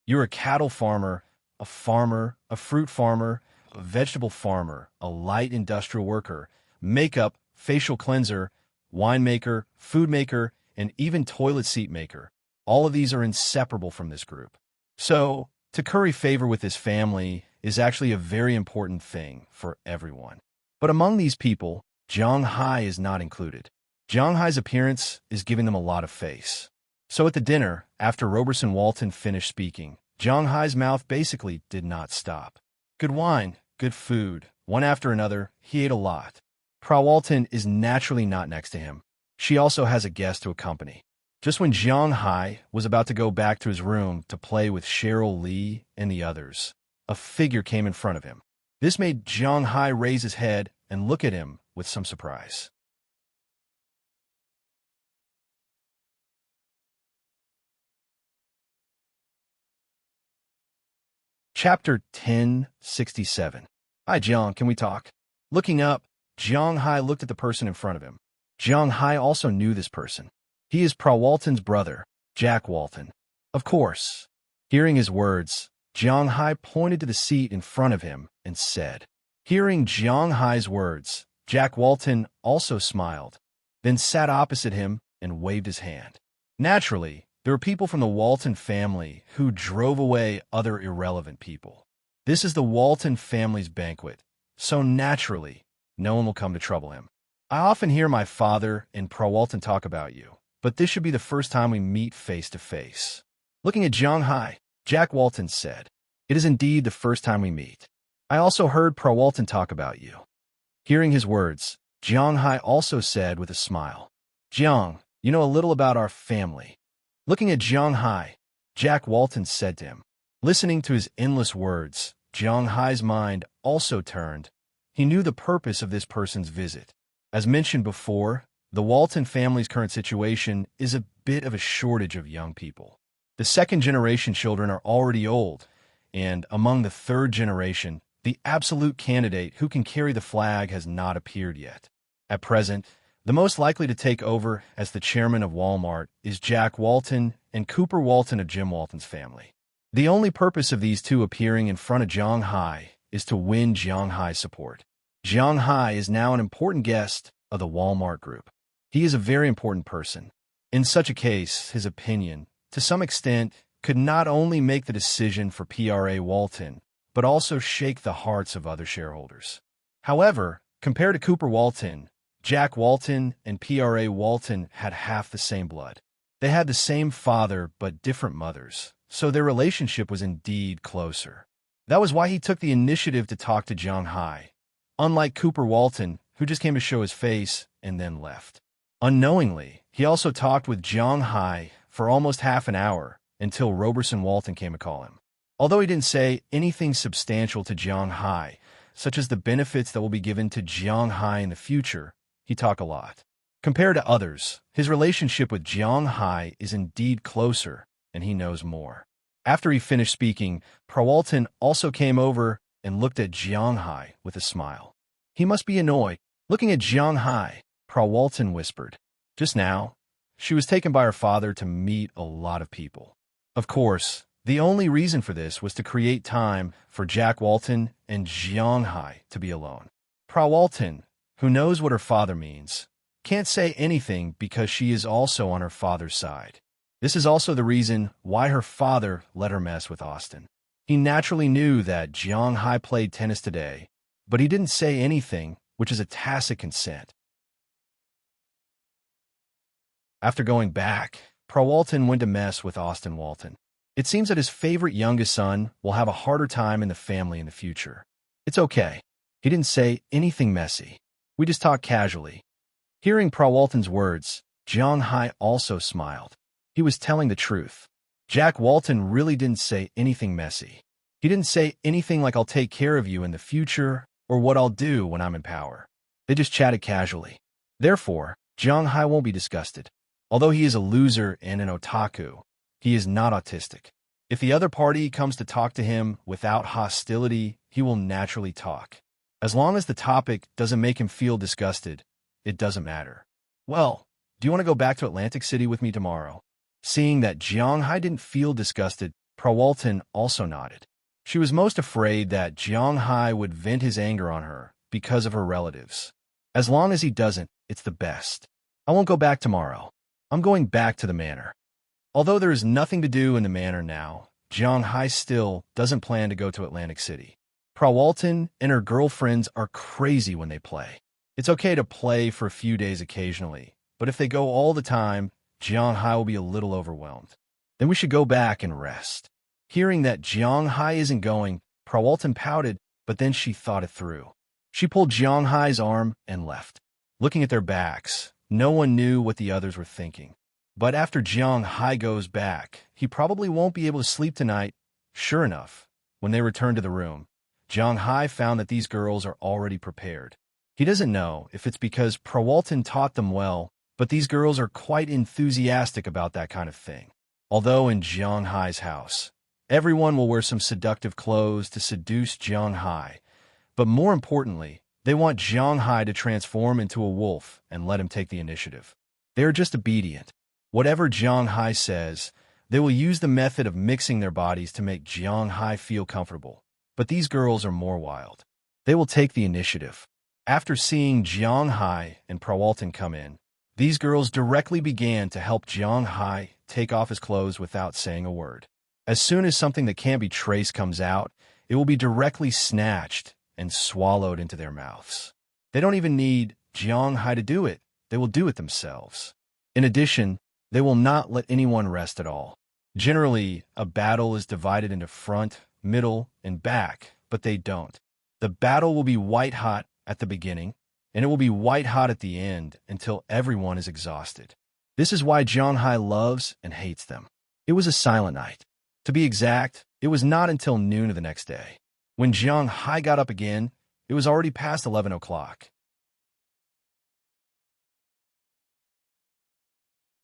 You're a cattle farmer, a fruit farmer, a vegetable farmer, a light industrial worker, makeup, facial cleanser, winemaker, food maker, and even toilet seat maker. All of these are inseparable from this group. So, to curry favor with this family is actually a very important thing for everyone. But among these people, Jiang Hai is not included. Jiang Hai's appearance is giving them a lot of face. So at the dinner, after Roberson Walton finished speaking, Jiang Hai's mouth basically did not stop. Good wine, good food, one after another, he ate a lot. Walton is naturally not next to him. She also has a guest to accompany. Just when Jiang Hai was about to go back to his room to play with Cheryl Lee and the others, a figure came in front of him. This made Jiang Hai raise his head and look at him with some surprise. Chapter 1067. Hi, Jiang, can we talk? Looking up, Jiang Hai looked at the person in front of him. Jiang Hai also knew this person. He is Walton's brother, Jack Walton. Of course. Hearing his words, Jiang Hai pointed to the seat in front of him and said. Hearing Jiang Hai's words, Jack Walton also smiled, then sat opposite him and waved his hand. Naturally, there were people from the Walton family who drove away other irrelevant people. This is the Walton family's banquet, so naturally, no one will come to trouble him. I often hear my father and Walton talk about you, but this should be the first time we meet face to face. Looking at Jiang Hai, Jack Walton said, It is indeed the first time we meet. I also heard Walton talk about you. Hearing his words, Jiang Hai also said with a smile, Jiang, you know a little about our family. Looking at Jiang Hai, Jack Walton said to him. Listening to his endless words, Jiang Hai's mind also turned. He knew the purpose of this person's visit. As mentioned before, the Walton family's current situation is a bit of a shortage of young people. The second-generation children are already old, and among the third generation, the absolute candidate who can carry the flag has not appeared yet. At present, the most likely to take over as the chairman of Walmart is Jack Walton and Cooper Walton of Jim Walton's family. The only purpose of these two appearing in front of Jiang Hai is to win Jiang Hai's support. Jiang Hai is now an important guest of the Walmart group. He is a very important person. In such a case, his opinion, to some extent, could not only make the decision for Walton, but also shake the hearts of other shareholders. However, compared to Cooper Walton, Jack Walton and Walton had half the same blood. They had the same father but different mothers, so their relationship was indeed closer. That was why he took the initiative to talk to Jiang Hai, unlike Cooper Walton, who just came to show his face and then left. Unknowingly, he also talked with Jiang Hai for almost half an hour until Roberson Walton came to call him. Although he didn't say anything substantial to Jiang Hai, such as the benefits that will be given to Jiang Hai in the future, he talked a lot. Compared to others, his relationship with Jiang Hai is indeed closer, and he knows more. After he finished speaking, Walton also came over and looked at Jiang Hai with a smile. He must be annoyed. Looking at Jiang Hai, Walton whispered, Just now, she was taken by her father to meet a lot of people. Of course, the only reason for this was to create time for Jack Walton and Jiang Hai to be alone. Walton, who knows what her father means, can't say anything because she is also on her father's side. This is also the reason why her father let her mess with Austin. He naturally knew that Jiang Hai played tennis today, but he didn't say anything, which is a tacit consent. After going back, Walton went to mess with Austin Walton. It seems that his favorite youngest son will have a harder time in the family in the future. It's okay. He didn't say anything messy. We just talked casually. Hearing Prawalton's words, Jiang Hai also smiled. He was telling the truth. Jack Walton really didn't say anything messy. He didn't say anything like I'll take care of you in the future or what I'll do when I'm in power. They just chatted casually. Therefore, Jiang Hai won't be disgusted. Although he is a loser and an otaku, he is not autistic. If the other party comes to talk to him without hostility, he will naturally talk. As long as the topic doesn't make him feel disgusted, it doesn't matter. Well, do you want to go back to Atlantic City with me tomorrow? Seeing that Jiang Hai didn't feel disgusted, Prawalton also nodded. She was most afraid that Jiang Hai would vent his anger on her because of her relatives. As long as he doesn't, it's the best. I won't go back tomorrow. I'm going back to the manor. Although there is nothing to do in the manor now, Jiang Hai still doesn't plan to go to Atlantic City. Prawalton and her girlfriends are crazy when they play. It's okay to play for a few days occasionally, but if they go all the time, Jiang Hai will be a little overwhelmed. Then we should go back and rest. Hearing that Jiang Hai isn't going, Prawalton pouted, but then she thought it through. She pulled Jiang Hai's arm and left. Looking at their backs, no one knew what the others were thinking. But after Jiang Hai goes back, he probably won't be able to sleep tonight. Sure enough, when they returned to the room, Jiang Hai found that these girls are already prepared. He doesn't know if it's because Prawalton taught them well, but these girls are quite enthusiastic about that kind of thing. Although in Jiang Hai's house, everyone will wear some seductive clothes to seduce Jiang Hai, but more importantly, they want Jiang Hai to transform into a wolf and let him take the initiative. They are just obedient. Whatever Jiang Hai says, they will use the method of mixing their bodies to make Jiang Hai feel comfortable. But these girls are more wild. They will take the initiative. After seeing Jiang Hai and Prawalton come in, these girls directly began to help Jiang Hai take off his clothes without saying a word. As soon as something that can't be traced comes out, it will be directly snatched and swallowed into their mouths. They don't even need Jiang Hai to do it. They will do it themselves. In addition, they will not let anyone rest at all. Generally, a battle is divided into front, middle, and back, but they don't. The battle will be white-hot at the beginning, and it will be white-hot at the end until everyone is exhausted. This is why Jiang Hai loves and hates them. It was a silent night. To be exact, it was not until noon of the next day. When Jiang Hai got up again, it was already past 11 o'clock.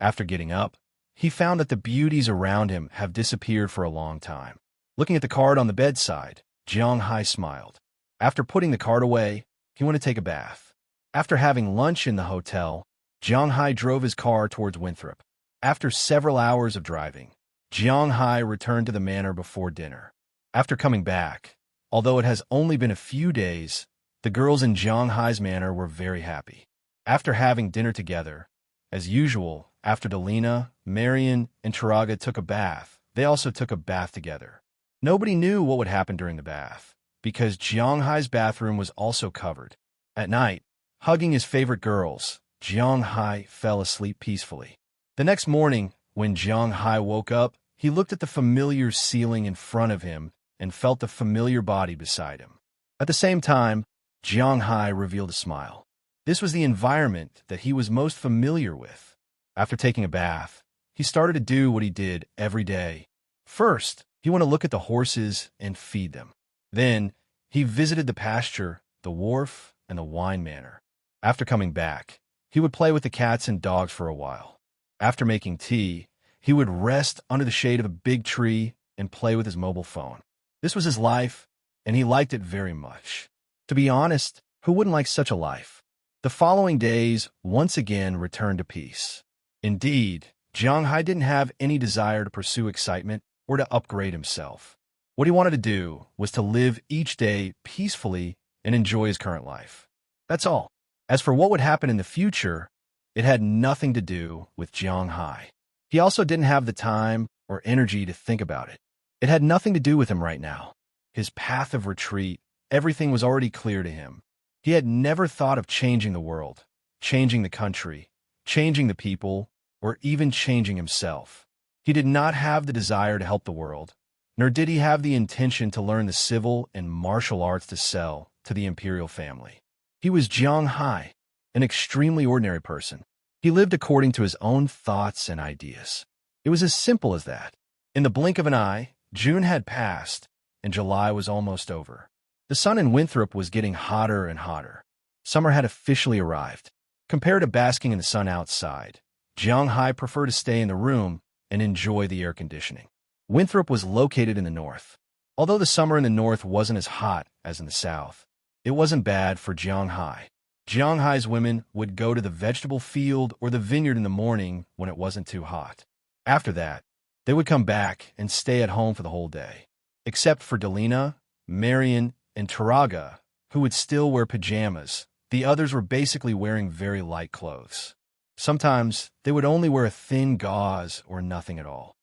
After getting up, he found that the beauties around him have disappeared for a long time. Looking at the card on the bedside, Jiang Hai smiled. After putting the card away, he went to take a bath. After having lunch in the hotel, Jiang Hai drove his car towards Winthrop. After several hours of driving, Jiang Hai returned to the manor before dinner. After coming back, although it has only been a few days, the girls in Jiang Hai's manor were very happy. After having dinner together, as usual, after Delina, Marion, and Taraga took a bath, they also took a bath together. Nobody knew what would happen during the bath, because Jiang Hai's bathroom was also covered. At night, hugging his favorite girls, Jiang Hai fell asleep peacefully. The next morning, when Jiang Hai woke up, he looked at the familiar ceiling in front of him and felt the familiar body beside him. At the same time, Jiang Hai revealed a smile. This was the environment that he was most familiar with. After taking a bath, he started to do what he did every day. First, he went to look at the horses and feed them. Then, he visited the pasture, the wharf, and the wine manor. After coming back, he would play with the cats and dogs for a while. After making tea, he would rest under the shade of a big tree and play with his mobile phone. This was his life, and he liked it very much. To be honest, who wouldn't like such a life? The following days once again returned to peace. Indeed, Jiang Hai didn't have any desire to pursue excitement or to upgrade himself. What he wanted to do was to live each day peacefully and enjoy his current life. That's all. As for what would happen in the future, it had nothing to do with Jiang Hai. He also didn't have the time or energy to think about it. It had nothing to do with him right now. His path of retreat, everything was already clear to him. He had never thought of changing the world, changing the country, changing the people, or even changing himself. He did not have the desire to help the world, nor did he have the intention to learn the civil and martial arts to sell to the imperial family. He was Jiang Hai, an extremely ordinary person. He lived according to his own thoughts and ideas. It was as simple as that. In the blink of an eye, June had passed, and July was almost over. The sun in Winthrop was getting hotter and hotter. Summer had officially arrived. Compared to basking in the sun outside, Jiang Hai preferred to stay in the room and enjoy the air conditioning. Winthrop was located in the north. Although the summer in the north wasn't as hot as in the south, it wasn't bad for Jiang Hai. Jiang Hai's women would go to the vegetable field or the vineyard in the morning when it wasn't too hot. After that, they would come back and stay at home for the whole day. Except for Delina, Marion, and Taraga, who would still wear pajamas, the others were basically wearing very light clothes. Sometimes, they would only wear a thin gauze or nothing at all.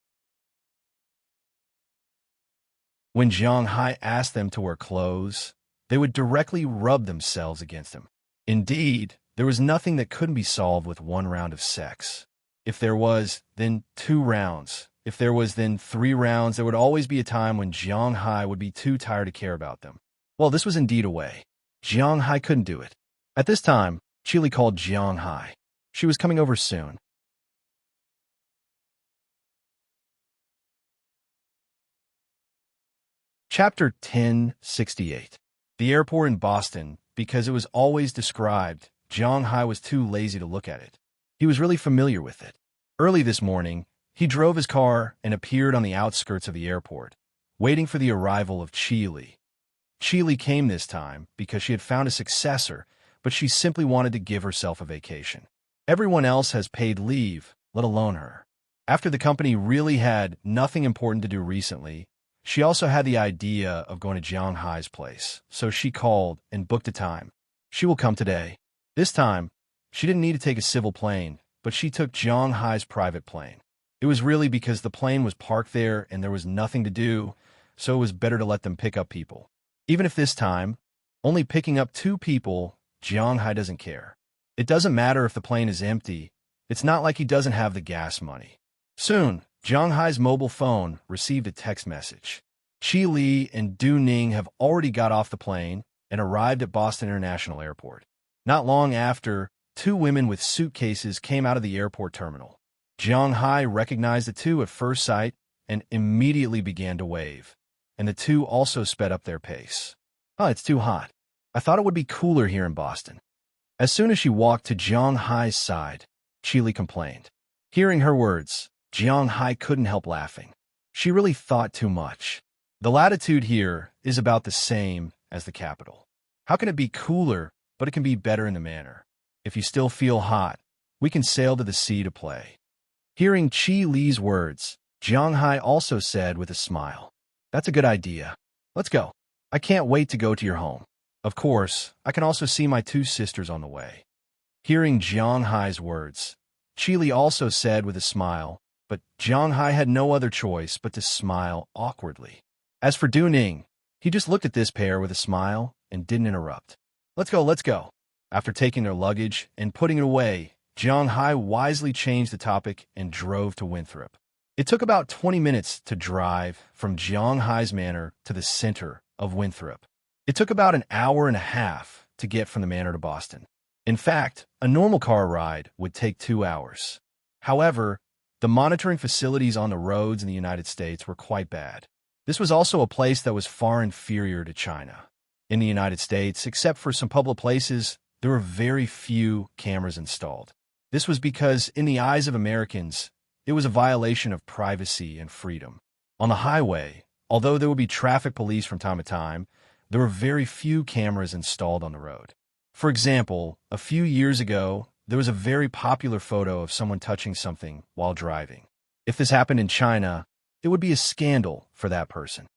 When Jiang Hai asked them to wear clothes, they would directly rub themselves against him. Indeed, there was nothing that couldn't be solved with one round of sex. If there was, then 2 rounds. If there was, then 3 rounds. There would always be a time when Jiang Hai would be too tired to care about them. Well, this was indeed a way. Jiang Hai couldn't do it. At this time, Chili called Jiang Hai. She was coming over soon. Chapter 1068. The airport in Boston, because it was always described, Jiang Hai was too lazy to look at it. He was really familiar with it. Early this morning, he drove his car and appeared on the outskirts of the airport, waiting for the arrival of Chili. Chili came this time because she had found a successor, but she simply wanted to give herself a vacation. Everyone else has paid leave, let alone her. After the company really had nothing important to do recently, she also had the idea of going to Jiang Hai's place, so she called and booked a time. She will come today. This time, she didn't need to take a civil plane, but she took Jiang Hai's private plane. It was really because the plane was parked there and there was nothing to do, so it was better to let them pick up people. Even if this time, only picking up 2 people, Jiang Hai doesn't care. It doesn't matter if the plane is empty. It's not like he doesn't have the gas money. Soon, Jiang Hai's mobile phone received a text message. Qi Li and Du Ning have already got off the plane and arrived at Boston International Airport. Not long after, 2 women with suitcases came out of the airport terminal. Jiang Hai recognized the 2 at first sight and immediately began to wave, and the 2 also sped up their pace. "Oh, it's too hot. I thought it would be cooler here in Boston." As soon as she walked to Jiang Hai's side, Qi Li complained. Hearing her words, Jiang Hai couldn't help laughing. She really thought too much. The latitude here is about the same as the capital. How can it be cooler, but it can be better in the manner? If you still feel hot, we can sail to the sea to play. Hearing Qi Li's words, Jiang Hai also said with a smile, "That's a good idea. Let's go. I can't wait to go to your home. Of course, I can also see my 2 sisters on the way." Hearing Jiang Hai's words, Qi Li also said with a smile, but Jiang Hai had no other choice but to smile awkwardly. As for Du Ning, he just looked at this pair with a smile and didn't interrupt. Let's go, let's go." After taking their luggage and putting it away, Jiang Hai wisely changed the topic and drove to Winthrop. It took about 20 minutes to drive from Jiang Hai's manor to the center of Winthrop. It took about an hour and a half to get from the manor to Boston. In fact, a normal car ride would take 2 hours. However, the monitoring facilities on the roads in the United States were quite bad. This was also a place that was far inferior to China. In the United States, except for some public places, there were very few cameras installed. This was because, in the eyes of Americans, it was a violation of privacy and freedom. On the highway, although there would be traffic police from time to time, there were very few cameras installed on the road. For example, a few years ago, there was a very popular photo of someone touching something while driving. If this happened in China, it would be a scandal for that person.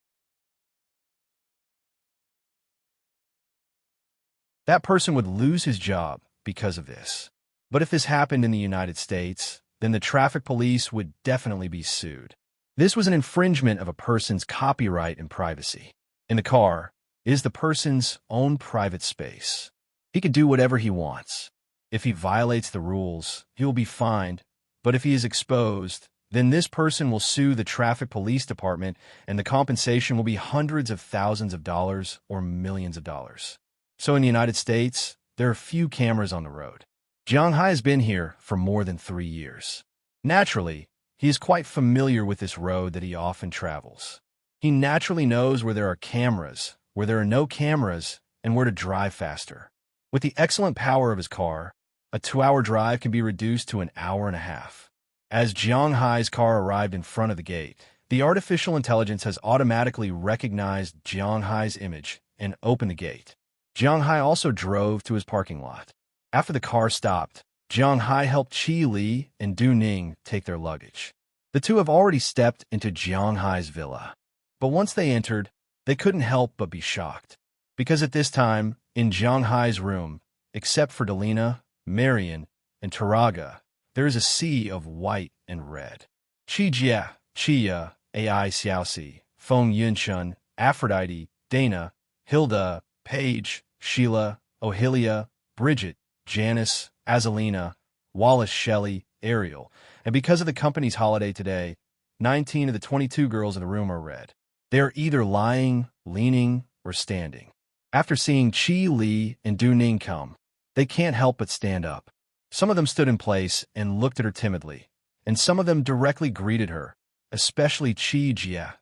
That person would lose his job because of this. But if this happened in the United States, then the traffic police would definitely be sued. This was an infringement of a person's copyright and privacy. In the car, it is the person's own private space. He can do whatever he wants. If he violates the rules, he will be fined, but if he is exposed, then this person will sue the traffic police department, and the compensation will be hundreds of thousands of dollars or millions of dollars. So in the United States, there are few cameras on the road. Jiang Hai has been here for more than 3 years. Naturally, he is quite familiar with this road that he often travels. He naturally knows where there are cameras, where there are no cameras, and where to drive faster. With the excellent power of his car, a 2-hour drive can be reduced to an hour and a half. As Jiang Hai's car arrived in front of the gate, the artificial intelligence has automatically recognized Jiang Hai's image and opened the gate. Jiang Hai also drove to his parking lot. After the car stopped, Jiang Hai helped Qi Li and Du Ning take their luggage. The two have already stepped into Jiang Hai's villa. But once they entered, they couldn't help but be shocked. Because at this time, in Jiang Hai's room, except for Delina, Marian, and Taraga, there is a sea of white and red. Qi Jia, Chia, Ai Xiaoxi, Feng Yunshun, Aphrodite, Dana, Hilda, Paige, Sheila, Ohilia, Bridget, Janice, Azalina, Wallace, Shelley, Ariel, and because of the company's holiday today, 19 of the 22 girls in the room are red. They are either lying, leaning, or standing. After seeing Qi Li and Du Ning come, they can't help but stand up. Some of them stood in place and looked at her timidly, and some of them directly greeted her, especially Qi Jia,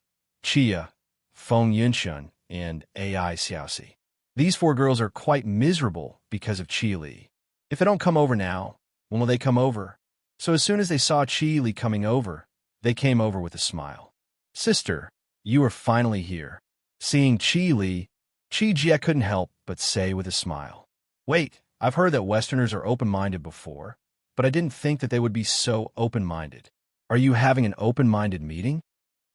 Chia, Feng Yunshun, and Ai Xiaoxi. These 4 girls are quite miserable because of Qi Li. If they don't come over now, when will they come over? So as soon as they saw Qi Li coming over, they came over with a smile. Sister, you are finally here. Seeing Qi Li, Qi Jia couldn't help but say with a smile. Wait, I've heard that Westerners are open-minded before, but I didn't think that they would be so open-minded. Are you having an open-minded meeting?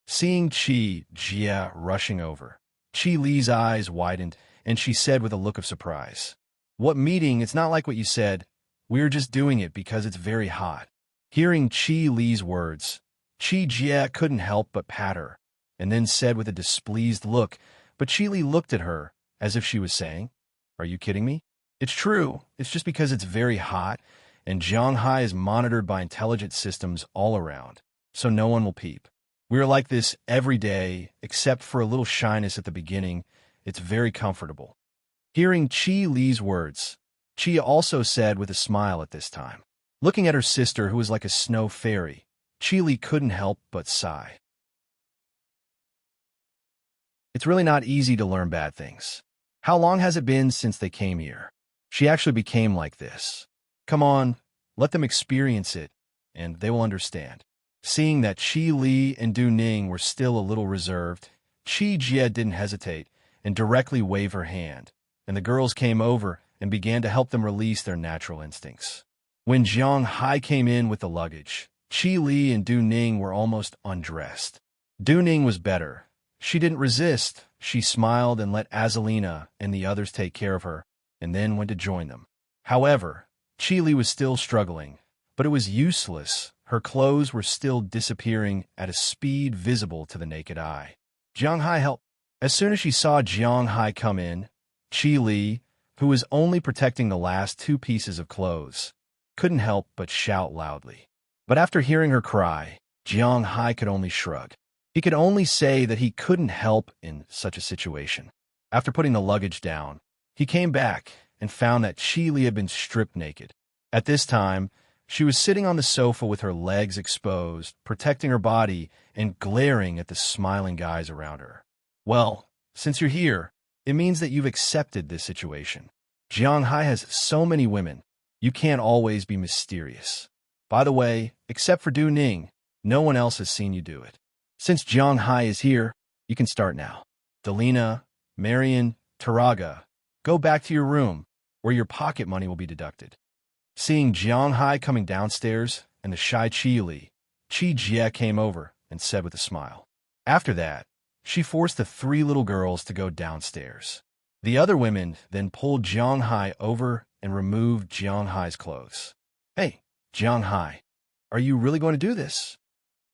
Seeing Qi Jia rushing over, Qi Li's eyes widened, and she said with a look of surprise, What meeting? It's not like what you said. We're just doing it because it's very hot. Hearing Qi Li's words, Qi Jia couldn't help but pat her, and then said with a displeased look, but Qi Li looked at her as if she was saying, Are you kidding me? It's true. It's just because it's very hot, and Jiang Hai is monitored by intelligent systems all around, so no one will peep. We are like this every day, except for a little shyness at the beginning. It's very comfortable. Hearing Qi Li's words, Chia also said with a smile at this time. Looking at her sister, who was like a snow fairy, Qi Li couldn't help but sigh. It's really not easy to learn bad things. How long has it been since they came here? She actually became like this. Come on, let them experience it, and they will understand. Seeing that Qi Li and Du Ning were still a little reserved, Qi Jia didn't hesitate and directly waved her hand, and the girls came over and began to help them release their natural instincts. When Jiang Hai came in with the luggage, Qi Li and Du Ning were almost undressed. Du Ning was better. She didn't resist. She smiled and let Azalina and the others take care of her, and then went to join them. However, Qi Li was still struggling, but it was useless. Her clothes were still disappearing at a speed visible to the naked eye. Jiang Hai helped. As soon as she saw Jiang Hai come in, Qi Li, who was only protecting the last 2 pieces of clothes, couldn't help but shout loudly. But after hearing her cry, Jiang Hai could only shrug. He could only say that he couldn't help in such a situation. After putting the luggage down, he came back and found that Qi Li had been stripped naked. At this time, she was sitting on the sofa with her legs exposed, protecting her body and glaring at the smiling guys around her. Well, since you're here, it means that you've accepted this situation. Jiang Hai has so many women. You can't always be mysterious. By the way, except for Du Ning, no one else has seen you do it. Since Jiang Hai is here, you can start now. Delina, Marian, Taraga, go back to your room, where your pocket money will be deducted. Seeing Jiang Hai coming downstairs and the shy Qi Li, Qi Jia came over and said with a smile. After that, she forced the 3 little girls to go downstairs. The other women then pulled Jiang Hai over and removed Jiang Hai's clothes. Hey, Jiang Hai, are you really going to do this?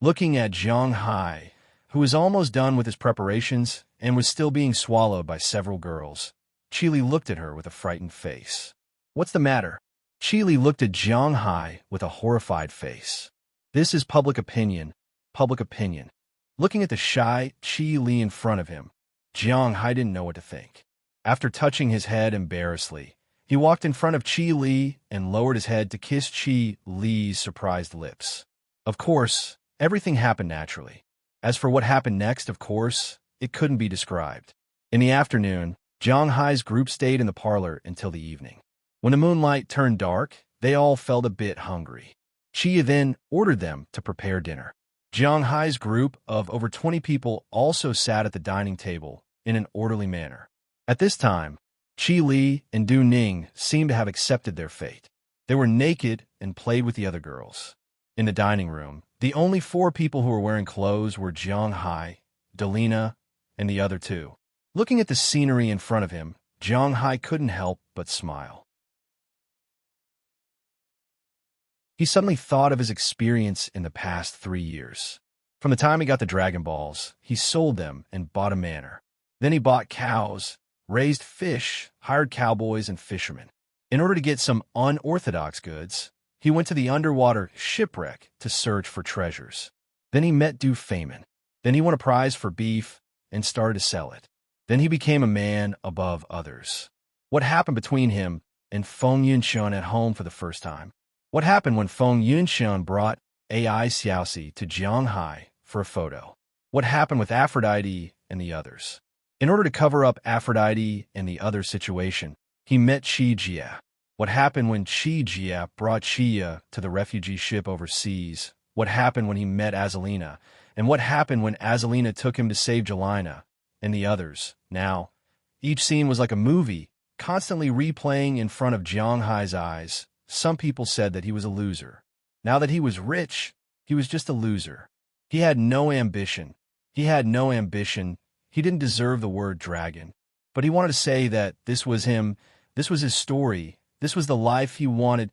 Looking at Jiang Hai, who was almost done with his preparations and was still being swallowed by several girls, Qi Li looked at her with a frightened face. What's the matter? Qi Li looked at Jiang Hai with a horrified face. This is public opinion. Public opinion. Looking at the shy Qi Li in front of him, Jiang Hai didn't know what to think. After touching his head embarrassedly, he walked in front of Qi Li and lowered his head to kiss Qi Li's surprised lips. Of course, everything happened naturally. As for what happened next, of course, it couldn't be described. In the afternoon, Jiang Hai's group stayed in the parlor until the evening. When the moonlight turned dark, they all felt a bit hungry. Qi then ordered them to prepare dinner. Jiang Hai's group of over 20 people also sat at the dining table in an orderly manner. At this time, Qi Li and Du Ning seemed to have accepted their fate. They were naked and played with the other girls. In the dining room, the only 4 people who were wearing clothes were Jiang Hai, Delina, and the other 2. Looking at the scenery in front of him, Jiang Hai couldn't help but smile. He suddenly thought of his experience in the past 3 years. From the time he got the Dragon Balls, he sold them and bought a manor. Then he bought cows, raised fish, hired cowboys and fishermen. In order to get some unorthodox goods, he went to the underwater shipwreck to search for treasures. Then he met Du Feynman. Then he won a prize for beef and started to sell it. Then he became a man above others. What happened between him and Feng Yunshan at home for the first time? What happened when Feng Yunshan brought AI Xiaoxi to Jiang Hai for a photo? What happened with Aphrodite and the others? In order to cover up Aphrodite and the other situation, he met Qi Jia. What happened when Qi Jia brought Qia to the refugee ship overseas? What happened when he met Azalina? And what happened when Azalina took him to save Jelena and the others? Now, each scene was like a movie, constantly replaying in front of Jiang Hai's eyes. Some people said that he was a loser. Now that he was rich, he was just a loser. He had no ambition. He didn't deserve the word dragon. But he wanted to say that this was him, this was his story, this was the life he wanted.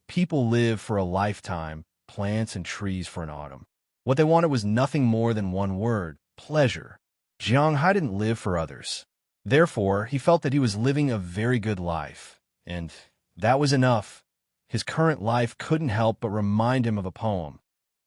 People live for a lifetime, plants and trees for an autumn. What they wanted was nothing more than one word: pleasure. Jiang Hai didn't live for others. Therefore, he felt that he was living a very good life, and that was enough. His current life couldn't help but remind him of a poem.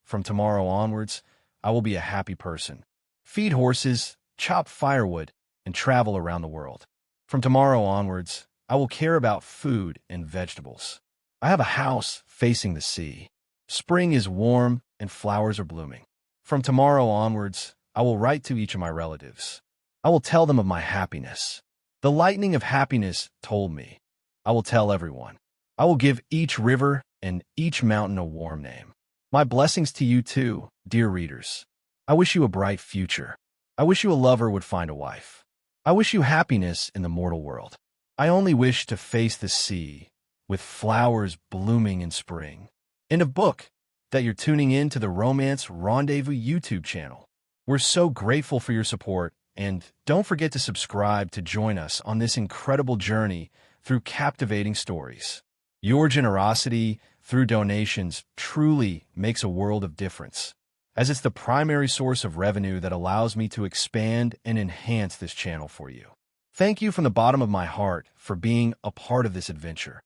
From tomorrow onwards, I will be a happy person. Feed horses, chop firewood, and travel around the world. From tomorrow onwards, I will care about food and vegetables. I have a house facing the sea. Spring is warm and flowers are blooming. From tomorrow onwards, I will write to each of my relatives. I will tell them of my happiness. The lightning of happiness told me. I will tell everyone. I will give each river and each mountain a warm name. My blessings to you too, dear readers. I wish you a bright future. I wish you a lover would find a wife. I wish you happiness in the mortal world. I only wish to face the sea with flowers blooming in spring. End of book. That you're tuning in to the Romance Rendezvous YouTube channel. We're so grateful for your support, and don't forget to subscribe to join us on this incredible journey through captivating stories. Your generosity through donations truly makes a world of difference, as it's the primary source of revenue that allows me to expand and enhance this channel for you. Thank you from the bottom of my heart for being a part of this adventure.